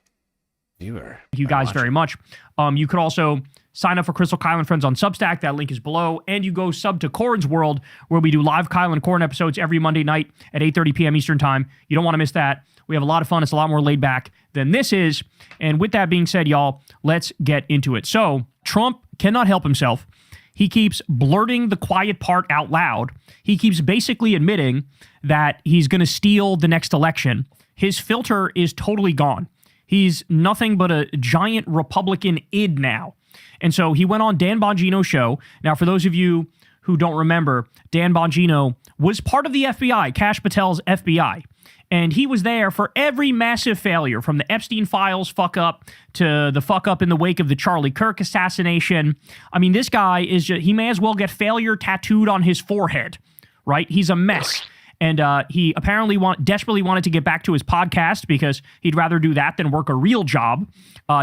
viewer. Thank you guys very much. You could also sign up for Crystal Kyle and Friends on Substack. That link is below. And you go sub to Corn's World, where we do live Kyle and Corn episodes every Monday night at 8:30 p.m. Eastern Time. You don't want to miss that. We have a lot of fun. It's a lot more laid back than this is. And with that being said, y'all, let's get into it. So Trump cannot help himself. He keeps blurting the quiet part out loud. He keeps basically admitting that he's going to steal the next election. His filter is totally gone. He's nothing but a giant Republican id now. And so he went on Dan Bongino's show. Now, for those of you who don't remember, Dan Bongino was part of the FBI, Kash Patel's FBI. And he was there for every massive failure, from the Epstein files fuck up to the fuck up in the wake of the Charlie Kirk assassination. I mean, this guy is just, he may as well get failure tattooed on his forehead, right? He's a mess. And he apparently desperately wanted to get back to his podcast because he'd rather do that than work a real job.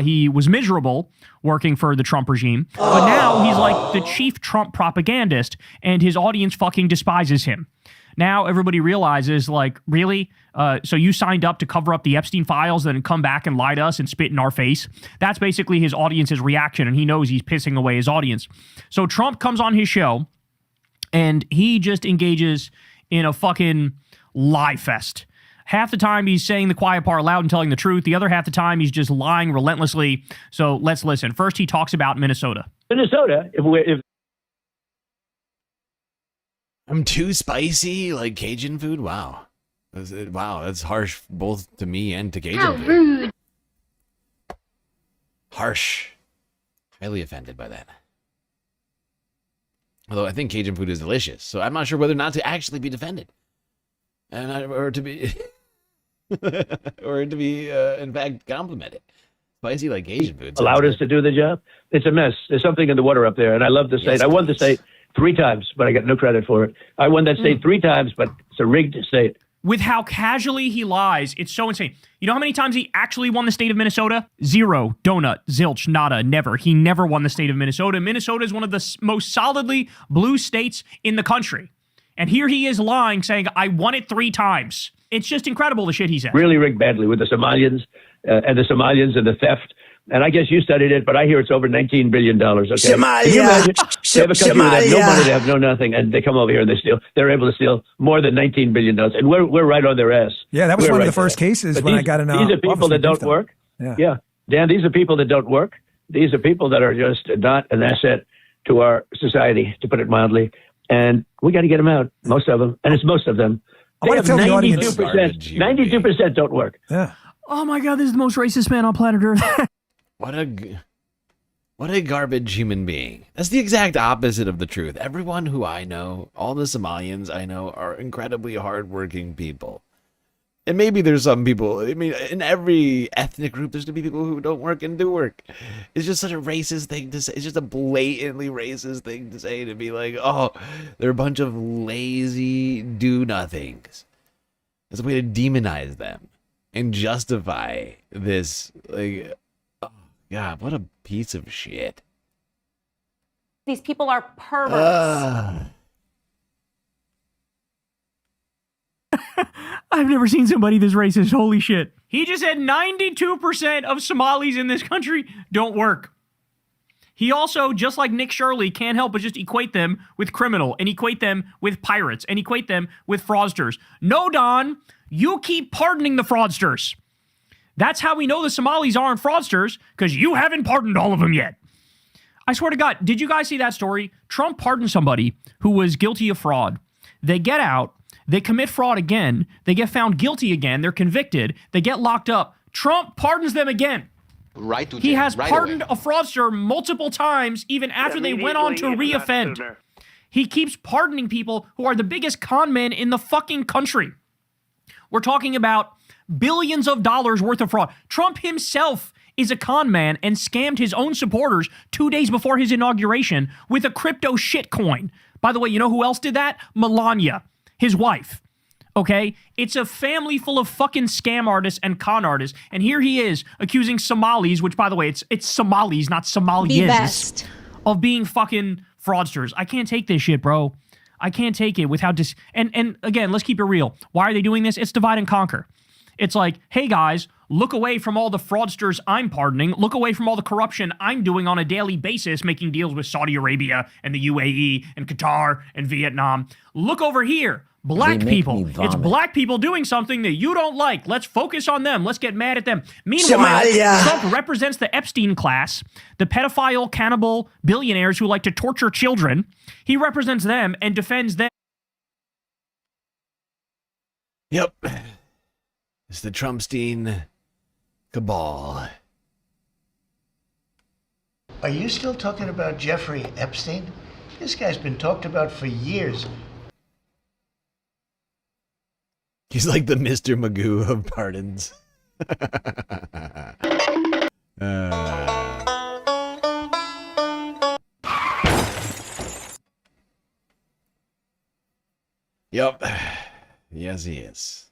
He was miserable working for the Trump regime. But now he's like the chief Trump propagandist, and his audience fucking despises him. Now everybody realizes, like, really? So you signed up to cover up the Epstein files, then come back and lie to us and spit in our face? That's basically his audience's reaction, and he knows he's pissing away his audience. So Trump comes on his show, and he just engages in a fucking lie fest. Half the time he's saying the quiet part loud and telling the truth. The other half the time he's just lying relentlessly. So let's listen. First, he talks about Minnesota. Minnesota, if I'm too spicy, like Cajun food? Wow. Wow, that's harsh both to me and to Cajun food. rude. Harsh. Highly offended by that. Although I think Cajun food is delicious, so I'm not sure whether or not to actually be defended. Or to be... or to be, in fact, complimented. Spicy like Cajun food. allowed us to do the job, it's a mess. There's something in the water up there, and I love the state. Yes, I won the state 3 times, but I got no credit for it. I won that state 3 times, but it's a rigged state. With how casually he lies, it's so insane. You know how many times he actually won the state of Minnesota? 0, donut, zilch, nada, never. He never won the state of Minnesota. Minnesota is one of the most solidly blue states in the country. And here he is lying, saying, I won it 3 times. It's just incredible, the shit he says. Really rigged badly with the Somalians and the theft. And I guess you studied it, but I hear it's over $19 billion. Okay? Somalia. Can you imagine? They have a country that have no Somalia. money, they have no nothing, and they come over here and they steal. They're able to steal more than $19 billion. And we're right on their ass. Yeah, that was We're one of right the first there. cases But when I these- got in These are people that don't work. Yeah. Dan, these are people that don't work. These are people that are just not an asset to our society, to put it mildly. And we got to get them out, most of them. And it's most of them. I They want have to tell the audience. 92% don't work. Yeah. Oh my God, this is the most racist man on planet Earth. What a garbage human being. That's the exact opposite of the truth. Everyone who I know, all the Somalians I know, are incredibly hardworking people. And maybe there's some people, I mean, in every ethnic group, there's going to be people who don't work and do work. It's just such a racist thing to say. It's just a blatantly racist thing to say, to be like, oh, they're a bunch of lazy do-nothings. It's a way to demonize them and justify this, like, oh, God, what a piece of shit. These people are perverts. I've never seen somebody this racist. Holy shit. He just said 92% of Somalis in this country don't work. He also, just like Nick Shirley, can't help but just equate them with criminal and equate them with pirates and equate them with fraudsters. No, Don, you keep pardoning the fraudsters. That's how we know the Somalis aren't fraudsters, because you haven't pardoned all of them yet. I swear to God, did you guys see that story? Trump pardoned somebody who was guilty of fraud. They get out, they commit fraud again, they get found guilty again, they're convicted, they get locked up. Trump pardons them again. Right to he jail, has right pardoned away. a fraudster multiple times, even after they went on to reoffend. He keeps pardoning people who are the biggest con men in the fucking country. We're talking about billions of dollars worth of fraud. Trump himself is a con man and scammed his own supporters 2 days before his inauguration with a crypto shitcoin. By the way, you know who else did that? Melania, his wife. Okay? It's a family full of fucking scam artists and con artists. And here he is accusing Somalis, which, by the way, it's Somalis, not Somalians, of being fucking fraudsters. I can't take this shit, bro. I can't take it with how and again, let's keep it real. Why are they doing this? It's divide and conquer. It's like, hey guys, look away from all the fraudsters I'm pardoning. Look away from all the corruption I'm doing on a daily basis, making deals with Saudi Arabia and the UAE and Qatar and Vietnam. Look over here. Black people. It's black people doing something that you don't like. Let's focus on them. Let's get mad at them. Meanwhile, Trump represents the Epstein class, the pedophile, cannibal billionaires who like to torture children. He represents them and defends them. Yep. It's the Trumpstein cabal. Are you still talking about Jeffrey Epstein? This guy's been talked about for years. He's like the Mr. Magoo of pardons. Yep. Yes, he is.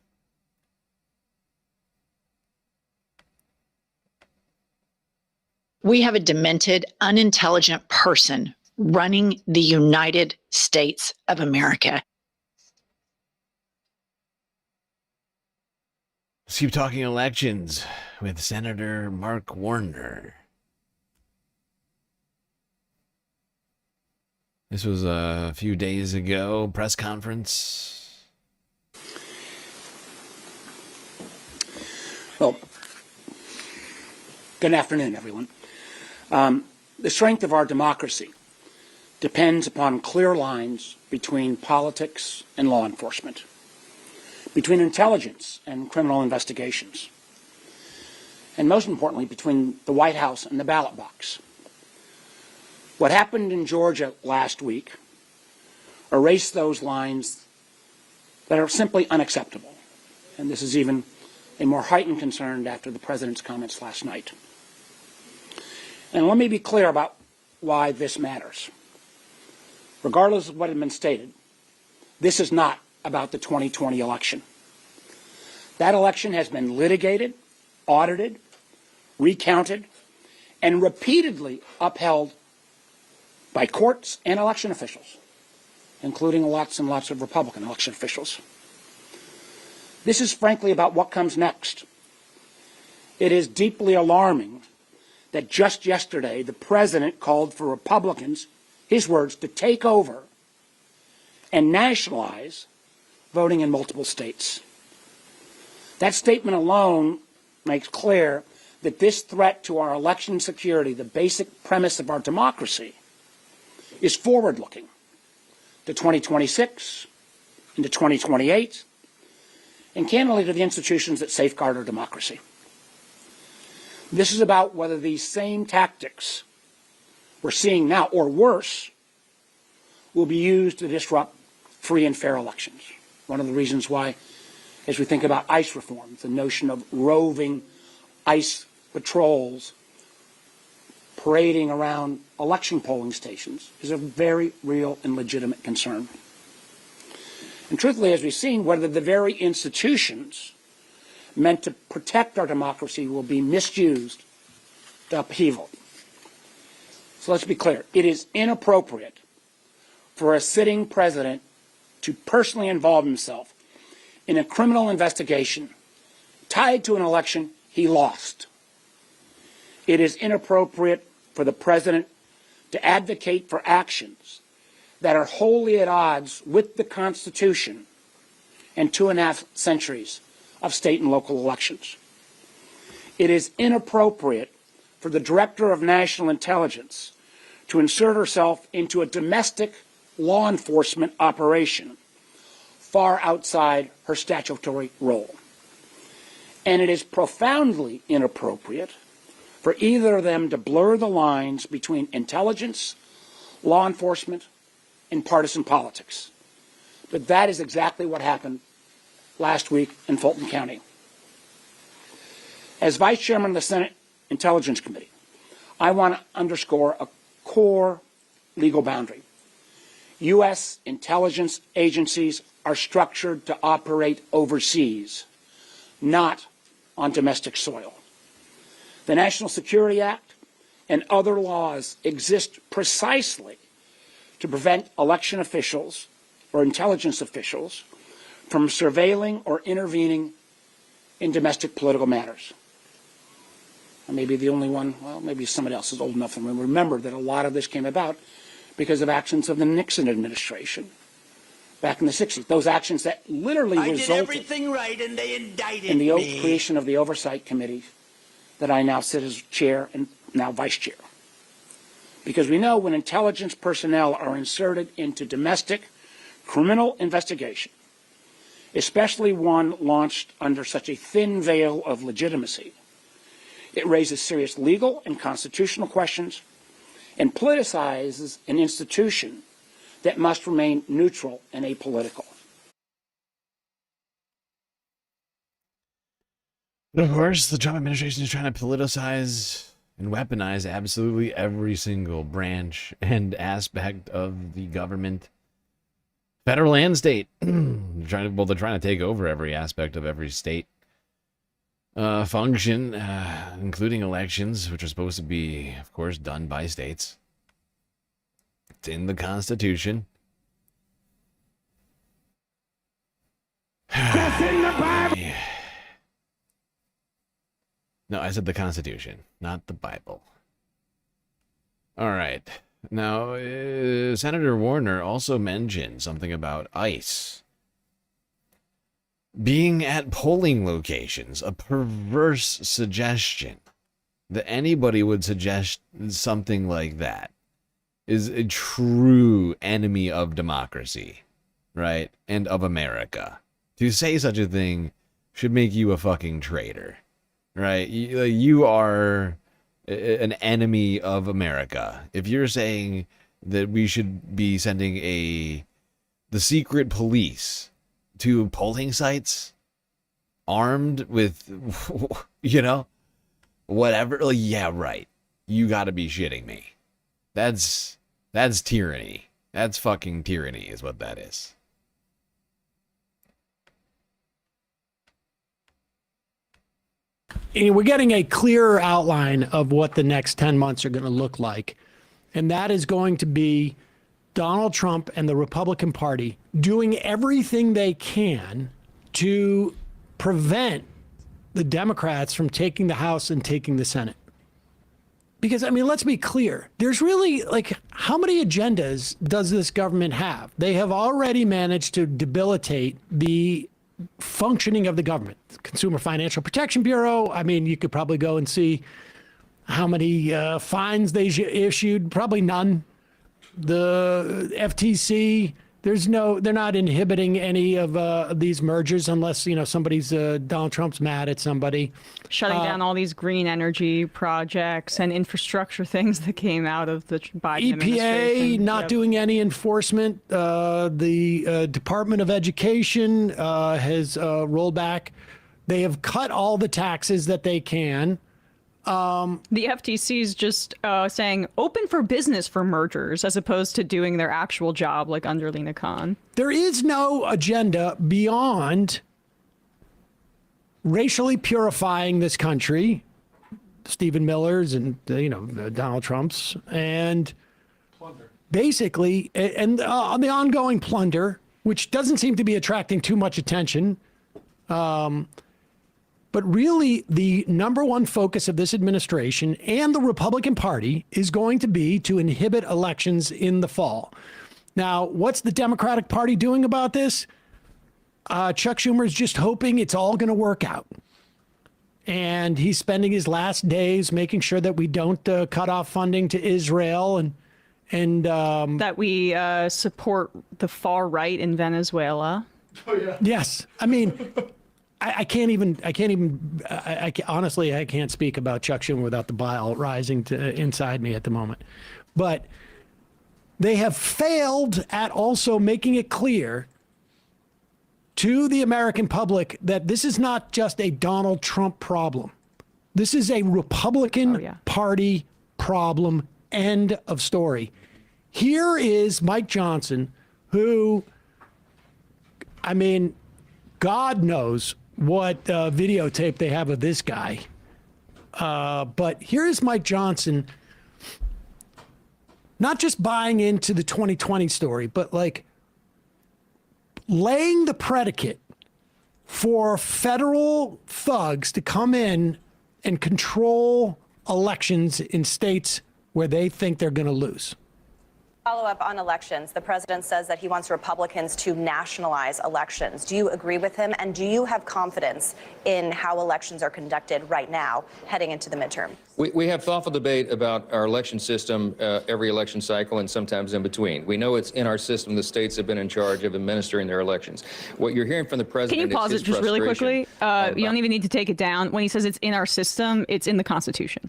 We have a demented, unintelligent person running the United States of America. Let's keep talking elections with Senator Mark Warner. This was a few days ago, press conference. Well, good afternoon, everyone. The strength of our democracy depends upon clear lines between politics and law enforcement, between intelligence and criminal investigations, and most importantly, between the White House and the ballot box. What happened in Georgia last week erased those lines that are simply unacceptable. And this is even a more heightened concern after the president's comments last night. And let me be clear about why this matters. Regardless of what had been stated, this is not about the 2020 election. That election has been litigated, audited, recounted, and repeatedly upheld by courts and election officials, including lots and lots of Republican election officials. This is frankly about what comes next. It is deeply alarming that just yesterday the president called for Republicans, his words, to take over and nationalize voting in multiple states. That statement alone makes clear that this threat to our election security, the basic premise of our democracy, is forward-looking to 2026, into 2028, and candidly to the institutions that safeguard our democracy. This is about whether these same tactics we're seeing now, or worse, will be used to disrupt free and fair elections. One of the reasons why, as we think about ICE reform, the notion of roving ICE patrols parading around election polling stations is a very real and legitimate concern. And truthfully, as we've seen, whether the very institutions meant to protect our democracy will be misused to upheaval. So let's be clear. It is inappropriate for a sitting president to personally involve himself in a criminal investigation tied to an election he lost. It is inappropriate for the president to advocate for actions that are wholly at odds with the Constitution and 2.5 centuries of state and local elections. It is inappropriate for the Director of National Intelligence to insert herself into a domestic law enforcement operation far outside her statutory role. And it is profoundly inappropriate for either of them to blur the lines between intelligence, law enforcement, and partisan politics. But that is exactly what happened last week in Fulton County. As Vice Chairman of the Senate Intelligence Committee, I want to underscore a core legal boundary. U.S. intelligence agencies are structured to operate overseas, not on domestic soil. The National Security Act and other laws exist precisely to prevent election officials or intelligence officials from surveilling or intervening in domestic political matters. I may be the only one, well, maybe somebody else is old enough to remember that a lot of this came about because of actions of the Nixon administration back in the 60s. Those actions that literally resulted everything right and they indicted in the me. creation of the Oversight Committee that I now sit as chair and now vice chair. Because we know when intelligence personnel are inserted into domestic criminal investigation, especially one launched under such a thin veil of legitimacy, it raises serious legal and constitutional questions and politicizes an institution that must remain neutral and apolitical. But of course, the Trump administration is trying to politicize and weaponize absolutely every single branch and aspect of the government, federal and state. They're trying to take over every aspect of every state function, including elections, which are supposed to be, of course, done by states. It's in the Constitution. Yeah. No, I said the Constitution, not the Bible. All right. Now, Senator Warner also mentioned something about ICE being at polling locations, a perverse suggestion that anybody would suggest something like that is a true enemy of democracy, right? And of America. To say such a thing should make you a fucking traitor, right? You are an enemy of America. If you're saying that we should be sending the secret police to polling sites armed with, whatever. Like, yeah, right. You gotta be shitting me. That's tyranny. That's fucking tyranny is what that is. We're getting a clearer outline of what the next 10 months are going to look like. And that is going to be Donald Trump and the Republican Party doing everything they can to prevent the Democrats from taking the House and taking the Senate. Because, let's be clear. There's really, how many agendas does this government have? They have already managed to debilitate the functioning of the government. Consumer Financial Protection Bureau, you could probably go and see how many fines they issued. Probably none. The FTC, they're not inhibiting any of these mergers unless, somebody's, Donald Trump's mad at somebody. Shutting down all these green energy projects and infrastructure things that came out of the Biden administration. EPA not doing any enforcement. The Department of Education has rolled back. They have cut all the taxes that they can. The FTC is just saying open for business for mergers as opposed to doing their actual job like under Lena Khan. There is no agenda beyond racially purifying this country, Stephen Miller's and, Donald Trump's, and basically, and the ongoing plunder, which doesn't seem to be attracting too much attention But really, the number one focus of this administration and the Republican Party is going to be to inhibit elections in the fall. Now, what's the Democratic Party doing about this? Chuck Schumer is just hoping it's all going to work out. And he's spending his last days making sure that we don't cut off funding to Israel and that we support the far right in Venezuela. Oh, yeah. Yes. I mean, I honestly, I can't speak about Chuck Schumer without the bile rising inside me at the moment. But they have failed at also making it clear to the American public that this is not just a Donald Trump problem. This is a Republican Party problem. End of story. Here is Mike Johnson, who, I mean, God knows what videotape they have of this guy. But here is Mike Johnson, not just buying into the 2020 story, but like laying the predicate for federal thugs to come in and control elections in states where they think they're going to lose. Follow up on elections. The president says that he wants Republicans to nationalize elections. Do you agree with him? And do you have confidence in how elections are conducted right now, heading into the midterm? We have thoughtful debate about our election system every election cycle and sometimes in between. We know it's in our system. The states have been in charge of administering their elections. What you're hearing from the president. Can you pause it just really quickly? You don't even need to take it down. When he says it's in our system, it's in the Constitution.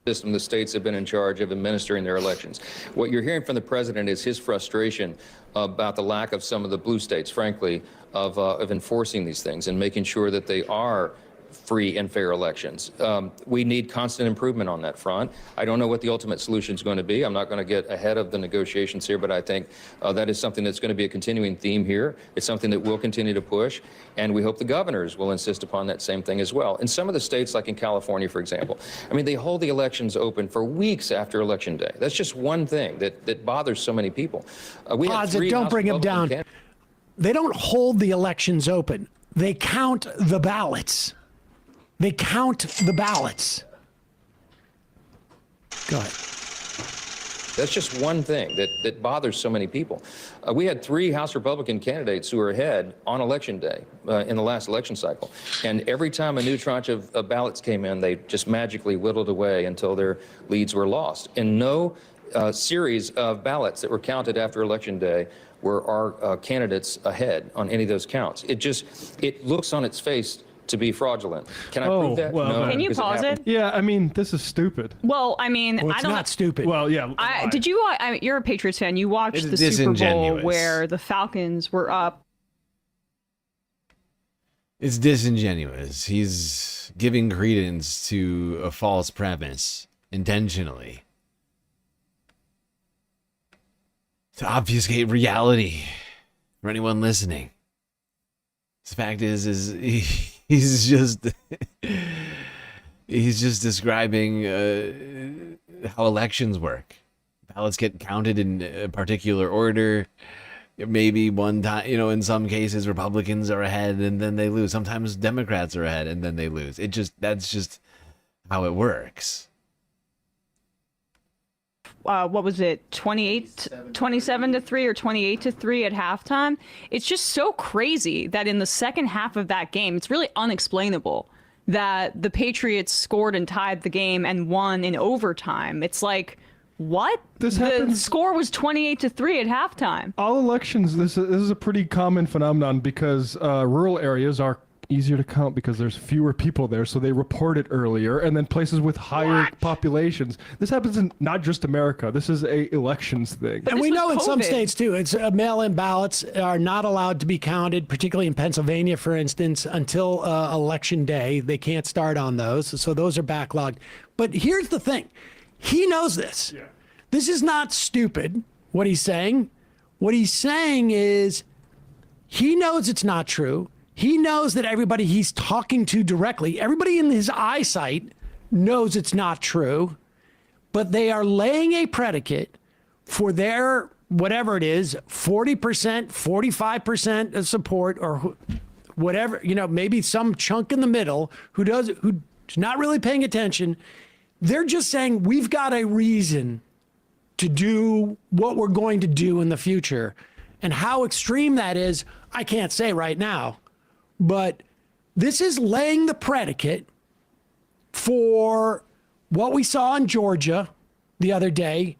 The states have been in charge of administering their elections. What you're hearing from the president is his frustration about the lack of some of the blue states, frankly, of enforcing these things and making sure that they are free and fair elections. We need constant improvement on that front. I don't know what the ultimate solution is going to be. I'm not going to get ahead of the negotiations here, but I think that is something that's going to be a continuing theme here. It's something that we'll continue to push, and we hope the governors will insist upon that same thing as well. In some of the states, like in California, for example, I mean, they hold the elections open for weeks after Election Day. That's just one thing that bothers so many people. Don't bring them down. They don't hold the elections open. They count the ballots. They count the ballots. Go ahead. That's just one thing that bothers so many people. We had 3 House Republican candidates who were ahead on Election Day in the last election cycle. And every time a new tranche of ballots came in, they just magically whittled away until their leads were lost. And no series of ballots that were counted after Election Day were our candidates ahead on any of those counts. It looks on its face to be fraudulent. Can I prove that? Well, no. Can you pause it? Yeah, I mean, this is stupid. Well, I mean, it's I don't. Not stupid. Well, yeah. Did you? You're a Patriots fan. You watched the Super Bowl where the Falcons were up. It's disingenuous. He's giving credence to a false premise intentionally to obfuscate reality for anyone listening. The fact is he's just describing how elections work. Ballots get counted in a particular order. Maybe one time, in some cases Republicans are ahead and then they lose. Sometimes Democrats are ahead and then they lose. That's just how it works. What was it, 27-3 or 28-3 at halftime? It's just so crazy that in the second half of that game, it's really unexplainable that the Patriots scored and tied the game and won in overtime. It's like, what? The score was 28-3 at halftime. All elections, this is a pretty common phenomenon because rural areas are easier to count because there's fewer people there, so they report it earlier, and then places with higher populations. This happens in not just America. This is a elections thing. And we know in some states too, it's mail-in ballots are not allowed to be counted, particularly in Pennsylvania, for instance, until Election Day. They can't start on those, so those are backlogged. But here's the thing. He knows this. Yeah. This is not stupid, what he's saying. What he's saying is he knows it's not true. He knows that everybody he's talking to directly, everybody in his eyesight knows it's not true, but they are laying a predicate for their, whatever it is, 40%, 45% of support, or whatever, maybe some chunk in the middle who's not really paying attention. They're just saying we've got a reason to do what we're going to do in the future. And how extreme that is, I can't say right now. But this is laying the predicate for what we saw in Georgia the other day.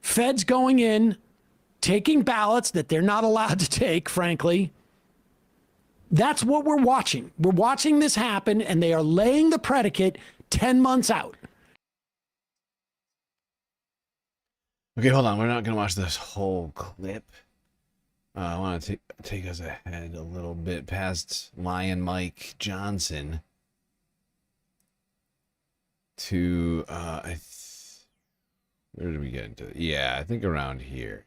Feds going in, taking ballots that they're not allowed to take, frankly. That's what we're watching. We're watching this happen, and they are laying the predicate 10 months out. Okay, hold on. We're not going to watch this whole clip. I want to take us ahead a little bit past Lion Mike Johnson to, where did we get into? Yeah, I think around here.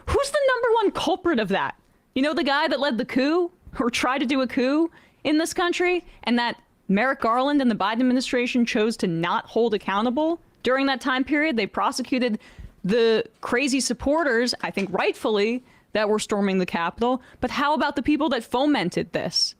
Who's the number one culprit of that? The guy that led the coup or tried to do a coup in this country, and that Merrick Garland and the Biden administration chose to not hold accountable during that time period. They prosecuted the crazy supporters, I think rightfully, that were storming the Capitol. But how about the people that fomented this?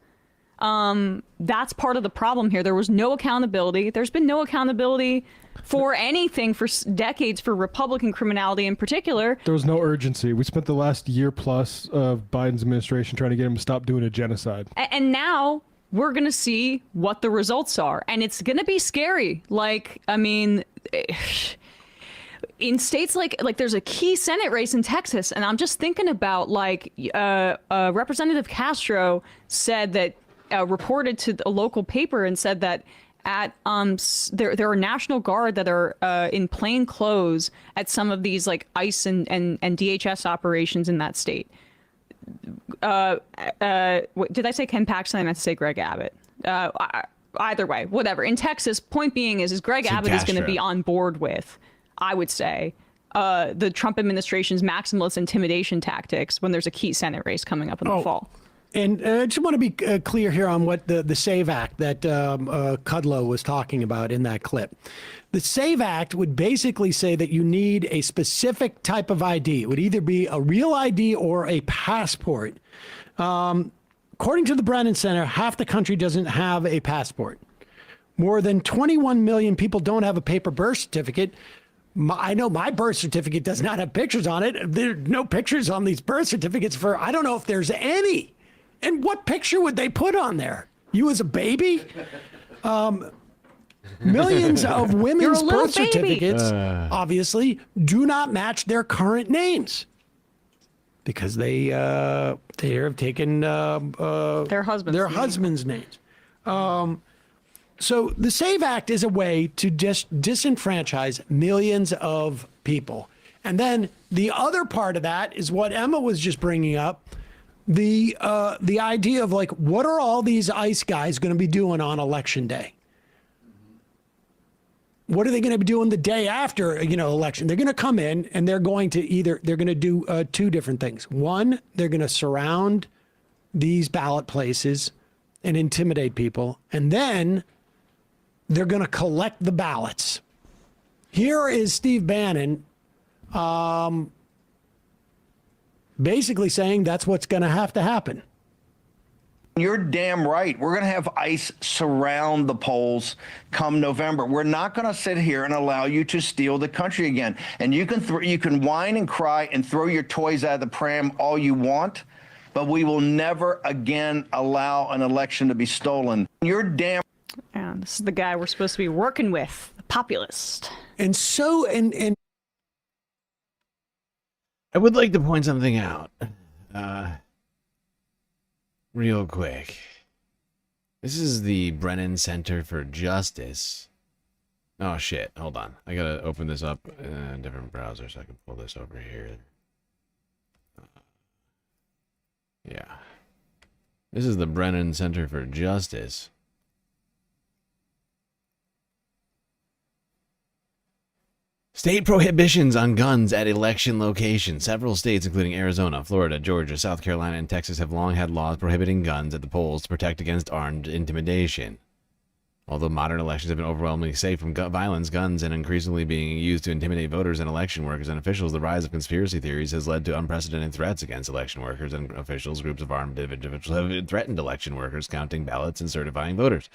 That's part of the problem here. There was no accountability. There's been no accountability for anything for decades for Republican criminality in particular. There was no urgency. We spent the last year plus of Biden's administration trying to get him to stop doing a genocide. And now we're going to see what the results are. And it's going to be scary. In states like there's a key Senate race in Texas, and I'm just thinking about Representative Castro said that reported to a local paper and said that at there are National Guard that are in plain clothes at some of these ICE and DHS operations in that state. Did I say Ken Paxton? I meant to say Greg Abbott. Either way, whatever. In Texas, point being is Greg Abbott is going to be on board with, I would say, the Trump administration's maximalist intimidation tactics when there's a key Senate race coming up in the fall. And I just want to be clear here on what the SAVE Act that Kudlow was talking about in that clip. The SAVE Act would basically say that you need a specific type of ID. It would either be a real ID or a passport. According to the Brennan Center, half the country doesn't have a passport. More than 21 million people don't have a paper birth certificate. I know my birth certificate does not have pictures on it. There are no pictures on these birth certificates I don't know if there's any. And what picture would they put on there? You as a baby? Millions of women's birth certificates, obviously, do not match their current names because they have taken their husband's names. So the SAVE Act is a way to just disenfranchise millions of people. And then the other part of that is what Emma was just bringing up. The idea of what are all these ICE guys going to be doing on election day? What are they going to be doing the day after, election? They're going to come in and they're going to do two different things. One, they're going to surround these ballot places and intimidate people. And then they're going to collect the ballots. Here is Steve Bannon, basically saying that's what's going to have to happen. You're damn right. We're going to have ICE surround the polls come November. We're not going to sit here and allow you to steal the country again. And you can whine and cry and throw your toys out of the pram all you want, but we will never again allow an election to be stolen. You're damn. And this is the guy we're supposed to be working with, the populist. And so, and I would like to point something out, real quick. This is the Brennan Center for Justice. Oh shit, hold on. I gotta open this up in a different browser so I can pull this over here. Yeah. This is the Brennan Center for Justice. State prohibitions on guns at election locations. Several states, including Arizona, Florida, Georgia, South Carolina, and Texas, have long had laws prohibiting guns at the polls to protect against armed intimidation. Although modern elections have been overwhelmingly safe from violence, guns, and increasingly being used to intimidate voters and election workers and officials, the rise of conspiracy theories has led to unprecedented threats against election workers and officials. Groups of armed individuals have threatened election workers, counting ballots and certifying voters.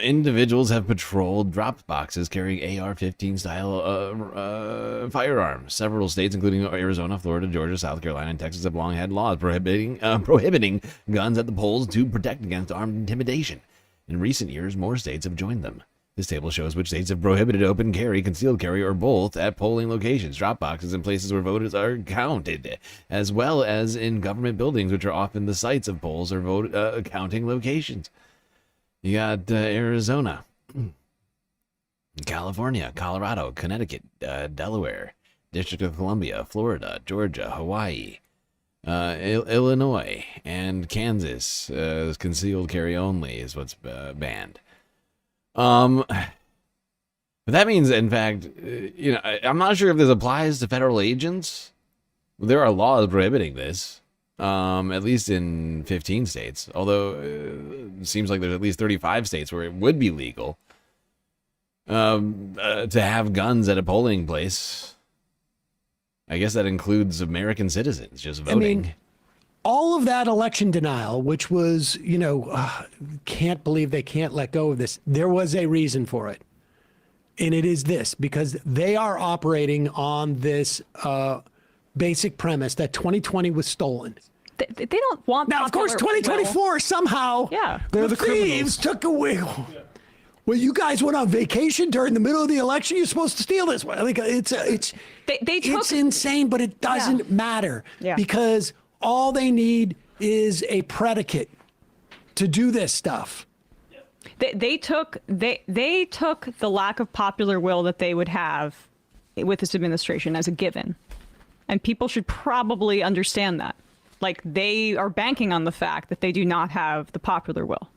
Individuals have patrolled drop boxes carrying AR-15 style firearms. Several states, including Arizona, Florida, Georgia, South Carolina, and Texas, have long had laws prohibiting guns at the polls to protect against armed intimidation. In recent years, more states have joined them. This table shows which states have prohibited open carry, concealed carry, or both at polling locations, drop boxes, and places where voters are counted, as well as in government buildings, which are often the sites of polls or vote counting locations. You got Arizona, California, Colorado, Connecticut, Delaware, District of Columbia, Florida, Georgia, Hawaii, Illinois, and Kansas. Concealed carry only is what's banned. But that means, in fact, I'm not sure if this applies to federal agents. There are laws prohibiting this, at least in 15 states. Although it seems like there's at least 35 states where it would be legal to have guns at a polling place. I guess that includes American citizens just voting. I mean, all of that election denial, which was, can't believe they can't let go of this. There was a reason for it. And it is this, because they are operating on this basic premise that 2020 was stolen. They don't want now, of course, 2024 somehow. Yeah, they're the thieves took away. Yeah. Well, you guys went on vacation during the middle of the election. You're supposed to steal this one. I think it's insane, but it doesn't matter because all they need is a predicate to do this stuff. They took the lack of popular will that they would have with this administration as a given, and people should probably understand that. Like, they are banking on the fact that they do not have the popular will.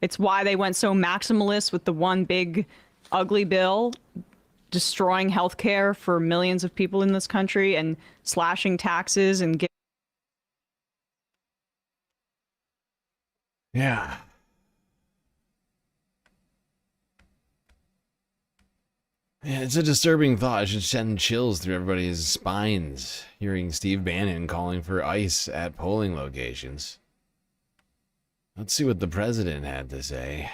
It's why they went so maximalist with the one big ugly bill, destroying health care for millions of people in this country and slashing taxes and Yeah. Yeah, it's a disturbing thought. It should send chills through everybody's spines hearing Steve Bannon calling for ICE at polling locations. Let's see what the president had to say.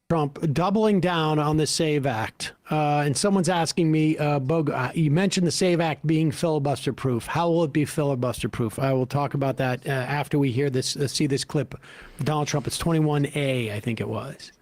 Trump doubling down on the SAVE Act. And someone's asking me, you mentioned the SAVE Act being filibuster proof. How will it be filibuster proof? I will talk about that after we hear this, see this clip. Donald Trump, it's 21A, I think it was.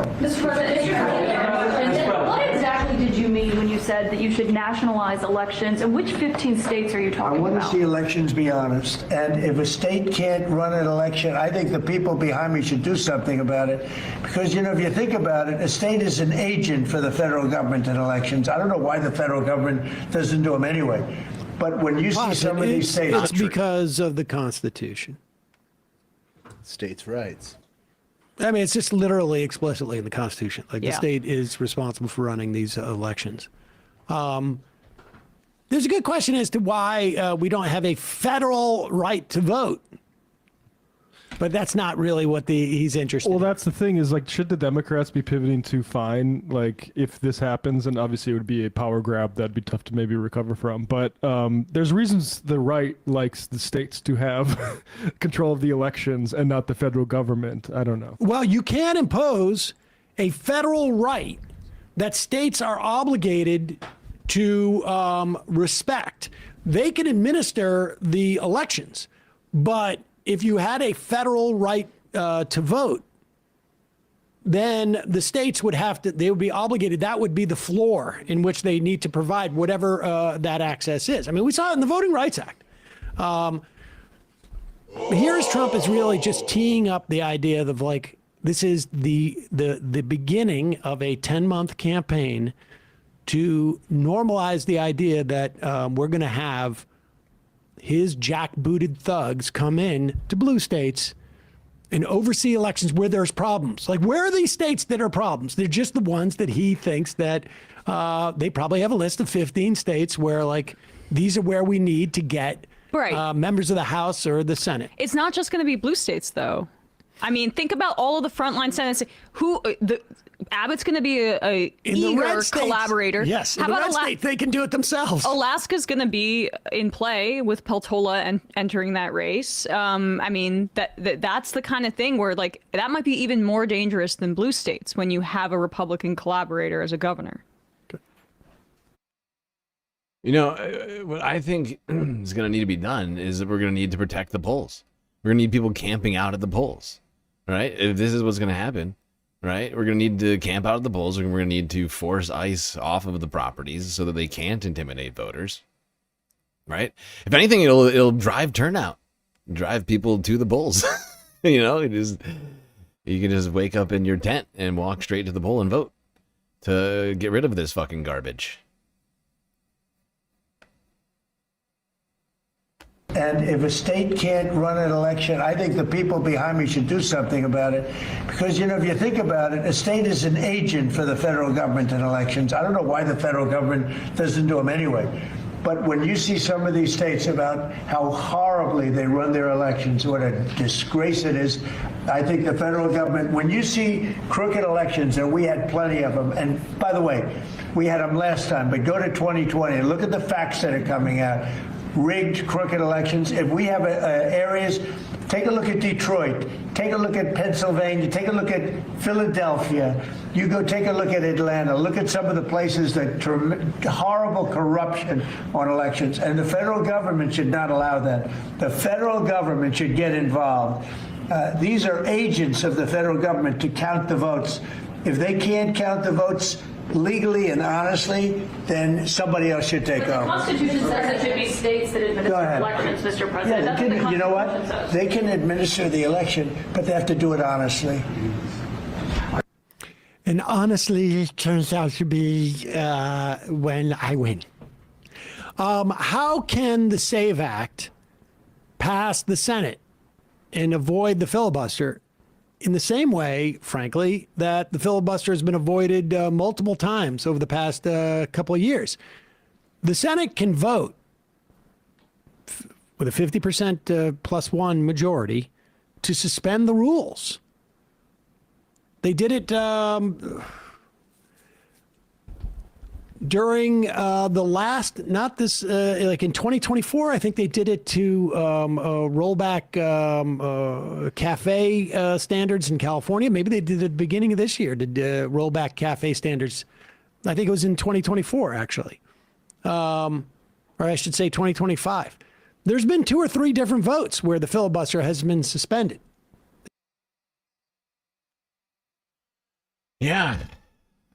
Mr. President, what exactly did you mean when you said that you should nationalize elections, and which 15 states are you talking about? I want to see elections be honest, and if a state can't run an election, I think the people behind me should do something about it, because, if you think about it, a state is an agent for the federal government in elections. I don't know why the federal government doesn't do them anyway, but when you see some of these states... It's because of the Constitution. States' rights. I mean, it's just literally explicitly in the Constitution. Like, the Yeah. state is responsible for running these elections. There's a good question as to why we don't have a federal right to vote. But that's not really what he's interested in. Well, that's the thing is, like, should the Democrats be pivoting to fine, like, if this happens? And obviously it would be a power grab that'd be tough to maybe recover from. But there's reasons the right likes the states to have control of the elections and not the federal government. I don't know. Well, you can impose a federal right that states are obligated to respect. They can administer the elections, but if you had a federal right to vote, then the states would have to, they would be obligated. That would be the floor in which they need to provide whatever that access is. I mean, we saw it in the Voting Rights Act. Here's Trump is really just teeing up the idea of, like, this is the beginning of a 10-month campaign to normalize the idea that we're going to have his jackbooted thugs come in to blue states and oversee elections where there's problems. Like, where are these states that are problems? They're just the ones that he thinks that they probably have a list of 15 states where, like, these are where we need to get Right. members of the House or the Senate. It's not just going to be blue states, though. I mean, think about all of the frontline senators. Abbott's going to be a eager collaborator. Yes, in How the about red state, they can do it themselves. Alaska's going to be in play with Peltola and entering that race. I mean, that's the kind of thing where, like, that might be even more dangerous than blue states when you have a Republican collaborator as a governor. You know, what I think is going to need to be done is that we're going to need to protect the polls. We're going to need people camping out at the polls, right? If this is what's going to happen, right? We're going to need to camp out at the polls, and we're going to need to force ICE off of the properties so that they can't intimidate voters, right? If anything, it'll drive turnout, drive people to the polls. You know, you can just wake up in your tent and walk straight to the poll and vote to get rid of this fucking garbage. And if a state can't run an election, I think the people behind me should do something about it. Because, you know, if you think about it, a state is an agent for the federal government in elections. I don't know why the federal government doesn't do them anyway. But when you see some of these states about how horribly they run their elections, what a disgrace it is, I think the federal government, when you see crooked elections, and we had plenty of them, and by the way, we had them last time, but go to 2020 and look at the facts that are coming out. Rigged, crooked elections. If we have areas, take a look at Detroit, take a look at Pennsylvania, take a look at Philadelphia. You go take a look at Atlanta. Look at some of the places that horrible corruption on elections. And the federal government should not allow that. The federal government should get involved. These are agents of the federal government to count the votes. If they can't count the votes legally and honestly, then somebody else should take over. The Constitution says it should be states that administer elections, Mr. President. Yeah, That's what the you know what? Constitution says. They can administer the election, but they have to do it honestly. And honestly, it turns out to be when I win. How can the SAVE Act pass the Senate and avoid the filibuster in the same way, frankly, that the filibuster has been avoided multiple times over the past couple of years? The Senate can vote with a 50% plus one majority to suspend the rules. They did it during the last, not this, like in 2024, I think they did it to roll back cafe standards in California. Maybe they did it at the beginning of this year to roll back cafe standards. I think it was in 2024, actually. Or I should say 2025. There's been 2 or 3 different votes where the filibuster has been suspended. Yeah.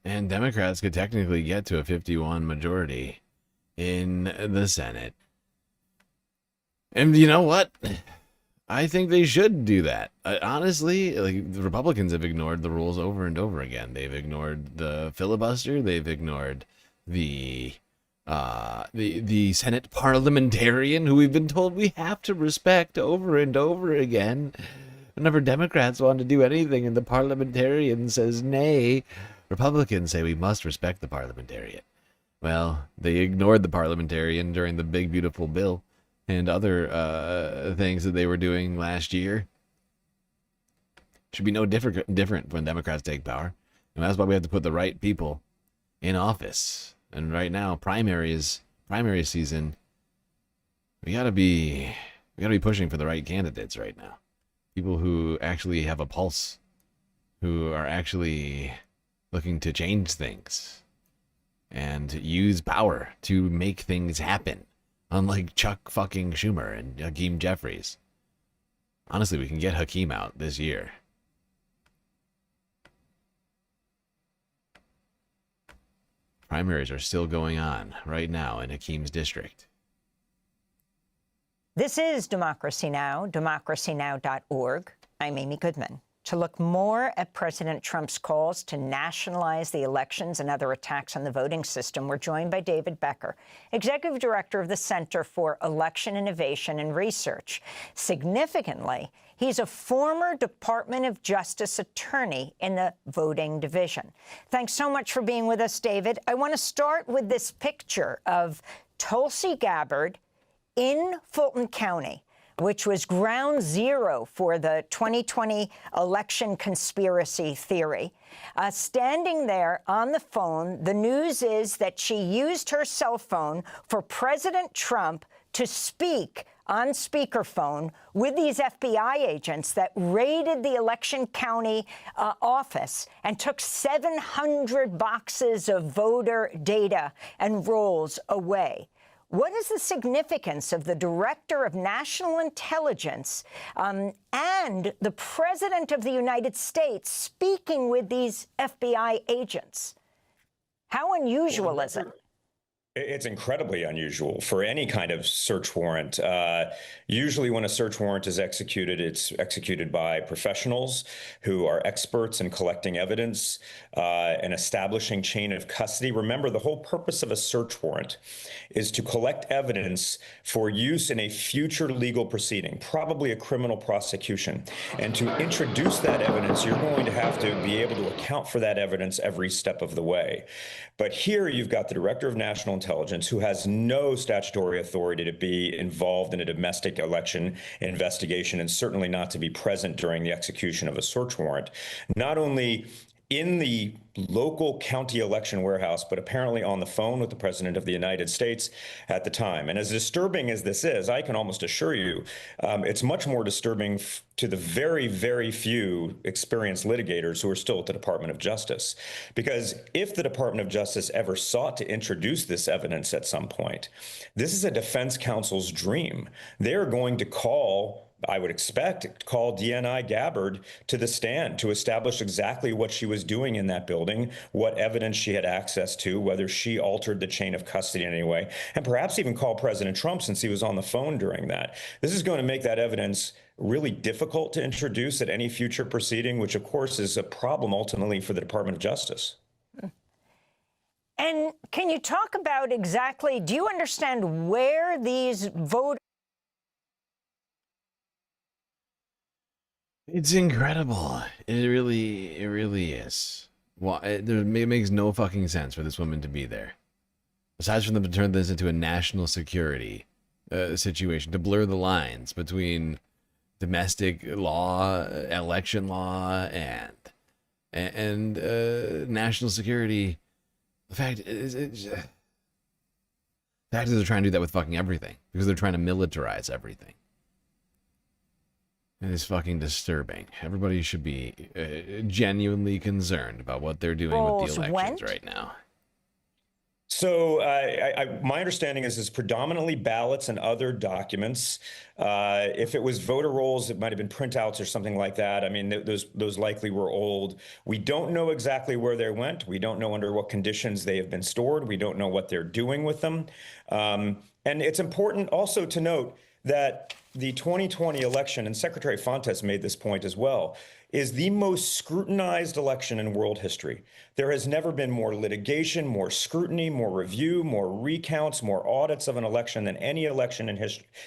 And Democrats could technically get to a 51 majority in the Senate. And you know what? I think they should do that. Honestly, like, the Republicans have ignored the rules over and over again. They've ignored the filibuster. They've ignored the Senate parliamentarian, who we've been told we have to respect over and over again. Whenever Democrats want to do anything and the parliamentarian says nay, Republicans say we must respect the parliamentarian. Well, they ignored the parliamentarian during the big, beautiful bill and other things that they were doing last year. Should be no different when Democrats take power. And that's why we have to put the right people in office. And right now, primary season, we gotta be pushing for the right candidates right now. People who actually have a pulse, who are actually looking to change things and use power to make things happen, unlike Chuck fucking Schumer and Hakeem Jeffries. Honestly, we can get Hakeem out this year. Primaries are still going on right now in Hakeem's district. This is Democracy Now!, democracynow.org. I'm Amy Goodman. To look more at President Trump's calls to nationalize the elections and other attacks on the voting system, we're joined by David Becker, Executive Director of the Center for Election Innovation and Research. Significantly, he's a former Department of Justice attorney in the voting division. Thanks so much for being with us, David. I want to start with this picture of Tulsi Gabbard in Fulton County, which was ground zero for the 2020 election conspiracy theory. Standing there on the phone, the news is that she used her cell phone for President Trump to speak on speakerphone with these FBI agents that raided the election county office and took 700 boxes of voter data and rolls away. What is the significance of the Director of National Intelligence and the President of the United States speaking with these FBI agents? How unusual is it? It's incredibly unusual for any kind of search warrant. Usually when a search warrant is executed, it's executed by professionals who are experts in collecting evidence and establishing chain of custody. Remember, the whole purpose of a search warrant is to collect evidence for use in a future legal proceeding, probably a criminal prosecution. And to introduce that evidence, you're going to have to be able to account for that evidence every step of the way. But here you've got the Director of National Intelligence, who has no statutory authority to be involved in a domestic election investigation and certainly not to be present during the execution of a search warrant. Not only in the local county election warehouse, but apparently on the phone with the President of the United States at the time. And as disturbing as this is, I can almost assure you, it's much more disturbing to the very, very few experienced litigators who are still at the Department of Justice. Because if the Department of Justice ever sought to introduce this evidence at some point, this is a defense counsel's dream. They're going to call, I would expect, call DNI Gabbard to the stand to establish exactly what she was doing in that building, what evidence she had access to, whether she altered the chain of custody in any way, and perhaps even call President Trump since he was on the phone during that. This is going to make that evidence really difficult to introduce at any future proceeding, which of course is a problem ultimately for the Department of Justice. And can you talk about exactly, do you understand where these voters? It's incredible. It really is. Well, it makes no fucking sense for this woman to be there. Aside from them to turn this into a national security situation, to blur the lines between domestic law, election law, and national security. The fact is, they're trying to do that with fucking everything because they're trying to militarize everything. It is fucking disturbing. Everybody should be genuinely concerned about what they're doing with the elections right now. So my understanding is it's predominantly ballots and other documents. If it was voter rolls, it might have been printouts or something like that. I mean, those likely were old. We don't know exactly where they went. We don't know under what conditions they have been stored. We don't know what they're doing with them. And it's important also to note that the 2020 election, and Secretary Fontes made this point as well, is the most scrutinized election in world history. There has never been more litigation, more scrutiny, more review, more recounts, more audits of an election than any election in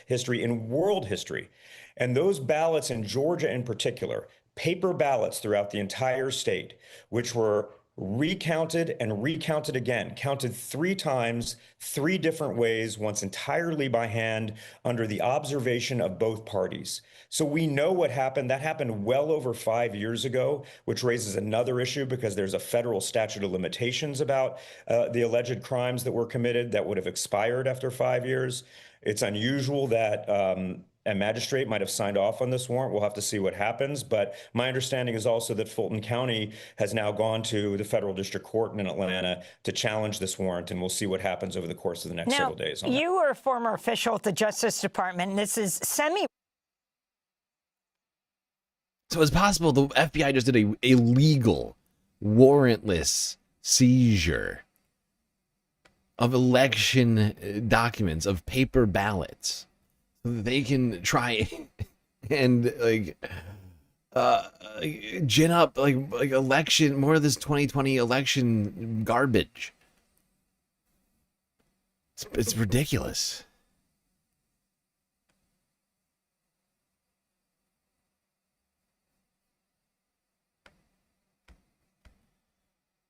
history, in world history. And those ballots in Georgia in particular, paper ballots throughout the entire state, which were recounted and recounted again, counted 3 times, 3 different ways, once entirely by hand under the observation of both parties. So we know what happened. That happened well over 5 years ago, which raises another issue because there's a federal statute of limitations about the alleged crimes that were committed that would have expired after 5 years. It's unusual that a magistrate might have signed off on this warrant. We'll have to see what happens. But my understanding is also that Fulton County has now gone to the federal district court in Atlanta to challenge this warrant, and we'll see what happens over the course of the next several days. You were a former official at the Justice Department, and this is So it's possible the FBI just did a legal, warrantless seizure of election documents, of paper ballots. They can try and gin up like election, more of this 2020 election garbage. It's ridiculous.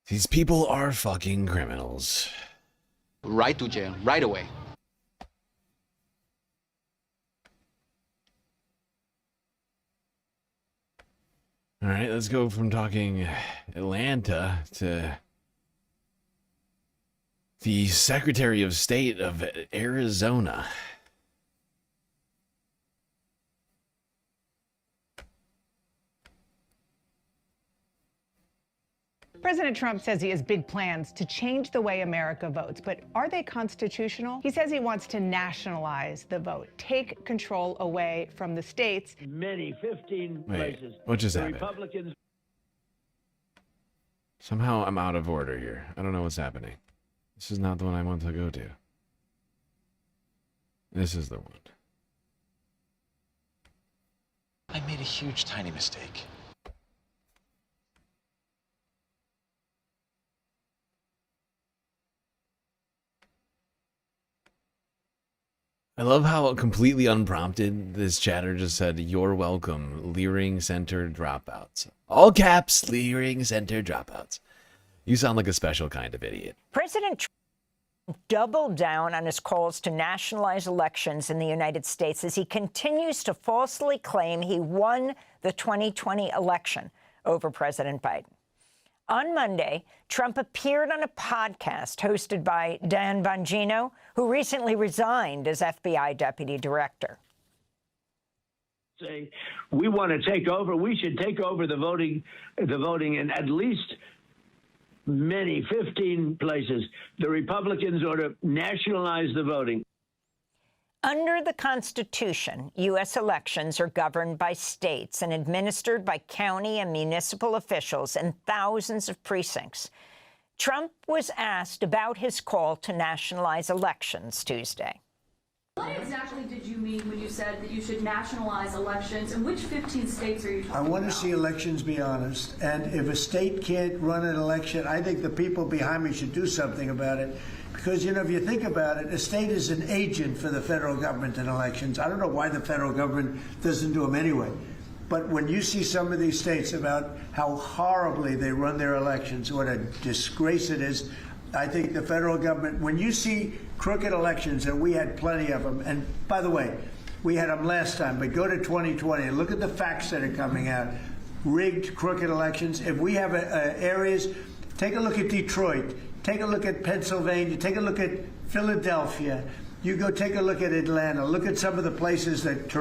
These people are fucking criminals. Right to jail, right away. All right, let's go from talking Atlanta to the Secretary of State of Arizona. President Trump says he has big plans to change the way America votes, but are they constitutional? He says he wants to nationalize the vote, take control away from the states. Many, 15 places. What just The happened? Republicans. Somehow I'm out of order here. I don't know what's happening. This is not the one I want to go to. This is the one. I made a huge, tiny mistake. I love how completely unprompted this chatter just said, "You're welcome, Leering Center dropouts." All caps, Leering Center dropouts. You sound like a special kind of idiot. President Trump doubled down on his calls to nationalize elections in the United States as he continues to falsely claim he won the 2020 election over President Biden. On Monday, Trump appeared on a podcast hosted by Dan Bongino, who recently resigned as FBI deputy director. Say, we want to take over. We should take over the voting in at least many, 15 places. The Republicans ought to nationalize the voting. Under the Constitution, U.S. elections are governed by states and administered by county and municipal officials in thousands of precincts. Trump was asked about his call to nationalize elections Tuesday. What exactly did you mean when you said that you should nationalize elections, and which 15 states are you talking about? I want to see elections be honest, and if a state can't run an election, I think the people behind me should do something about it. Because, you know, if you think about it, a state is an agent for the federal government in elections. I don't know why the federal government doesn't do them anyway. But when you see some of these states about how horribly they run their elections, what a disgrace it is, I think the federal government, when you see crooked elections, and we had plenty of them, and by the way, we had them last time, but go to 2020 and look at the facts that are coming out. Rigged, crooked elections. If we have areas, take a look at Detroit, take a look at Pennsylvania, take a look at Philadelphia. You go take a look at Atlanta. Look at some of the places that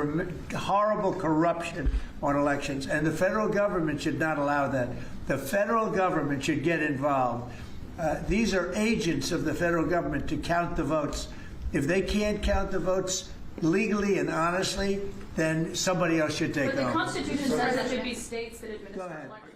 horrible corruption on elections. And the federal government should not allow that. The federal government should get involved. These are agents of the federal government to count the votes. If they can't count the votes legally and honestly, then somebody else should take over. But the Constitution says it should be states that administer elections.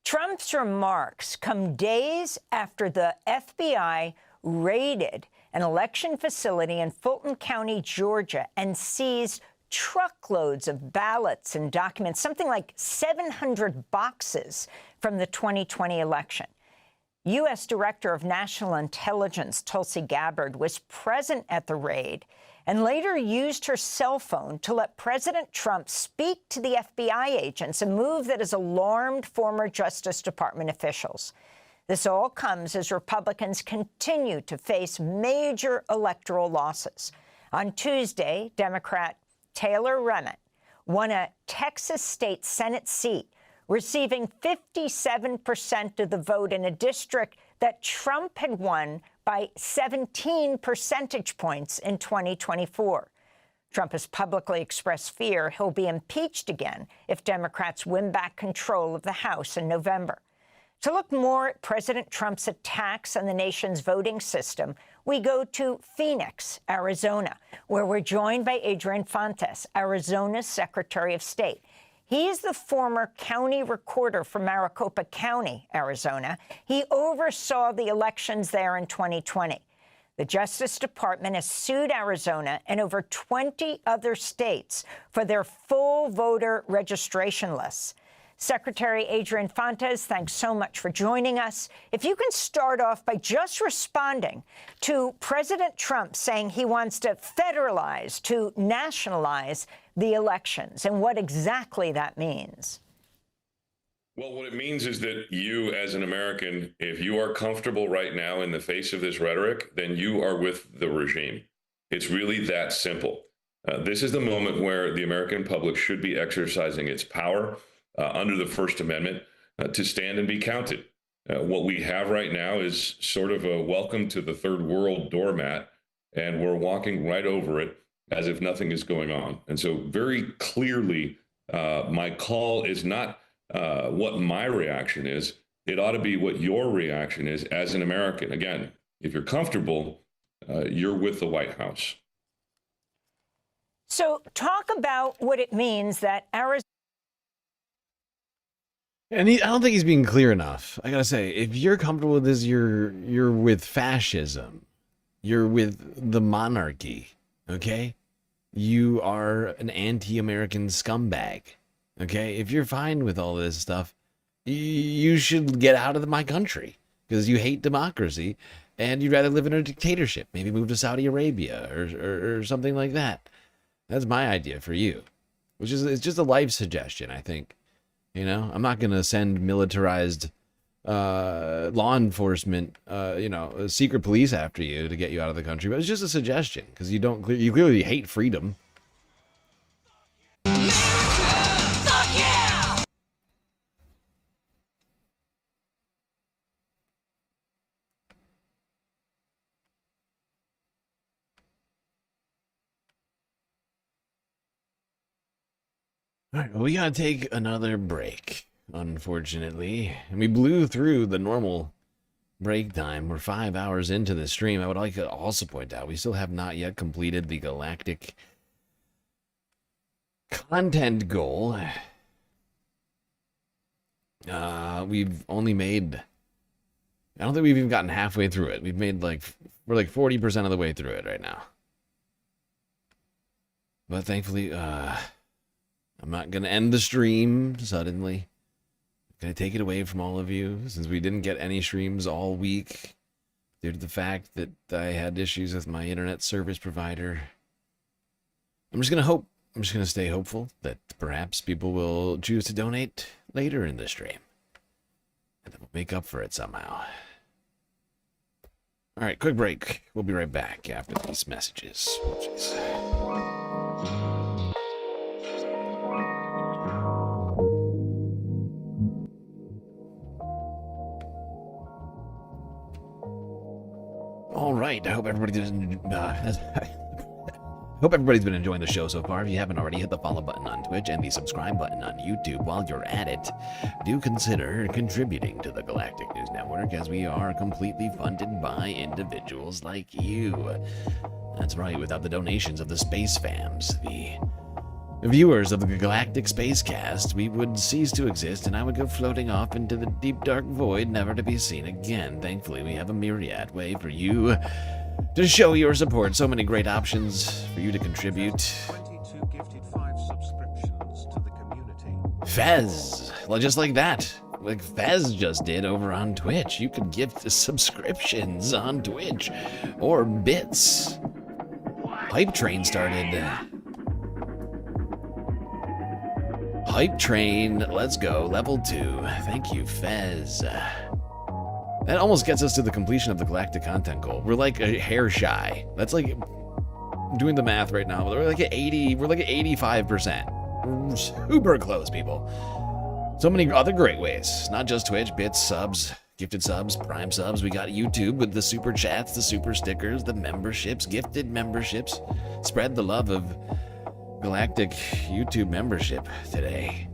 Trump's remarks come days after the FBI raided an election facility in Fulton County, Georgia, and seized truckloads of ballots and documents, something like 700 boxes from the 2020 election. U.S. Director of National Intelligence Tulsi Gabbard was present at the raid and later used her cell phone to let President Trump speak to the FBI agents, a move that has alarmed former Justice Department officials. This all comes as Republicans continue to face major electoral losses. On Tuesday, Democrat Taylor Remmett won a Texas state Senate seat, receiving 57% of the vote in a district that Trump had won by 17 percentage points in 2024. Trump has publicly expressed fear he'll be impeached again if Democrats win back control of the House in November. To look more at President Trump's attacks on the nation's voting system, we go to Phoenix, Arizona, where we're joined by Adrian Fontes, Arizona's Secretary of State. He is the former county recorder for Maricopa County, Arizona. He oversaw the elections there in 2020. The Justice Department has sued Arizona and over 20 other states for their full voter registration lists. Secretary Adrian Fontes, thanks so much for joining us. If you can start off by just responding to President Trump saying he wants to federalize, to nationalize the elections, and what exactly that means. Well, what it means is that you, as an American, if you are comfortable right now in the face of this rhetoric, then you are with the regime. It's really that simple. This is the moment where the American public should be exercising its power. under the First Amendment to stand and be counted. What we have right now is sort of a welcome to the third world doormat, and we're walking right over it as if nothing is going on. And so very clearly, my call is not what my reaction is. It ought to be what your reaction is as an American. Again, if you're comfortable, you're with the White House. So talk about what it means that Arizona. And I don't think he's being clear enough. I gotta say, if you're comfortable with this, you're with fascism. You're with the monarchy, okay? You are an anti-American scumbag, okay? If you're fine with all this stuff, you should get out of my country because you hate democracy and you'd rather live in a dictatorship. Maybe move to Saudi Arabia or something like that. That's my idea for you, which is it's just a life suggestion, I think. You know, I'm not going to send militarized law enforcement, secret police after you to get you out of the country. But it's just a suggestion because you clearly hate freedom. All right, well, we gotta take another break, unfortunately. And we blew through the normal break time. We're 5 hours into the stream. I would like to also point out we still have not yet completed the galactic content goal. We've only made... I don't think we've even gotten halfway through it. We're like 40% of the way through it right now. But thankfully, I'm not going to end the stream suddenly. I'm going to take it away from all of you since we didn't get any streams all week due to the fact that I had issues with my internet service provider. I'm just going to stay hopeful that perhaps people will choose to donate later in the stream. And then we'll make up for it somehow. All right, quick break. We'll be right back after these messages. Oh, jeez. All right, I hope everybody's been enjoying the show so far. If you haven't already, hit the follow button on Twitch and the subscribe button on YouTube. While you're at it, do consider contributing to the Galactic News Network, as we are completely funded by individuals like you. That's right, without the donations of the Space Fams, the viewers of the Galactic Spacecast, we would cease to exist and I would go floating off into the deep dark void, never to be seen again. Thankfully, we have a myriad way for you to show your support. So many great options for you to contribute. 22 gifted 5 subscriptions to the community. Fez, well, just like that. Like Fez just did over on Twitch. You could gift subscriptions on Twitch or bits. Hype Train started. Hype Train, let's go. Level 2. Thank you, Fez. That almost gets us to the completion of the Galactic content goal. We're like a hair shy. That's like doing the math right now. We're like at 80. We're like at 85%. We're super close, people. So many other great ways. Not just Twitch, bits, subs, gifted subs, prime subs. We got YouTube with the super chats, the super stickers, the memberships, gifted memberships. Spread the love of Galactic YouTube membership today.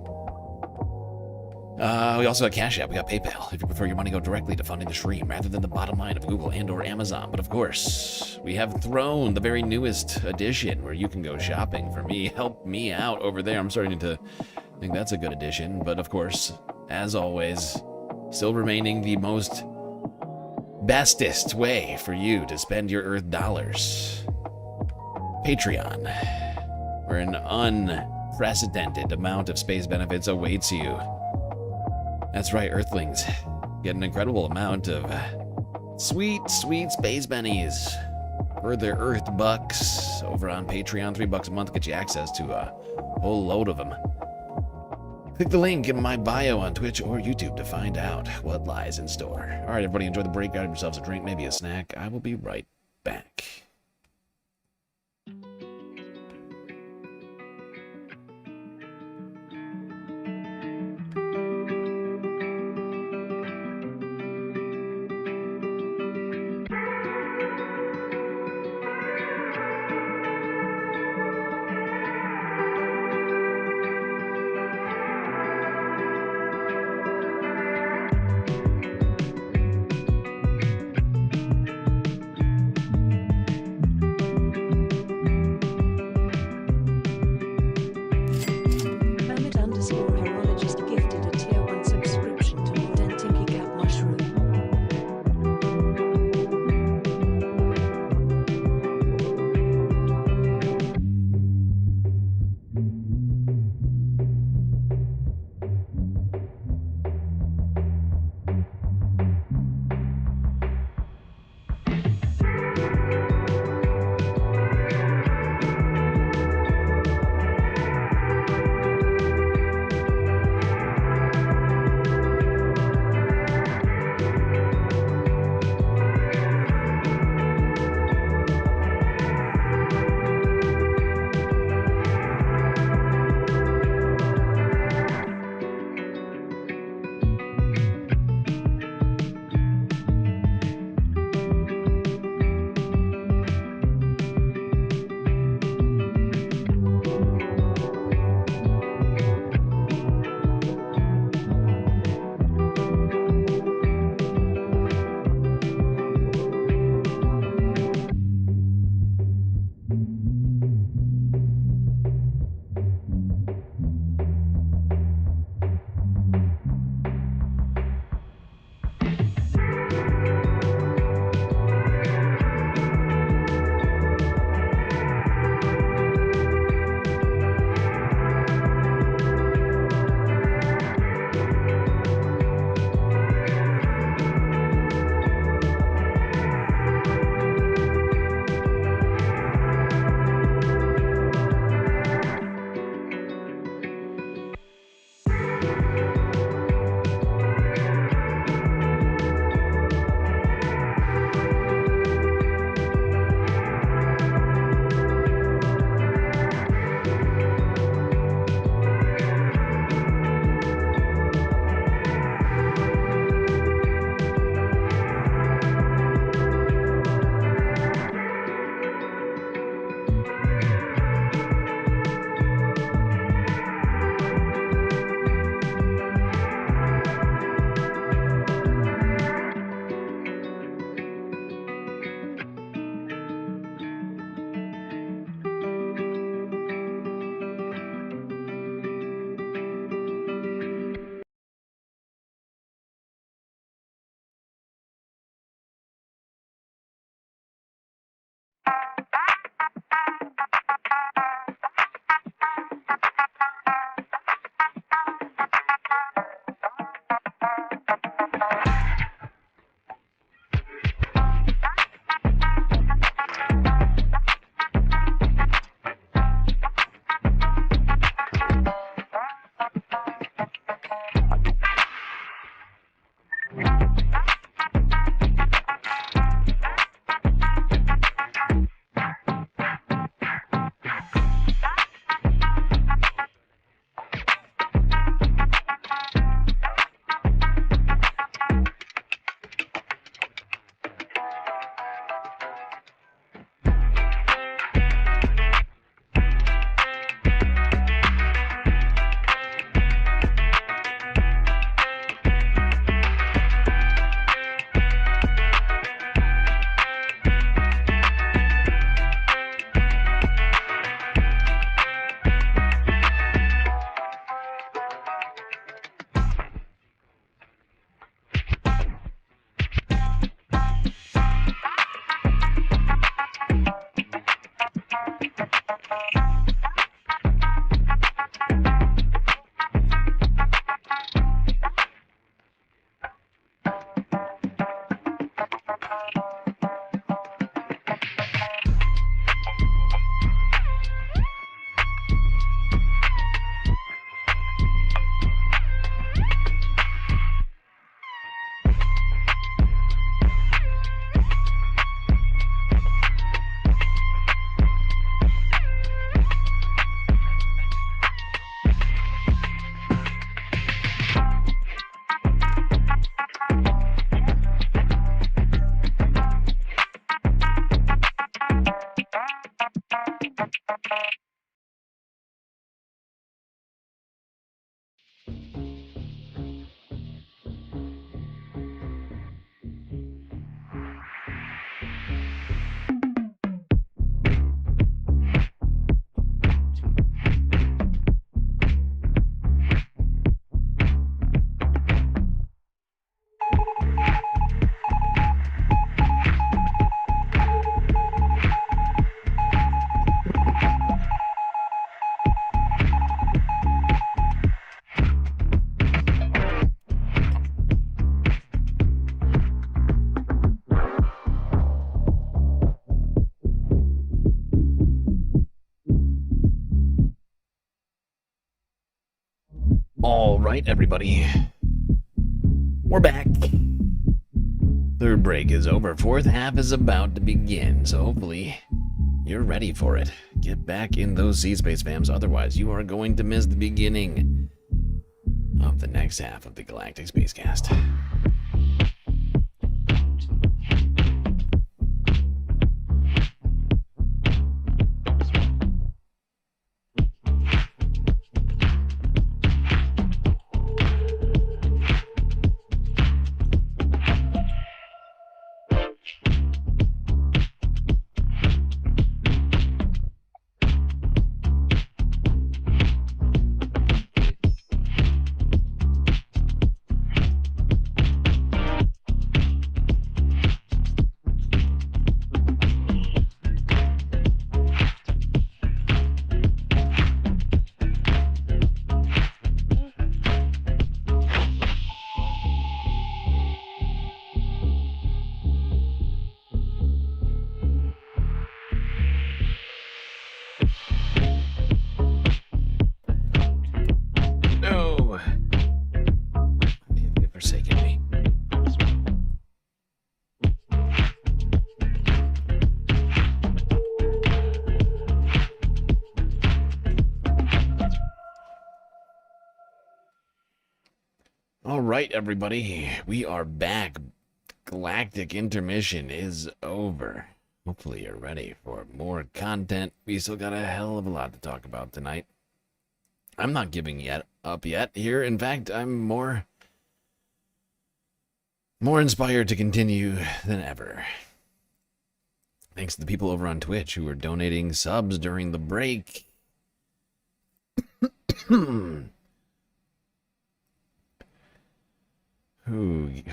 We also got Cash App, we got PayPal, if you prefer your money go directly to funding the stream rather than the bottom line of Google and or Amazon. But of course, we have Throne, the very newest edition, where you can go shopping for me. Help me out over there. I'm starting to think that's a good addition. But of course, as always, still remaining the most bestest way for you to spend your Earth dollars. Patreon, where an unprecedented amount of space benefits awaits you. That's right, Earthlings get an incredible amount of sweet, sweet space bennies for their Earth bucks over on Patreon. $3 a month gets you access to a whole load of them. Click the link in my bio on Twitch or YouTube to find out what lies in store. All right, everybody, enjoy the break. Grab yourselves a drink, maybe a snack. I will be right back. All right, everybody. We're back. Third break is over. Fourth half is about to begin, so hopefully you're ready for it. Get back in those seat space fams, otherwise you are going to miss the beginning of the next half of the Galactic Spacecast. No! You've forsaken me. All right, everybody, we are back. Galactic intermission is over. Hopefully you're ready for more content. We still got a hell of a lot to talk about tonight. I'm not giving up yet here. In fact, I'm more inspired to continue than ever. Thanks to the people over on Twitch who are donating subs during the break. Who,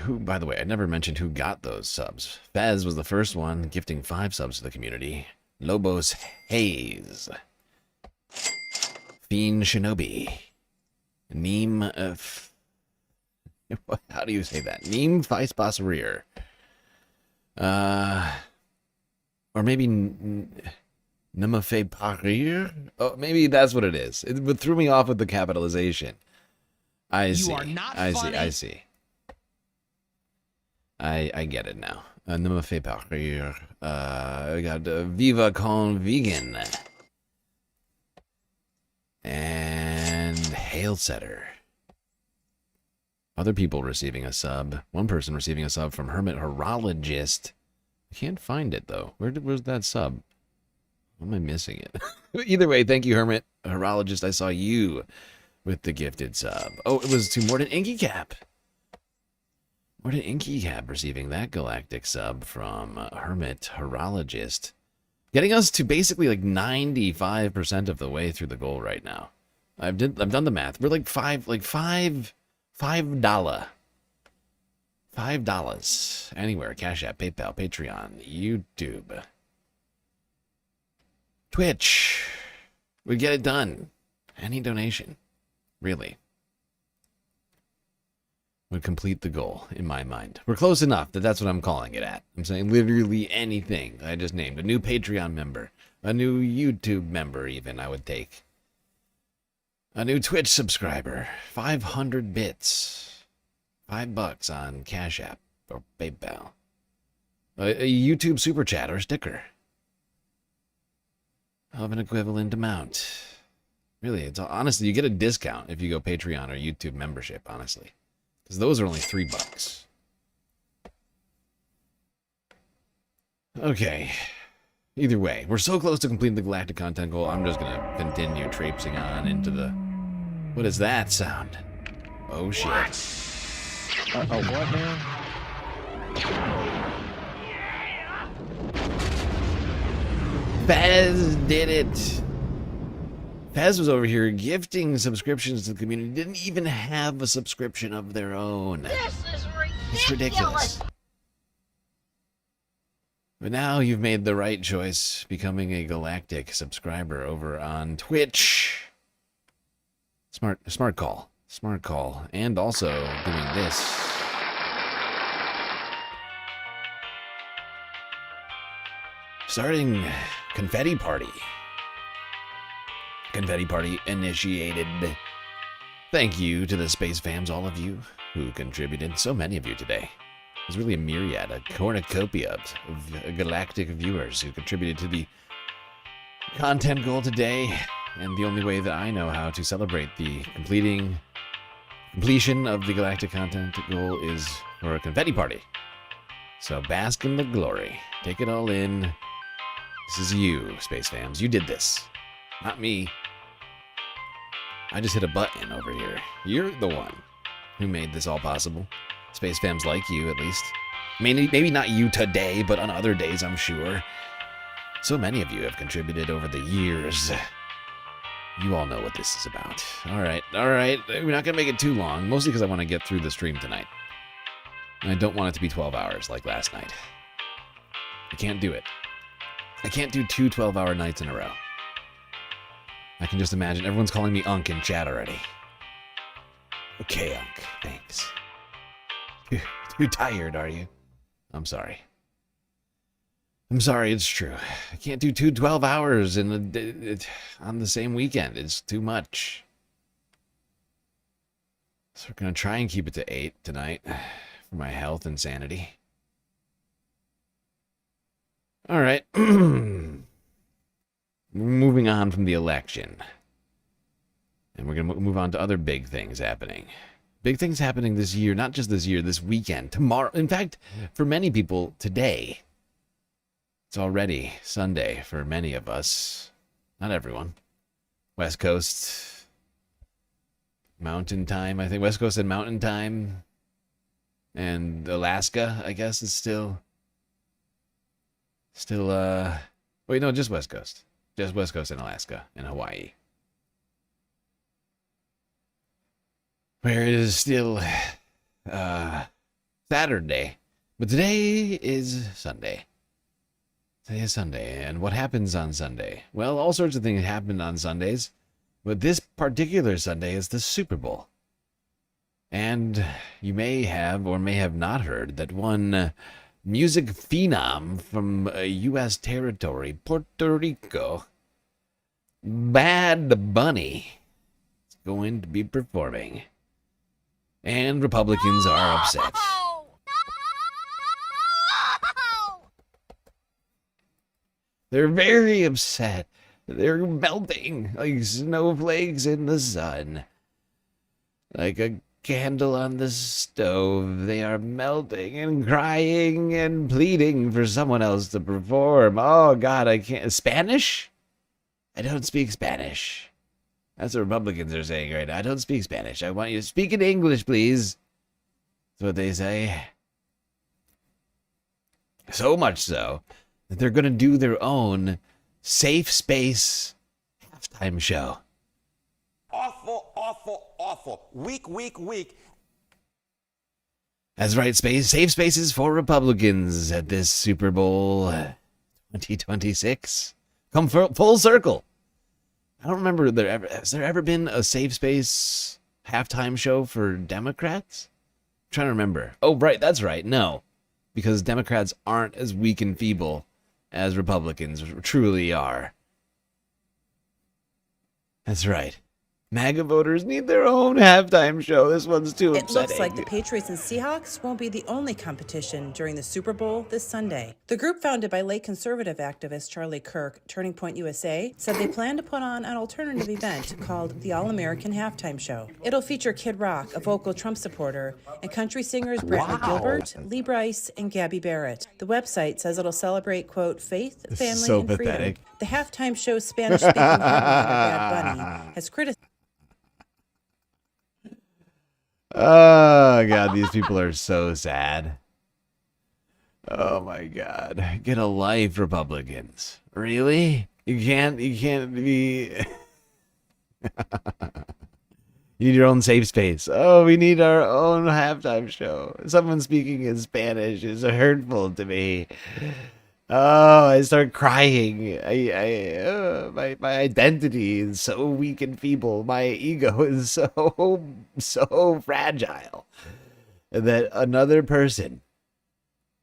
by the way, I never mentioned who got those subs. Fez was the first one, gifting 5 subs to the community. Lobos Hayes. Fiend Shinobi. Neem, how do you say that? Neem Feisbasserir. Or maybe Nemafe Parir? Oh, maybe that's what it is. It threw me off with the capitalization. I see. I see. I get it now. Nemafe Parir. I got Viva Con Vegan. And Hail Setter. Other people receiving a sub. One person receiving a sub from Hermit Horologist. I can't find it, though. Where's that sub? Am I missing it? Either way, thank you, Hermit Horologist. I saw you with the gifted sub. Oh, it was to Morden Inky Cap. Morden Inky Cap receiving that galactic sub from Hermit Horologist. Getting us to basically like 95% of the way through the goal right now. I've done the math. We're like $5 anywhere. Cash App, PayPal, Patreon, YouTube, Twitch. We get it done. Any donation, really, would complete the goal in my mind. We're close enough that that's what I'm calling it at. I'm saying literally anything I just named. A new Patreon member, a new YouTube member even I would take. A new Twitch subscriber, 500 bits, $5 on Cash App or PayPal. A YouTube super chat or sticker of an equivalent amount. Really, it's honestly, you get a discount if you go Patreon or YouTube membership, honestly. Because those are only $3. Okay. Either way, we're so close to completing the galactic content goal, I'm just going to continue traipsing on into the... What is that sound? Oh, shit. Uh-oh, what now? Fez did it! Fez was over here gifting subscriptions to the community. Didn't even have a subscription of their own. This is ridiculous. It's ridiculous. But now you've made the right choice, becoming a galactic subscriber over on Twitch. Smart call. Smart call. And also doing this. Starting Confetti Party. Confetti Party initiated. Thank you to the Space Fams, all of you who contributed. So many of you today. There's really a myriad, a cornucopia of galactic viewers who contributed to the content goal today. And the only way that I know how to celebrate the completion of the galactic content goal is for a confetti party. So bask in the glory. Take it all in. This is you, Space Fams. You did this. Not me. I just hit a button over here. You're the one who made this all possible. Space Fams like you, at least. Maybe not you today, but on other days, I'm sure. So many of you have contributed over the years. You all know what this is about. All right. We're not going to make it too long, mostly because I want to get through the stream tonight. And I don't want it to be 12 hours like last night. I can't do it. I can't do 2 12-hour nights in a row. I can just imagine everyone's calling me Unk in chat already. Okay, Unk. Thanks. Too tired, are you? I'm sorry. It's true. I can't do 2 12 hours on the same weekend. It's too much. So we're going to try and keep it to 8 tonight for my health and sanity. All right. Moving on from the election. And we're going to move on to other big things happening. Big things happening this year, not just this year, this weekend, tomorrow. In fact, for many people, today. It's already Sunday for many of us. Not everyone. West Coast, Mountain Time, I think. West Coast and Mountain Time. And Alaska, I guess, is still, wait, no, just West Coast. Just West Coast and Alaska and Hawaii. Where it is still Saturday. But today is Sunday. Today is Sunday. And what happens on Sunday? Well, all sorts of things happen on Sundays. But this particular Sunday is the Super Bowl. And you may have or may have not heard that one music phenom from a U.S. territory, Puerto Rico, Bad Bunny, is going to be performing. And Republicans are upset. They're very upset. They're melting like snowflakes in the sun. Like a candle on the stove. They are melting and crying and pleading for someone else to perform. Oh, God, I can't. Spanish? I don't speak Spanish. That's what Republicans are saying right now. I don't speak Spanish. I want you to speak in English, please. That's what they say. So much so that they're going to do their own safe space halftime show. Awful. Weak. That's right, safe spaces for Republicans at this Super Bowl 2026. Come full circle. I don't remember has there ever been a safe space halftime show for Democrats? I'm trying to remember. Oh, right, that's right. No, because Democrats aren't as weak and feeble as Republicans truly are. That's right. MAGA voters need their own halftime show. This one's too upsetting. It looks like the Patriots and Seahawks won't be the only competition during the Super Bowl this Sunday. The group founded by late conservative activist Charlie Kirk, Turning Point USA, said they plan to put on an alternative event called the All-American Halftime Show. It'll feature Kid Rock, a vocal Trump supporter, and country singers Brantley Gilbert, Lee Brice, and Gabby Barrett. The website says it'll celebrate, quote, faith, family, and freedom. The halftime show's Spanish-speaking headliner, Bad Bunny, has criticized. Oh, God, these people are so sad. Oh, my God. Get a life, Republicans. Really? You can't be... You need your own safe space. Oh, we need our own halftime show. Someone speaking in Spanish is hurtful to me. Oh, I start crying. My identity is so weak and feeble. My ego is so fragile that another person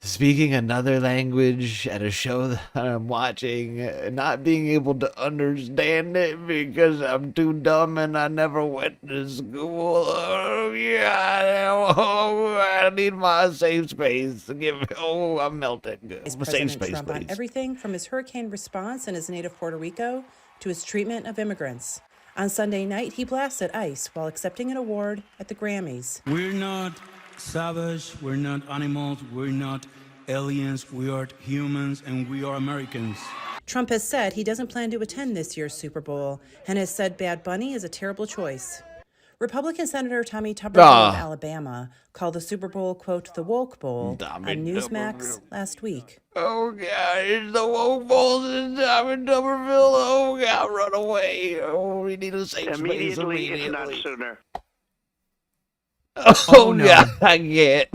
speaking another language at a show that I'm watching, not being able to understand it because I'm too dumb and I never went to school. Oh, yeah, I need my safe space. I'm melting. Is Safe President space, Trump on please. everything from his hurricane response in his native Puerto Rico to his treatment of immigrants. On Sunday night, he blasted ICE while accepting an award at the Grammys. We're not savage, we're not animals, we're not aliens, we are humans, and we are Americans. Trump has said he doesn't plan to attend this year's Super Bowl and has said Bad Bunny is a terrible choice. Republican Senator Tommy Tuberville of Alabama called the Super Bowl, quote, the woke bowl on Newsmax last week. Oh, God, it's the woke balls and Tommy Tuberville. Oh, God, run away. Oh, we need a safe space immediately. If not sooner. Oh, no. God, I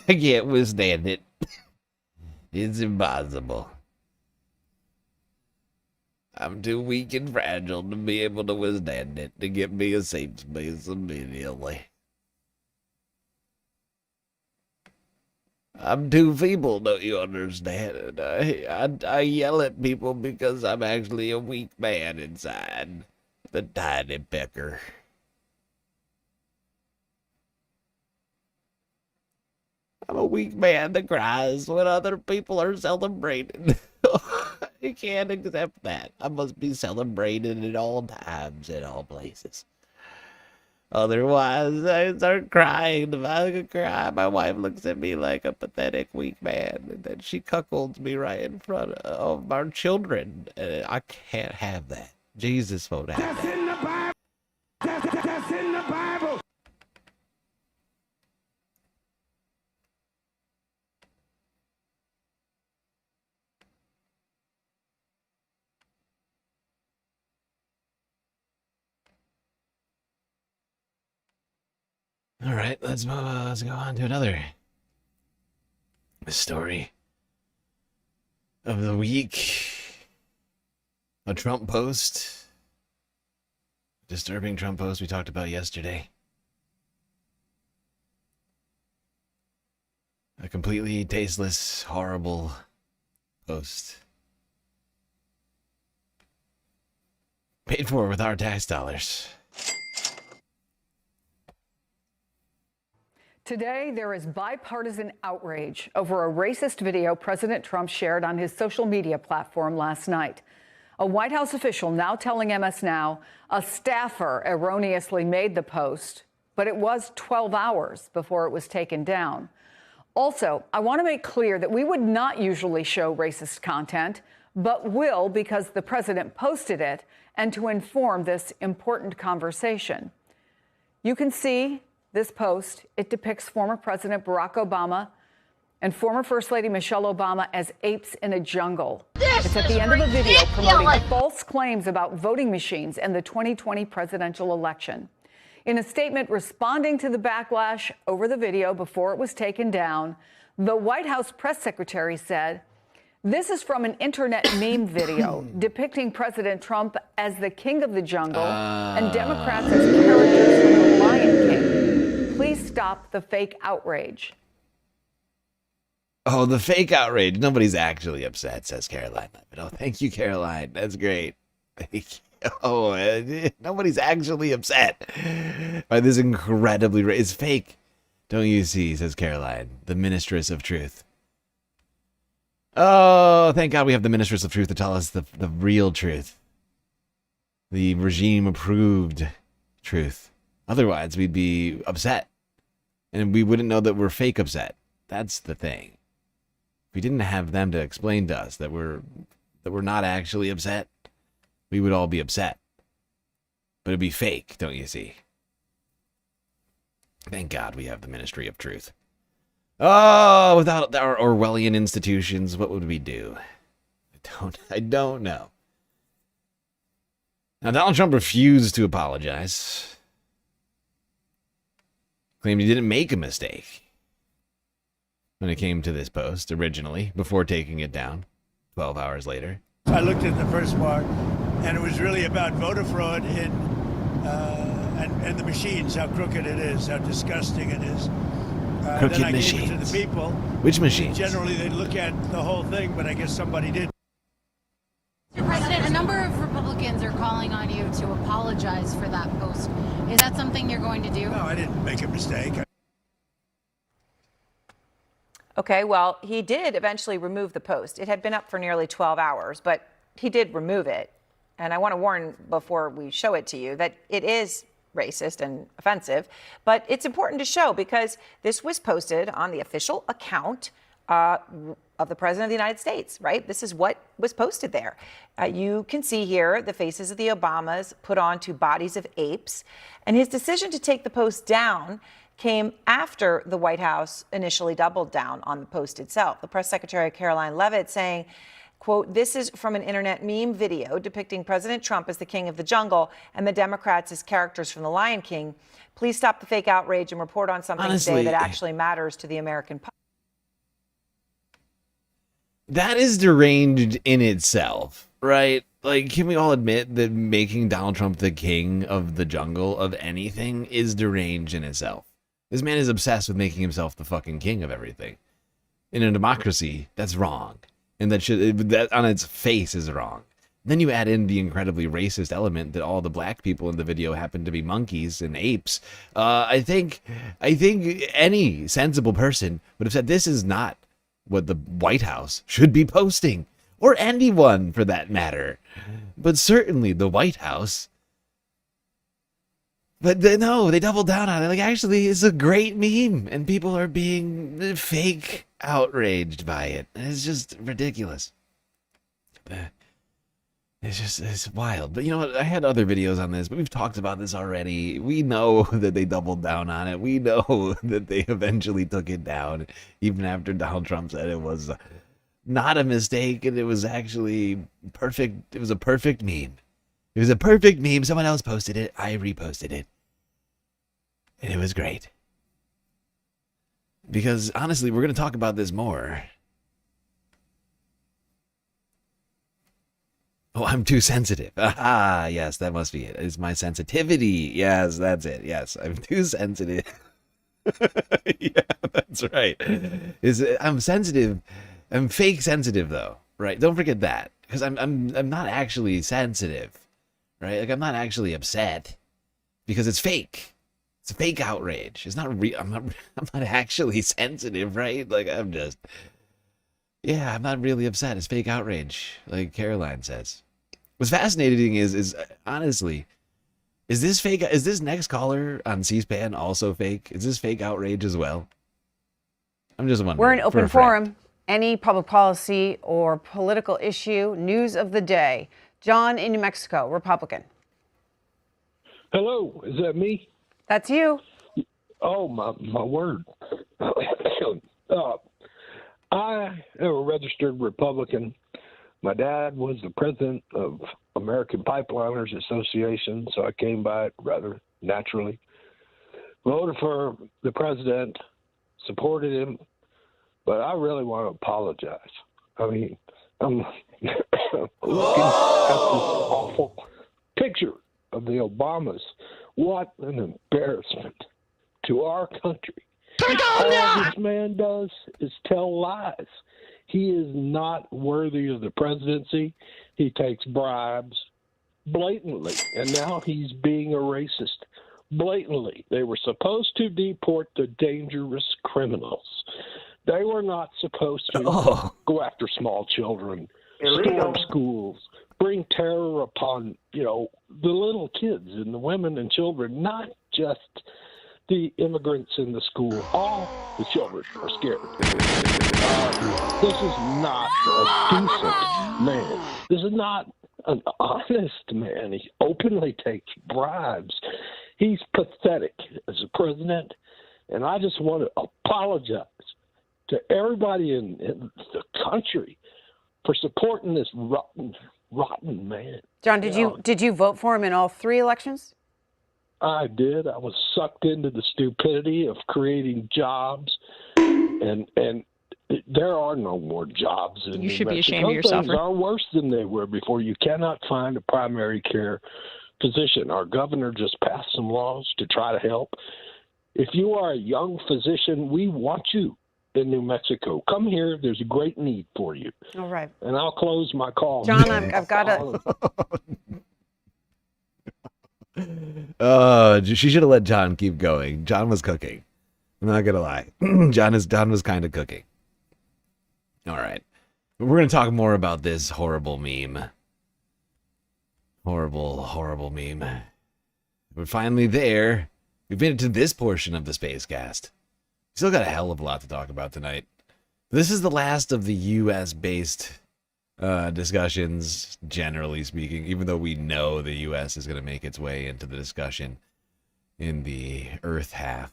can't withstand it. It's impossible. I'm too weak and fragile to be able to withstand it. To get me a safe space immediately. I'm too feeble, don't you understand? I yell at people because I'm actually a weak man inside. The tiny pecker. I'm a weak man that cries when other people are celebrating. I can't accept that. I must be celebrated at all times, at all places. Otherwise, I start crying. If I could cry, my wife looks at me like a pathetic weak man, and then she cuckolds me right in front of our children. And I can't have that. Jesus won't have that. That's in the Bible. That's in the Bible. All right, let's go on to another story of the week. A Trump post. Disturbing Trump post we talked about yesterday. A completely tasteless, horrible post. Paid for with our tax dollars. Today, there is bipartisan outrage over a racist video President Trump shared on his social media platform last night. A White House official now telling MS Now a staffer erroneously made the post, but it was 12 hours before it was taken down. Also, I want to make clear that we would not usually show racist content, but will because the president posted it and to inform this important conversation. You can see this post. It depicts former President Barack Obama and former First Lady Michelle Obama as apes in a jungle. It's at the end of a video promoting false claims about voting machines and the 2020 presidential election. In a statement responding to the backlash over the video before it was taken down, the White House press secretary said, "This is from an internet meme video depicting President Trump as the king of the jungle and Democrats as characters from The Lion King. Please stop the fake outrage." Oh, the fake outrage. Nobody's actually upset, says Caroline. Oh, thank you, Caroline. That's great. Oh, nobody's actually upset by this incredibly... It's fake. Don't you see, says Caroline, the ministress of truth. Oh, thank God we have the ministress of truth to tell us the real truth. The regime-approved truth. Otherwise, we'd be upset. And we wouldn't know that we're fake upset. That's the thing. If we didn't have them to explain to us that we're not actually upset, we would all be upset. But it'd be fake, don't you see? Thank God we have the Ministry of Truth. Oh, without our Orwellian institutions, what would we do? I don't know. Now, Donald Trump refused to apologize. Claimed he didn't make a mistake when it came to this post originally, before taking it down 12 hours later. I looked at the first part, and it was really about voter fraud and the machines, how crooked it is, how disgusting it is. Crooked then I gave it to machines. the people. Which machines? Generally, they look at the whole thing, but I guess somebody did. Mr. President, a number of Republicans are calling on you to apologize for that post. Is that something you're going to do? No, I didn't make a mistake. Okay, well, he did eventually remove the post. It had been up for nearly 12 hours, but he did remove it. And I want to warn before we show it to you that it is racist and offensive, but it's important to show because this was posted on the official account of the President of the United States, right? This is what was posted there. You can see here the faces of the Obamas put onto bodies of apes, and his decision to take the post down came after the White House initially doubled down on the post itself. The press secretary, Caroline Leavitt, saying, quote, "This is from an internet meme video depicting President Trump as the king of the jungle and the Democrats as characters from The Lion King. Please stop the fake outrage and report on something today that actually matters to the American public." That is deranged in itself, right? Like, can we all admit that making Donald Trump the king of the jungle of anything is deranged in itself? This man is obsessed with making himself the fucking king of everything. In a democracy, that's wrong. And that on its face is wrong. Then you add in the incredibly racist element that all the black people in the video happen to be monkeys and apes. I think any sensible person would have said this is not what the White House should be posting, or anyone for that matter. But certainly the White House. But no, they doubled down on it. Like, actually, it's a great meme, and people are being fake outraged by it. It's just ridiculous. It's wild. But you know what? I had other videos on this, but we've talked about this already. We know that they doubled down on it. We know that they eventually took it down, even after Donald Trump said it was not a mistake and it was actually perfect. It was a perfect meme. It was a perfect meme. Someone else posted it. I reposted it. And it was great. Because honestly, we're going to talk about this more. Oh, I'm too sensitive. Ah, yes, that must be it. It's my sensitivity. Yes, that's it. Yes, I'm too sensitive. Yeah, that's right. I'm sensitive. I'm fake sensitive though, right? Don't forget that, because I'm not actually sensitive, right? Like, I'm not actually upset because it's fake. It's a fake outrage. It's not real. I'm not actually sensitive, right? Like, I'm not really upset. It's fake outrage, like Caroline says. What's fascinating is honestly, is this fake? Is this next caller on C-SPAN also fake? Is this fake outrage as well? I'm just wondering. We're an open forum. Any public policy or political issue, news of the day. John in New Mexico, Republican. Hello, is that me? That's you. Oh, my word. I am a registered Republican. My dad was the president of American Pipeliners Association, so I came by it rather naturally. Voted for the president, supported him, but I really want to apologize. I mean, I'm looking at this awful picture of the Obamas. What an embarrassment to our country. All this man does is tell lies. He is not worthy of the presidency. He takes bribes blatantly, and now he's being a racist blatantly. They were supposed to deport the dangerous criminals. They were not supposed to go after small children, storm schools, bring terror upon, the little kids and the women and children, not just the immigrants in the school. All the children are scared. This is not a decent man. This is not an honest man. He openly takes bribes. He's pathetic as a president, and I just want to apologize to everybody in the country for supporting this rotten man. John, did you vote for him in all three elections? I did. I was sucked into the stupidity of creating jobs, and there are no more jobs in New Mexico. You should be ashamed of yourself. Things are worse than they were before. You cannot find a primary care physician. Our governor just passed some laws to try to help. If you are a young physician, we want you in New Mexico. Come here. There's a great need for you. All right. And I'll close my call. John, I've got to. Oh, she should have let John keep going. John was cooking. I'm not gonna lie. John was kind of cooking. All right, we're gonna talk more about this horrible meme. Horrible meme. We're finally there. We've made it to this portion of the Spacecast. Still got a hell of a lot to talk about tonight. This is the last of the U.S.-based discussions, generally speaking, even though we know the U.S. is going to make its way into the discussion in the Earth half.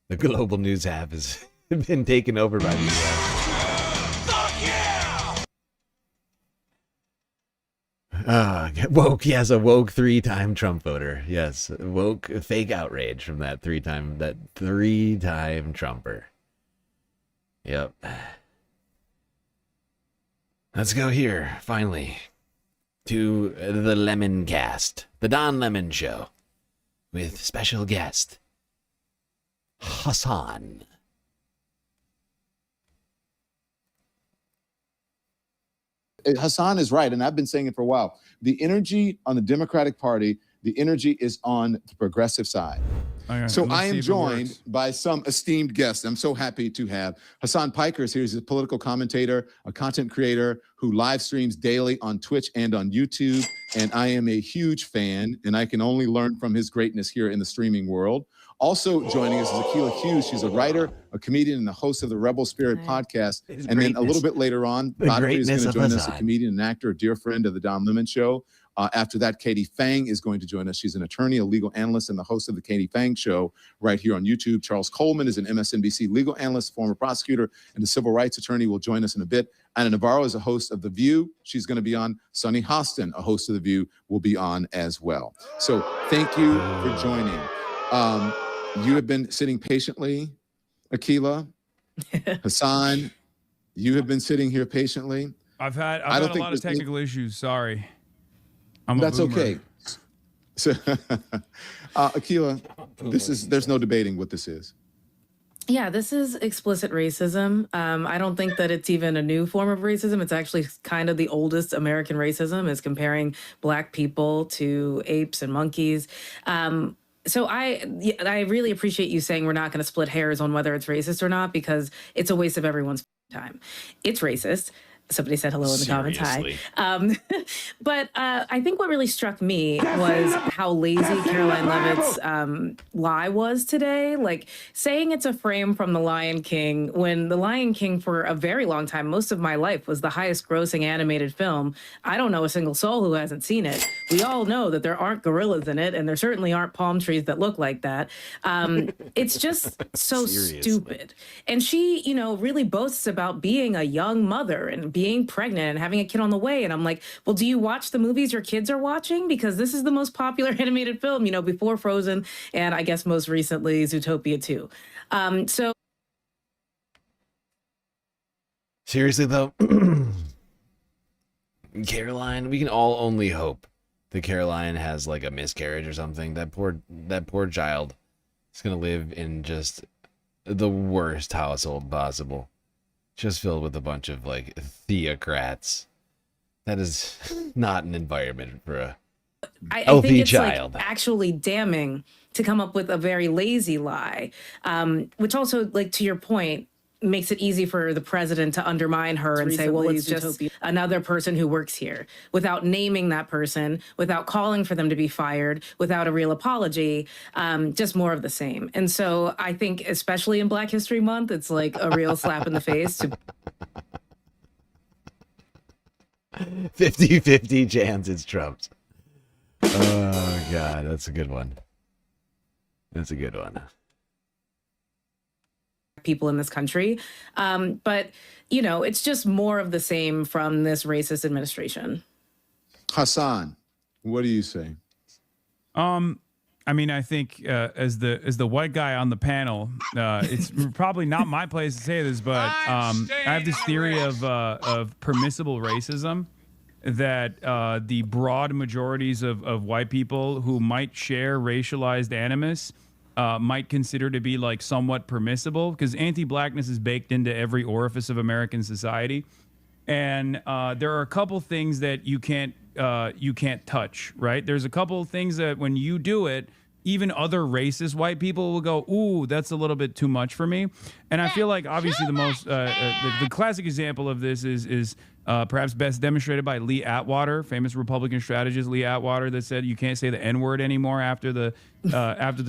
The global news half has been taken over by the U.S. Woke, yes, a woke 3-time Trump voter. Yes, woke fake outrage from that three-time Trumper. Yep. Let's go here, finally, to the Lemon Cast, the Don Lemon Show, with special guest, Hasan. Hasan is right, and I've been saying it for a while. The energy on the Democratic Party, the energy is on the progressive side. So I am joined by some esteemed guests. I'm so happy to have Hasan Piker is here. He's a political commentator, a content creator who live streams daily on Twitch and on YouTube. And I am a huge fan, and I can only learn from his greatness here in the streaming world. Also joining us is Akilah Hughes. She's a writer, a comedian, and the host of the Rebel Spirit podcast. And then a little bit later on, Godfrey is going to join us, a comedian and actor, a dear friend of the Don Lemon Show. After that, Katie Fang is going to join us. She's an attorney, a legal analyst, and the host of the Katie Fang Show right here on YouTube. Charles Coleman is an MSNBC legal analyst, former prosecutor, and a civil rights attorney, will join us in a bit. Anna Navarro is a host of The View. She's going to be on. Sunny Hostin, a host of The View, will be on as well. So thank you for joining. You have been sitting patiently, Akilah. Hasan, you have been sitting here patiently. I've had a lot of technical issues. Sorry. That's okay. So, Akilah, there's no debating what this is. Yeah, this is explicit racism. I don't think that it's even a new form of racism. It's actually kind of the oldest American racism, is comparing Black people to apes and monkeys. So I really appreciate you saying we're not going to split hairs on whether it's racist or not, because it's a waste of everyone's time. It's racist. Somebody said hello in the comments. Hi. But I think what really struck me was how lazy Caroline Leavitt's lie was today. Like, saying it's a frame from The Lion King, when The Lion King, for a very long time, most of my life, was the highest grossing animated film. I don't know a single soul who hasn't seen it. We all know that there aren't gorillas in it, and there certainly aren't palm trees that look like that. It's just so stupid. And she, really boasts about being a young mother and being pregnant and having a kid on the way. And I'm like, well, do you watch the movies your kids are watching? Because this is the most popular animated film, before Frozen, and I guess most recently Zootopia 2. So Seriously though, Caroline, we can all only hope that Caroline has like a miscarriage or something. That poor child is gonna live in just the worst household possible. Just filled with a bunch of like theocrats. That is not an environment for a healthy I think it's child. Like actually damning to come up with a very lazy lie, which also, like, to your point, makes it easy for the president to undermine her and say, well, it's just another person who works here, without naming that person, without calling for them to be fired, without a real apology, just more of the same. And so I think, especially in Black History Month, it's like a real slap in the face to 50-50 chance it's Trump's. Oh, God, that's a good one. That's a good one. people in this country. But, it's just more of the same from this racist administration. Hasan, what do you say? I mean, I think as the white guy on the panel, it's probably not my place to say this, but I have this theory of permissible racism, that the broad majorities of white people who might share racialized animus might consider to be like somewhat permissible, because anti-blackness is baked into every orifice of American society. And there are a couple things that you can't touch, right? There's a couple things that when you do it, even other racist white people will go, ooh, that's a little bit too much for me. And I feel like obviously the most, the classic example of this is perhaps best demonstrated by Lee Atwater, famous Republican strategist Lee Atwater, that said you can't say the N-word anymore after the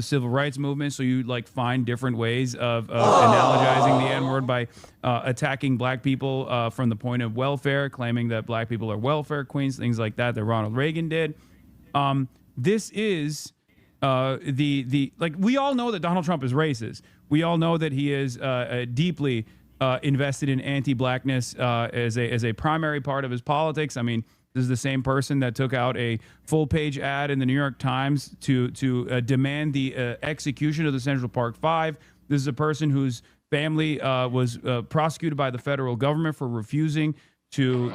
civil rights movement. So you like find different ways of analogizing the N-word by attacking black people from the point of welfare, claiming that black people are welfare queens, things like that Ronald Reagan did. This is like we all know that Donald Trump is racist. We all know that he is deeply invested in anti-blackness as a primary part of his politics. I mean, this is the same person that took out a full-page ad in the New York Times to demand the execution of the Central Park Five. This is a person whose family was prosecuted by the federal government for refusing to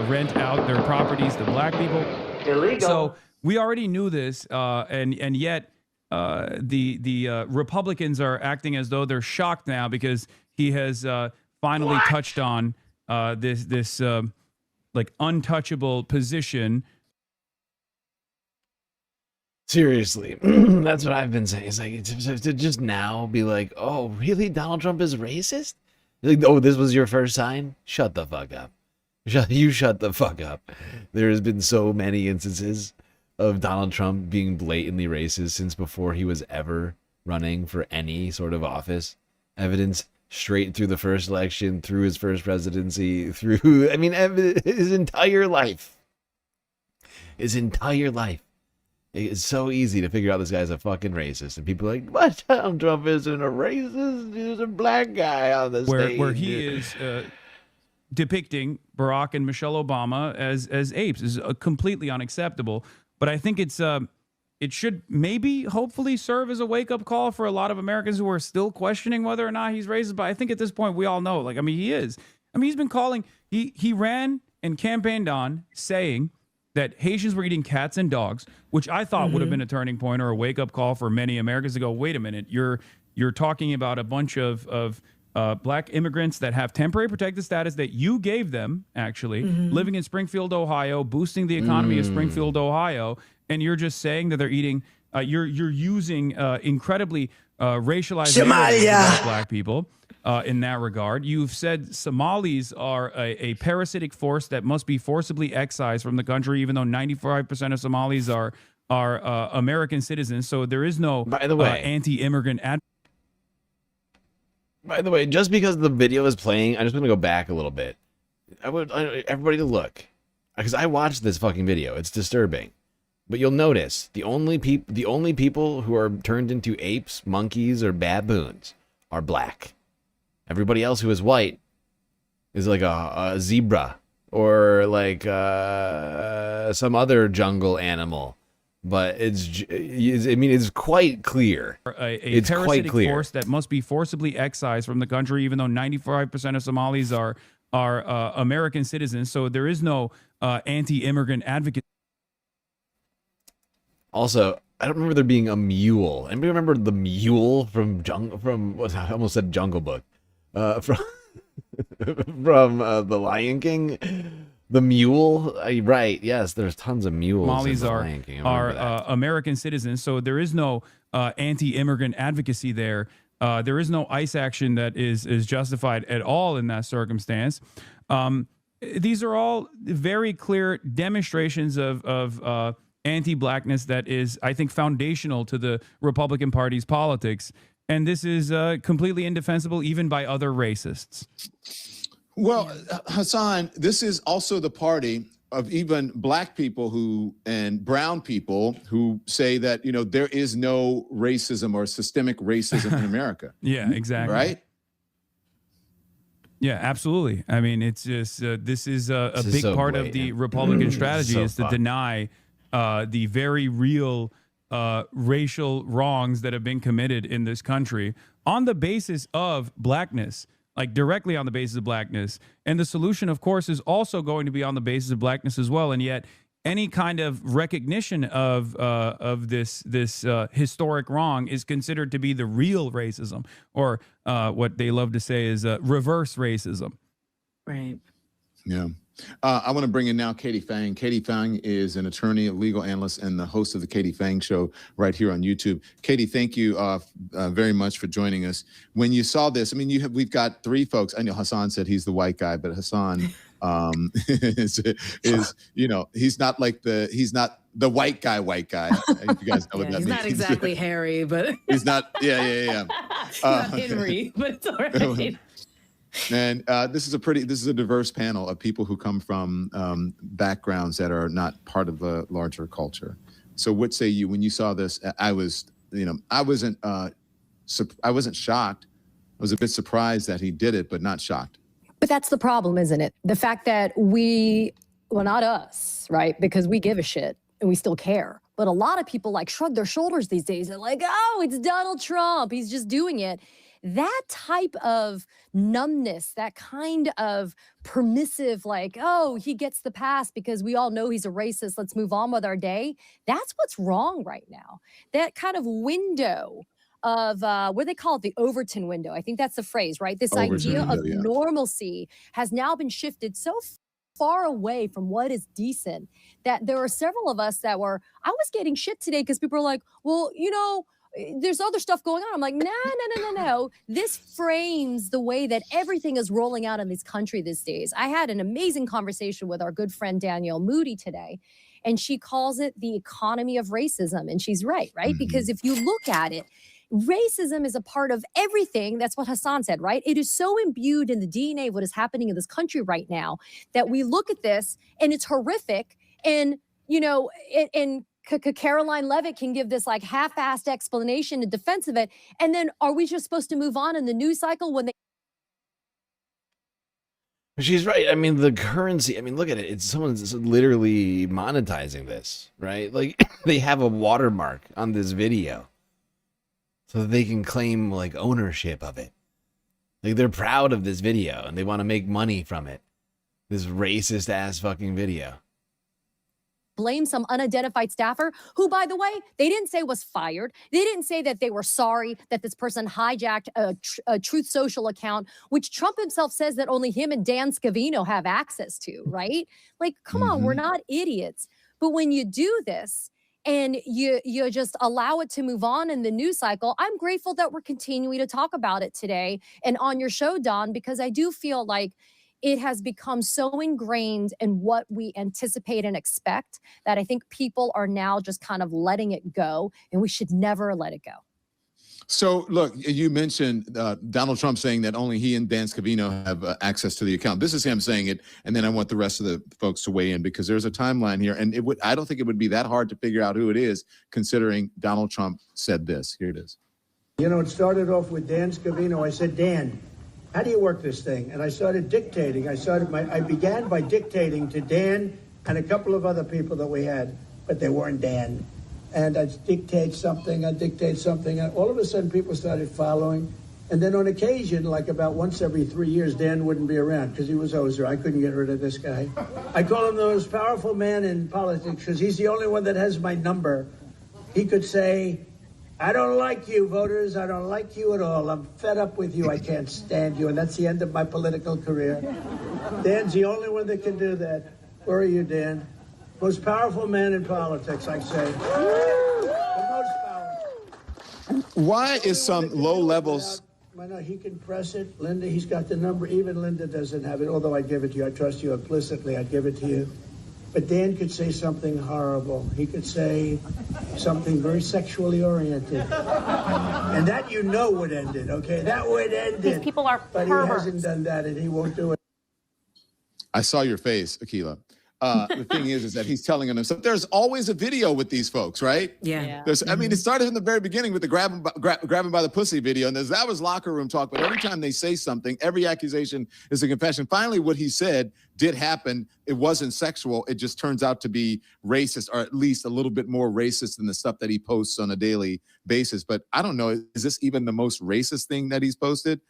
rent out their properties to black people. Illegal. So we already knew this, and yet the Republicans are acting as though they're shocked now because he has finally touched on this like untouchable position. Seriously, that's what I've been saying. It's like to just now be like, oh, really? Donald Trump is racist? Like, oh, this was your first time? Shut the fuck up. You shut the fuck up. There has been so many instances of Donald Trump being blatantly racist since before he was ever running for any sort of office. Evidence straight through the first election, through his first presidency, through, I mean, his entire life. His entire life. It's so easy to figure out this guy's a fucking racist. And people are like, what? Donald Trump isn't a racist. He's a black guy on the stage. Where he is depicting Barack and Michelle Obama as apes is completely unacceptable. But I think it should maybe hopefully serve as a wake-up call for a lot of Americans who are still questioning whether or not he's racist. But I think at this point we all know, like, I mean, he is. I mean, he's been calling, he ran and campaigned on saying that Haitians were eating cats and dogs, which I thought would have been a turning point or a wake-up call for many Americans to go, wait a minute, you're talking about a bunch of black immigrants that have temporary protected status that you gave them, actually, living in Springfield, Ohio, boosting the economy of Springfield, Ohio, and you're just saying that they're eating, you're using incredibly racialized black people in that regard. You've said Somalis are a parasitic force that must be forcibly excised from the country, even though 95% of Somalis are American citizens. So there is no, by the way, anti-immigrant By the way, just because the video is playing, I just want to go back a little bit. I would everybody to look, because I watched this fucking video. It's disturbing, but you'll notice the only people who are turned into apes, monkeys, or baboons are black. Everybody else who is white is like a zebra or like some other jungle animal. But it's quite clear. It's parasitic force that must be forcibly excised from the country, even though 95% of Somalis are American citizens. So there is no anti-immigrant advocate. Also, I don't remember there being a mule. Anybody remember the mule from what I almost said Jungle Book, from The Lion King? The mule, right? Yes, there's tons of mules. Somalis are American citizens, so there is no anti-immigrant advocacy there. There is no ICE action that is justified at all in that circumstance. These are all very clear demonstrations of anti-blackness that is, I think, foundational to the Republican Party's politics, and this is completely indefensible even by other racists. Well, Hasan, this is also the party of even black people and brown people who say that, there is no racism or systemic racism in America. Yeah, exactly. Right? Yeah, absolutely. I mean, it's just this is a big part of the Republican strategy is to deny the very real racial wrongs that have been committed in this country on the basis of blackness. Like directly on the basis of blackness. And the solution, of course, is also going to be on the basis of blackness as well. And yet any kind of recognition of this historic wrong is considered to be the real racism, or what they love to say is reverse racism. Right. Yeah. I want to bring in now Katie Fang. Katie Fang is an attorney, a legal analyst, and the host of the Katie Fang Show right here on YouTube. Katie, thank you very much for joining us. When you saw this, I mean, we've got three folks. I know Hasan said he's the white guy, but Hasan is you know, he's not the white guy. If you guys know what that he's means. not exactly Harry, but he's not. Yeah. He's not Henry, but it's all right. And this is a diverse panel of people who come from backgrounds that are not part of a larger culture. So what say you, when you saw this? I wasn't shocked. I was a bit surprised that he did it, but not shocked. But that's the problem, isn't it? The fact that not us, right? Because we give a shit and we still care. But a lot of people like shrug their shoulders these days. They're like, oh, it's Donald Trump. He's just doing it. That type of numbness, that kind of permissive, like, oh, he gets the pass because we all know he's a racist, let's move on with our day. That's what's wrong right now. That kind of window of what they call it, the Overton window. I think that's the phrase, right? This idea of normalcy has now been shifted so far away from what is decent that there are several of us I was getting shit today because people are like, well, you know, there's other stuff going on. I'm like, no. This frames the way that everything is rolling out in this country these days. I had an amazing conversation with our good friend Danielle Moody today, and she calls it the economy of racism. And she's right? Mm-hmm. Because if you look at it, racism is a part of everything. That's what Hasan said, right? It is so imbued in the DNA of what is happening in this country right now that we look at this and it's horrific. And, you know, Caroline Levitt can give this like half-assed explanation in defense of it. And then are we just supposed to move on in the news cycle when they... She's right. I mean, the currency, I mean, look at it. Someone's literally monetizing this, right? Like they have a watermark on this video so that they can claim like ownership of it. Like they're proud of this video and they want to make money from it. This racist ass fucking video. Blame some unidentified staffer who, by the way, they didn't say was fired. They didn't say that they were sorry that this person hijacked a Truth Social account, which Trump himself says that only him and Dan Scavino have access to, right? Like, come on, we're not idiots. But when you do this and you just allow it to move on in the news cycle, I'm grateful that we're continuing to talk about it today and on your show, Don, because I do feel like it has become so ingrained in what we anticipate and expect that I think people are now just kind of letting it go, and we should never let it go. So, look, you mentioned Donald Trump saying that only he and Dan Scavino have access to the account. This is him saying it, and then I want the rest of the folks to weigh in because there's a timeline here, and I don't think it would be that hard to figure out who it is, considering Donald Trump said this. Here it is. You know, it started off with Dan Scavino. I said, Dan, how do you work this thing? And I started dictating. I began by dictating to Dan and a couple of other people that we had, but they weren't Dan. And I'd dictate something, and all of a sudden people started following. And then on occasion, like about once every 3 years, Dan wouldn't be around because he was Ozer. I couldn't get rid of this guy. I call him the most powerful man in politics because he's the only one that has my number. He could say, I don't like you, voters. I don't like you at all. I'm fed up with you. I can't stand you. And that's the end of my political career. Dan's the only one that can do that. Where are you, Dan? Most powerful man in politics, I say. The most powerful. Why is some low levels... I know he can press it. Linda, he's got the number. Even Linda doesn't have it, although I give it to you. I trust you implicitly. I'd give it to you. But Dan could say something horrible. He could say something very sexually oriented. And that you know would end it, okay? That would end it. These people are But perverts. He hasn't done that, and he won't do it. I saw your face, Akilah. The thing is that he's telling them, so there's always a video with these folks, right? Yeah. I mean, it started in the very beginning with the grabbing by the pussy video, and that was locker room talk. But every time they say something, every accusation is a confession. Finally, what he said did happen. It wasn't sexual. It just turns out to be racist, or at least a little bit more racist than the stuff that he posts on a daily basis. But I don't know, is this even the most racist thing that he's posted?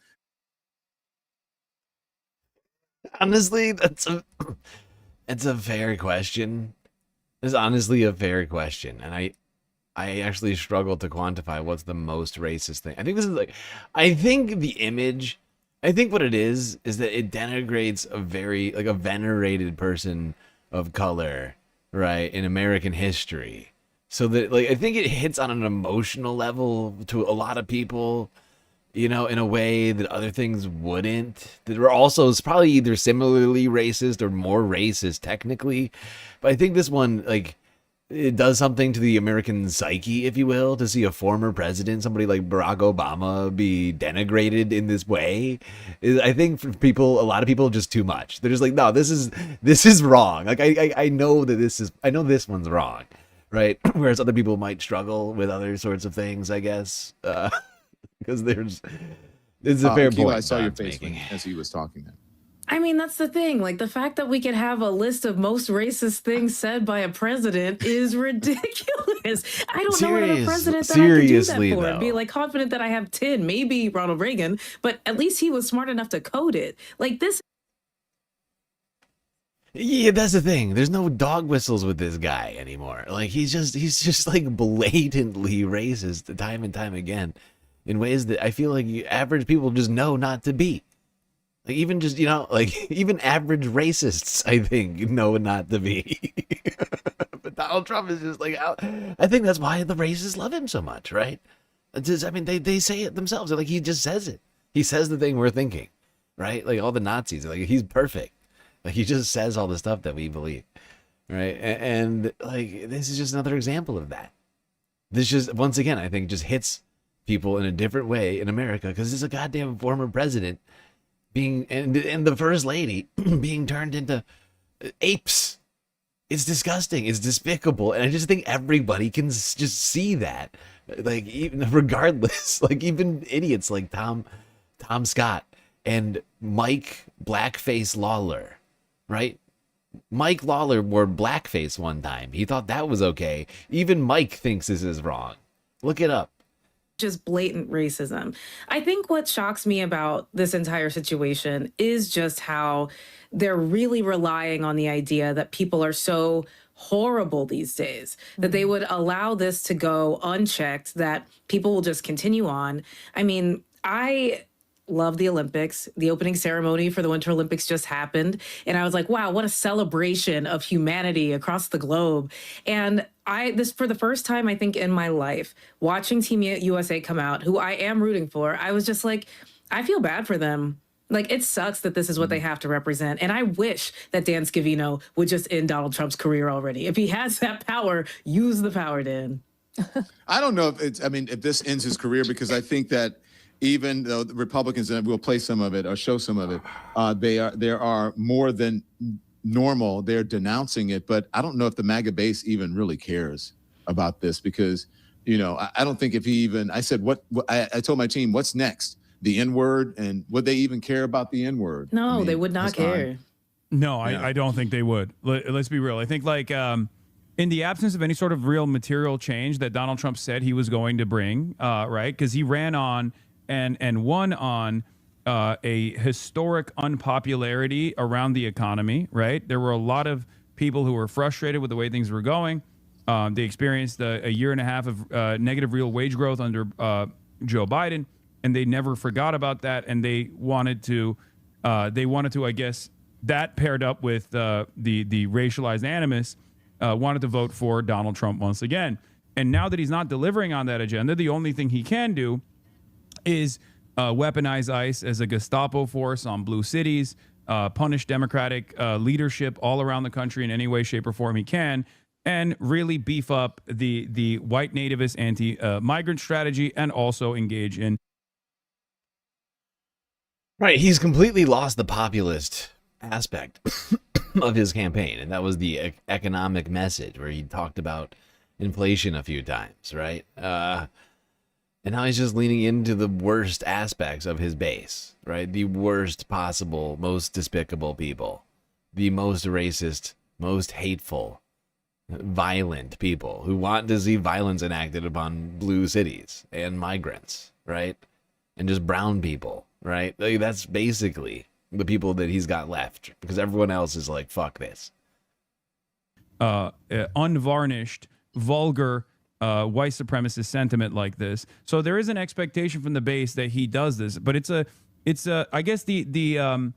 Honestly, it's a fair question. It's honestly a fair question, and I actually struggle to quantify what's the most racist thing. I think this is like, I think the image, I think what it is that it denigrates a very, like, a venerated person of color, right, in American history. So that, like, I think it hits on an emotional level to a lot of people, you know, in a way that other things wouldn't. That were also probably either similarly racist or more racist technically. But I think this one, like, it does something to the American psyche, if you will, to see a former president, somebody like Barack Obama, be denigrated in this way. I think for people, a lot of people, just too much. They're just like, no, this is wrong. Like, I know that I know this one's wrong, right? Whereas other people might struggle with other sorts of things, I guess, because it's a fair Keila, point. I saw your Don's face making. as he was talking there. I mean, that's the thing. Like, the fact that we could have a list of most racist things said by a president is ridiculous. I don't know another president that I could do that for. though. Be like confident that I have 10, maybe Ronald Reagan, but at least he was smart enough to code it. Like, this. Yeah, that's the thing. There's no dog whistles with this guy anymore. Like, he's just like blatantly racist time and time again in ways that I feel like average people just know not to be. Like, even just, you know, like, even average racists, I think, know not to be. But Donald Trump is just like, I think that's why the racists love him so much, right? It's just, I mean, they say it themselves. They're like, he just says it. He says the thing we're thinking, right? Like, all the Nazis, like, he's perfect. Like, he just says all the stuff that we believe, right? And like, this is just another example of that. This just, once again, I think just hits people in a different way in America because it's a goddamn former president being, and the first lady being turned into apes. It's disgusting. It's despicable. And I just think everybody can just see that. Like, even regardless, like, even idiots like Tom Scott and Mike Blackface Lawler, right? Mike Lawler wore blackface one time. He thought that was okay. Even Mike thinks this is wrong. Look it up. Just blatant racism. I think what shocks me about this entire situation is just how they're really relying on the idea that people are so horrible these days, that they would allow this to go unchecked, that people will just continue on. I mean, I love the Olympics. The opening ceremony for the Winter Olympics just happened. And I was like, wow, what a celebration of humanity across the globe. And this for the first time, I think, in my life, watching Team USA come out, who I am rooting for, I was just like, I feel bad for them. Like, it sucks that this is what they have to represent. And I wish that Dan Scavino would just end Donald Trump's career already. If he has that power, use the power, Dan. I don't know if this ends his career, because I think that even though the Republicans, and we'll play some of it or show some of it, there are more than normal. They're denouncing it, but I don't know if the MAGA base even really cares about this, because, you know, I don't think if he even, I said, I told my team, what's next? The N-word? And would they even care about the N-word? No, they would not care. No, I don't think they would. Let's be real. I think, like, in the absence of any sort of real material change that Donald Trump said he was going to bring, right? Because he ran on and won on a historic unpopularity around the economy, right? There were a lot of people who were frustrated with the way things were going. They experienced a year and a half of negative real wage growth under Joe Biden, and they never forgot about that. And they wanted to, I guess, that paired up with the racialized animus, wanted to vote for Donald Trump once again. And now that he's not delivering on that agenda, the only thing he can do is weaponize ICE as a Gestapo force on blue cities, punish Democratic leadership all around the country in any way, shape, or form he can, and really beef up the white nativist anti-migrant strategy, and also engage in. Right, he's completely lost the populist aspect of his campaign, and that was the economic message where he talked about inflation a few times, right? And now he's just leaning into the worst aspects of his base, right? The worst possible, most despicable people, the most racist, most hateful, violent people who want to see violence enacted upon blue cities and migrants, right? And just brown people, right? Like, that's basically the people that he's got left, because everyone else is like, fuck this. unvarnished, vulgar white supremacist sentiment like this. So there is an expectation from the base that he does this, but it's a I guess the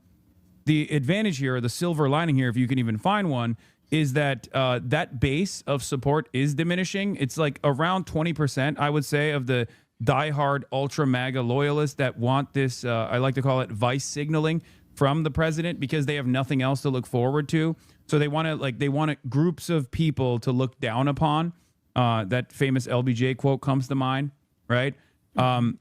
advantage here, or the silver lining here, if you can even find one, is that that base of support is diminishing. It's like around 20%, I would say, of the diehard ultra MAGA loyalists that want this, I like to call it vice signaling from the president, because they have nothing else to look forward to. So they want groups of people to look down upon. That famous LBJ quote comes to mind, right? And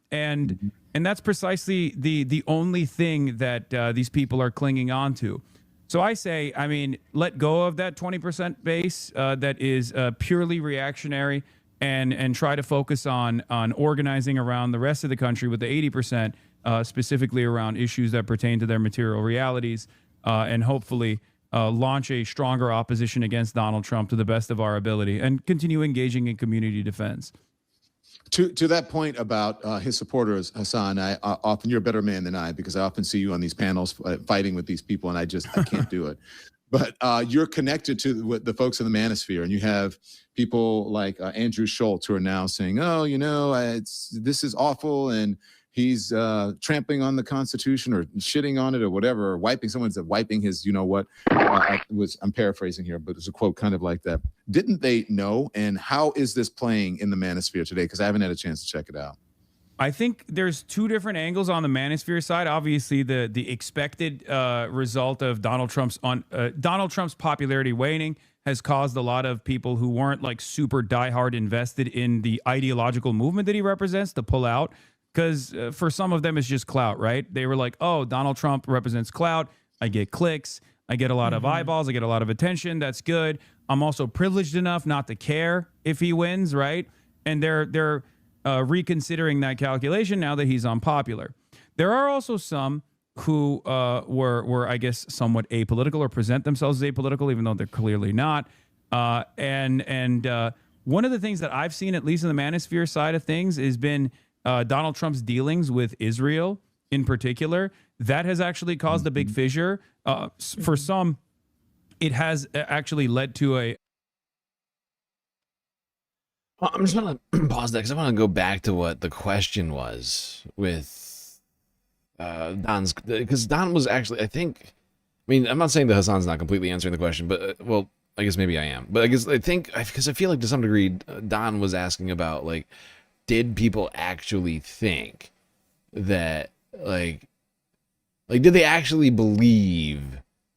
that's precisely the only thing that these people are clinging on to. So I say, I mean, let go of that 20% base that is purely reactionary, and try to focus on organizing around the rest of the country with the 80%, specifically around issues that pertain to their material realities, and hopefully launch a stronger opposition against Donald Trump to the best of our ability, and continue engaging in community defense. To that point about his supporters, Hasan, I often, you're a better man than I, because I often see you on these panels fighting with these people, and I can't do it. But you're connected to the folks in the manosphere, and you have people like Andrew Schultz who are now saying, "Oh, this is awful," and he's trampling on the Constitution, or shitting on it, or whatever, or wiping his, what? I'm paraphrasing here, but it's a quote kind of like that. Didn't they know? And how is this playing in the manosphere today? Because I haven't had a chance to check it out. I think there's two different angles on the manosphere side. Obviously, the expected result of Donald Trump's popularity waning has caused a lot of people who weren't like super diehard invested in the ideological movement that he represents to pull out. Because for some of them, it's just clout, right? They were like, oh, Donald Trump represents clout. I get clicks. I get a lot of eyeballs. I get a lot of attention. That's good. I'm also privileged enough not to care if he wins, right? And they're reconsidering that calculation now that he's unpopular. There are also some who were, I guess, somewhat apolitical, or present themselves as apolitical, even though they're clearly not. And one of the things that I've seen, at least in the manosphere side of things, has been Donald Trump's dealings with Israel in particular. That has actually caused a big fissure. For some, it has actually led to a... I'm just going to pause that because I want to go back to what the question was with Don's... Because Don was actually, I mean, I'm not saying that Hasan's not completely answering the question, but, well, I guess maybe I am. But because I feel like to some degree, Don was asking about, like, did people actually think that, like did they actually believe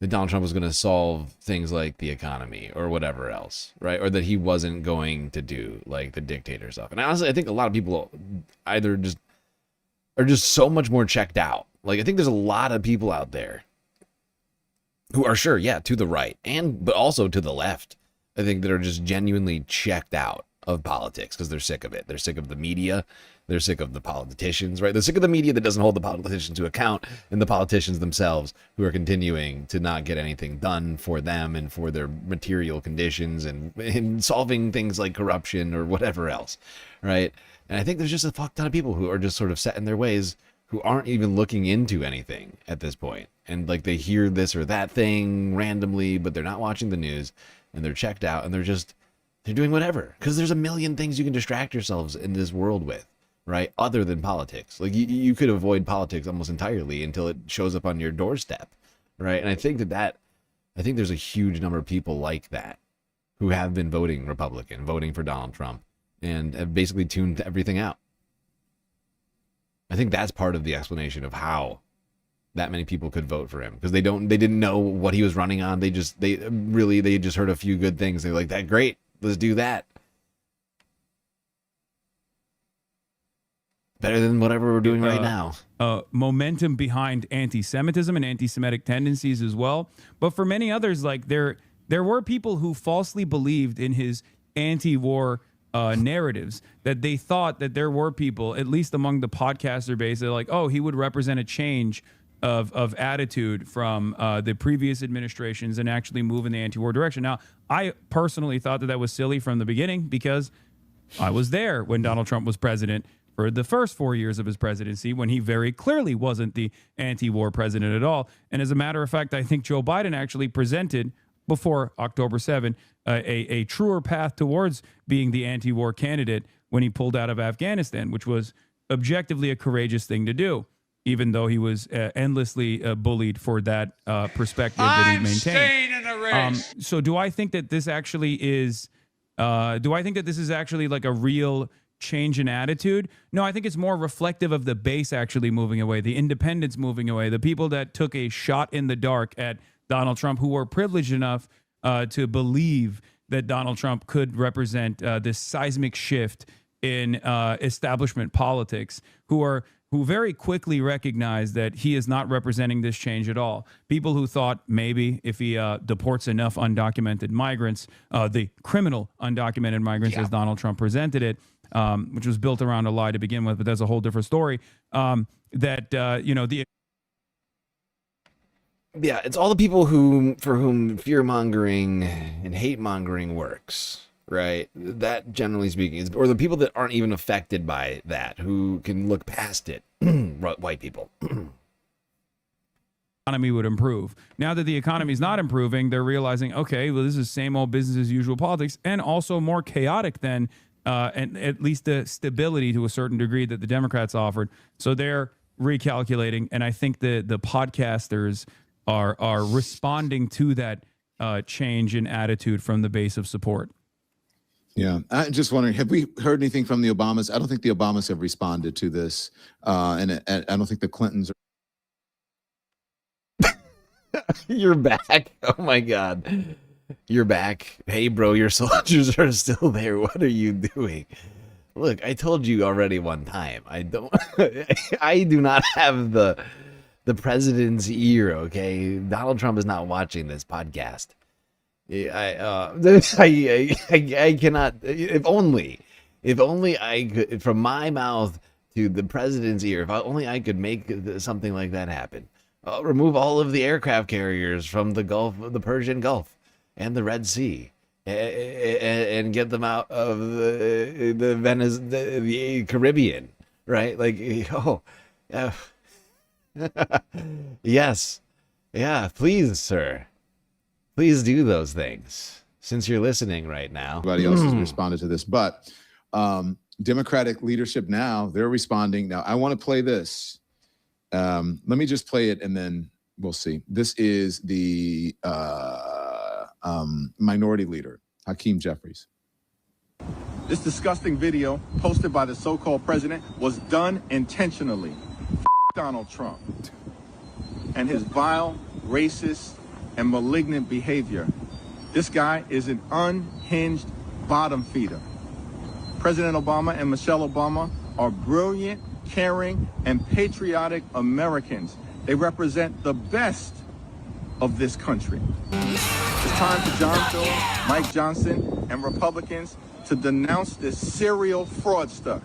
that Donald Trump was going to solve things like the economy or whatever else, right? Or that he wasn't going to do, like, the dictator stuff. And honestly, I think a lot of people either are just so much more checked out. Like, I think there's a lot of people out there who are sure, yeah, to the right, but also to the left, I think, that are just genuinely checked out of politics because they're sick of it. They're sick of the media. They're sick of the politicians, right? They're sick of the media that doesn't hold the politicians to account, and the politicians themselves who are continuing to not get anything done for them and for their material conditions, and solving things like corruption or whatever else, right? And I think there's just a fuck ton of people who are just sort of set in their ways, who aren't even looking into anything at this point. And like, they hear this or that thing randomly, but they're not watching the news, and they're checked out, and they're doing whatever, because there's a million things you can distract yourselves in this world with, right? Other than politics. Like, you could avoid politics almost entirely until it shows up on your doorstep, right? And I think I think there's a huge number of people like that who have been voting Republican, voting for Donald Trump, and have basically tuned everything out. I think that's part of the explanation of how that many people could vote for him, because they didn't know what he was running on. They just heard a few good things. They're like, that great, let's do that. Better than whatever we're doing right now. Momentum behind anti-Semitism and anti-Semitic tendencies as well. But for many others, like, there were people who falsely believed in his anti-war narratives, that they thought that there were people, at least among the podcaster base, that, like, oh, he would represent a change of attitude from the previous administrations and actually move in the anti-war direction. Now, I personally thought that was silly from the beginning, because I was there when Donald Trump was president for the first 4 years of his presidency, when he very clearly wasn't the anti-war president at all. And as a matter of fact, I think Joe Biden actually presented before October 7, a truer path towards being the anti-war candidate when he pulled out of Afghanistan, which was objectively a courageous thing to do, even though he was endlessly bullied for that perspective that he maintained. Staying in the race. So do I think that this actually is, like a real change in attitude? No, I think it's more reflective of the base actually moving away, the independents moving away, the people that took a shot in the dark at Donald Trump, who were privileged enough to believe that Donald Trump could represent this seismic shift in establishment politics, who very quickly recognized that he is not representing this change at all. People who thought maybe if he deports enough undocumented migrants, the criminal undocumented migrants as Donald Trump presented it, which was built around a lie to begin with, but that's a whole different story, Yeah, it's all the people for whom fear-mongering and hate-mongering works, right? That, generally speaking, is, or the people that aren't even affected by that, who can look past it. White people. Economy would improve. Now that the economy is not improving, they're realizing, okay, well, this is same old business as usual politics, and also more chaotic than, and at least the stability to a certain degree that the Democrats offered. So they're recalculating, and I think the podcasters are responding to that change in attitude from the base of support. Yeah, I'm just wondering, have we heard anything from the Obamas? I don't think the Obamas have responded to this, and I don't think the Clintons are. You're back. Oh my God. You're back. Hey, bro, your soldiers are still there. What are you doing? Look, I told you already one time. I do not have the president's ear, okay? Donald Trump is not watching this podcast. I cannot. If only I could, from my mouth to the president's ear, if only I could make something like that happen. Remove all of the aircraft carriers from the Gulf, the Persian Gulf, and the Red Sea, and get them out of the Caribbean, right? Like, yes, yeah, please, sir. Please do those things, since you're listening right now. Everybody else has responded to this, but Democratic leadership now, they're responding. Now, I want to play this. Let me just play it, and then we'll see. This is the minority leader, Hakeem Jeffries. This disgusting video posted by the so-called president was done intentionally. Donald Trump and his vile, racist, and malignant behavior. This guy is an unhinged bottom feeder. President Obama and Michelle Obama are brilliant, caring, and patriotic Americans. They represent the best of this country. It's time for John Phil, Mike Johnson, and Republicans to denounce this serial fraudster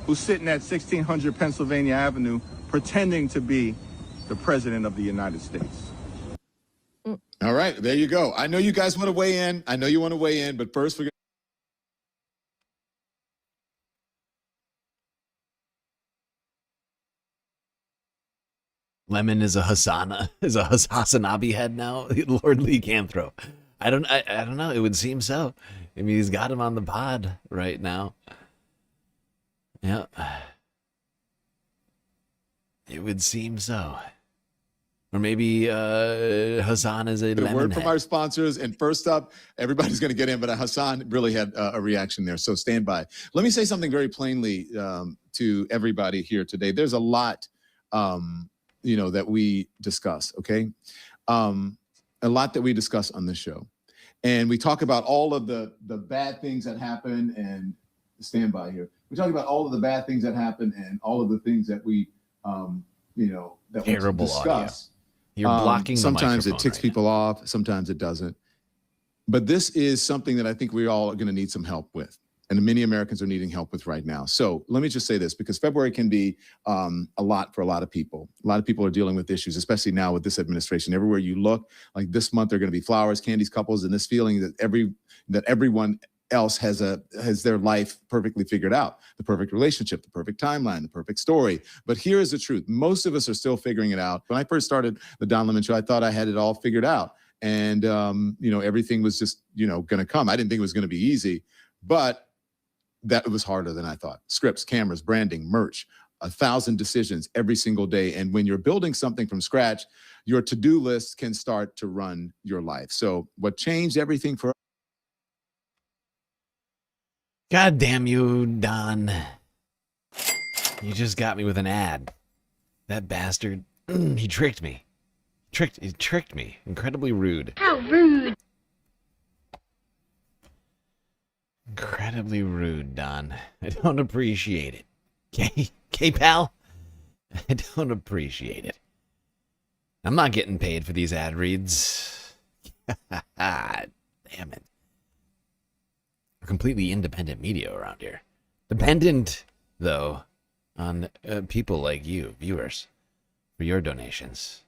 who's sitting at 1600 Pennsylvania Avenue pretending to be the president of the United States. All right, there you go. I know you guys want to weigh in. I know you want to weigh in, but first we're going to... Lemon is a Hasanabi head now. Lord Lycanthrope. I don't know. It would seem so. I mean, he's got him on the pod right now. Yeah. It would seem so. Or maybe Hasan is a lemon word head. from our sponsors. And first up, everybody's going to get in, but Hasan really had a reaction there. So stand by. Let me say something very plainly to everybody here today. There's a lot, that we discuss, okay? A lot that we discuss on this show. And we talk about all of the bad things that happen, and stand by here. We talk about all of the bad things that happen and all of the things that we, that we discuss. Audio. You're blocking the sometimes it ticks right people off, sometimes it doesn't. But this is something that I think we all are going to need some help with, and many Americans are needing help with right now. So let me just say this, because February can be a lot for a lot of people. A lot of people are dealing with issues, especially now with this administration. Everywhere you look, like this month, there are going to be flowers, candies, couples, and this feeling that everyone else has their life perfectly figured out, the perfect relationship, the perfect timeline, the perfect story. But here is the truth. Most of us are still figuring it out. When I first started the Don Lemon Show, I thought I had it all figured out. and everything was just going to come. I didn't think it was going to be easy, but that was harder than I thought. Scripts, cameras, branding, merch, 1,000 decisions every single day. And when you're building something from scratch, your to-do list can start to run your life. So what changed everything for God damn you, Don. You just got me with an ad. That bastard. He tricked me. He tricked me. Incredibly rude. How rude. Incredibly rude, Don. I don't appreciate it. Okay, pal? I don't appreciate it. I'm not getting paid for these ad reads. Damn it. We're completely independent media around here. Dependent, though, on people like you, viewers, for your donations.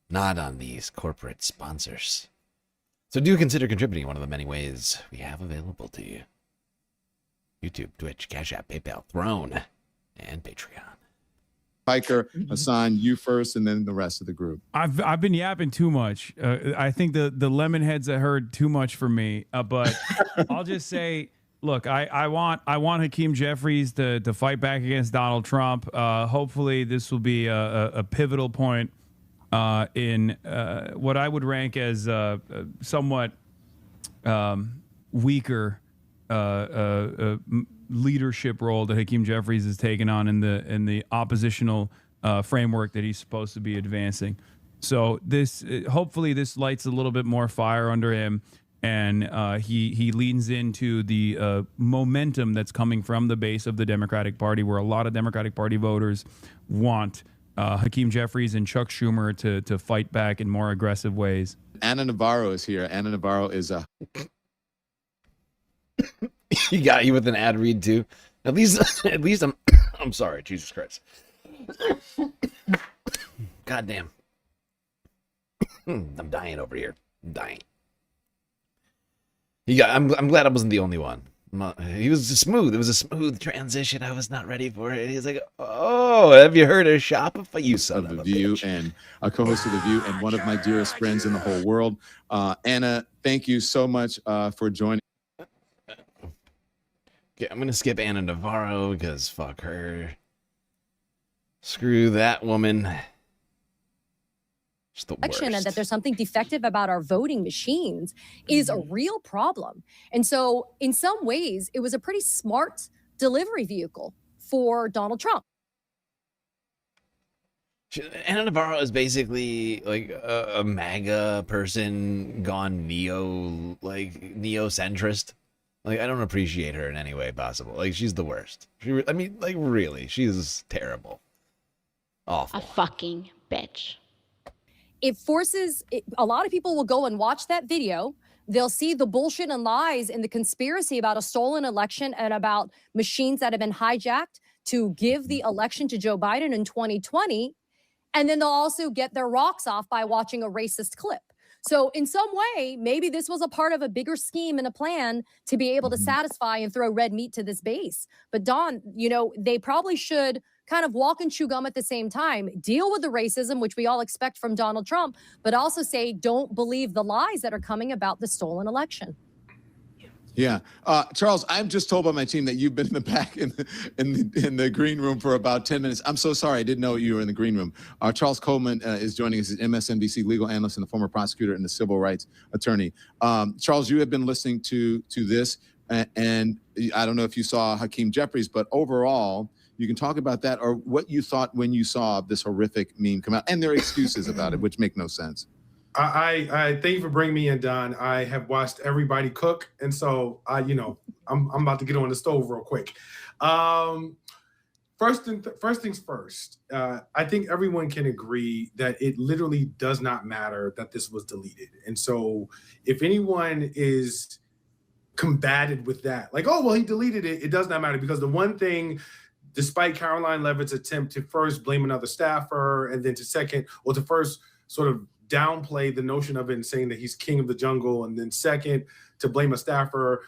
Not on these corporate sponsors. So do consider contributing one of the many ways we have available to you. YouTube, Twitch, Cash App, PayPal, Throne, and Patreon. Piker, Hasan, you first, and then the rest of the group. I've been yapping too much. I think the lemon heads have heard too much from me. But I'll just say, look, I want Hakeem Jeffries to fight back against Donald Trump. Hopefully, this will be a pivotal point in what I would rank as somewhat weaker leadership role that Hakeem Jeffries has taken on in the oppositional framework that he's supposed to be advancing. So this hopefully this lights a little bit more fire under him, and he leans into the momentum that's coming from the base of the Democratic Party, where a lot of Democratic Party voters want Hakeem Jeffries and Chuck Schumer to fight back in more aggressive ways. Ana Navarro is here. Ana Navarro is a... He got you with an ad read too. At least I'm sorry, Jesus Christ. God damn. I'm dying over here. I'm dying. I'm glad I wasn't the only one. He was smooth. It was a smooth transition. I was not ready for it. He's like, "Oh, have you heard of Shopify? You son of a View bitch." And a co-host of The View and one of my dearest friends in the whole world. Anna, thank you so much for joining. Okay, I'm gonna skip Ana Navarro because fuck her. Screw that woman. She's the worst. And that there's something defective about our voting machines is a real problem. And so in some ways, it was a pretty smart delivery vehicle for Donald Trump. Ana Navarro is basically like a MAGA person gone neo-centrist. Like, I don't appreciate her in any way possible. Like, she's the worst. Really, she's terrible. Awful. A fucking bitch. It forces, a lot of people will go and watch that video. They'll see the bullshit and lies and the conspiracy about a stolen election and about machines that have been hijacked to give the election to Joe Biden in 2020. And then they'll also get their rocks off by watching a racist clip. So in some way, maybe this was a part of a bigger scheme and a plan to be able to satisfy and throw red meat to this base. But Don, they probably should kind of walk and chew gum at the same time, deal with the racism, which we all expect from Donald Trump, but also say, don't believe the lies that are coming about the stolen election. Yeah. Charles, I'm just told by my team that you've been in the back in the green room for about 10 minutes. I'm so sorry. I didn't know you were in the green room. Charles Coleman is joining us as MSNBC legal analyst and a former prosecutor and a civil rights attorney. Charles, you have been listening to this, and I don't know if you saw Hakeem Jeffries, but overall, you can talk about that or what you thought when you saw this horrific meme come out and their excuses about it, which make no sense. I thank you for bringing me in, Don. I have watched everybody cook, and so I'm about to get on the stove real quick. First things first. I think everyone can agree that it literally does not matter that this was deleted, and so if anyone is combated with that, like, oh well, he deleted it, it does not matter, because the one thing, despite Caroline Leavitt's attempt to first blame another staffer and then to first sort of downplay the notion of it and saying that he's king of the jungle, and then second to blame a staffer,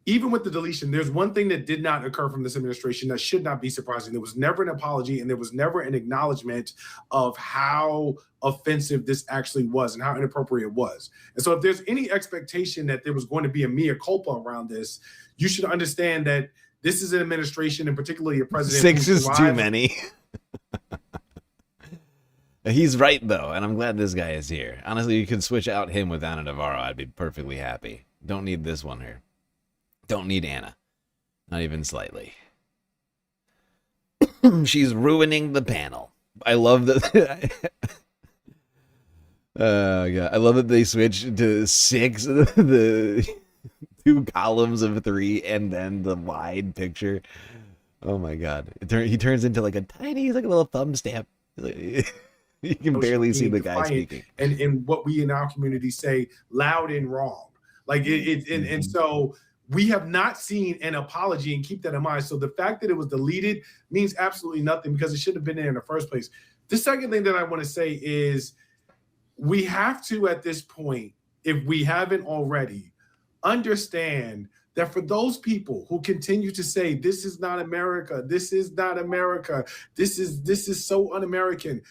even with the deletion, there's one thing that did not occur from this administration that should not be surprising. There was never an apology, and there was never an acknowledgement of how offensive this actually was and how inappropriate it was. And so if there's any expectation that there was going to be a mea culpa around this, you should understand that this is an administration, and particularly a president. 6 is too many. He's right, though, and I'm glad this guy is here. Honestly, you could switch out him with Ana Navarro. I'd be perfectly happy. Don't need this one here. Don't need Anna. Not even slightly. She's ruining the panel. I love that. Yeah, I love that they switched to 6, the 2 columns of 3, and then the wide picture. Oh my God. He turns into like a tiny, like a little thumb stamp. You can barely see the guy speaking. And what we in our community say, loud and wrong. Like and so we have not seen an apology, and keep that in mind. So the fact that it was deleted means absolutely nothing, because it should have been there in the first place. The second thing that I want to say is we have to, at this point, if we haven't already, understand that for those people who continue to say, this is not America, this is not America, this is so un-American,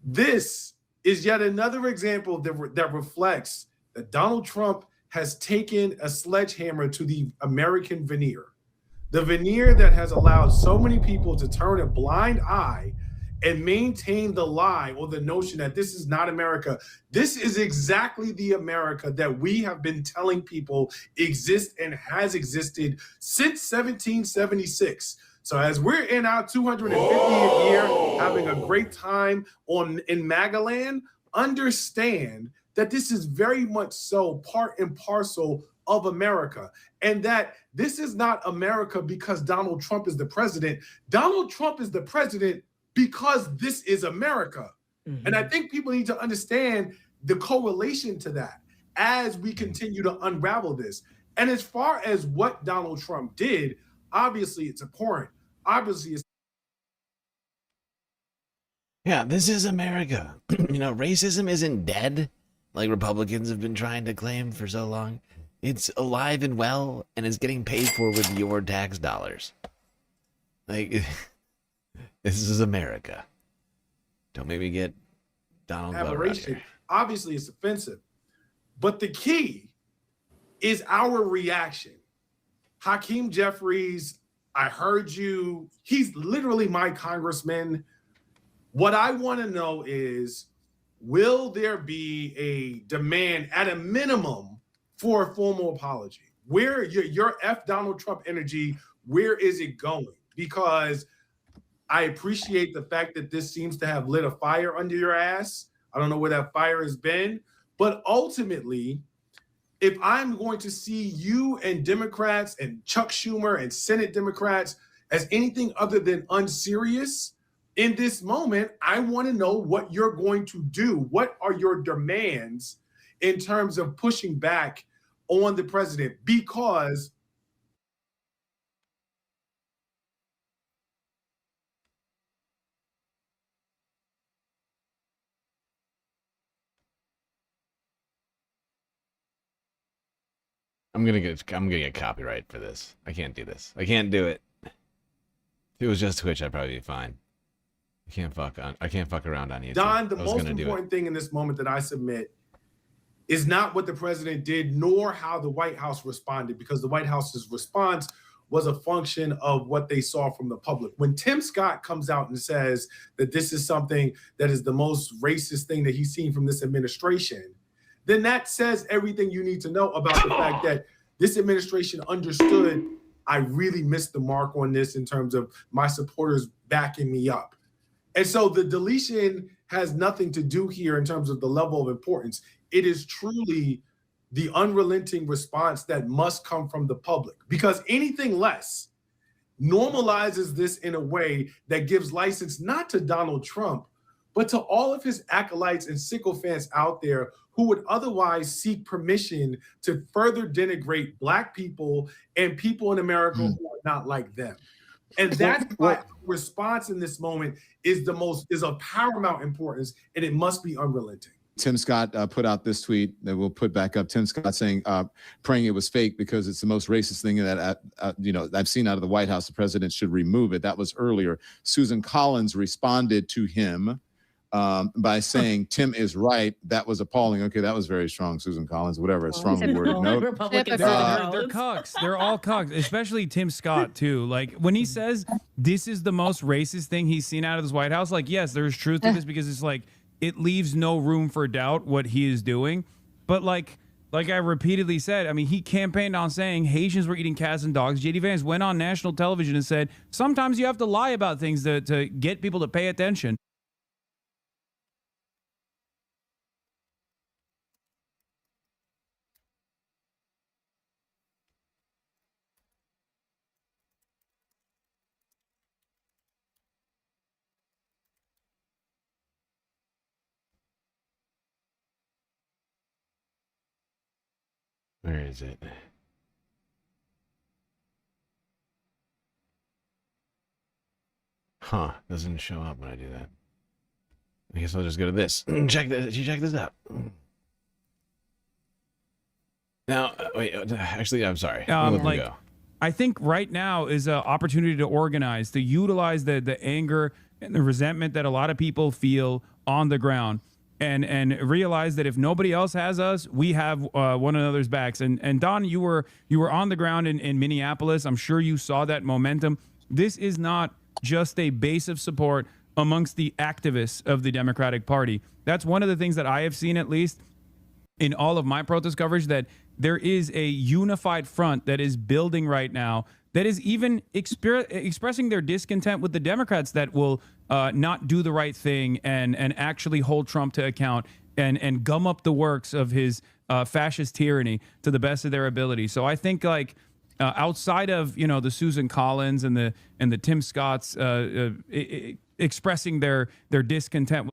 this is yet another example that reflects that Donald Trump has taken a sledgehammer to the American veneer. The veneer that has allowed so many people to turn a blind eye and maintain the lie or the notion that this is not America. This is exactly the America that we have been telling people exists and has existed since 1776. So as we're in our 250th year, having a great time in Magaland, understand that this is very much so part and parcel of America, and that this is not America because Donald Trump is the president. Donald Trump is the president because this is America. And I think people need to understand the correlation to that as we continue to unravel this. And as far as what Donald Trump did, obviously it's abhorrent. Obviously it's Yeah, this is America. You know, racism isn't dead, like Republicans have been trying to claim for so long. It's alive and well, and it's getting paid for with your tax dollars. Like, this is America. Don't make me get Donald Glover out here. Obviously, it's offensive. But the key is our reaction. Hakeem Jeffries, I heard you. He's literally my congressman. What I want to know is, will there be a demand at a minimum for a formal apology? Where your F Donald Trump energy, where is it going? Because I appreciate the fact that this seems to have lit a fire under your ass. I don't know where that fire has been, but ultimately, if I'm going to see you and Democrats and Chuck Schumer and Senate Democrats as anything other than unserious in this moment, I want to know what you're going to do. What are your demands in terms of pushing back on the president? Because I'm gonna get copyright for this. I can't do this. I can't do it. If it was just Twitch, I'd probably be fine. I can't fuck around on YouTube. Don, the most important thing in this moment that I submit is not what the president did, nor how the White House responded, because the White House's response was a function of what they saw from the public. When Tim Scott comes out and says that this is something that is the most racist thing that he's seen from this administration, then that says everything you need to know about the fact that this administration understood I really missed the mark on this in terms of my supporters backing me up. And so the deletion has nothing to do here in terms of the level of importance. It is truly the unrelenting response that must come from the public, because anything less normalizes this in a way that gives license not to Donald Trump, but to all of his acolytes and sycophants out there who would otherwise seek permission to further denigrate Black people and people in America who are not like them. And that's why response in this moment is of paramount importance, and it must be unrelenting. Tim Scott put out this tweet that we'll put back up. Tim Scott saying, praying it was fake because it's the most racist thing that I've seen out of the White House. The president should remove it. That was earlier. Susan Collins responded to him by saying, Tim is right. That was appalling. Okay, that was very strong, Susan Collins, whatever, a strongly worded note. Republicans They're cucks. They're all cucks, especially Tim Scott, too. Like, when he says this is the most racist thing he's seen out of this White House, like, yes, there's truth to this because it's like, it leaves no room for doubt what he is doing. But like I repeatedly said, I mean, he campaigned on saying Haitians were eating cats and dogs. J.D. Vance went on national television and said, sometimes you have to lie about things to get people to pay attention. Where is it? Huh, doesn't show up when I do that. I guess I'll just go to this. Check this out. Now, wait, actually, I'm sorry. Go. I think right now is an opportunity to organize, to utilize the anger and the resentment that a lot of people feel on the ground. And realize that if nobody else has us, we have one another's backs. And Don, you were on the ground in Minneapolis. I'm sure you saw that momentum. This is not just a base of support amongst the activists of the Democratic Party. That's one of the things that I have seen, at least in all of my protest coverage, that there is a unified front that is building right now that is even expressing their discontent with the Democrats that will not do the right thing and actually hold Trump to account and gum up the works of his fascist tyranny to the best of their ability. So I think outside of the Susan Collins and the Tim Scotts expressing their discontent.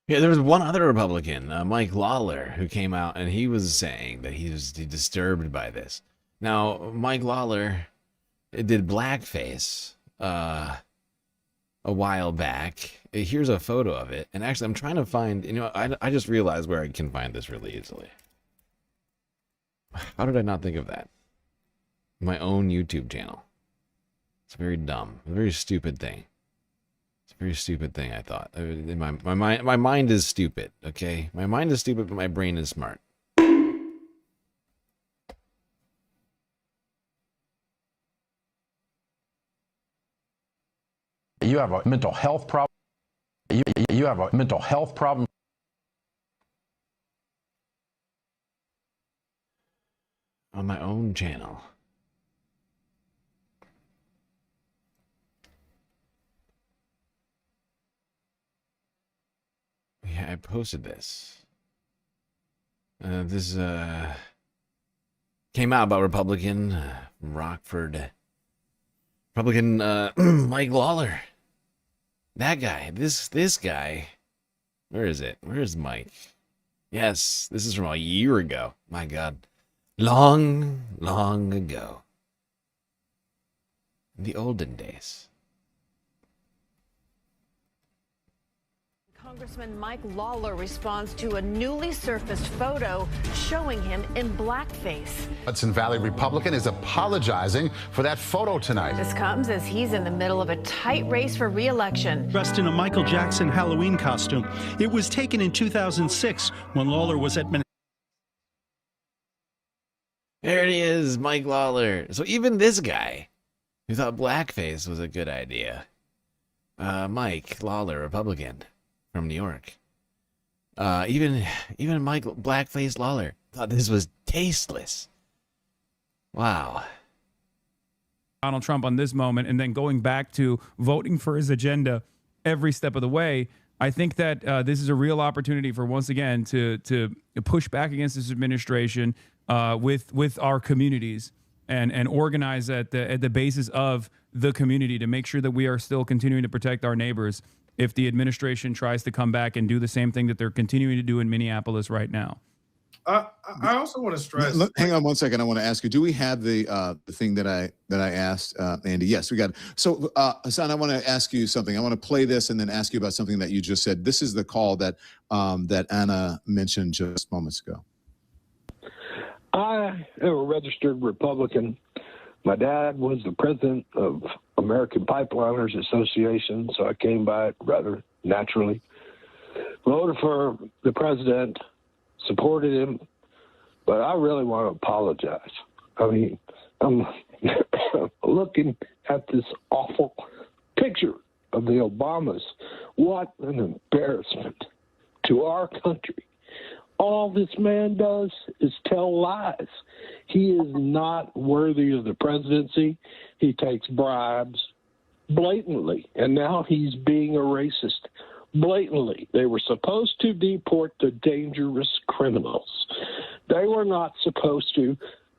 Yeah, there was one other Republican, Mike Lawler, who came out and he was saying that he was disturbed by this. Now, Mike Lawler did blackface a while back. Here's a photo of it. And actually, I'm trying to find, I just realized where I can find this really easily. How did I not think of that? My own YouTube channel. It's very dumb. A very stupid thing. It's a very stupid thing, I thought. My mind is stupid, okay? My mind is stupid, but my brain is smart. You have a mental health problem. You have a mental health problem. On my own channel. Yeah, I posted this. This came out about Republican from Rockford. Republican Mike Lawler. That guy. This guy. Where is it? Where is Mike? Yes, this is from a year ago. My God. Long, long ago. In the olden days. Congressman Mike Lawler responds to a newly surfaced photo showing him in blackface. Hudson Valley Republican is apologizing for that photo tonight. This comes as he's in the middle of a tight race for re-election. Dressed in a Michael Jackson Halloween costume. It was taken in 2006 when Lawler was at There it is, Mike Lawler. So even this guy who thought blackface was a good idea. Mike Lawler, Republican from New York. Even Mike Blackface Lawler thought this was tasteless. Wow. Donald Trump on this moment and then going back to voting for his agenda every step of the way. I think that this is a real opportunity for, once again, to push back against this administration with our communities and organize at the basis of the community to make sure that we are still continuing to protect our neighbors if the administration tries to come back and do the same thing that they're continuing to do in Minneapolis right now. I also want to stress. Hang on one second. I want to ask you: do we have the thing that I asked Andy? Yes, we got it. So Hasan, I want to ask you something. I want to play this and then ask you about something that you just said. This is the call that that Anna mentioned just moments ago. I am a registered Republican. My dad was the president of American Pipeliners Association, so I came by it rather naturally. Voted for the president, supported him, but I really want to apologize. I mean, I'm looking at this awful picture of the Obamas. What an embarrassment to our country. All this man does is tell lies. He is not worthy of the presidency. He takes bribes blatantly, and now he's being a racist blatantly. They were supposed to deport the dangerous criminals. They were not supposed to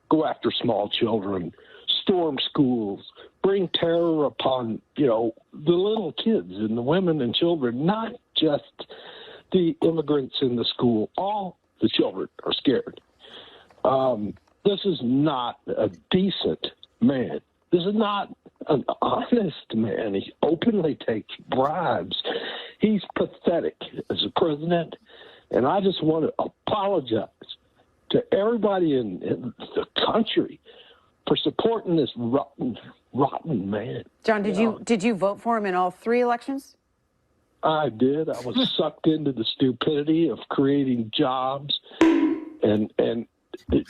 go after small children, storm schools, bring terror upon, the little kids and the women and children, not just the immigrants in the school. All the children are scared. This is not a decent man. This is not an honest man. He openly takes bribes. He's pathetic as a president, and I just want to apologize to everybody in the country for supporting this rotten man. John, did you vote for him in all 3 elections? I did. I was sucked into the stupidity of creating jobs, and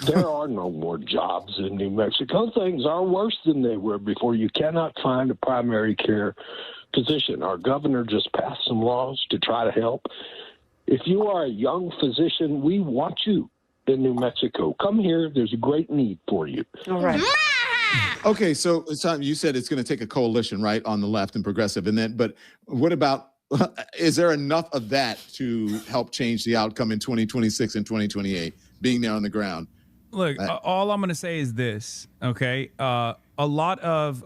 there are no more jobs in New Mexico. Things are worse than they were before. You cannot find a primary care physician. Our governor just passed some laws to try to help. If you are a young physician, we want you in New Mexico. Come here. There's a great need for you. All right. Okay, so you said it's going to take a coalition, right, on the left and progressive, but what about? Is there enough of that to help change the outcome in 2026 and 2028, being there on the ground? Look, all I'm going to say is this, okay? A lot of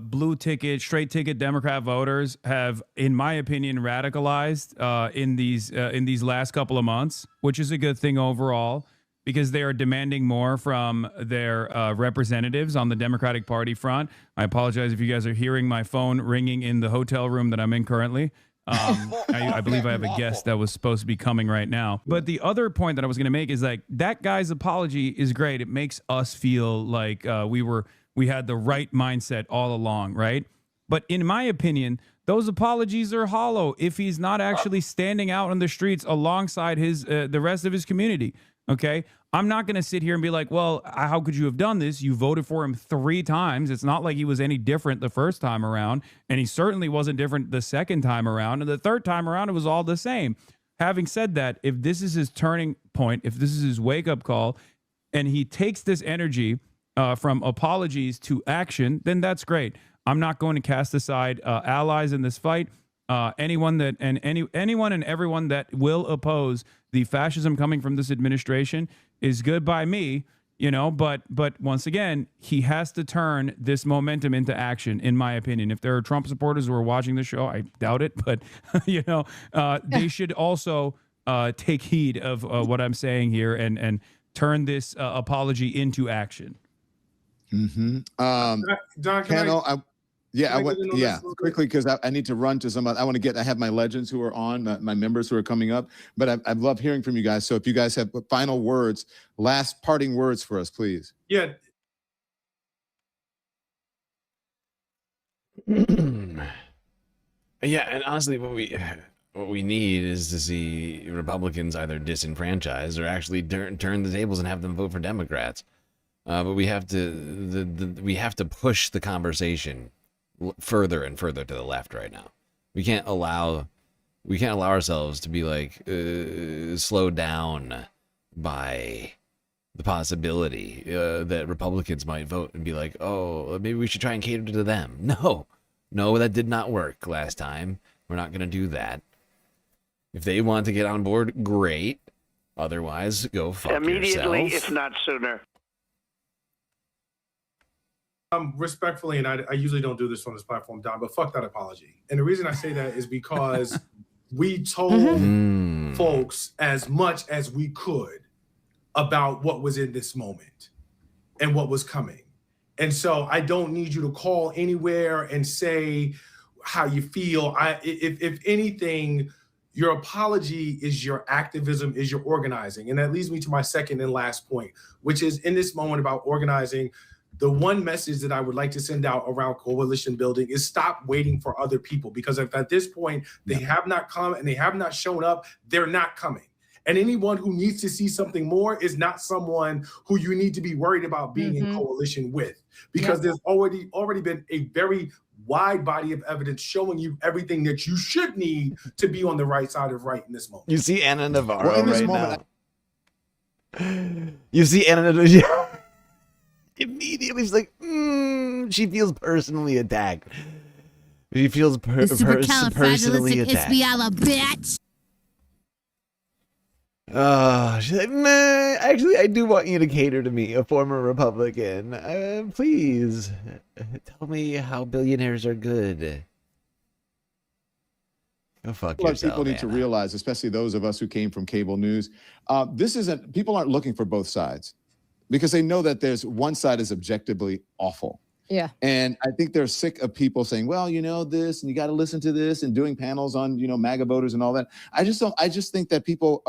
blue ticket, straight ticket Democrat voters have, in my opinion, radicalized in these last couple of months, which is a good thing overall, because they are demanding more from their representatives on the Democratic Party front. I apologize if you guys are hearing my phone ringing in the hotel room that I'm in currently. I believe I have a guest that was supposed to be coming right now. But the other point that I was going to make is like that guy's apology is great. It makes us feel like we had the right mindset all along, right? But in my opinion, those apologies are hollow if he's not actually standing out on the streets alongside the rest of his community. Okay, I'm not going to sit here and be like, well, how could you have done this? You voted for him 3 times. It's not like he was any different the first time around, and he certainly wasn't different the second time around. And the third time around, it was all the same. Having said that, if this is his turning point, if this is his wake-up call, and he takes this energy from apologies to action, then that's great. I'm not going to cast aside allies in this fight. Anyone and everyone that will oppose the fascism coming from this administration is good by me, but once again, he has to turn this momentum into action, in my opinion. If there are Trump supporters who are watching the show, I doubt it, but they should also take heed of what I'm saying here and turn this apology into action. Mm-hmm. Don, quickly, because I need to run to some. I have my legends who are on, my members who are coming up, but I love hearing from you guys. So if you guys have final words, last parting words for us, please. Yeah. Yeah, and honestly, what we need is to see Republicans either disenfranchised or actually turn the tables and have them vote for Democrats. But we have to push the conversation further and further to the left right now. We can't allow ourselves to be like slowed down by the possibility that Republicans might vote and be like, oh, maybe we should try and cater to them. No, that did not work last time. We're not going to do that. If they want to get on board, great. Otherwise, go fuck immediately, yourself. if not sooner. Respectfully, and I usually don't do this on this platform, Don, but fuck that apology. And the reason I say that is because we told folks as much as we could about what was in this moment and what was coming. And so I don't need you to call anywhere and say how you feel. If anything, your apology is your activism, is your organizing. And that leads me to my second and last point, which is in this moment about organizing. The one message that I would like to send out around coalition building is stop waiting for other people, because if at this point they have not come and they have not shown up, they're not coming. And anyone who needs to see something more is not someone who you need to be worried about being in coalition with, because there's already been a very wide body of evidence showing you everything that you should need to be on the right side of right in this moment. You see Anna Navarro now. You see Anna Navarro. Immediately she's like, she feels personally attacked. She feels personally attacked. Bitch. She's like, nah, actually, I do want you to cater to me, a former Republican. Please, tell me how billionaires are good. Go fuck yourself, people need to realize, especially those of us who came from cable news, people aren't looking for both sides, because they know that there's one side is objectively awful. Yeah. And I think they're sick of people saying, well, you know, this, and you got to listen to this, and doing panels on, you know, MAGA voters and all that. I just think that people,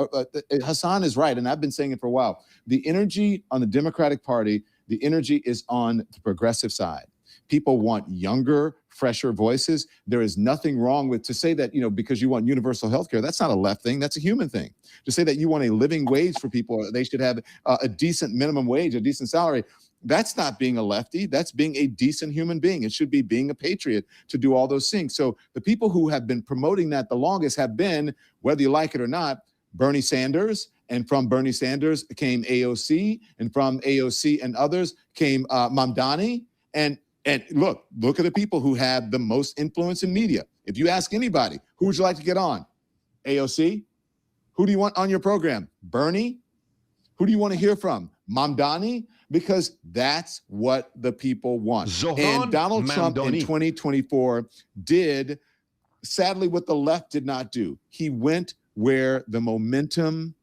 Hasan is right. And I've been saying it for a while. The energy on the Democratic Party, the energy is on the progressive side. People want younger, fresher voices. There is nothing wrong with to say that, you know, because you want universal health care, that's not a left thing, that's a human thing. To say that you want a living wage for people, they should have a decent minimum wage, a decent salary. That's not being a lefty. That's being a decent human being. It should be being a patriot to do all those things. So the people who have been promoting that the longest have been, whether you like it or not, Bernie Sanders. And from Bernie Sanders came AOC. And from AOC and others came Mamdani. And look at the people who have the most influence in media. If you ask anybody, who would you like to get on? AOC? Who do you want on your program? Bernie? Who do you want to hear from? Mamdani? Because that's what the people want. And Donald Trump in 2024 did, sadly, what the left did not do. He went where the momentum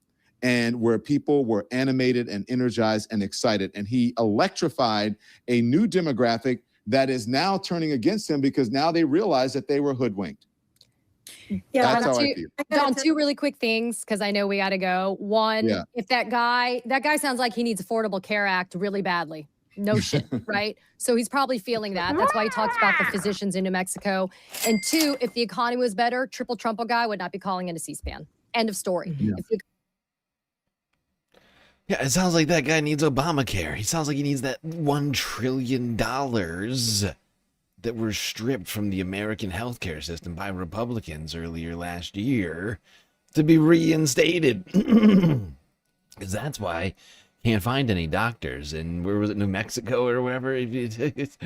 and where people were animated and energized and excited. And he electrified a new demographic that is now turning against him, because now they realize that they were hoodwinked. Yeah, that's how I feel. Don, two really quick things, because I know we got to go. One, if that guy sounds like he needs Affordable Care Act really badly. No shit, right? So he's probably feeling that. That's why he talks about the physicians in New Mexico. And two, if the economy was better, triple Trump guy would not be calling into C-SPAN. End of story. Yeah, it sounds like that guy needs Obamacare. He sounds like he needs that $1 trillion that were stripped from the American healthcare system by Republicans earlier last year to be reinstated. Because that's why can't find any doctors. And where was it, New Mexico or wherever? It's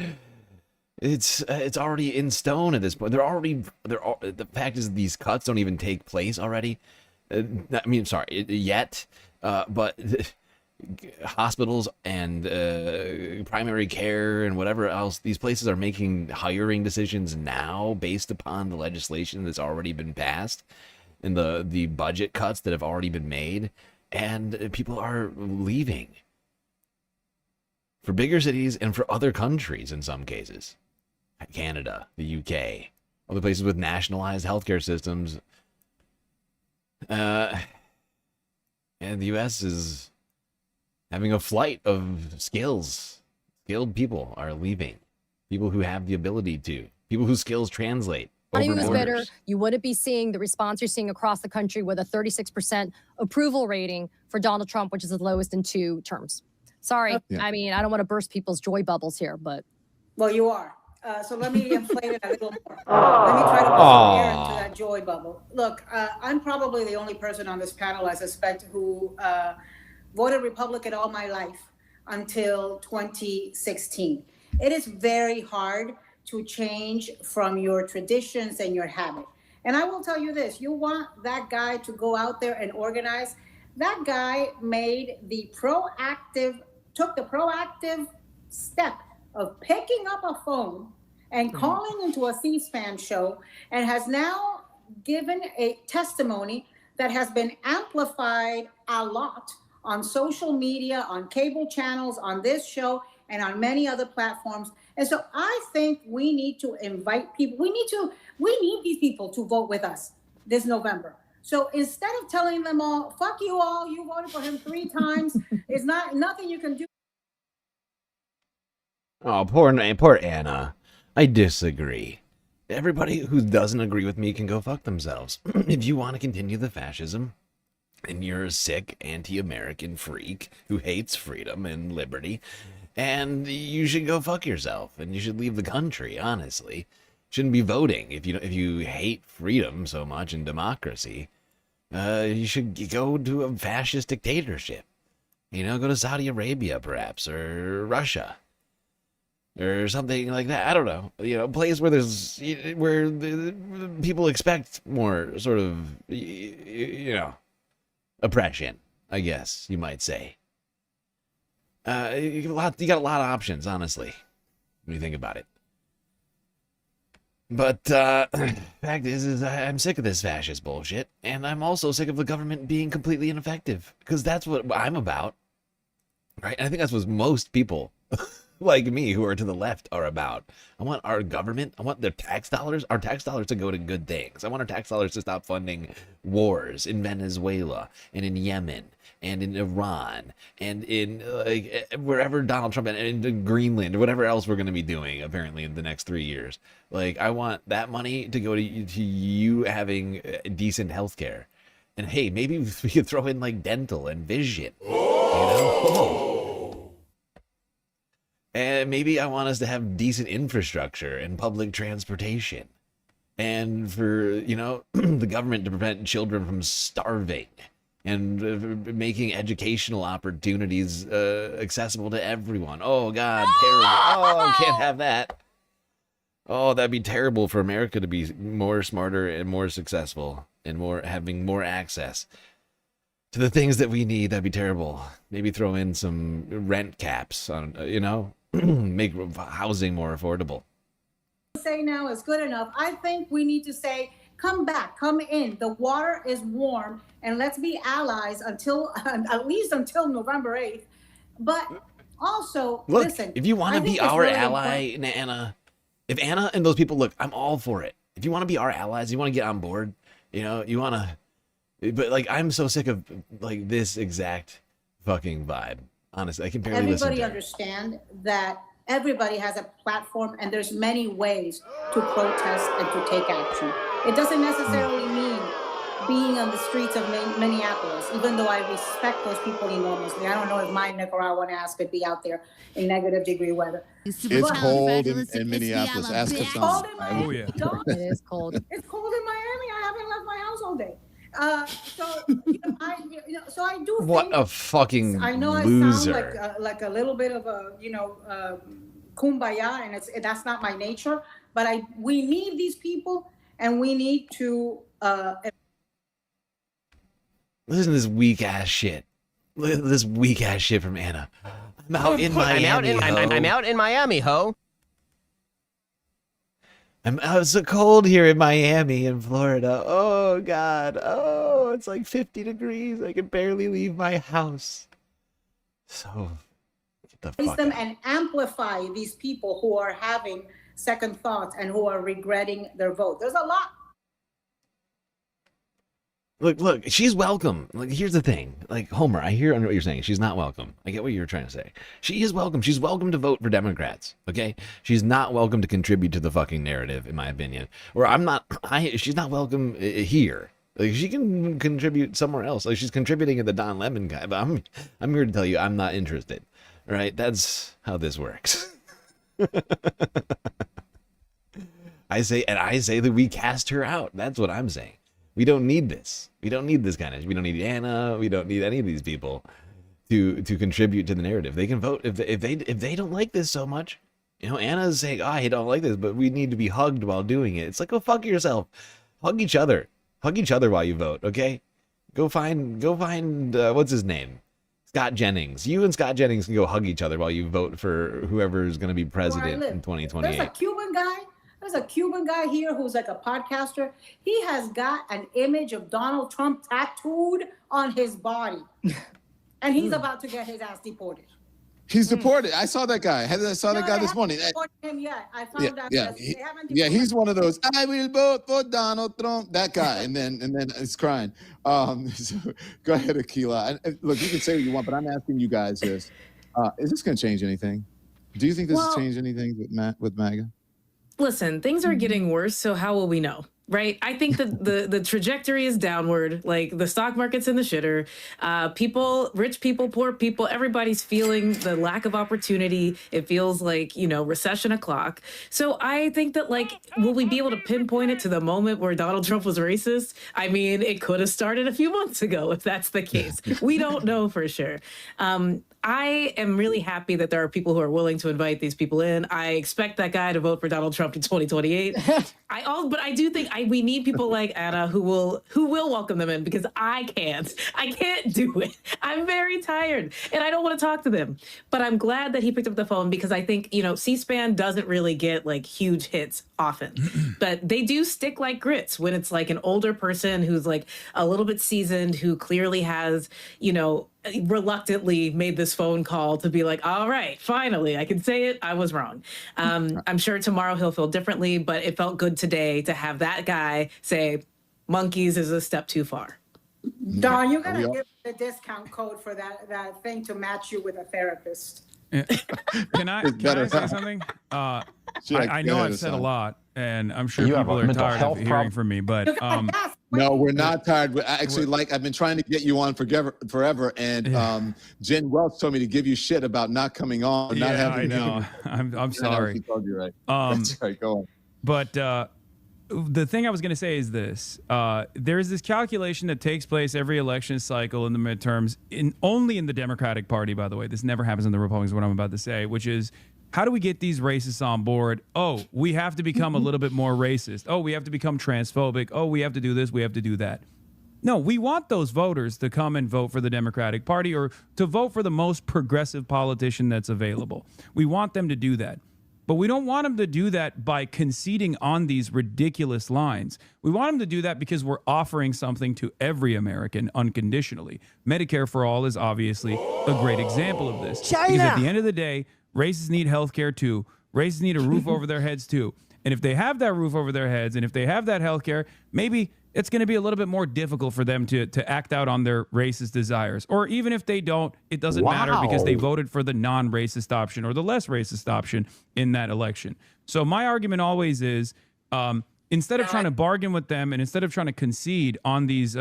already in stone at this point. The fact is these cuts don't even take place already. Yet. But hospitals and primary care and whatever else, these places are making hiring decisions now based upon the legislation that's already been passed and the budget cuts that have already been made, and people are leaving for bigger cities and for other countries in some cases. Canada, the UK, other places with nationalized healthcare systems. And the U.S. is having a flight of skilled people are leaving. People who have the ability to. People whose skills translate over was borders. better, you wouldn't be seeing the response you're seeing across the country with a 36% approval rating for Donald Trump, which is the lowest in 2 terms. Sorry. Yeah. I mean, I don't want to burst people's joy bubbles here, but. Well, you are. So let me inflate it a little more. Let me try to put some air into that joy bubble. Look, I'm probably the only person on this panel, I suspect, who voted Republican all my life until 2016. It is very hard to change from your traditions and your habit. And I will tell you this, you want that guy to go out there and organize. That guy took the proactive step of picking up a phone and calling into a C-SPAN show, and has now given a testimony that has been amplified a lot on social media, on cable channels, on this show, and on many other platforms. And so I think we need to invite people. We need these people to vote with us this November. So instead of telling them all, fuck you all, you voted for him 3 times, it's nothing you can do. Oh, poor Anna. I disagree. Everybody who doesn't agree with me can go fuck themselves. If you want to continue the fascism, and you're a sick anti-American freak who hates freedom and liberty, and you should go fuck yourself, and you should leave the country, honestly. Shouldn't be voting. If you hate freedom so much and democracy, you should go to a fascist dictatorship. Go to Saudi Arabia, perhaps, or Russia. Or something like that. I don't know. A place where where the people expect more sort of, oppression, I guess you might say. You got a lot of options, honestly, when you think about it. But fact is I'm sick of this fascist bullshit, and I'm also sick of the government being completely ineffective, because that's what I'm about, right? And I think that's what most people like me who are to the left are about. I want our government, I want our tax dollars to go to good things. I want our tax dollars to stop funding wars in Venezuela and in Yemen and in Iran and in wherever Donald Trump and in Greenland or whatever else we're going to be doing apparently in the next 3 years. I want that money to go to you having decent health care. And hey, maybe we could throw in dental and vision. And maybe I want us to have decent infrastructure and public transportation. And for, the government to prevent children from starving. And making educational opportunities accessible to everyone. Oh, God, terrible. Oh, can't have that. Oh, that'd be terrible for America to be more smarter and more successful. And having more access to the things that we need. That'd be terrible. Maybe throw in some rent caps on, make housing more affordable. Say now is good enough. I think we need to say, come back, come in. The water is warm, and let's be allies until at least until November 8th. But also, look, listen. If you want to be our ally, Anna, if Anna and those people, look, I'm all for it. If you want to be our allies, you want to get on board, you want to. But I'm so sick of this exact fucking vibe. Honestly, I can barely listen to everybody understand that everybody has a platform, and there's many ways to protest and to take action. It doesn't necessarily mean being on the streets of Minneapolis, even though I respect those people enormously. I don't know if my Nicaraguan ass could be out there in -degree weather. It's cold in Minneapolis. Ask Hasan. Oh, yeah. It is cold. It's cold in Miami. I haven't left my house all day. So I do. What a fucking I know loser. I sound like a little bit of a kumbaya, and that's not my nature. But we need these people, and we need to. Listen to this weak ass shit. Look at this weak ass shit from Anna. I'm out in Miami. I'm out in Miami, ho. It's so cold here in Miami in Florida. Oh, God. Oh, it's 50 degrees. I can barely leave my house. So, get the fuck them out. and amplify these people who are having second thoughts and who are regretting their vote. There's a lot. Look, she's welcome. Here's the thing. Homer, I hear what you're saying. She's not welcome. I get what you're trying to say. She is welcome. She's welcome to vote for Democrats, okay? She's not welcome to contribute to the fucking narrative, in my opinion. Or she's not welcome here. She can contribute somewhere else. She's contributing at the Don Lemon guy, but I'm here to tell you I'm not interested. All right? That's how this works. I say that we cast her out. That's what I'm saying. We don't need this. We don't need this kind of. We don't need Anna. We don't need any of these people to contribute to the narrative. They can vote if they don't like this so much. Anna's saying, I don't like this, but we need to be hugged while doing it. It's go fuck yourself. Hug each other. Hug each other while you vote. Okay. Go find what's his name? Scott Jennings. You and Scott Jennings can go hug each other while you vote for whoever is going to be president in 2028. There's a Cuban guy here who's a podcaster. He has got an image of Donald Trump tattooed on his body. And he's about to get his ass deported. He's deported. I saw that guy. I saw that guy this morning. Deported him yet. I found out Yeah, they haven't yeah, deported he's one of those. I will vote for Donald Trump. That guy, and then it's crying. So go ahead, Akila. Look, you can say what you want, but I'm asking you guys this: is this going to change anything? Do you think this has changed anything with MAGA? Listen, things are getting worse, so how will we know? Right? I think that the trajectory is downward. Like the stock market's in the shitter. People, rich people, poor people, everybody's feeling the lack of opportunity. It feels like, recession o'clock. So I think that will we be able to pinpoint it to the moment where Donald Trump was racist? I mean, it could have started a few months ago if that's the case. We don't know for sure. I am really happy that there are people who are willing to invite these people in. I expect that guy to vote for Donald Trump in 2028. But I do think we need people like Anna who will welcome them in, because I can't do it. I'm very tired and I don't want to talk to them. But I'm glad that he picked up the phone, because I think, C-SPAN doesn't really get huge hits often, but they do stick like grits when it's an older person who's a little bit seasoned, who clearly has, reluctantly made this phone call to be all right, finally, I can say it. I was wrong. I'm sure tomorrow he'll feel differently, but it felt good today to have that guy say monkeys is a step too far. Don, you gotta give the discount code for that thing to match you with a therapist. Can I say something? I know I've said a lot, and I'm sure people are tired of hearing from me, but no, we're not tired. Actually, I've been trying to get you on forever, and Jen Welch told me to give you shit about not coming on. Not having. I know. I'm sorry. She told you right. That's right. Go on. But the thing I was going to say is this: there's this calculation that takes place every election cycle in the midterms, only in the Democratic Party, by the way. This never happens in the Republicans. What I'm about to say, which is, how do we get these racists on board? Oh, we have to become a little bit more racist. Oh, we have to become transphobic. Oh, we have to do this. We have to do that. No, we want those voters to come and vote for the Democratic Party, or to vote for the most progressive politician that's available. We want them to do that. But we don't want them to do that by conceding on these ridiculous lines. We want them to do that because we're offering something to every American unconditionally. Medicare for all is obviously a great example of this. Because at the end of the day, racists need health care too. Racists need a roof over their heads too. And if they have that roof over their heads, and if they have that health care, maybe it's going to be a little bit more difficult for them to act out on their racist desires. Or even if they don't, it doesn't matter, because they voted for the non-racist option or the less racist option in that election. So my argument always is, instead of trying to bargain with them, and instead of trying to concede on these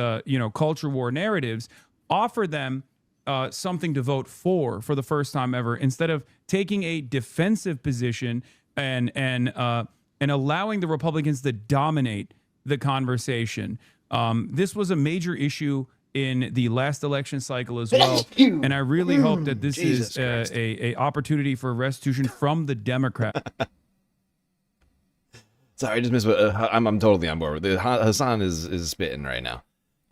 culture war narratives, offer them something to vote for the first time ever, instead of taking a defensive position and allowing the Republicans to dominate the conversation. This was a major issue in the last election cycle as well, and I really hope that this is a opportunity for restitution from the Democrat. Sorry, I just missed what I'm totally on board with it. Hasan is spitting right now.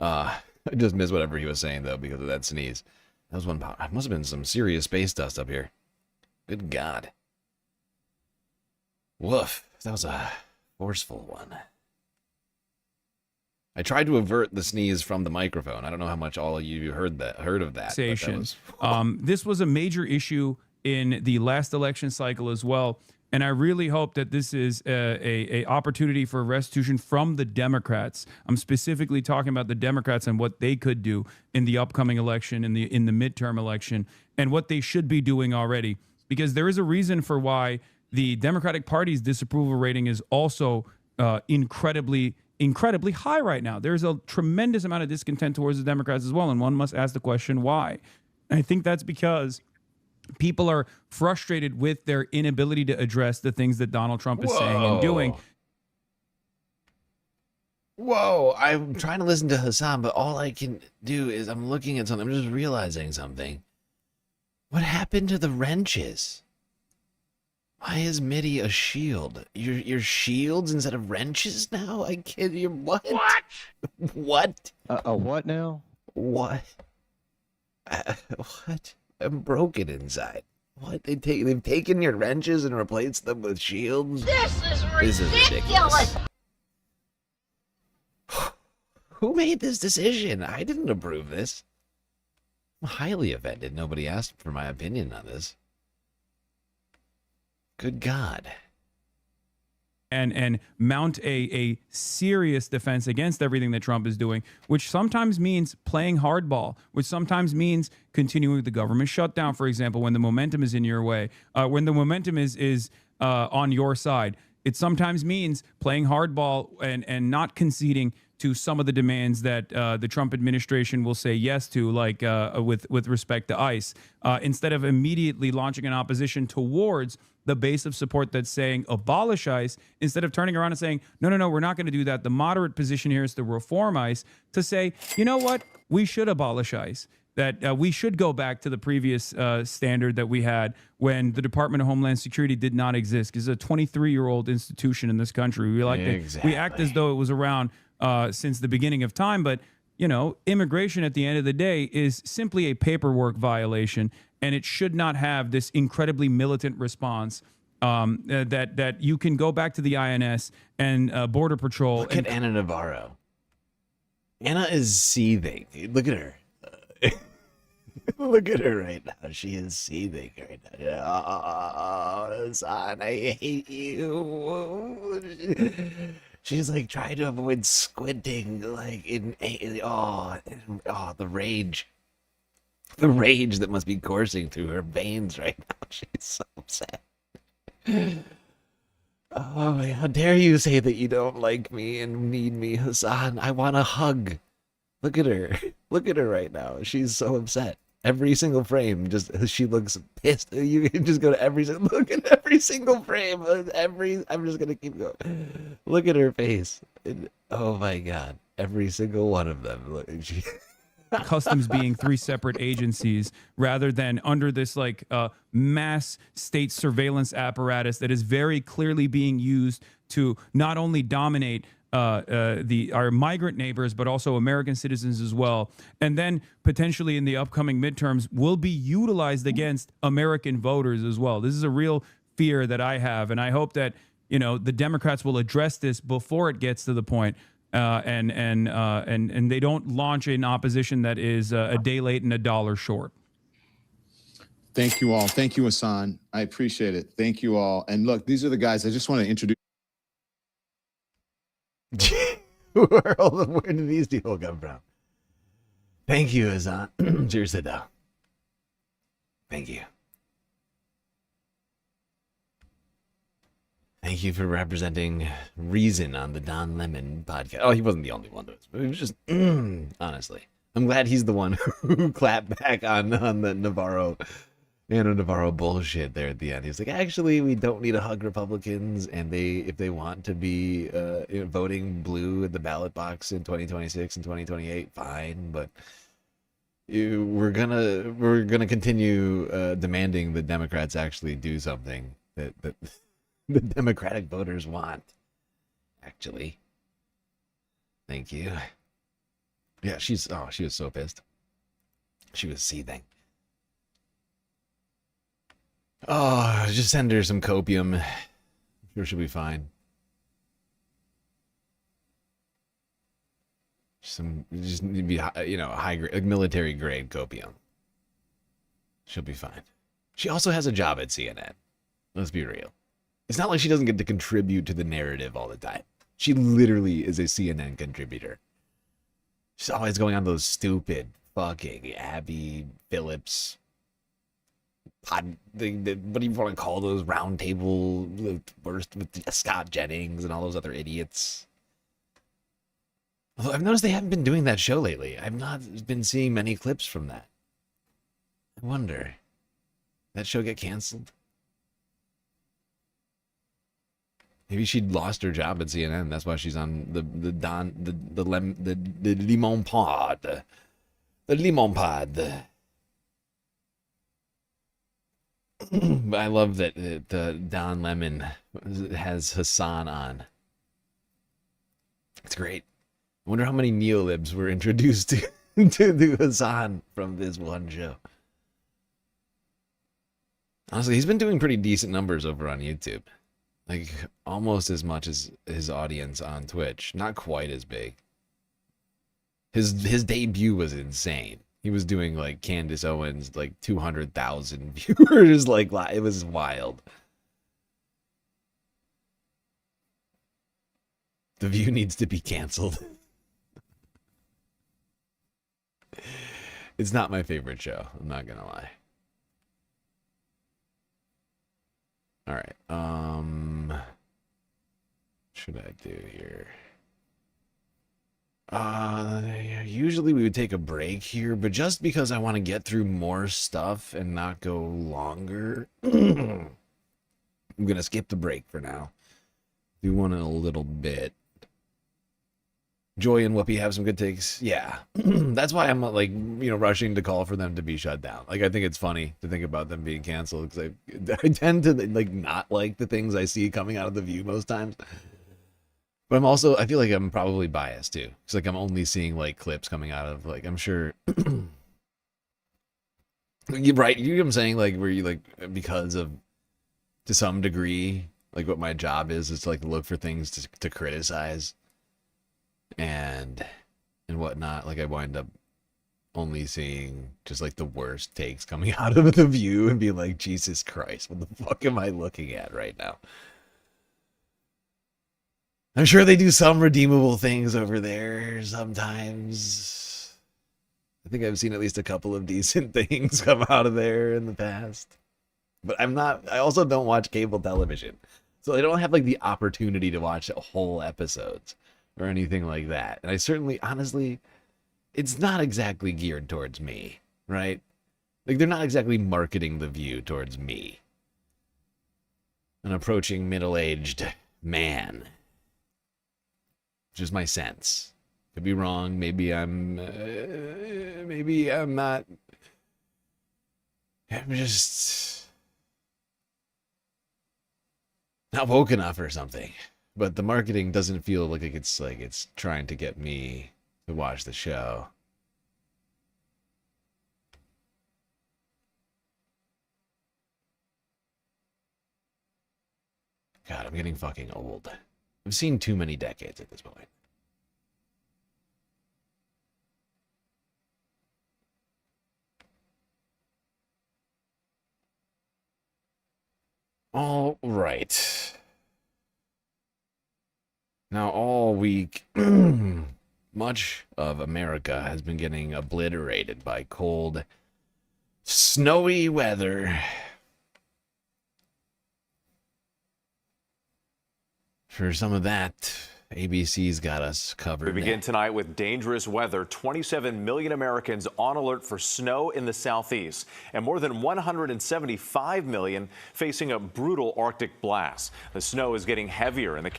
I just missed whatever he was saying though, because of that sneeze. That was one. It must have been some serious space dust up here. Good God. Woof. That was a forceful one. I tried to avert the sneeze from the microphone. I don't know how much all of you heard of that. This was a major issue in the last election cycle as well, and I really hope that this is a opportunity for restitution from the Democrats. I'm specifically talking about the Democrats and what they could do in the upcoming election, in the midterm election, and what they should be doing already, because there is a reason for why the Democratic Party's disapproval rating is also incredibly high right now. There's a tremendous amount of discontent towards the Democrats as well, and one must ask the question why. And I think that's because people are frustrated with their inability to address the things that Donald Trump is saying and doing. Whoa, I'm trying to listen to Hasan, but all I can do is I'm looking at something. I'm just realizing something. What happened to the wrenches? Why is MIDI a shield? You're shields instead of wrenches now? I kid you. What? What? A what now? What? What? I'm broken inside. What? They've taken your wrenches and replaced them with shields? This is ridiculous. Who made this decision? I didn't approve this. I'm highly offended. Nobody asked for my opinion on this. Good God. And mount a serious defense against everything that Trump is doing, which sometimes means playing hardball, which sometimes means continuing the government shutdown, for example, when the momentum is in your way, when the momentum is on your side. It sometimes means playing hardball and not conceding to some of the demands that the Trump administration will say yes to, like with respect to ICE, instead of immediately launching an opposition towards the base of support that's saying abolish ICE, instead of turning around and saying, no, we're not going to do that. The moderate position here is to reform ICE, to say, you know what, we should abolish ICE. That we should go back to the previous standard that we had when the Department of Homeland Security did not exist. It's a 23-year-old institution in this country. We act as though it was around since the beginning of time, but you know, immigration at the end of the day is simply a paperwork violation, and it should not have this incredibly militant response. That you can go back to the INS and Border Patrol. Look at Anna Navarro. Anna is seething. Look at her. Look at her right now. She is seething right now. Oh, Hasan, I hate you. She's like trying to avoid squinting, like the rage. The rage that must be coursing through her veins right now. She's so upset. Oh, how dare you say that you don't like me and need me, Hasan? I want a hug. Look at her. Look at her right now. She's so upset. Every single frame, she looks pissed. You can just go to look at every single frame. I'm just gonna keep going. Look at her face. Oh my God. Every single one of them. Look, Customs being three separate agencies rather than under this mass state surveillance apparatus that is very clearly being used to not only dominate our migrant neighbors, but also American citizens as well. And then potentially in the upcoming midterms will be utilized against American voters as well. This is a real fear that I have. And I hope that, you know, the Democrats will address this before it gets to the point. And they don't launch an opposition that is a day late and $1 short. Thank you all. Thank you, Hasan. I appreciate it. Thank you all. And look, these are the guys I just want to introduce. Where did these people come from? Thank you, Hasan. Seriously, though. Thank you. Thank you for representing reason on the Don Lemon podcast. Oh, he wasn't the only one. It was just, honestly. I'm glad he's the one who clapped back on the Anna Navarro bullshit there at the end. He's like, actually, we don't need to hug Republicans, and if they want to be voting blue at the ballot box in 2026 and 2028, fine. But we're gonna continue demanding the Democrats actually do something that the Democratic voters want. Actually, thank you. Yeah, she was so pissed. She was seething. Oh, just send her some copium. I'm sure she'll be fine. Just need to be, high grade, military grade copium. She'll be fine. She also has a job at CNN. Let's be real. It's not like she doesn't get to contribute to the narrative all the time. She literally is a CNN contributor. She's always going on those stupid fucking Abby Phillips what do you want to call those round table burst with Scott Jennings and all those other idiots. Although I've noticed they haven't been doing that show lately. I've not been seeing many clips from that. I wonder, that show get canceled? Maybe she'd lost her job at CNN. That's why she's on the Lemon Pod. The Lemon Pod. I love that the Don Lemon has Hasan on. It's great. I wonder how many neolibs were introduced to Hasan from this one show. Honestly, he's been doing pretty decent numbers over on YouTube. Like, almost as much as his audience on Twitch. Not quite as big. His debut was insane. He was doing like Candace Owens, like 200,000 viewers. Like, it was wild. The View needs to be canceled. It's not my favorite show. I'm not gonna lie. All right. What should I do here? Usually we would take a break here, but just because I want to get through more stuff and not go longer, I'm gonna skip the break for now. Do one in a little bit. Joy and Whoopi have some good takes. Yeah. That's why I'm like, rushing to call for them to be shut down. Like, I think it's funny to think about them being canceled because I tend to like not like the things I see coming out of The View most times. But I feel like I'm probably biased too. It's like I'm only seeing like clips coming out of like, I'm sure. You're right. You know what I'm saying? Like, where you like, because of, to some degree, like what my job is to like look for things to criticize. And whatnot, like I wind up only seeing just like the worst takes coming out of The View and be like, Jesus Christ, what the fuck am I looking at right now? I'm sure they do some redeemable things over there sometimes. I think I've seen at least a couple of decent things come out of there in the past. But I also don't watch cable television. So I don't have like the opportunity to watch whole episodes or anything like that. And I certainly, honestly, it's not exactly geared towards me, right? Like, they're not exactly marketing The View towards me. An approaching middle-aged man. Just my sense. Could be wrong. Maybe I'm not. I'm just not woke enough or something. But the marketing doesn't feel like it's trying to get me to watch the show. God, I'm getting fucking old. I've seen too many decades at this point. All right. Now, all week, much of America has been getting obliterated by cold, snowy weather. For some of that, ABC's got us covered. We begin tonight with dangerous weather. 27 million Americans on alert for snow in the southeast, and more than 175 million facing a brutal Arctic blast. The snow is getting heavier in the...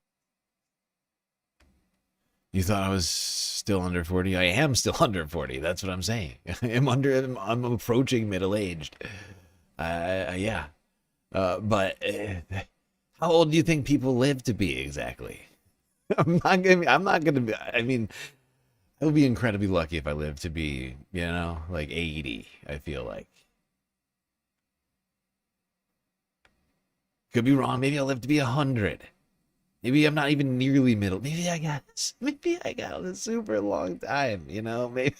You thought I was still under 40? I am still under 40. That's what I'm saying. I'm approaching middle-aged. Yeah. But how old do you think people live to be exactly? I'm not gonna be. I mean, I would be incredibly lucky if I lived to be, like 80. I feel like. Could be wrong. Maybe I'll live to be 100. Maybe I'm not even nearly middle. Maybe I got a super long time, maybe,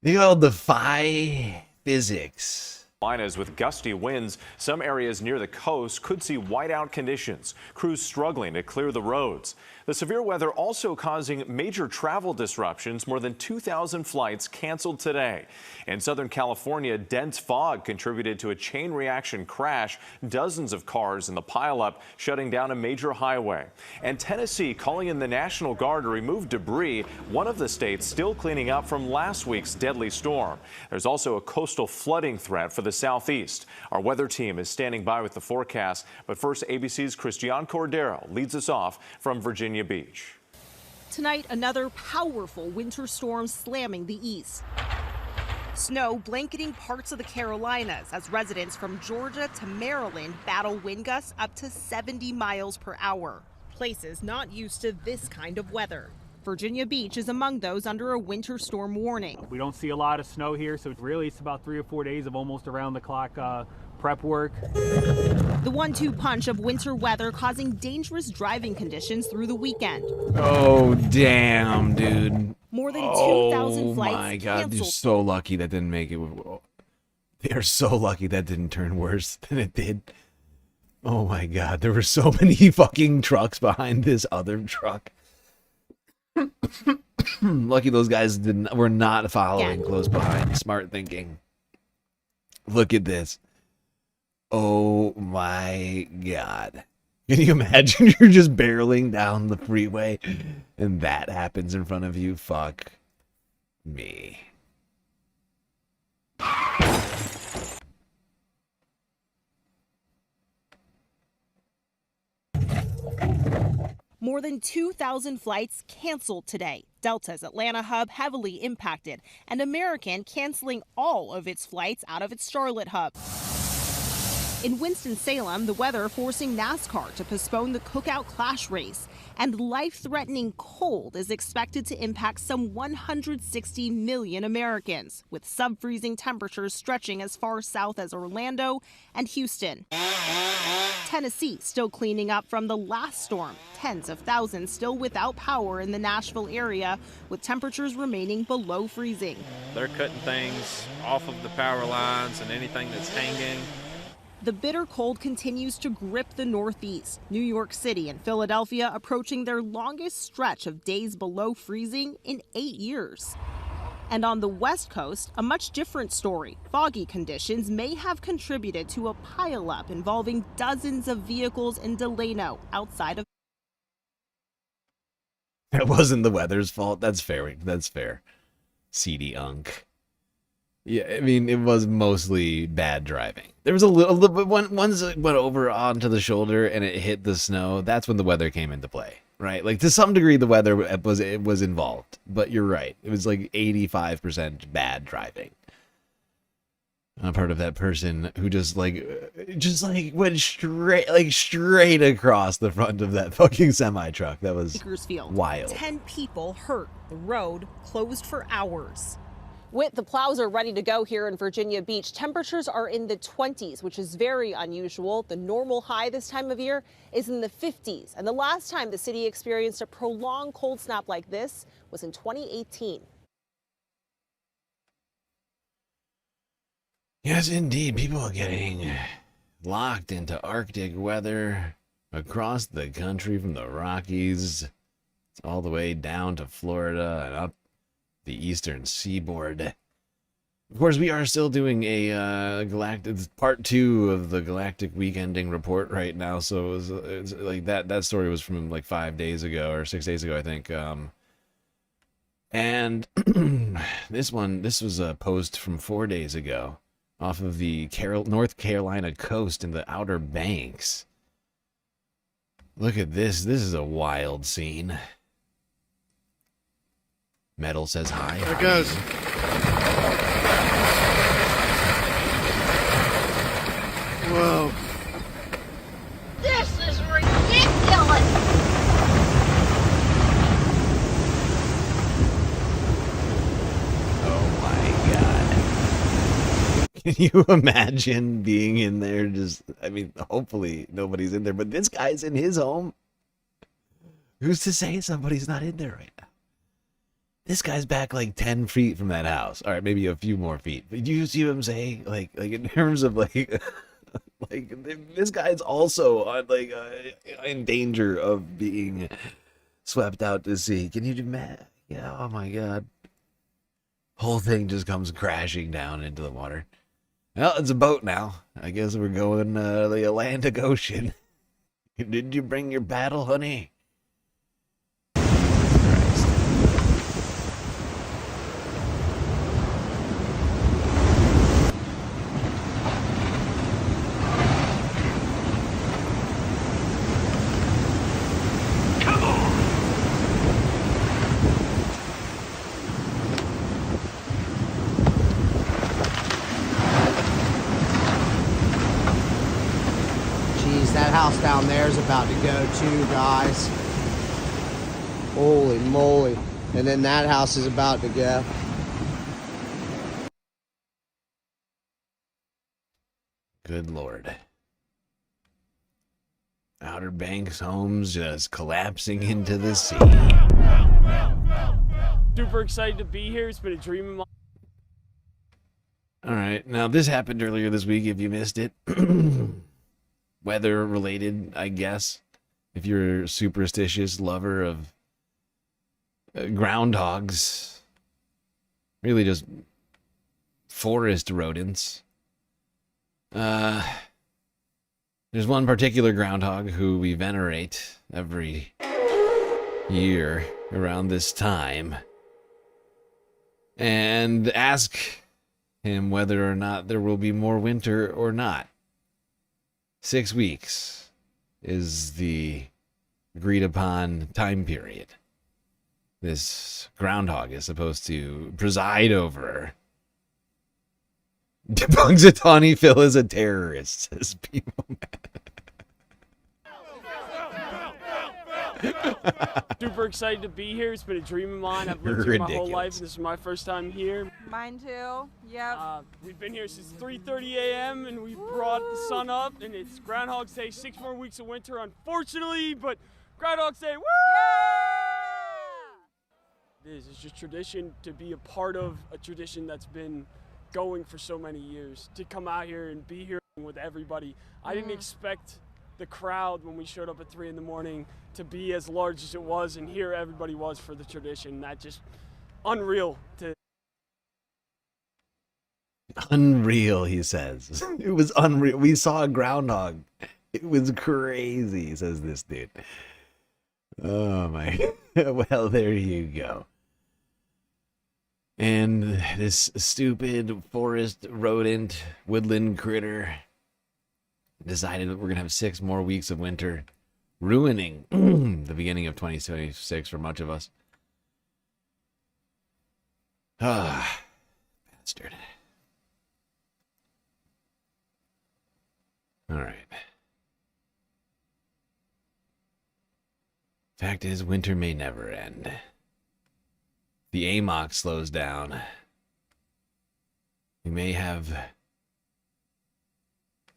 Maybe I'll defy physics. Carolinas with gusty winds. Some areas near the coast could see whiteout conditions. Crews struggling to clear the roads. The severe weather also causing major travel disruptions. More than 2,000 flights canceled today. In Southern California, dense fog contributed to a chain reaction crash. Dozens of cars in the pileup shutting down a major highway. And Tennessee calling in the National Guard to remove debris. One of the states still cleaning up from last week's deadly storm. There's also a coastal flooding threat for the southeast. Our weather team is standing by with the forecast. But first, ABC's Christian Cordero leads us off from Virginia Beach. Tonight, another powerful winter storm slamming the east. Snow blanketing parts of the Carolinas as residents from Georgia to Maryland battle wind gusts up to 70 miles per hour. Places not used to this kind of weather. Virginia Beach is among those under a winter storm warning. We don't see a lot of snow here, so really it's about 3 or 4 days of almost around-the-clock prep work. The 1-2 punch of winter weather causing dangerous driving conditions through the weekend. Oh, damn, dude. More than 2,000 flights my God, they're canceled. so lucky that didn't make it. They're so lucky that didn't turn worse than it did. Oh my God, there were so many fucking trucks behind this other truck. Lucky those guys were not following close behind. Smart thinking. Look at this. Oh my God. Can you imagine you're just barreling down the freeway and that happens in front of you? Fuck me. More than 2,000 flights canceled today. Delta's Atlanta hub heavily impacted, and American canceling all of its flights out of its Charlotte hub. In Winston-Salem, the weather forcing NASCAR to postpone the Cookout Clash race, and life-threatening cold is expected to impact some 160 million Americans, with sub-freezing temperatures stretching as far south as Orlando and Houston. Tennessee still cleaning up from the last storm. Tens of thousands still without power in the Nashville area, with temperatures remaining below freezing. They're cutting things off of the power lines and anything that's hanging. The bitter cold continues to grip the Northeast. New York City and Philadelphia approaching their longest stretch of days below freezing in 8 years. And on the West Coast, a much different story. Foggy conditions may have contributed to a pileup involving dozens of vehicles in Delano outside of. That wasn't the weather's fault. That's fair. That's fair. Seedy unk. Yeah, I mean, it was mostly bad driving. There was a little bit, once it went over onto the shoulder and it hit the snow, that's when the weather came into play, right? Like, to some degree, the weather was involved, but you're right. It was like 85% bad driving. I'm part of that person who just went straight across the front of that fucking semi truck. That was wild. 10 people hurt. The road closed for hours. With the plows are ready to go here in Virginia Beach. Temperatures are in the 20s, which is very unusual. The normal high this time of year is in the 50s. And the last time the city experienced a prolonged cold snap like this was in 2018. Yes, indeed. People are getting locked into Arctic weather across the country from the Rockies all the way down to Florida and up the eastern seaboard. Of course, we are still doing a part 2 of the Galactic Weekending report right now. So it's like that story was from like 5 days ago or 6 days ago, I think. And this was a post from 4 days ago off of the North Carolina coast in the Outer Banks. Look at this. This is a wild scene. Metal says hi. There it goes. Whoa. This is ridiculous! Oh my God. Can you imagine being in there? Hopefully nobody's in there, but this guy's in his home. Who's to say somebody's not in there right now? This guy's back like 10 feet from that house. All right, maybe a few more feet. But do you see what I'm saying? Like in terms of like this guy's also on in danger of being swept out to sea. Can you imagine? Yeah. Oh my God. Whole thing just comes crashing down into the water. Well, it's a boat now. I guess we're going the Atlantic Ocean. Did you bring your paddle, honey? Down there is about to go too, guys. Holy moly. And then that house is about to go. Good Lord. Outer Banks homes just collapsing into the sea. Super excited to be here. It's been a dream of mine. All right. Now, this happened earlier this week, if you missed it. Weather related, I guess. If you're a superstitious lover of groundhogs, really just forest rodents. There's one particular groundhog who we venerate every year around this time and ask him whether or not there will be more winter or not. 6 weeks is the agreed upon time period this groundhog is supposed to preside over. Punxsutawney Phil is a terrorist, says people. Super excited to be here. It's been a dream of mine. I've lived here my whole life, and this is my first time here. Mine too. Yep. We've been here since 3:30 a.m. and we brought the sun up, and it's Groundhog's Day. 6 more weeks of winter, unfortunately, but Groundhog's Day. Woo! Yeah! It's just tradition to be a part of a tradition that's been going for so many years. To come out here and be here with everybody. I didn't expect the crowd when we showed up at 3 in the morning to be as large as it was, and here everybody was for the tradition. That just unreal. Unreal, he says. It was unreal. We saw a groundhog. It was crazy, says this dude. Oh my. Well, there you go. And this stupid forest rodent, woodland critter decided that we're going to have 6 more weeks of winter, ruining the beginning of 2026 for much of us. Ah, bastard. All right. Fact is, winter may never end. The AMOC slows down. We may have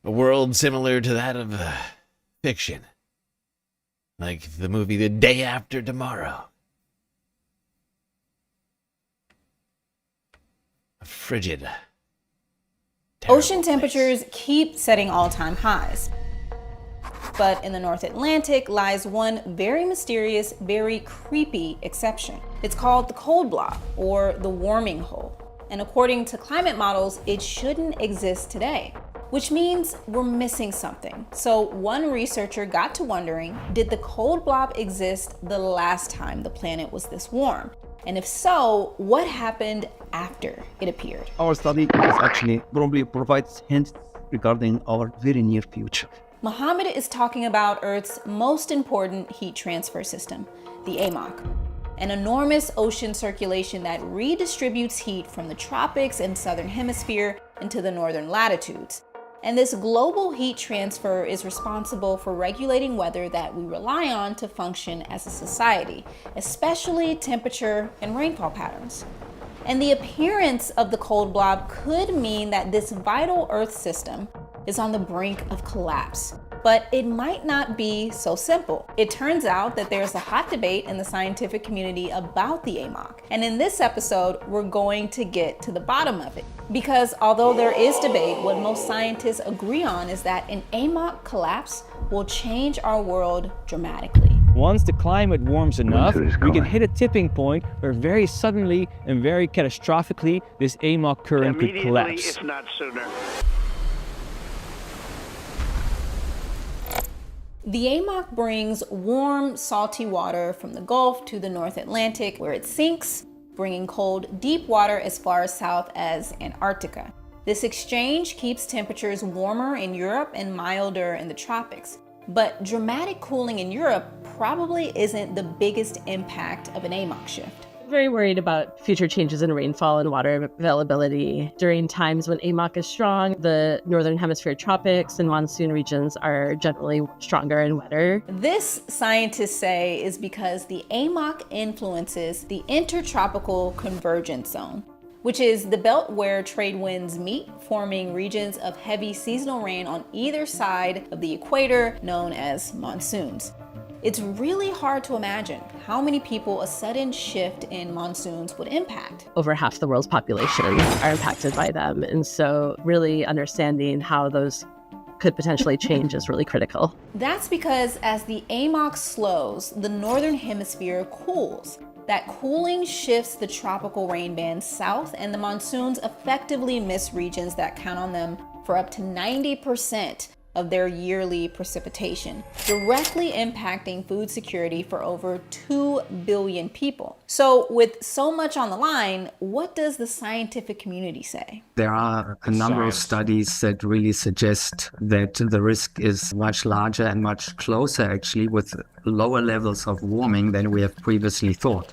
a world similar to that of fiction. Like the movie The Day After Tomorrow. A frigid. Ocean temperatures keep setting all-time highs. But in the North Atlantic lies one very mysterious, very creepy exception. It's called the cold blob, or the warming hole. And according to climate models, it shouldn't exist today, which means we're missing something. So one researcher got to wondering, did the cold blob exist the last time the planet was this warm? And if so, what happened after it appeared? Our study is actually probably provides hints regarding our very near future. Mohammed is talking about Earth's most important heat transfer system, the AMOC, an enormous ocean circulation that redistributes heat from the tropics and southern hemisphere into the northern latitudes. And this global heat transfer is responsible for regulating weather that we rely on to function as a society, especially temperature and rainfall patterns. And the appearance of the cold blob could mean that this vital Earth system is on the brink of collapse. But it might not be so simple. It turns out that there's a hot debate in the scientific community about the AMOC. And in this episode, we're going to get to the bottom of it. Because although there is debate, what most scientists agree on is that an AMOC collapse will change our world dramatically. Once the climate warms enough, we can hit a tipping point where very suddenly and very catastrophically, this AMOC current could collapse. If not sooner. The AMOC brings warm, salty water from the Gulf to the North Atlantic, where it sinks, bringing cold, deep water as far south as Antarctica. This exchange keeps temperatures warmer in Europe and milder in the tropics. But dramatic cooling in Europe probably isn't the biggest impact of an AMOC shift. Very worried about future changes in rainfall and water availability. During times when AMOC is strong, the northern hemisphere tropics and monsoon regions are generally stronger and wetter. This, scientists say, is because the AMOC influences the intertropical convergence zone, which is the belt where trade winds meet, forming regions of heavy seasonal rain on either side of the equator known as monsoons. It's really hard to imagine how many people a sudden shift in monsoons would impact. Over half the world's population are impacted by them. And so really understanding how those could potentially change is really critical. That's because as the AMOC slows, the northern hemisphere cools. That cooling shifts the tropical rain band south, and the monsoons effectively miss regions that count on them for up to 90% of their yearly precipitation, directly impacting food security for over 2 billion people. So with so much on the line, what does the scientific community say? There are a number of studies that really suggest that the risk is much larger and much closer, actually, with lower levels of warming than we have previously thought.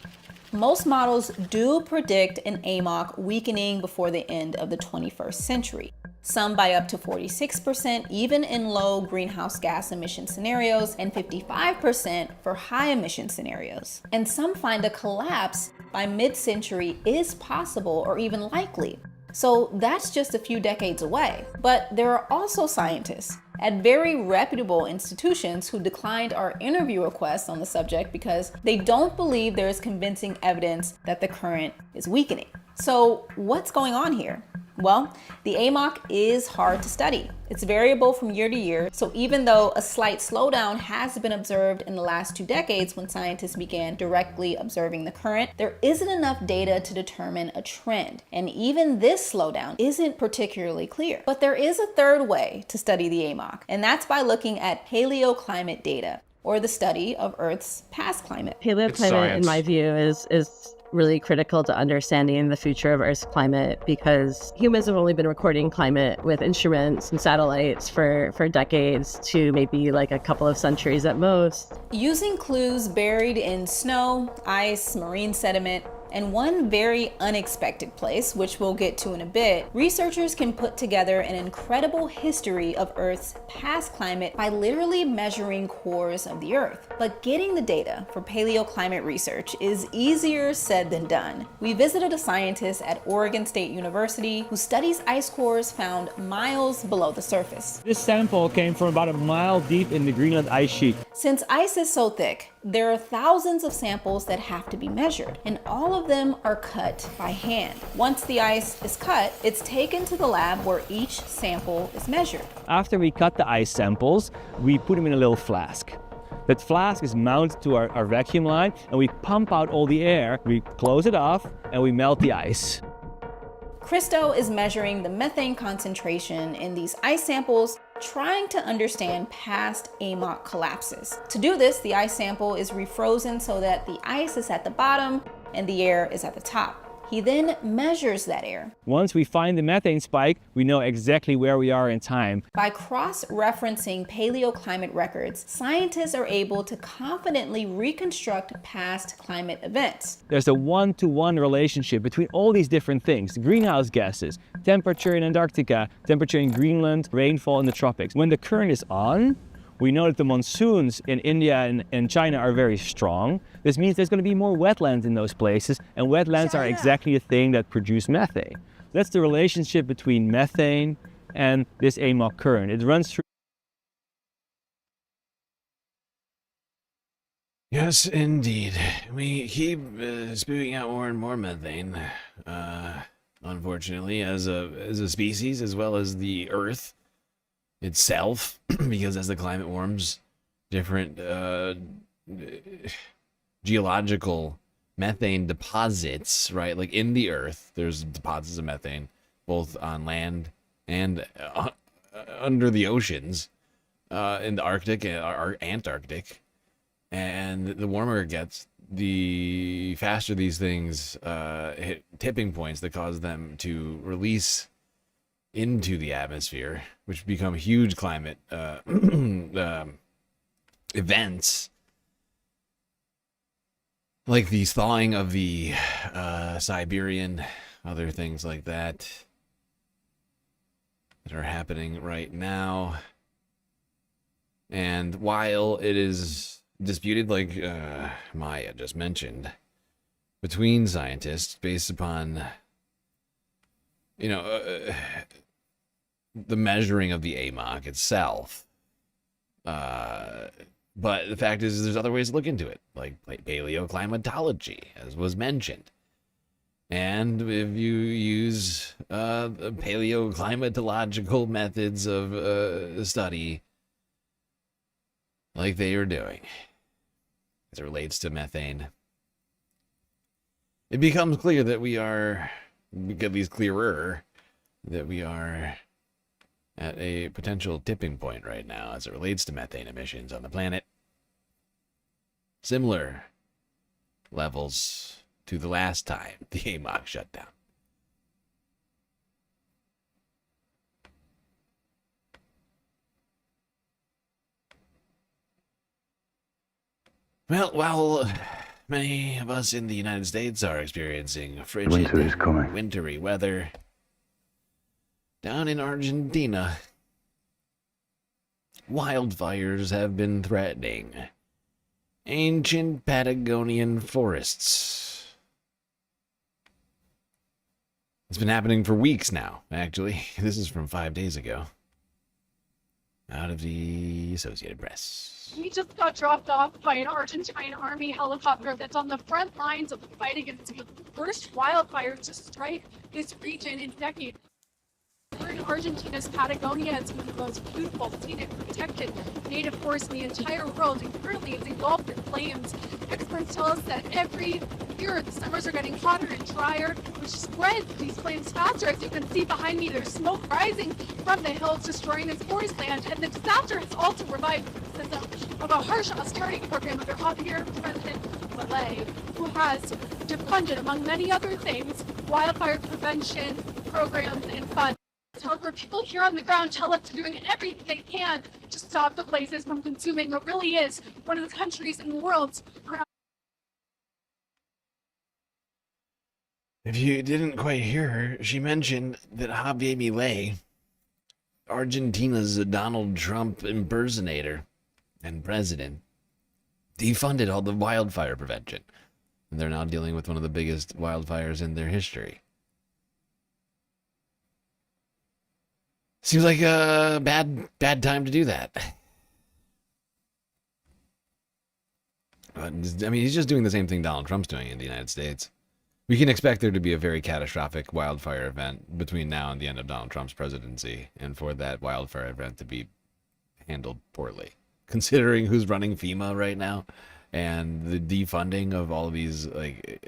Most models do predict an AMOC weakening before the end of the 21st century. Some by up to 46%, even in low greenhouse gas emission scenarios, and 55% for high emission scenarios. And some find a collapse by mid-century is possible or even likely. So that's just a few decades away. But there are also scientists at very reputable institutions who declined our interview requests on the subject because they don't believe there is convincing evidence that the current is weakening. So what's going on here? Well, the AMOC is hard to study. It's variable from year to year, so even though a slight slowdown has been observed in the last 2 decades when scientists began directly observing the current, there isn't enough data to determine a trend. And even this slowdown isn't particularly clear. But there is a third way to study the AMOC, and that's by looking at paleoclimate data, or the study of Earth's past climate. Paleoclimate, in my view, is really critical to understanding the future of Earth's climate, because humans have only been recording climate with instruments and satellites for decades to maybe like a couple of centuries at most. Using clues buried in snow, ice, marine sediment, and one very unexpected place, which we'll get to in a bit, researchers can put together an incredible history of Earth's past climate by literally measuring cores of the Earth. But getting the data for paleoclimate research is easier said than done. We visited a scientist at Oregon State University who studies ice cores found miles below the surface. This sample came from about a mile deep in the Greenland ice sheet. Since ice is so thick, there are thousands of samples that have to be measured, and all of them are cut by hand. Once the ice is cut, it's taken to the lab where each sample is measured. After we cut the ice samples, we put them in a little flask. That flask is mounted to our vacuum line, and we pump out all the air, we close it off, and we melt the ice. Christo is measuring the methane concentration in these ice samples, trying to understand past AMOC collapses. To do this, the ice sample is refrozen so that the ice is at the bottom and the air is at the top. He then measures that air. Once we find the methane spike, we know exactly where we are in time. By cross-referencing paleoclimate records, scientists are able to confidently reconstruct past climate events. There's a one-to-one relationship between all these different things: greenhouse gases, temperature in Antarctica, temperature in Greenland, rainfall in the tropics. When the current is on, we know that the monsoons in India and China are very strong. This means there's going to be more wetlands in those places, and wetlands are exactly the thing that produce methane. That's the relationship between methane and this AMOC current. It runs through. Yes, indeed. We keep spewing out more and more methane, unfortunately, as a species, as well as the Earth itself, because as the climate warms, different geological methane deposits, right? Like in the Earth, there's deposits of methane, both on land and under the oceans, in the Arctic or Antarctic. And the warmer it gets, the faster these things hit tipping points that cause them to release into the atmosphere, which become huge climate events, like the thawing of the Siberian, other things like that are happening right now. And while it is disputed, like Maya just mentioned, between scientists based upon, the measuring of the AMOC itself, But the fact is, there's other ways to look into it, like paleoclimatology, as was mentioned. And if you use paleoclimatological methods of study, like they are doing, as it relates to methane, it becomes clear that we are, at least clearer, that we are at a potential tipping point right now as it relates to methane emissions on the planet. Similar levels to the last time the AMOC shut down. Well, while many of us in the United States are experiencing frigid, Winter is coming. wintry weather, down in Argentina, wildfires have been threatening ancient Patagonian forests. It's been happening for weeks now, actually. This is from 5 days ago. Out of the Associated Press. We just got dropped off by an Argentine army helicopter that's on the front lines of the fight against the worst wildfires to strike this region in decades. We're in Argentina's Patagonia. It's one of the most beautiful, scenic, protected native forests in the entire world, and currently it's engulfed in flames. Experts tell us that every year the summers are getting hotter and drier, which spreads these flames faster. As you can see behind me, there's smoke rising from the hills, destroying this forest land. And the disaster has also revived the criticism of a harsh austerity program under Javier President Milei, who has defunded, among many other things, wildfire prevention programs and funds. However, people here on the ground tell us they're doing everything they can to stop the places from consuming what really is one of the countries in the world's ground. If you didn't quite hear her, she mentioned that Javier Milei, Argentina's Donald Trump impersonator and president, defunded all the wildfire prevention. And they're now dealing with one of the biggest wildfires in their history. Seems like a bad time to do that. But, I mean, he's just doing the same thing Donald Trump's doing in the United States. We can expect there to be a very catastrophic wildfire event between now and the end of Donald Trump's presidency, and for that wildfire event to be handled poorly. Considering who's running FEMA right now, and the defunding of all of these like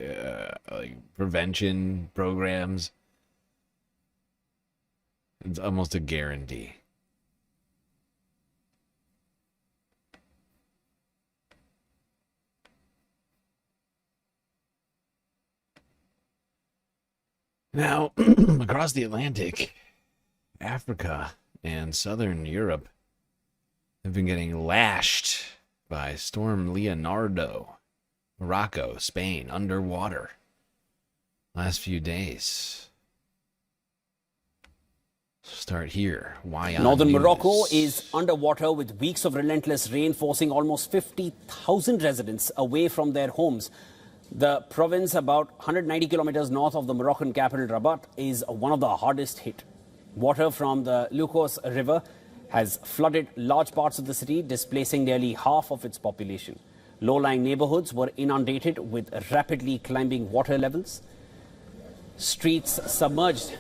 prevention programs, it's almost a guarantee. Now, across the Atlantic, Africa and southern Europe have been getting lashed by Storm Leonardo. Morocco, Spain, underwater last few days. Start here. Why on Northern news? Morocco is underwater with weeks of relentless rain forcing almost 50,000 residents away from their homes. The province, about 190 kilometers north of the Moroccan capital Rabat, is one of the hardest hit. Water from the Lucos River has flooded large parts of the city, displacing nearly half of its population. Low-lying neighborhoods were inundated with rapidly climbing water levels. Streets submerged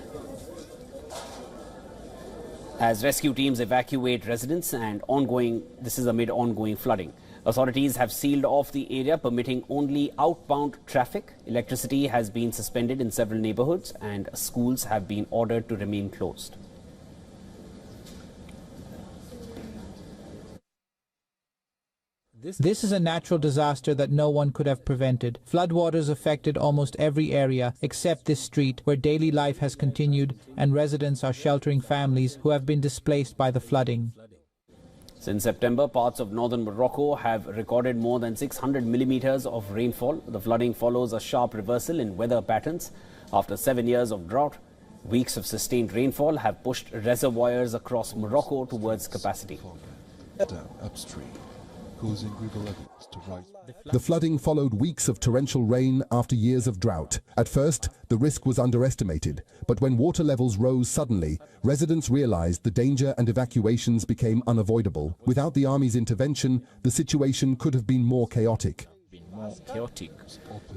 as rescue teams evacuate residents, and this is amid ongoing flooding. Authorities have sealed off the area, permitting only outbound traffic. Electricity has been suspended in several neighborhoods, and schools have been ordered to remain closed. This is a natural disaster that no one could have prevented. Floodwaters affected almost every area except this street, where daily life has continued and residents are sheltering families who have been displaced by the flooding. Since September, parts of northern Morocco have recorded more than 600 millimeters of rainfall. The flooding follows a sharp reversal in weather patterns. After 7 years of drought, weeks of sustained rainfall have pushed reservoirs across Morocco towards capacity. Upstream. causing river levels to rise. The flooding followed weeks of torrential rain after years of drought. At first, the risk was underestimated, but when water levels rose suddenly, residents realized the danger and evacuations became unavoidable. Without the army's intervention, the situation could have been more chaotic.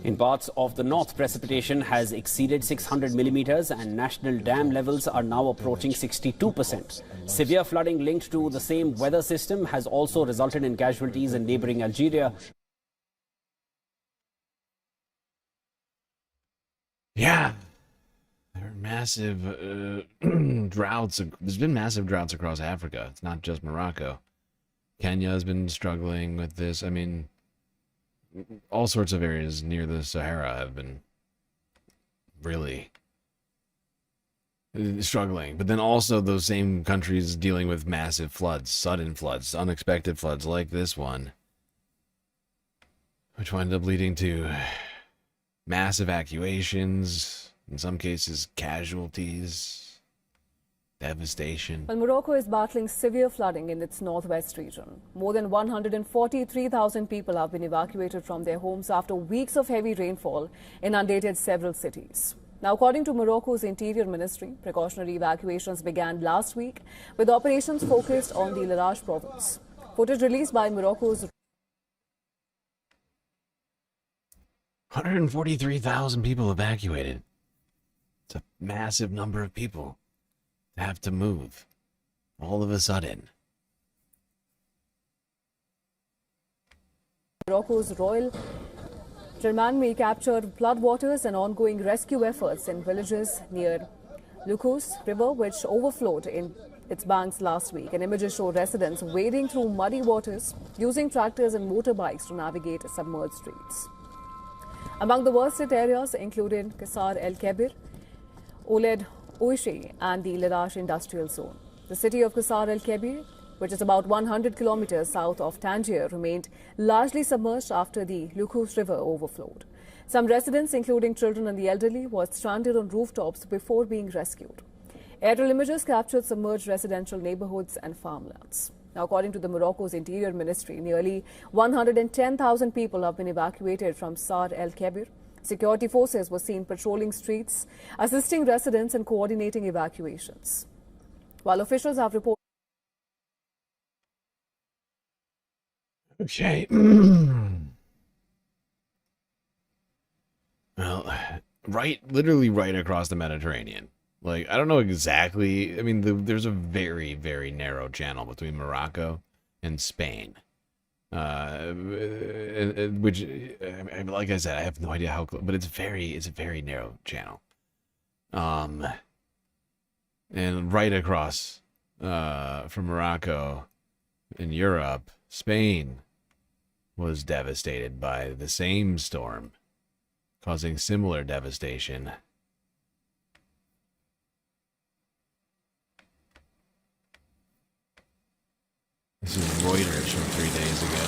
In parts of the north, precipitation has exceeded 600 millimeters and national dam levels are now approaching 62%. Severe flooding linked to the same weather system has also resulted in casualties in neighboring Algeria. Yeah. There are massive droughts. There's been massive droughts across Africa. It's not just Morocco. Kenya has been struggling with this. I mean, all sorts of areas near the Sahara have been really struggling. But then also those same countries dealing with massive floods, sudden floods, unexpected floods like this one, which wind up leading to mass evacuations, in some cases casualties, devastation. Well, Morocco is battling severe flooding in its northwest region. More than 143,000 people have been evacuated from their homes after weeks of heavy rainfall inundated several cities. Now, according to Morocco's Interior Ministry, precautionary evacuations began last week with operations focused on the Larache province. Footage released by Morocco's 143,000 people evacuated. It's a massive number of people to have to move all of a sudden. Morocco's Royal Gendarmerie captured floodwaters and ongoing rescue efforts in villages near Lucus River, which overflowed in its banks last week. And images show residents wading through muddy waters, using tractors and motorbikes to navigate submerged streets. Among the worst hit areas included Qasr El Kebir, Ouled Ouiche and the Larache Industrial Zone. The city of Qasr El Kebir, which is about 100 kilometers south of Tangier, remained largely submerged after the Lucus River overflowed. Some residents, including children and the elderly, were stranded on rooftops before being rescued. Aerial images captured submerged residential neighborhoods and farmlands. Now, according to the Morocco's Interior Ministry, nearly 110,000 people have been evacuated from Qasr El Kebir. Security forces were seen patrolling streets, assisting residents and coordinating evacuations. While officials have reported. Okay. Well, literally right across the Mediterranean. Like, I don't know exactly. I mean, there's a very, very narrow channel between Morocco and Spain. Which, like I said, I have no idea how close, but it's a very narrow channel. And right across from Morocco in Europe, Spain was devastated by the same storm, causing similar devastation. This is Reuters from 3 days ago.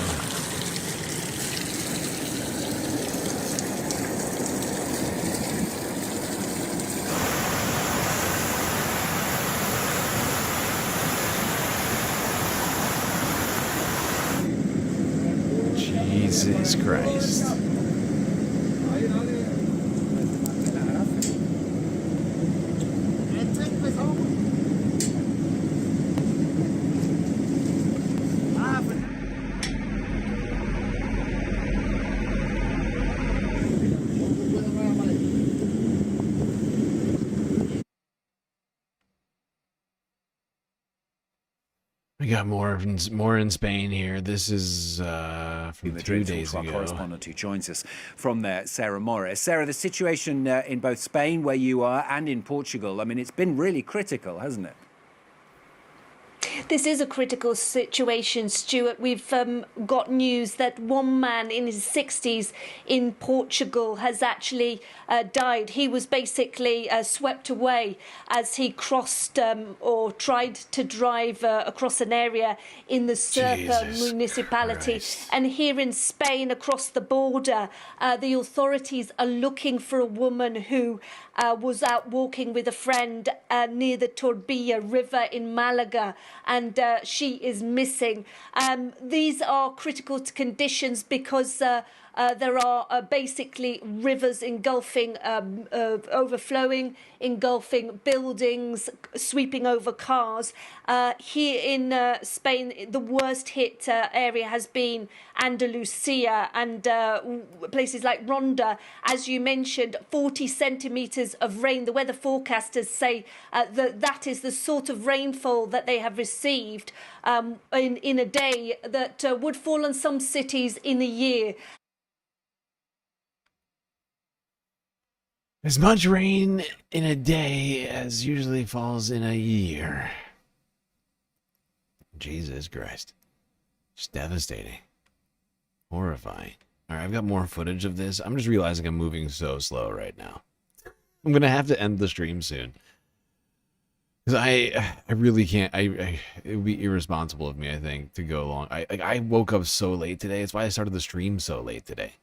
Jesus Christ. We got more in Spain here. This is from 2 days ago. Our correspondent who joins us from there, Sarah Morris. Sarah, the situation in both Spain, where you are, and in Portugal, I mean, it's been really critical, hasn't it? This is a critical situation, Stuart. We've got news that one man in his 60s in Portugal has actually died. He was basically swept away as he crossed or tried to drive across an area in the Serpa municipality. Christ. And here in Spain, across the border, the authorities are looking for a woman who was out walking with a friend near the Torbilla River in Malaga. And and she is missing. These are critical conditions because there are basically rivers engulfing, overflowing, engulfing buildings, sweeping over cars. Here in Spain, the worst hit area has been Andalusia and places like Ronda. As you mentioned, 40 centimetres of rain. The weather forecasters say that is the sort of rainfall that they have received in a day that would fall on some cities in a year. As much rain in a day as usually falls in a year. Jesus Christ. Just devastating. Horrifying. Alright, I've got more footage of this. I'm just realizing I'm moving so slow right now. I'm gonna have to end the stream soon. Because I really can't. It would be irresponsible of me, I think, to go long. I woke up so late today. It's why I started the stream so late today.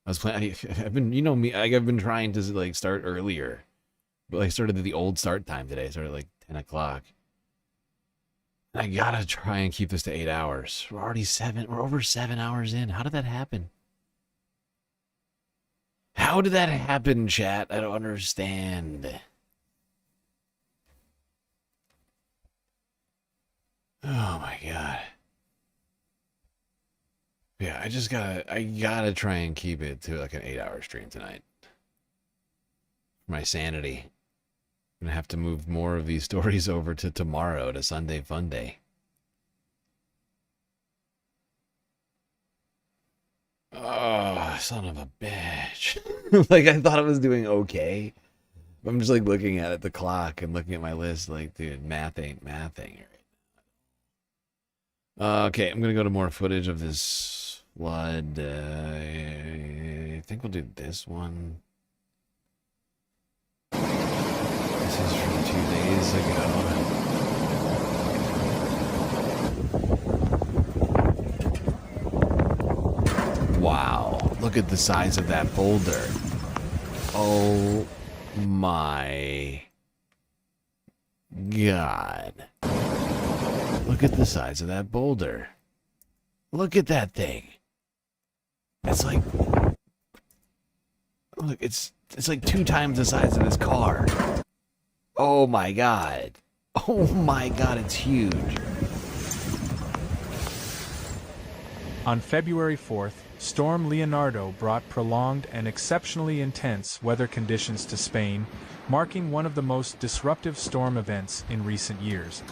I was playing. I've been, you know me. I've been trying to like start earlier, but I started at the old start time today. I started like 10 o'clock. I gotta try and keep this to 8 hours. We're already we're over 7 hours in. How did that happen? How did that happen, chat? I don't understand. Oh my god. Yeah, I gotta try and keep it to like an 8-hour stream tonight. For my sanity. I'm gonna have to move more of these stories over to tomorrow, to Sunday Fun Day. Oh, son of a bitch. Like, I thought I was doing okay. I'm just like looking at the clock and looking at my list like, dude, math ain't mathing right now. Okay, I'm gonna go to more footage of this flood. I think we'll do this one. This is from 2 days ago. Wow, look at the size of that boulder. Oh my god. Look at the size of that boulder. Look at that thing. It's like, look, it's like 2 times the size of this car. Oh my god. Oh my god, it's huge. On February 4th, Storm Leonardo brought prolonged and exceptionally intense weather conditions to Spain, marking one of the most disruptive storm events in recent years.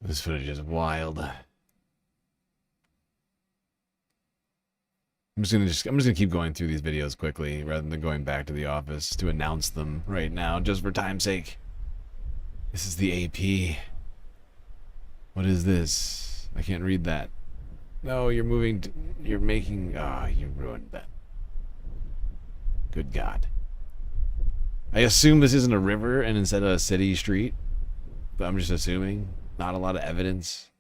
This footage is wild. I'm just gonna keep going through these videos quickly rather than going back to the office to announce them right now, just for time's sake. This is the AP. What is this? I can't read that. No, you're moving. You're making. Ah, you ruined that. Good God. I assume this isn't a river and instead of a city street, but I'm just assuming. Not a lot of evidence.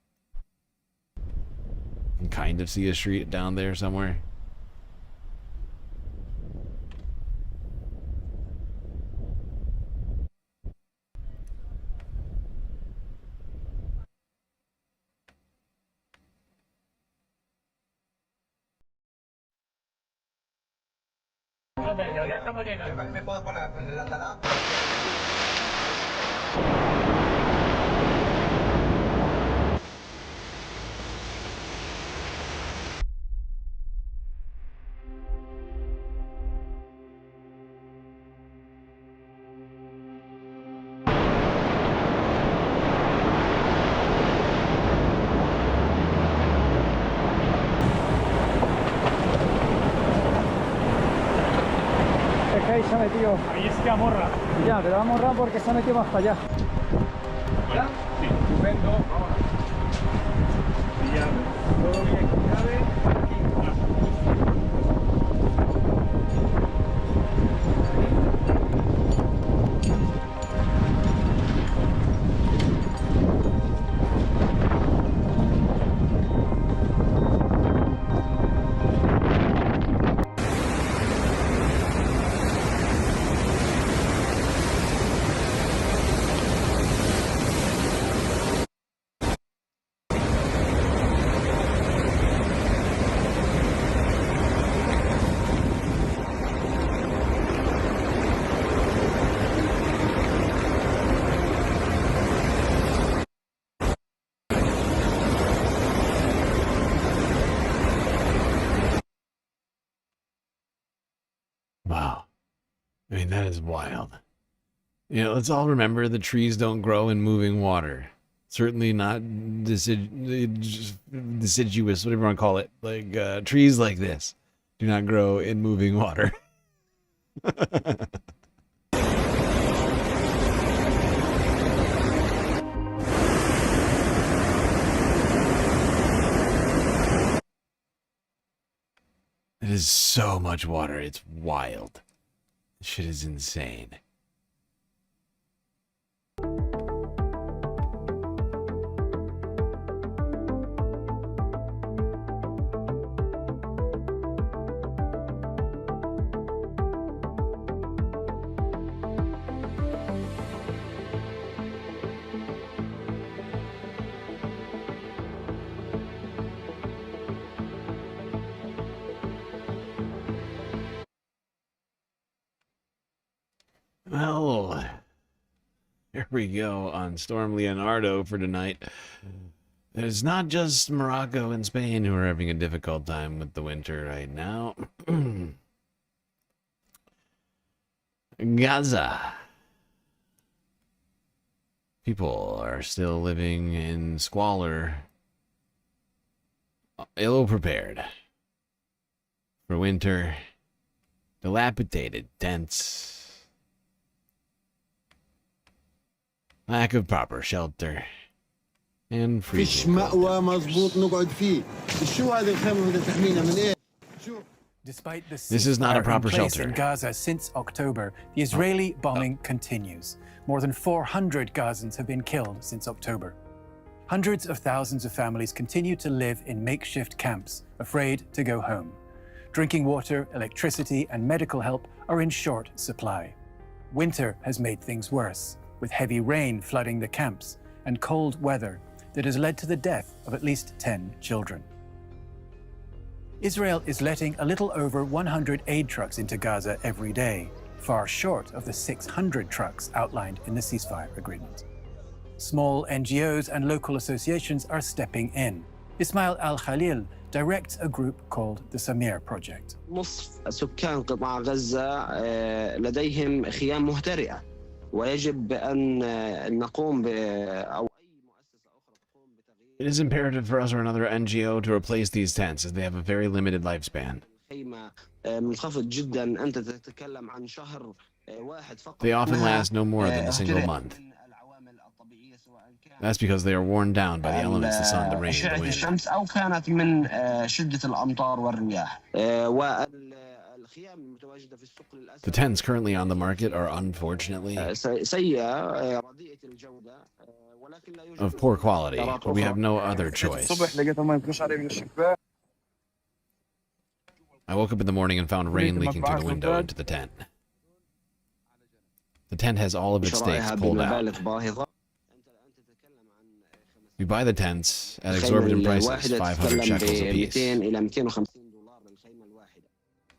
You can kind of see a street down there somewhere. Se ha metido. Ahí es que amorra. Ya, pero va a amorrar porque se ha metido más para allá. ¿Ya? Sí, estupendo. Vámonos. Y ya, todo bien con llave. Aquí. I mean, that is wild. You know, let's all remember the trees don't grow in moving water. Certainly not deciduous, whatever you want to call it. Like trees like this do not grow in moving water. It is so much water. It's wild. This shit is insane. Well, here we go on Storm Leonardo for tonight. It's not just Morocco and Spain who are having a difficult time with the winter right now. Gaza. People are still living in squalor, ill-prepared for winter, dilapidated tents, lack of proper shelter, and freezing cold. Despite the This is not a proper ceasefire in place shelter. in Gaza since October, the Israeli bombing continues. More than 400 Gazans have been killed since October. Hundreds of thousands of families continue to live in makeshift camps, afraid to go home. Drinking water, electricity, and medical help are in short supply. Winter has made things worse, with heavy rain flooding the camps and cold weather that has led to the death of at least 10 children. Israel is letting a little over 100 aid trucks into Gaza every day, far short of the 600 trucks outlined in the ceasefire agreement. Small NGOs and local associations are stepping in. Ismail Al-Khalil directs a group called the Samir Project. نصف سكان قطاع غزة لديهم خيام مهترئة ويجب أن نقوم أو It is imperative for us or another NGO to replace these tents as they have a very limited lifespan. منخفض جدا أنت تتكلم عن شهر واحد فقط. They often last no more than a single month. That's because they are worn down by the elements, the sun, the rain, the wind. الشمس أو كانت من شدة الأمطار والرياح. والخيام المتواجدة في السوق للأسف. The tents currently on the market are unfortunately سيئة رديئة الجودة. of poor quality, but we have no other choice. I woke up in the morning and found rain leaking through the window into the tent. The tent has all of its stakes pulled out. We buy the tents at exorbitant prices, 500 shekels apiece.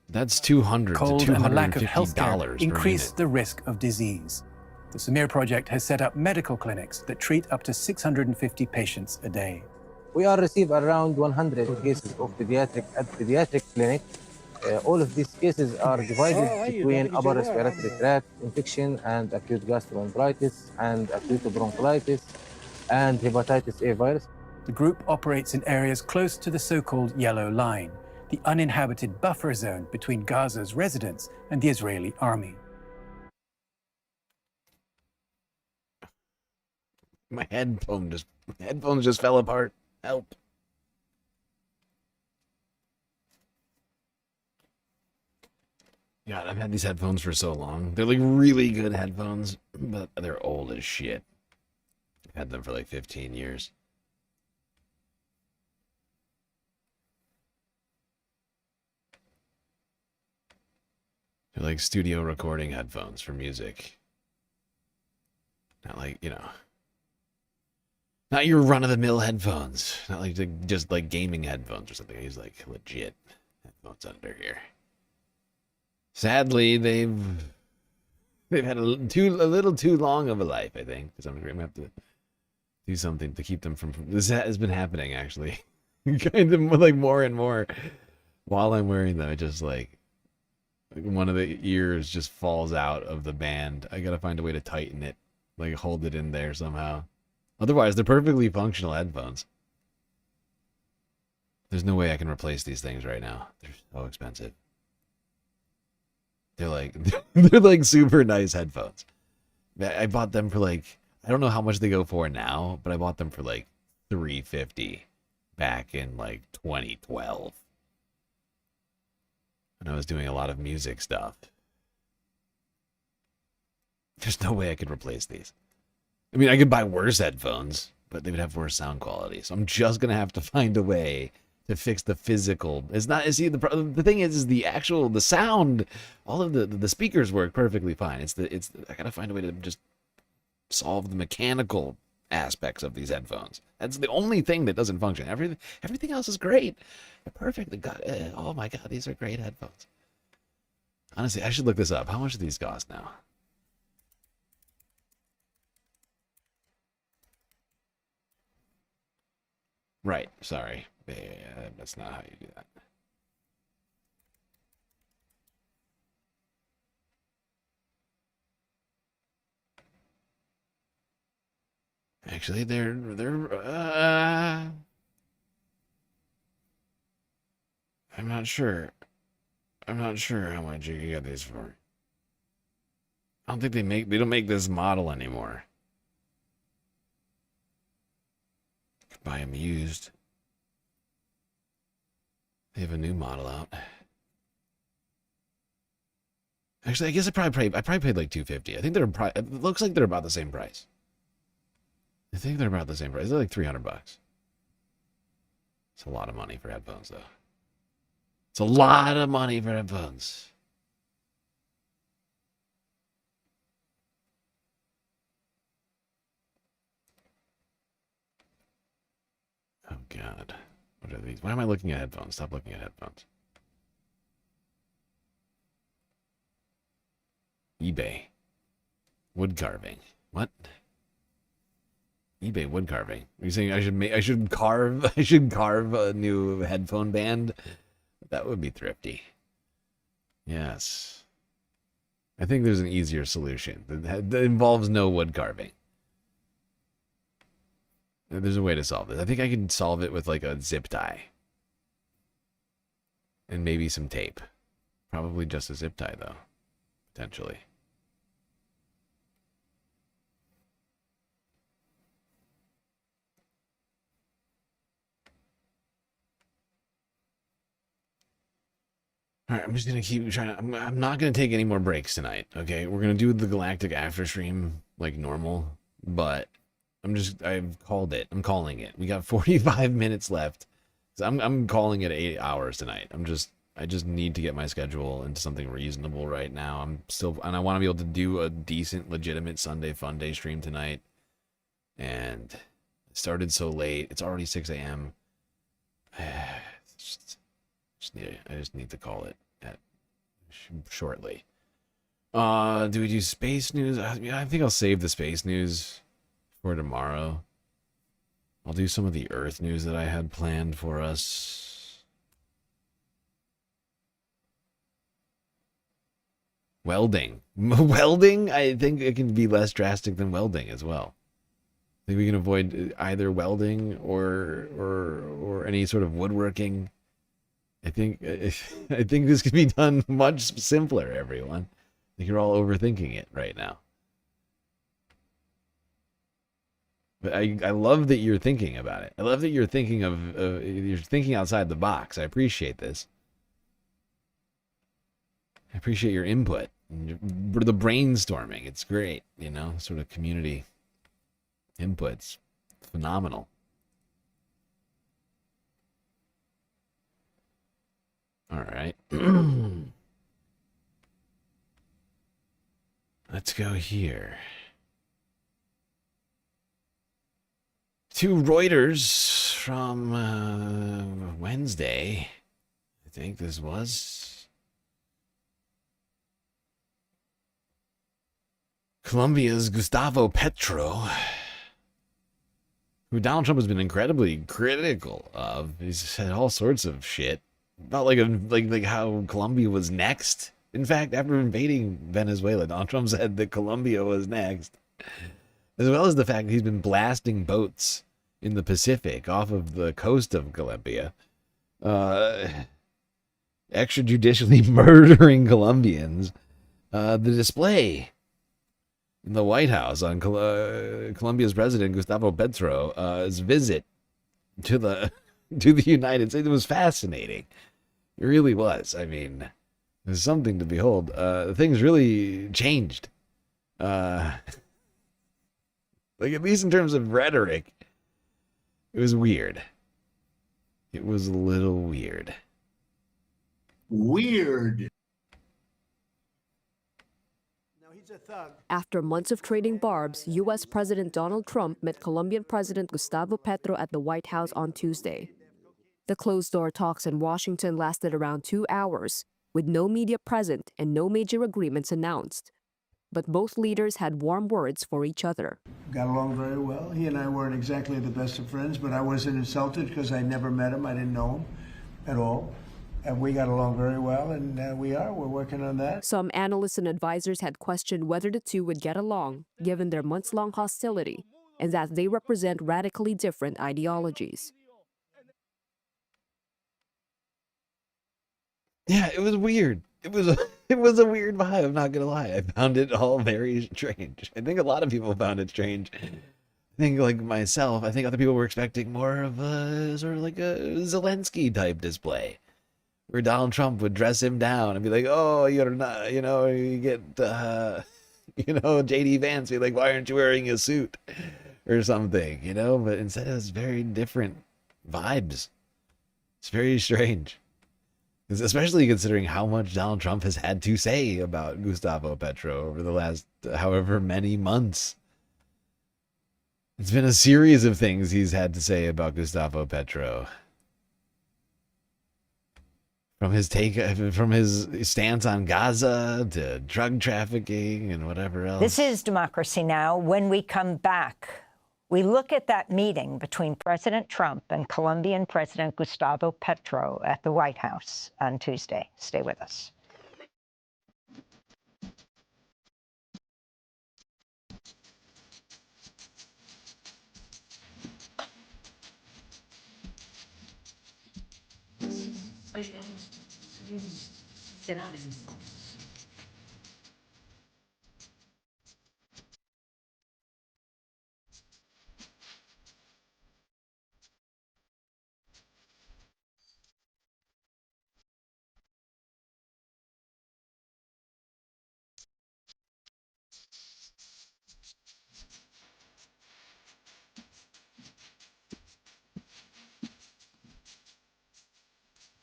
That's $200 Cold to and the lack of healthcare $250 per increase unit. the risk of disease. The Samir Project has set up medical clinics that treat up to 650 patients a day. We are receive around 100 cases of pediatric clinic. All of these cases are divided between upper respiratory tract infection and acute gastroenteritis and acute bronchitis and hepatitis A virus. The group operates in areas close to the so-called Yellow Line, the uninhabited buffer zone between Gaza's residents and the Israeli army. My headphones just fell apart. Help. God, I've had these headphones for so long. They're like really good headphones, but they're old as shit. I've had them for like 15 years. They're like studio recording headphones for music. Not like, you know, not your run-of-the-mill headphones. Not like just like gaming headphones or something. He's like legit headphones under here. Sadly, they've had a little too long of a life, I think, because I'm gonna have to do something to keep them from. This has been happening actually, kind of like more and more while I'm wearing them. It just like Like one of the ears just falls out of the band. I gotta find a way to tighten it. Like hold it in there somehow. Otherwise, they're perfectly functional headphones. There's no way I can replace these things right now. They're so expensive. They're like they're like super nice headphones. I bought them for like, I don't know how much they go for now, but I bought them for like $350 back in like 2012. And I was doing a lot of music stuff. There's no way I could replace these. I mean, I could buy worse headphones, but they would have worse sound quality. So I'm just gonna have to find a way to fix the physical. It's not. See, the thing is the actual the sound. All of the speakers work perfectly fine. I gotta find a way to just solve the mechanical aspects of these headphones. That's the only thing that doesn't function. Everything else is great. They're perfectly oh my god, these are great headphones. Honestly, I should look this up. How much do these cost now? Right, sorry. Yeah, that's not how you do that. Actually, they're I'm not sure. I'm not sure how much you can get these for. I don't think they don't make this model anymore. Buy them used. They have a new model out. Actually, I guess I probably paid like $250. I think they're it looks like they're about the same price. I think they're about the same price. They're like $300. It's a lot of money for headphones, though. It's a lot of money for headphones. Oh, God. What are these? Why am I looking at headphones? Stop looking at headphones. eBay. Wood carving. What? eBay wood carving. Are you saying I should carve a new headphone band? That would be thrifty. Yes. I think there's an easier solution that involves no wood carving. There's a way to solve this. I think I can solve it with like a zip tie. And maybe some tape. Probably just a zip tie though. Potentially. All right, I'm just going to keep trying to... I'm not going to take any more breaks tonight, okay? We're going to do the Galactic After Stream like normal, but I've called it. I'm calling it. We got 45 minutes left. So I'm calling it 8 hours tonight. I just need to get my schedule into something reasonable right now. And I want to be able to do a decent, legitimate Sunday Fun Day stream tonight. And it started so late. It's already 6 a.m. I just need to call it shortly. Do we do space news? I think I'll save the space news for tomorrow. I'll do some of the Earth news that I had planned for us. Welding. Welding? I think it can be less drastic than welding as well. I think we can avoid either welding or any sort of woodworking. I think this could be done much simpler, everyone. I think you're all overthinking it right now. But I love that you're thinking about it. I love that you're thinking you're thinking outside the box. I appreciate this. I appreciate your input. The brainstorming. It's great, you know, sort of community inputs. Phenomenal. All right. Let's go here. To Reuters from Wednesday. I think this was. Colombia's Gustavo Petro, who Donald Trump has been incredibly critical of. He's said all sorts of shit about like how Colombia was next In fact, after invading Venezuela, Donald Trump said that Colombia was next, as well as the fact that he's been blasting boats in the Pacific off of the coast of Colombia, extrajudicially murdering Colombians. The display in the White House on Colombia's president Gustavo Petro's visit to the United States, it was fascinating. It really was. I mean, it was something to behold. Things really changed. Like, at least in terms of rhetoric, it was weird. It was a little weird. Weird. After months of trading barbs, U.S. President Donald Trump met Colombian President Gustavo Petro at the White House on Tuesday. The closed-door talks in Washington lasted around 2 hours, with no media present and no major agreements announced. But both leaders had warm words for each other. Got along very well. He and I weren't exactly the best of friends, but I wasn't insulted because I never met him. I didn't know him at all. And we got along very well, and we're working on that. Some analysts and advisors had questioned whether the two would get along, given their months-long hostility, and that they represent radically different ideologies. Yeah, it was weird. It was a weird vibe, I'm not gonna lie. I found it all very strange. I think a lot of people found it strange. I think, like myself, I think other people were expecting more of a sort of like a Zelensky type display, where Donald Trump would dress him down and be like, "Oh, you're not," you know, you get, JD Vance be like, "Why aren't you wearing a suit?" or something, you know. But instead, it was very different vibes. It's very strange. Especially considering how much Donald Trump has had to say about Gustavo Petro over the last however many months. It's been a series of things he's had to say about Gustavo Petro. From his stance on Gaza to drug trafficking and whatever else. This is Democracy Now! When we come back, we look at that meeting between President Trump and Colombian President Gustavo Petro at the White House on Tuesday. Stay with us.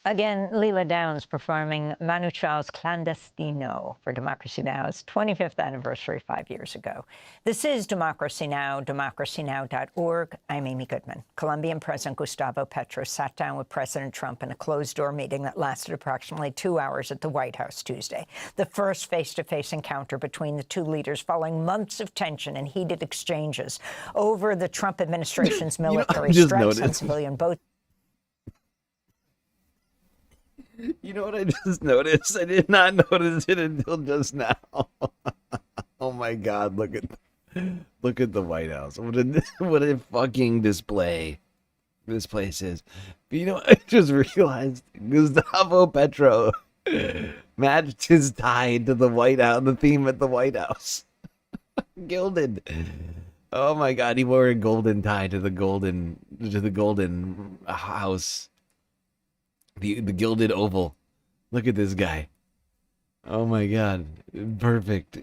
Again, Leela Downs performing Manu Chao's Clandestino for Democracy Now!'s 25th anniversary 5 years ago. This is Democracy Now!, democracynow.org. I'm Amy Goodman. Colombian President Gustavo Petro sat down with President Trump in a closed-door meeting that lasted approximately 2 hours at the White House Tuesday. The first face-to-face encounter between the two leaders following months of tension and heated exchanges over the Trump administration's military strikes on civilian boats. You know what I just noticed? I did not notice it until just now. Oh my God! Look at the White House. What a fucking display this place is. But you know what? I just realized Gustavo Petro matched his tie to the White House, the theme at the White House. Gilded. Oh my God! He wore a golden tie to the golden house. The gilded oval. Look at this guy. Oh my God, perfect.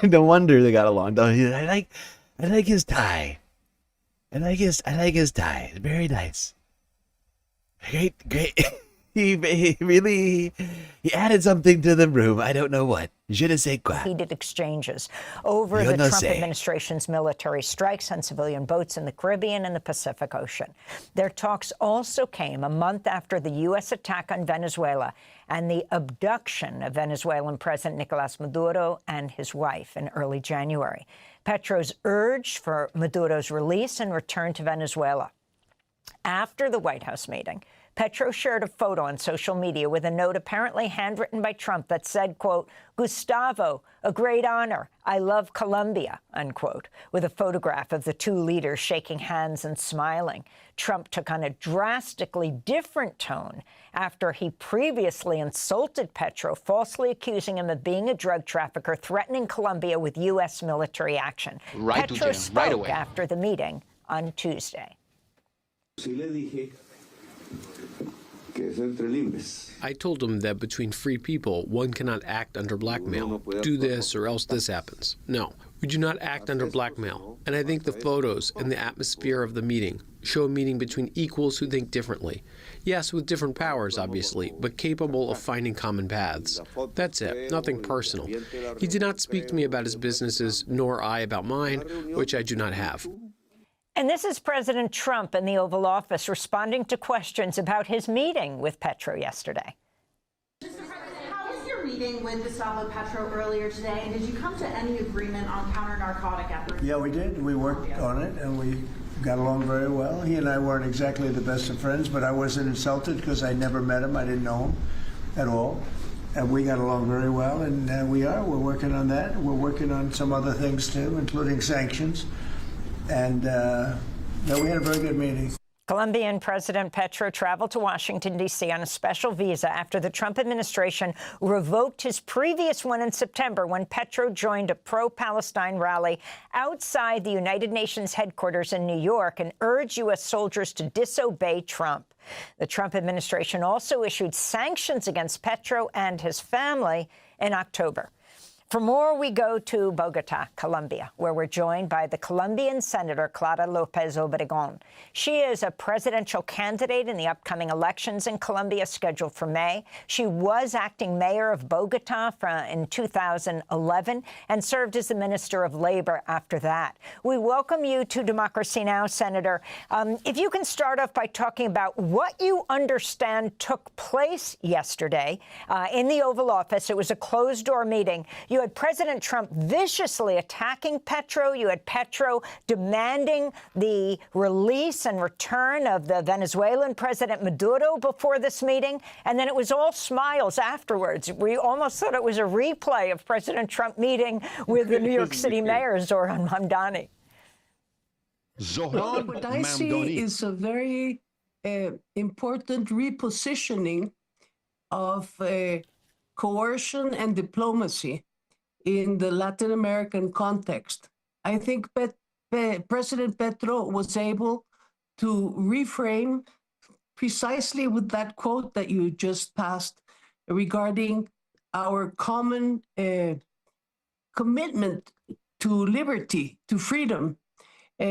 No wonder they got along. I like his tie. I like his tie. It's very nice. Great. He added something to the room. I don't know what. Je ne sais quoi. Heated exchanges over the Trump administration's military strikes on civilian boats in the Caribbean and the Pacific Ocean. Their talks also came a month after the U.S. attack on Venezuela and the abduction of Venezuelan President Nicolas Maduro and his wife in early January. Petro's urged for Maduro's release and return to Venezuela. After the White House meeting, Petro shared a photo on social media with a note apparently handwritten by Trump that said, quote, "Gustavo, a great honor. I love Colombia," unquote, with a photograph of the two leaders shaking hands and smiling. Trump took on a drastically different tone after he previously insulted Petro, falsely accusing him of being a drug trafficker, threatening Colombia with U.S. military action. Right to Petro jail, spoke right away. after the meeting on Tuesday. I told him that between free people, one cannot act under blackmail. Do this or else this happens. No, we do not act under blackmail. And I think the photos and the atmosphere of the meeting show a meeting between equals who think differently. Yes, with different powers, obviously, but capable of finding common paths. That's it, nothing personal. He did not speak to me about his businesses, nor I about mine, which I do not have. And this is President Trump in the Oval Office responding to questions about his meeting with Petro yesterday. How was your meeting with Gustavo Petro earlier today? And did you come to any agreement on counter-narcotic efforts? Yeah, we did. We worked on it, and we got along very well. He and I weren't exactly the best of friends, but I wasn't insulted because I never met him. I didn't know him at all. And we got along very well, and we're working on that. We're working on some other things, too, including sanctions. And we had a very good meeting. Colombian President Petro traveled to Washington, D.C. on a special visa after the Trump administration revoked his previous one in September when Petro joined a pro-Palestine rally outside the United Nations headquarters in New York and urged U.S. soldiers to disobey Trump. The Trump administration also issued sanctions against Petro and his family in October. For more, we go to Bogota, Colombia, where we're joined by the Colombian Senator Clara Lopez Obregon. She is a presidential candidate in the upcoming elections in Colombia scheduled for May. She was acting mayor of Bogota in 2011 and served as the Minister of Labor after that. We welcome you to Democracy Now!, Senator. If you can start off by talking about what you understand took place yesterday in the Oval Office. It was a closed-door meeting. You had President Trump viciously attacking Petro. You had Petro demanding the release and return of the Venezuelan President Maduro before this meeting. And then it was all smiles afterwards. We almost thought it was a replay of President Trump meeting with the New York City Mayor, Zohran Mamdani. What I see is a very important repositioning of coercion and diplomacy in the Latin American context. I think President Petro was able to reframe precisely with that quote that you just passed regarding our common commitment to liberty, to freedom,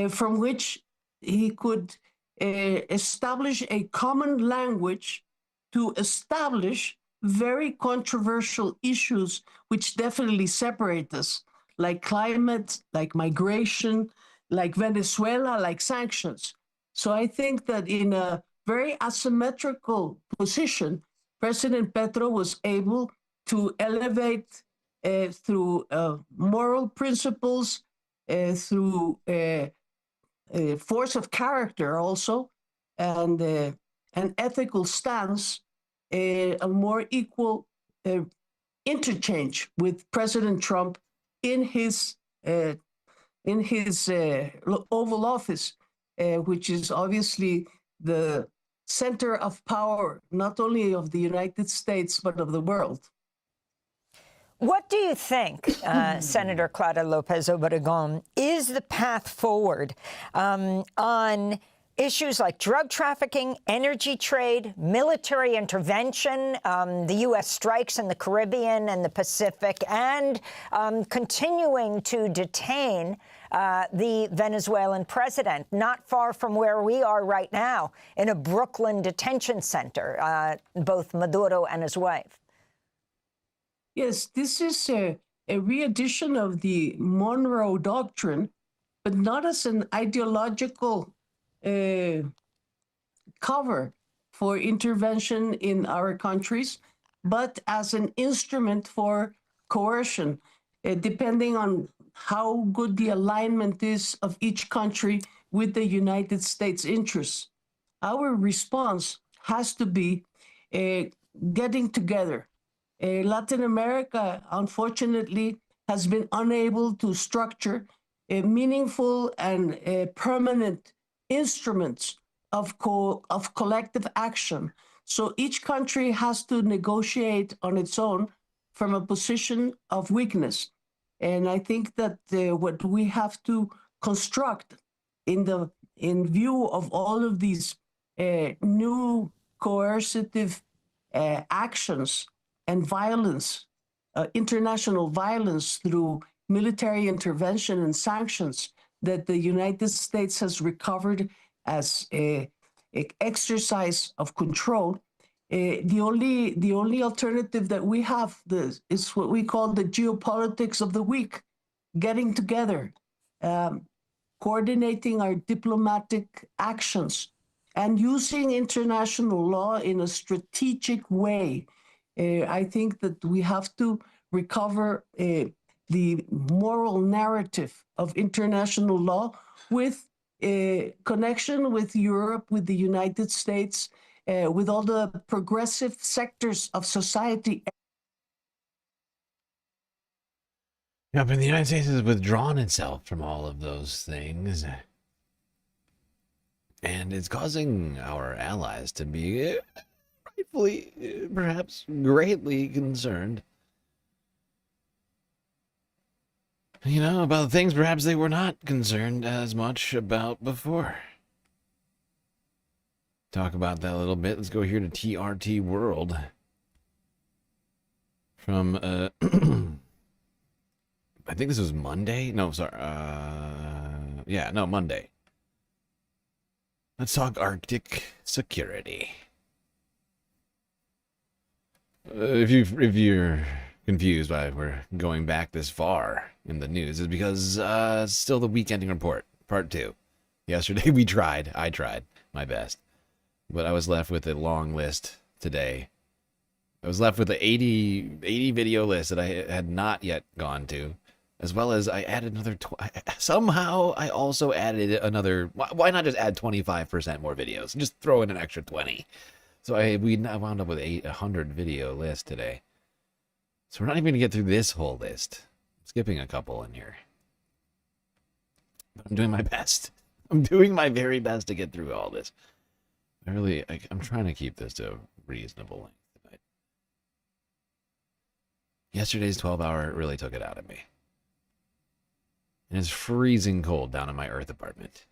from which he could establish a common language to establish very controversial issues which definitely separate us, like climate, like migration, like Venezuela, like sanctions. So I think that in a very asymmetrical position, President Petro was able to elevate through moral principles, through force of character also, and an ethical stance, a more equal interchange with President Trump in his Oval Office, which is obviously the center of power, not only of the United States, but of the world. What do you think, Senator Clara Lopez Obregon, is the path forward on issues like drug trafficking, energy trade, military intervention, the U.S. strikes in the Caribbean and the Pacific, and continuing to detain the Venezuelan president, not far from where we are right now, in a Brooklyn detention center, both Maduro and his wife? Yes, this is a re-edition of the Monroe Doctrine, but not as an ideological cover for intervention in our countries, but as an instrument for coercion, depending on how good the alignment is of each country with the United States interests. our response has to be getting together. Latin America, unfortunately, has been unable to structure meaningful and permanent instruments of collective action. So each country has to negotiate on its own from a position of weakness. And I think that what we have to construct in view of all of these new coercive actions and violence, international violence through military intervention and sanctions that the United States has recovered as an exercise of control, the only alternative that we have is what we call the geopolitics of the weak, getting together, coordinating our diplomatic actions, and using international law in a strategic way. I think that we have to recover the moral narrative of international law with connection with Europe, with the United States, with all the progressive sectors of society. Yeah, but the United States has withdrawn itself from all of those things. And it's causing our allies to be rightfully, perhaps greatly concerned. You know, about things perhaps they were not concerned as much about before. Talk about that a little bit. Let's go here to TRT World. From, I think this was Monday? No, sorry. Yeah, no, Monday. Let's talk Arctic security. If you're confused why we're going back this far in the news, is because still the week ending report, part 2. Yesterday I tried my best, but I was left with a long list today. I was left with an 80 video list that I had not yet gone to, as well as I added another, somehow I also added another, why not just add 25% more videos? Just throw in an extra 20. So I wound up with 100 video list today. So we're not even going to get through this whole list. I'm skipping a couple in here. But I'm doing my best. I'm doing my very best to get through all this. I'm trying to keep this to a reasonable length tonight. Yesterday's 12-hour really took it out of me. And it's freezing cold down in my Earth apartment.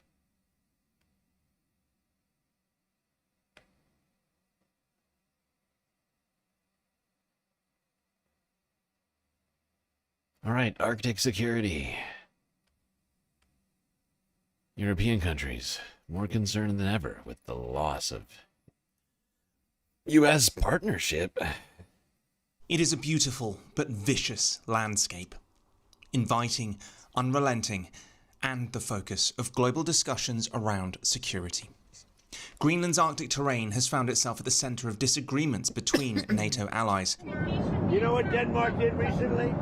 All right, Arctic security. European countries more concerned than ever with the loss of U.S. partnership. It is a beautiful but vicious landscape, inviting, unrelenting, and the focus of global discussions around security. Greenland's Arctic terrain has found itself at the center of disagreements between NATO allies. You know what Denmark did recently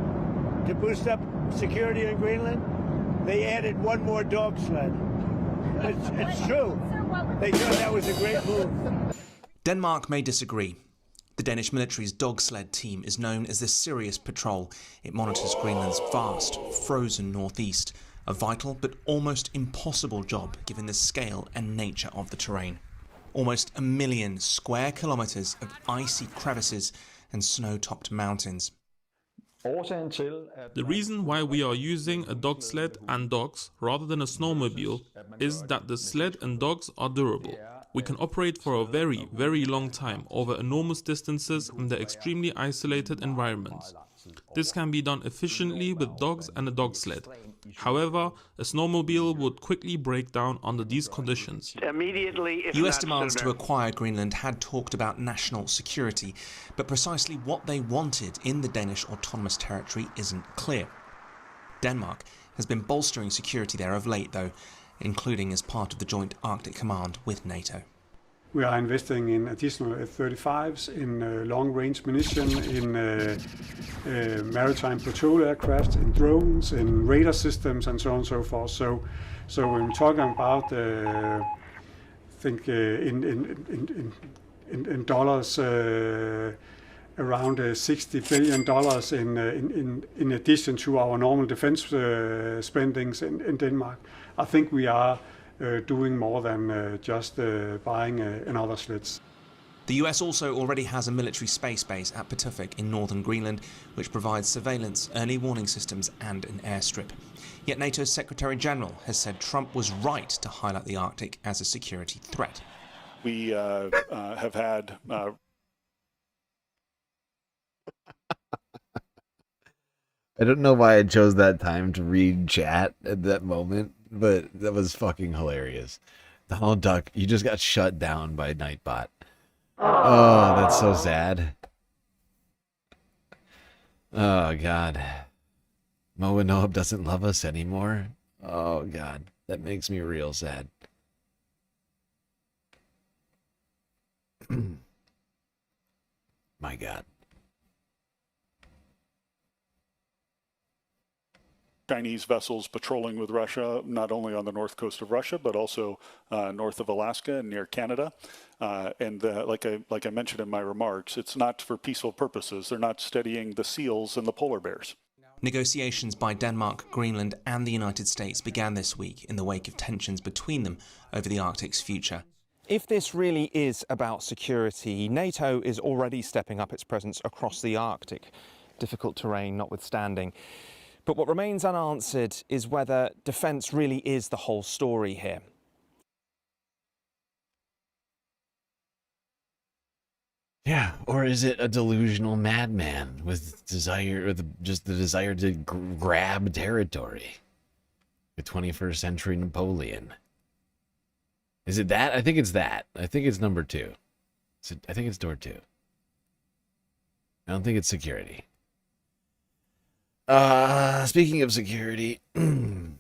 to boost up security in Greenland? They added one more dog sled. It's true. They thought that was a great move. Denmark may disagree. The Danish military's dog sled team is known as the Sirius Patrol. It monitors Greenland's vast, frozen northeast, a vital but almost impossible job given the scale and nature of the terrain. Almost 1 million square kilometers of icy crevices and snow-topped mountains. The reason why we are using a dog sled and dogs rather than a snowmobile is that the sled and dogs are durable. We can operate for a very, very long time over enormous distances in the extremely isolated environments. This can be done efficiently with dogs and a dog sled. However, a snowmobile would quickly break down under these conditions. US demands to acquire Greenland had talked about national security, but precisely what they wanted in the Danish autonomous territory isn't clear. Denmark has been bolstering security there of late, though, including as part of the Joint Arctic Command with NATO. We are investing in additional F-35s, in long-range munition, in maritime patrol aircraft, in drones, in radar systems, and so on and so forth. So when we're talking about think in dollars, around $60 billion in addition to our normal defense spendings in Denmark. I think we are doing more than just buying another sleds. The US also already has a military space base at Pituffik in northern Greenland, which provides surveillance, early warning systems and an airstrip. Yet NATO's Secretary General has said Trump was right to highlight the Arctic as a security threat. We have had... I don't know why I chose that time to read chat at that moment, but that was fucking hilarious. Donald Duck, you just got shut down by Nightbot. Oh, that's so sad. Oh, God. Mo and Noab doesn't love us anymore. Oh, God. That makes me real sad. My God. Chinese vessels patrolling with Russia, not only on the north coast of Russia, but also north of Alaska and near Canada. Like I mentioned in my remarks, it's not for peaceful purposes. They're not studying the seals and the polar bears. Negotiations by Denmark, Greenland and the United States began this week in the wake of tensions between them over the Arctic's future. If this really is about security, NATO is already stepping up its presence across the Arctic, difficult terrain notwithstanding. But what remains unanswered is whether defence really is the whole story here. Yeah, or is it a delusional madman with desire, or just the desire to grab territory? The 21st century Napoleon. Is it that? I think it's that. I think it's number 2. I think it's door 2. I don't think it's security. Speaking of security, the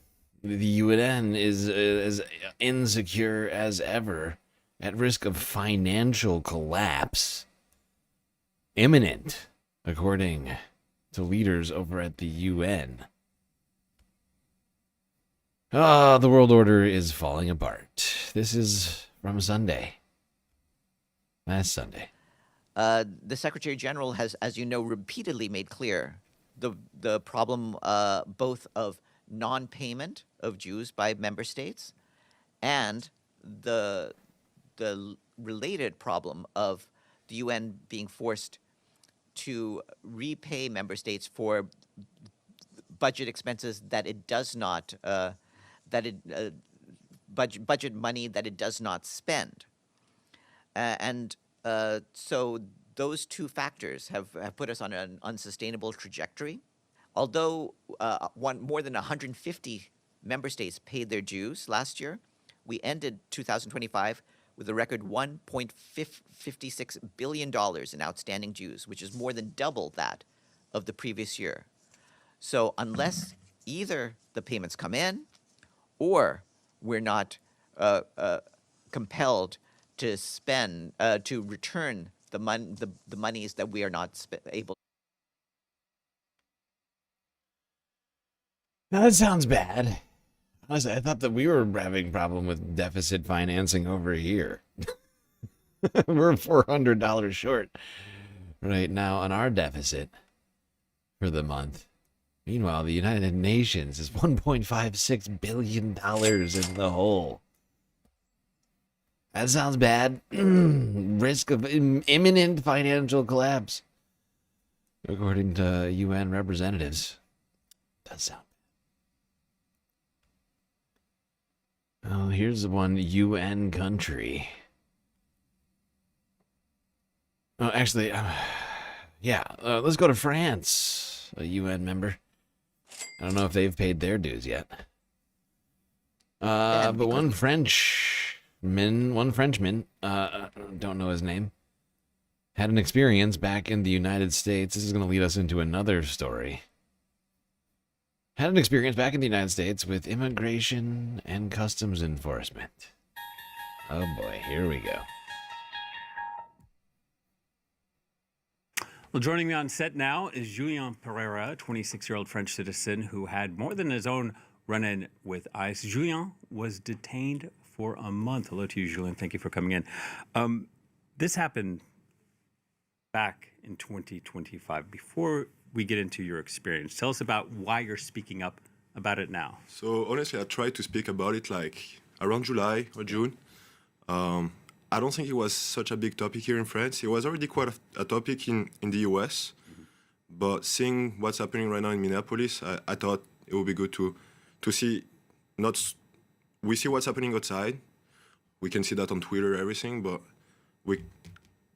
UN is as insecure as ever, at risk of financial collapse. Imminent, according to leaders over at the UN. The world order is falling apart. This is from Sunday. Last Sunday. The Secretary General has, as you know, repeatedly made clear the problem both of non-payment of Jews by member states and the related problem of the UN being forced to repay member states for budget expenses that it does not budget money that it does not spend, so those two factors have put us on an unsustainable trajectory. Although more than 150 member states paid their dues last year, we ended 2025 with a record $1.56 billion in outstanding dues, which is more than double that of the previous year. So unless either the payments come in or we're not compelled to spend, to return the monies that we are not able. Now that sounds bad. Honestly, I thought that we were having a problem with deficit financing over here. We're $400 short right now on our deficit for the month. Meanwhile, the United Nations is $1.56 billion in the hole. That sounds bad. Risk of imminent financial collapse, according to UN representatives. Does sound bad. Oh, here's one UN country. Oh, actually, yeah, let's go to France, a UN member. I don't know if they've paid their dues yet. But one Frenchman, don't know his name, had an experience back in the United States. This is going to lead us into another story. Had an experience back in the United States with immigration and customs enforcement. Oh boy, here we go. Well, joining me on set now is Julien Pereira, a 26-year-old French citizen who had more than his own run-in with ICE. Julien was detained for a month. Hello to you, Julian. Thank you for coming in. This happened back in 2025. Before we get into your experience, tell us about why you're speaking up about it now. So honestly, I tried to speak about it like around July or June. I don't think it was such a big topic here in France. It was already quite a topic in the US. But seeing what's happening right now in Minneapolis, I thought it would be good to see, we see what's happening outside. We can see that on Twitter, everything, but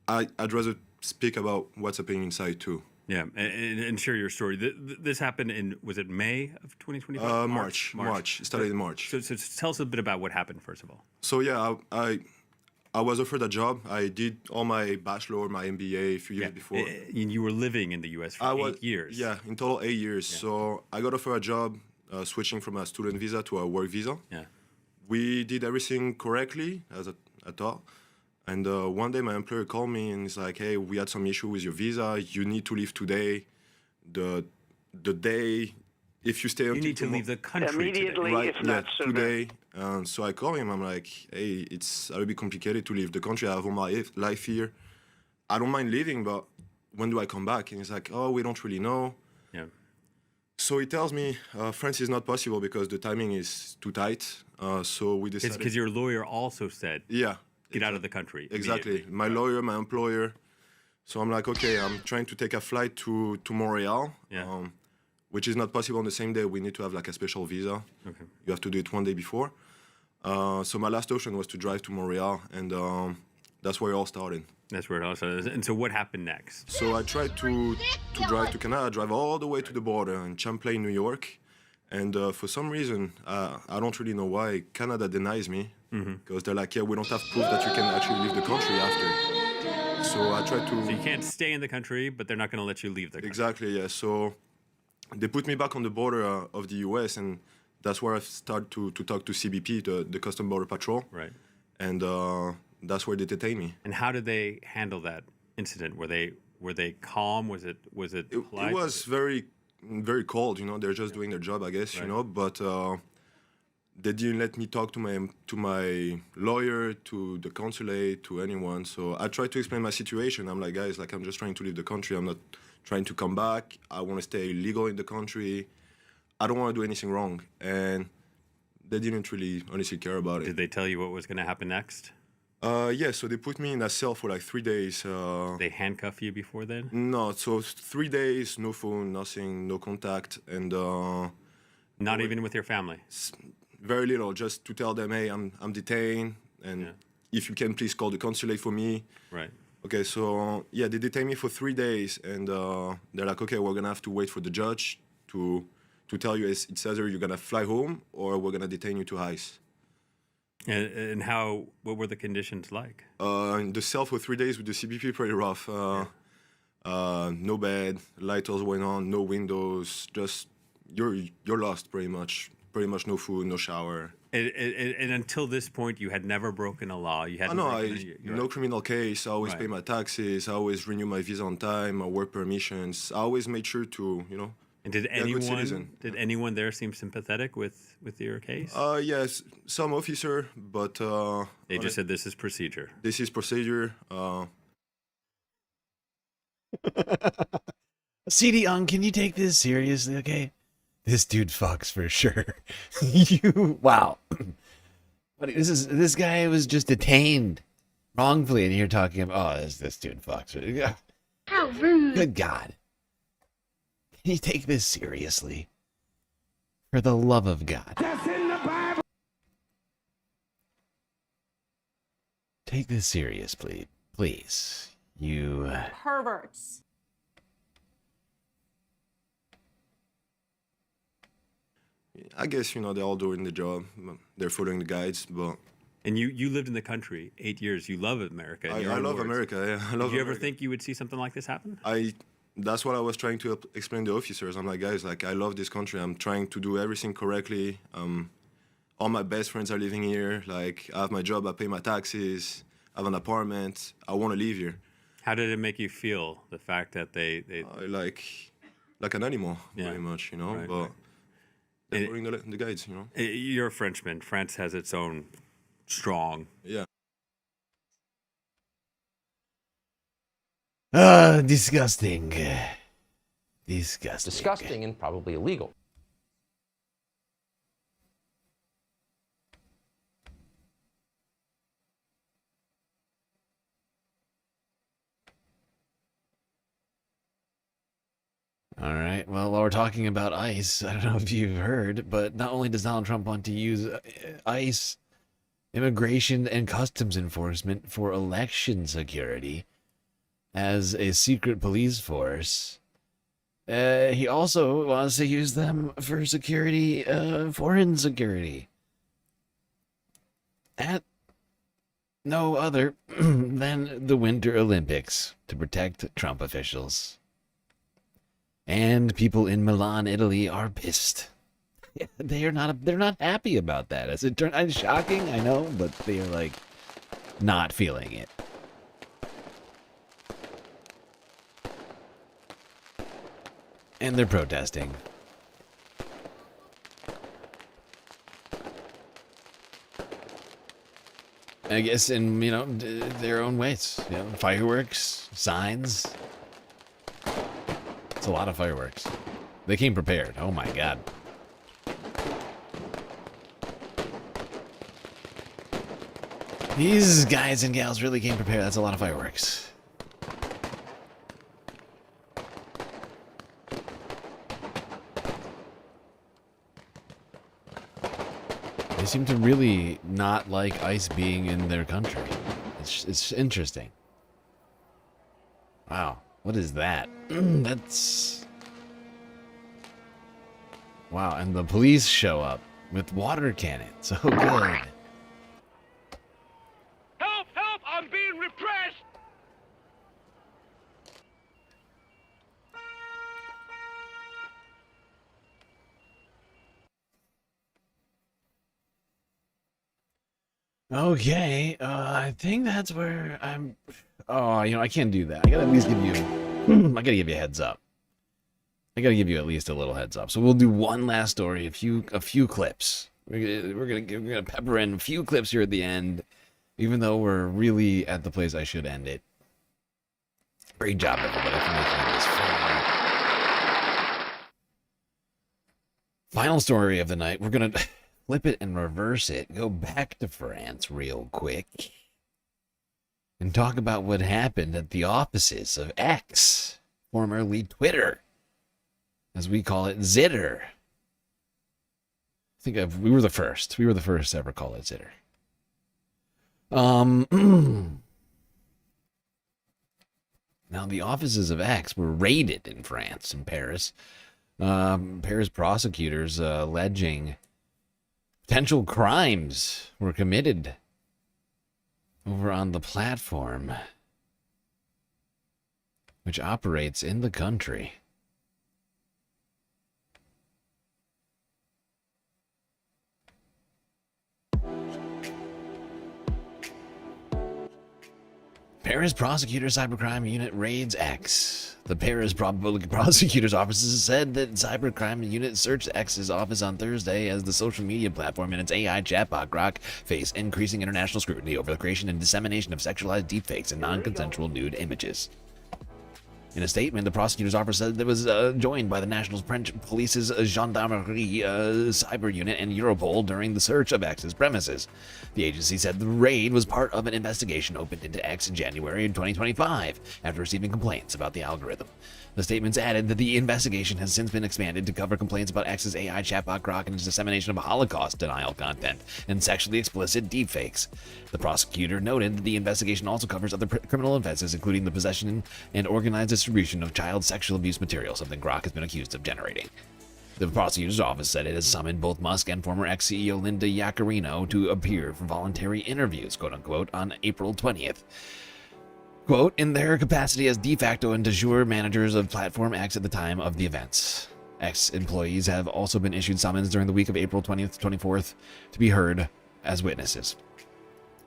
I'd rather speak about what's happening inside too. Yeah, and share your story. This happened in, was it May of 2025? March. It started in March. So tell us a bit about what happened, first of all. So yeah, I was offered a job. I did all my bachelor, my MBA a few years before. You were living in the US for 8 years. Yeah, in total 8 years. Yeah. So I got offered a job switching from a student visa to a work visa. Yeah. We did everything correctly, as I thought. And one day my employer called me and he's like, hey, we had some issue with your visa. You need to leave today. The day, if you stay until you need to leave the country immediately, today. right? If not sooner. Today. So I call him. I'm like, hey, it's a little bit complicated to leave the country. I have all my life here. I don't mind leaving, but when do I come back? And he's like, oh, we don't really know. Yeah. So he tells me France is not possible because the timing is too tight. So we decided. Because your lawyer also said, yeah, get out of the country. Exactly. My lawyer, my employer. So I'm like, okay, I'm trying to take a flight to Montreal. Yeah. Which is not possible on the same day. We need to have like a special visa. Okay. You have to do it one day before. So my last option was to drive to Montreal, and that's where it all started. That's where it all started. And so what happened next? So I tried to drive to Canada, drive all the way to the border in Champlain, New York. And for some reason, I don't really know why, Canada denies me. Because they're like, yeah, we don't have proof that you can actually leave the country after. So I tried to... So you can't stay in the country, but they're not going to let you leave the country. Exactly, yeah. So they put me back on the border of the US, and that's where I started to talk to CBP, the Custom Border Patrol. Right. And that's where they detained me. And how did they handle that incident? Were they calm? Was it polite? It was very, very cold. You know, they're just doing their job, I guess. Right. You know, but they didn't let me talk to my lawyer, to the consulate, to anyone. So I tried to explain my situation. I'm like, guys, like I'm just trying to leave the country. I'm not trying to come back. I want to stay legal in the country. I don't want to do anything wrong. And they didn't really honestly care about it. Did they tell you what was going to happen next? Yeah, so they put me in a cell for like 3 days. They handcuff you before then? No, so 3 days, no phone, nothing, no contact. And not even with your family? Very little, just to tell them, hey, I'm detained, and if you can please call the consulate for me. Right. Okay, so yeah, they detained me for 3 days, and they're like, okay, we're gonna have to wait for the judge to tell you it's either you're gonna fly home or we're gonna detain you to ICE. And what were the conditions like? In the cell for 3 days with the CBP, pretty rough. No bed, light was going on, no windows, just you're lost pretty much. Pretty much no food, no shower. And until this point, you had never broken a law. You had no criminal case. I always pay my taxes. I always renew my visa on time, my work permissions. I always made sure to, And did be a good citizen. anyone there seem sympathetic with your case? Yes, some officer, but they just said this is procedure. This is procedure. CD Young, can you take this seriously? Okay. This dude fucks for sure. Wow. But this guy was just detained wrongfully, and you're talking about, this dude fucks. How rude. Good God. Can you take this seriously? For the love of God. That's in the Bible. Take this serious, please. Please. You perverts. I guess, they're all doing the job. They're following the guides, but... And you lived in the country 8 years. You love America. I love America, yeah. I love Did you ever think you would see something like this happen? That's what I was trying to explain to the officers. I'm like, guys, I love this country. I'm trying to do everything correctly. All my best friends are living here. I have my job. I pay my taxes. I have an apartment. I want to live here. How did it make you feel, the fact that they like an animal, very much, Right, but... They're following the guides, You're a Frenchman. France has its own strong. Yeah. Disgusting. Disgusting. Disgusting and probably illegal. All right. Well, while we're talking about ICE, I don't know if you've heard, but not only does Donald Trump want to use ICE, immigration and customs enforcement, for election security as a secret police force, he also wants to use them for security, foreign security. At no other than the Winter Olympics to protect Trump officials. And people in Milan, Italy are pissed. They're not happy about that. As it turned, it's shocking, I know, but they're like not feeling it. And they're protesting. I guess in, their own ways. Fireworks, signs. It's a lot of fireworks. They came prepared. Oh my god. These guys and gals really came prepared. That's a lot of fireworks. They seem to really not like ICE being in their country. It's interesting. Wow. What is that? That's... Wow, and the police show up with water cannons. So good. Help! Help! I'm being repressed! Okay, I think that's where I'm... Oh, I can't do that. I gotta at least give you... I gotta give you a heads up. I gotta give you at least a little heads up. So we'll do one last story, a few clips. We're gonna pepper in a few clips here at the end, even though we're really at the place I should end it. Great job, everybody, for making this fun. Final story of the night. We're gonna flip it and reverse it. Go back to France real quick. And talk about what happened at the offices of X, formerly Twitter, as we call it, Zitter. We were the first. We were the first to ever call it Zitter. Now, the offices of X were raided in France, in Paris. Paris prosecutors alleging potential crimes were committed over on the platform, which operates in the country. Paris Prosecutor Cybercrime Unit raids X. The Paris Public Prosecutor's Office said that Cybercrime Unit searched X's office on Thursday as the social media platform and its AI chatbot Grok face increasing international scrutiny over the creation and dissemination of sexualized deepfakes and non-consensual nude images. In a statement, the prosecutor's office said it was joined by the National French Police's Gendarmerie Cyber Unit and Europol during the search of X's premises. The agency said the raid was part of an investigation opened into X in January 2025 after receiving complaints about the algorithm. The statements added that the investigation has since been expanded to cover complaints about X's AI chatbot Grok and its dissemination of Holocaust denial content and sexually explicit deepfakes. The prosecutor noted that the investigation also covers other criminal offenses, including the possession and organized distribution of child sexual abuse material, something Grok has been accused of generating. The prosecutor's office said it has summoned both Musk and former ex-CEO Linda Yaccarino to appear for voluntary interviews, quote-unquote, on April 20th. Quote, in their capacity as de facto and de jure managers of Platform X at the time of the events. Ex-employees have also been issued summons during the week of April 20th to 24th to be heard as witnesses.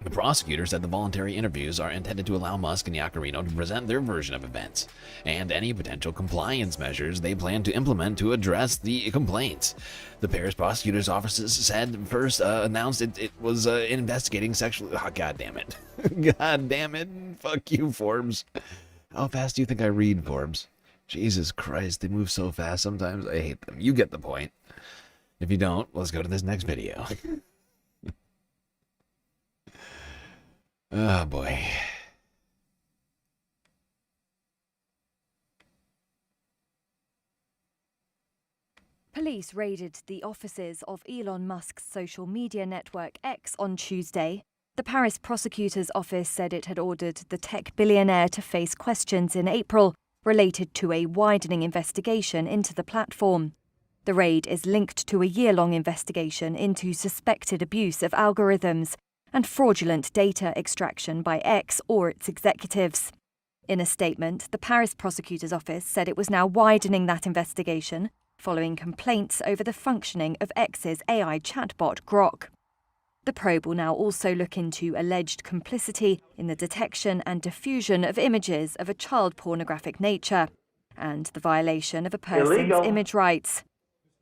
The prosecutor said the voluntary interviews are intended to allow Musk and Yaccarino to present their version of events and any potential compliance measures they plan to implement to address the complaints. The Paris prosecutor's offices said first announced it was investigating sexual. Oh, God damn it. God damn it. Fuck you, Forbes. How fast do you think I read, Forbes? Jesus Christ, they move so fast sometimes. I hate them. You get the point. If you don't, let's go to this next video. Oh, boy. Police raided the offices of Elon Musk's social media network X on Tuesday. The Paris prosecutor's office said it had ordered the tech billionaire to face questions in April related to a widening investigation into the platform. The raid is linked to a year-long investigation into suspected abuse of algorithms and fraudulent data extraction by X or its executives. In a statement, the Paris prosecutor's office said it was now widening that investigation following complaints over the functioning of X's AI chatbot Grok. The probe will now also look into alleged complicity in the detection and diffusion of images of a child pornographic nature and the violation of a person's image rights.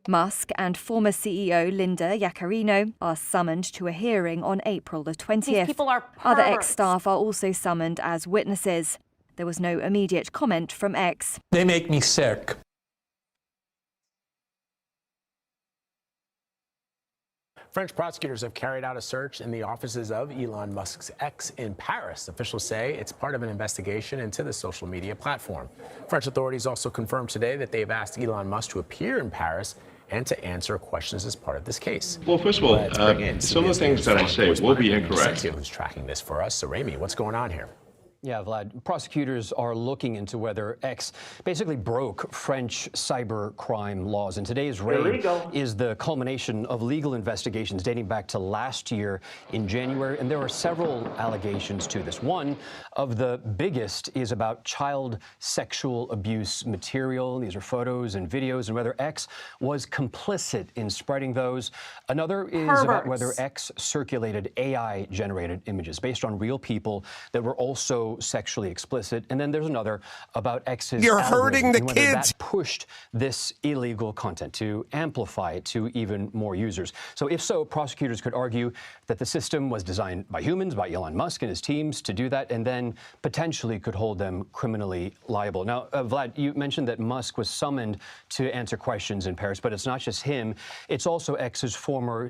Musk and former CEO Linda Yaccarino are summoned to a hearing on April the 20th. These people are Other perverts. X-staff are also summoned as witnesses. There was no immediate comment from X. They make me sick. French prosecutors have carried out a search in the offices of Elon Musk's X in Paris. Officials say it's part of an investigation into the social media platform. French authorities also confirmed today that they've asked Elon Musk to appear in Paris and to answer questions as part of this case. Well, first of all, some of the things that I say will be incorrect. Who's tracking this for us? So, Ramy, what's going on here? Yeah, Vlad, prosecutors are looking into whether X basically broke French cyber crime laws. And today's raid is the culmination of legal investigations dating back to last year in January. And there are several allegations to this. One of the biggest is about child sexual abuse material. These are photos and videos, and whether X was complicit in spreading those. Another is about whether X circulated AI-generated images based on real people that were also sexually explicit. And then there's another about X's You're hurting the and whether kids. that pushed this illegal content to amplify it to even more users. So if so, prosecutors could argue that the system was designed by humans, by Elon Musk and his teams to do that, and then potentially could hold them criminally liable. Now, Vlad, you mentioned that Musk was summoned to answer questions in Paris, but it's not just him. It's also X's former.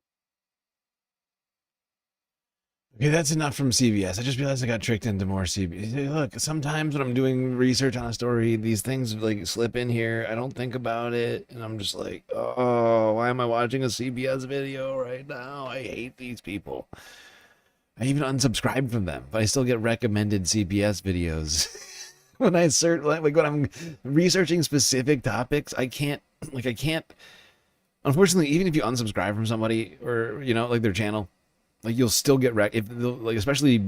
Okay, that's enough from CBS. I just realized I got tricked into more CBS. Look, sometimes when I'm doing research on a story, these things like slip in here. I don't think about it, and I'm just like, oh, why am I watching a CBS video right now? I hate these people. I even unsubscribed from them, but I still get recommended CBS videos. When I search, like when I'm researching specific topics, I can't. Unfortunately, even if you unsubscribe from somebody or like their channel, like you'll still get especially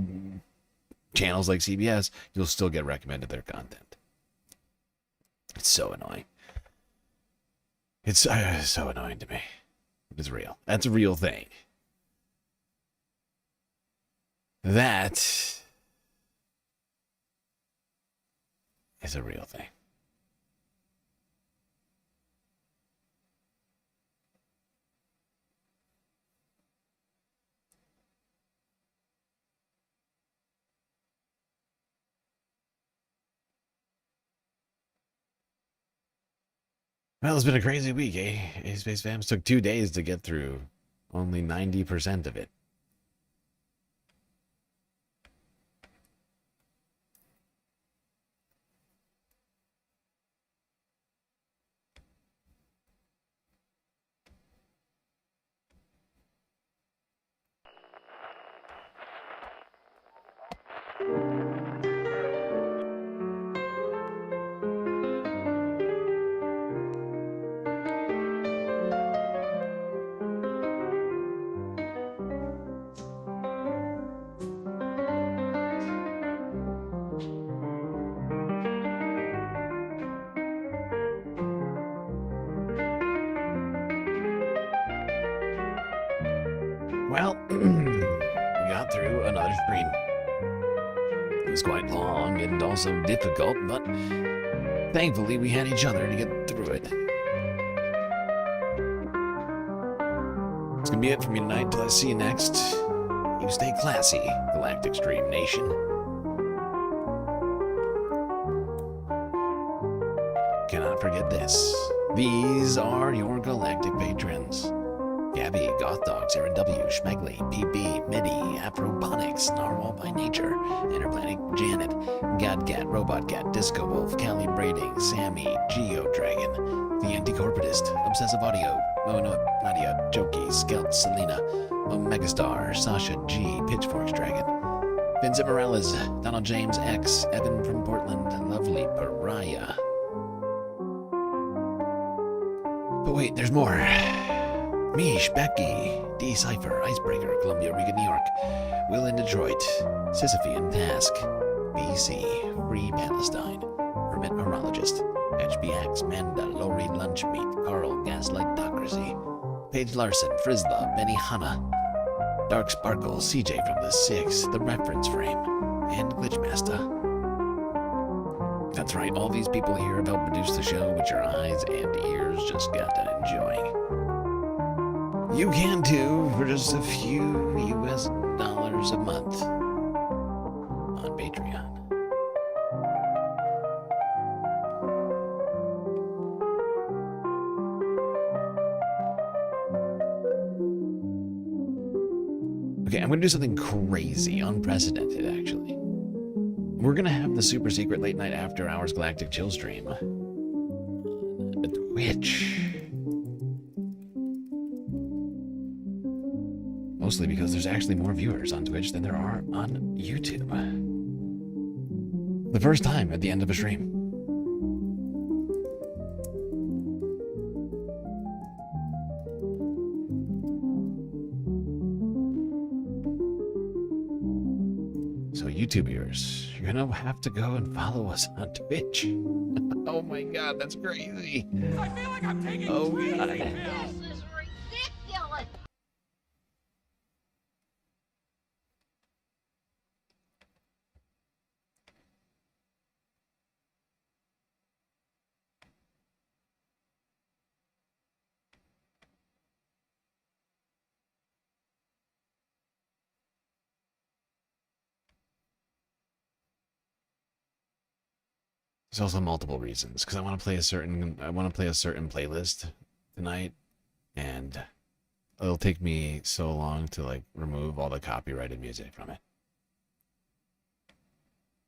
channels like CBS, you'll still get recommended their content. It's so annoying. It's so annoying to me. It's real. That's a real thing. That is a real thing. Well, it's been a crazy week, eh? Space Fams took 2 days to get through only 90% of it. Well, we got through another stream. It was quite long and also difficult, but thankfully we had each other to get through it. It's gonna be it for me tonight. Till I see you next. You stay classy, Galactic Stream Nation. Cannot forget this. These are your galactic patrons. Gabby, Goth Dogs, Aaron W, Schmegley, PB, Midi, Afroponics, Narwhal by Nature, Interplanet Janet, Godcat, Robot Cat, Disco Wolf, Callie Braiding, Sammy, Geo Dragon, The Anti-Corporatist, Obsessive Audio, Mona, Nadia, Jokey, Skelt, Selena, Omegastar, Sasha G, Pitchforks Dragon, Vincent Morales, Donald James X, Evan from Portland, Lovely Pariah. But wait, there's more. Mish, Becky, D Cypher, Icebreaker, Columbia, Riga, New York, Will in Detroit, Sisyphean Task, BC, Free Palestine, Hermit Horologist, HBX, Manda, Lori Lunchmeat, Carl, Gaslightocracy, Paige Larson, Frizla, Benny Hanna, Dark Sparkle, CJ from the Six, The Reference Frame, and Glitchmaster. That's right, all these people here have helped produce the show, which your eyes and ears just got done enjoying. You can too for just a few US dollars a month on Patreon. Okay, I'm gonna do something crazy, unprecedented actually. We're gonna have the super secret late night after hours Galactic Chill stream on Twitch. Mostly because there's actually more viewers on Twitch than there are on YouTube. The first time at the end of a stream. So YouTube viewers, you're gonna have to go and follow us on Twitch. Oh my god, that's crazy. I feel like I'm taking Oh god. This is ridiculous. There's also multiple reasons because I want to play a certain playlist tonight, and it'll take me so long to like remove all the copyrighted music from it.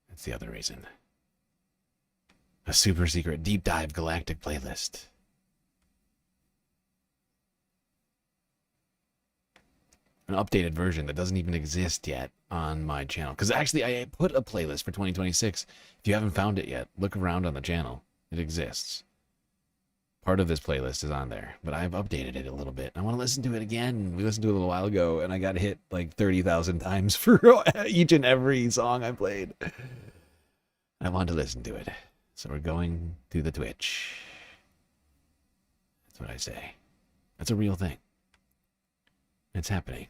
That's the other reason. A super secret deep dive galactic playlist. An updated version that doesn't even exist yet on my channel. Because actually, I put a playlist for 2026. If you haven't found it yet, look around on the channel. It exists. Part of this playlist is on there, but I've updated it a little bit. I want to listen to it again. We listened to it a little while ago, and I got hit like 30,000 times for each and every song I played. I want to listen to it. So we're going to the Twitch. That's what I say. That's a real thing. It's happening.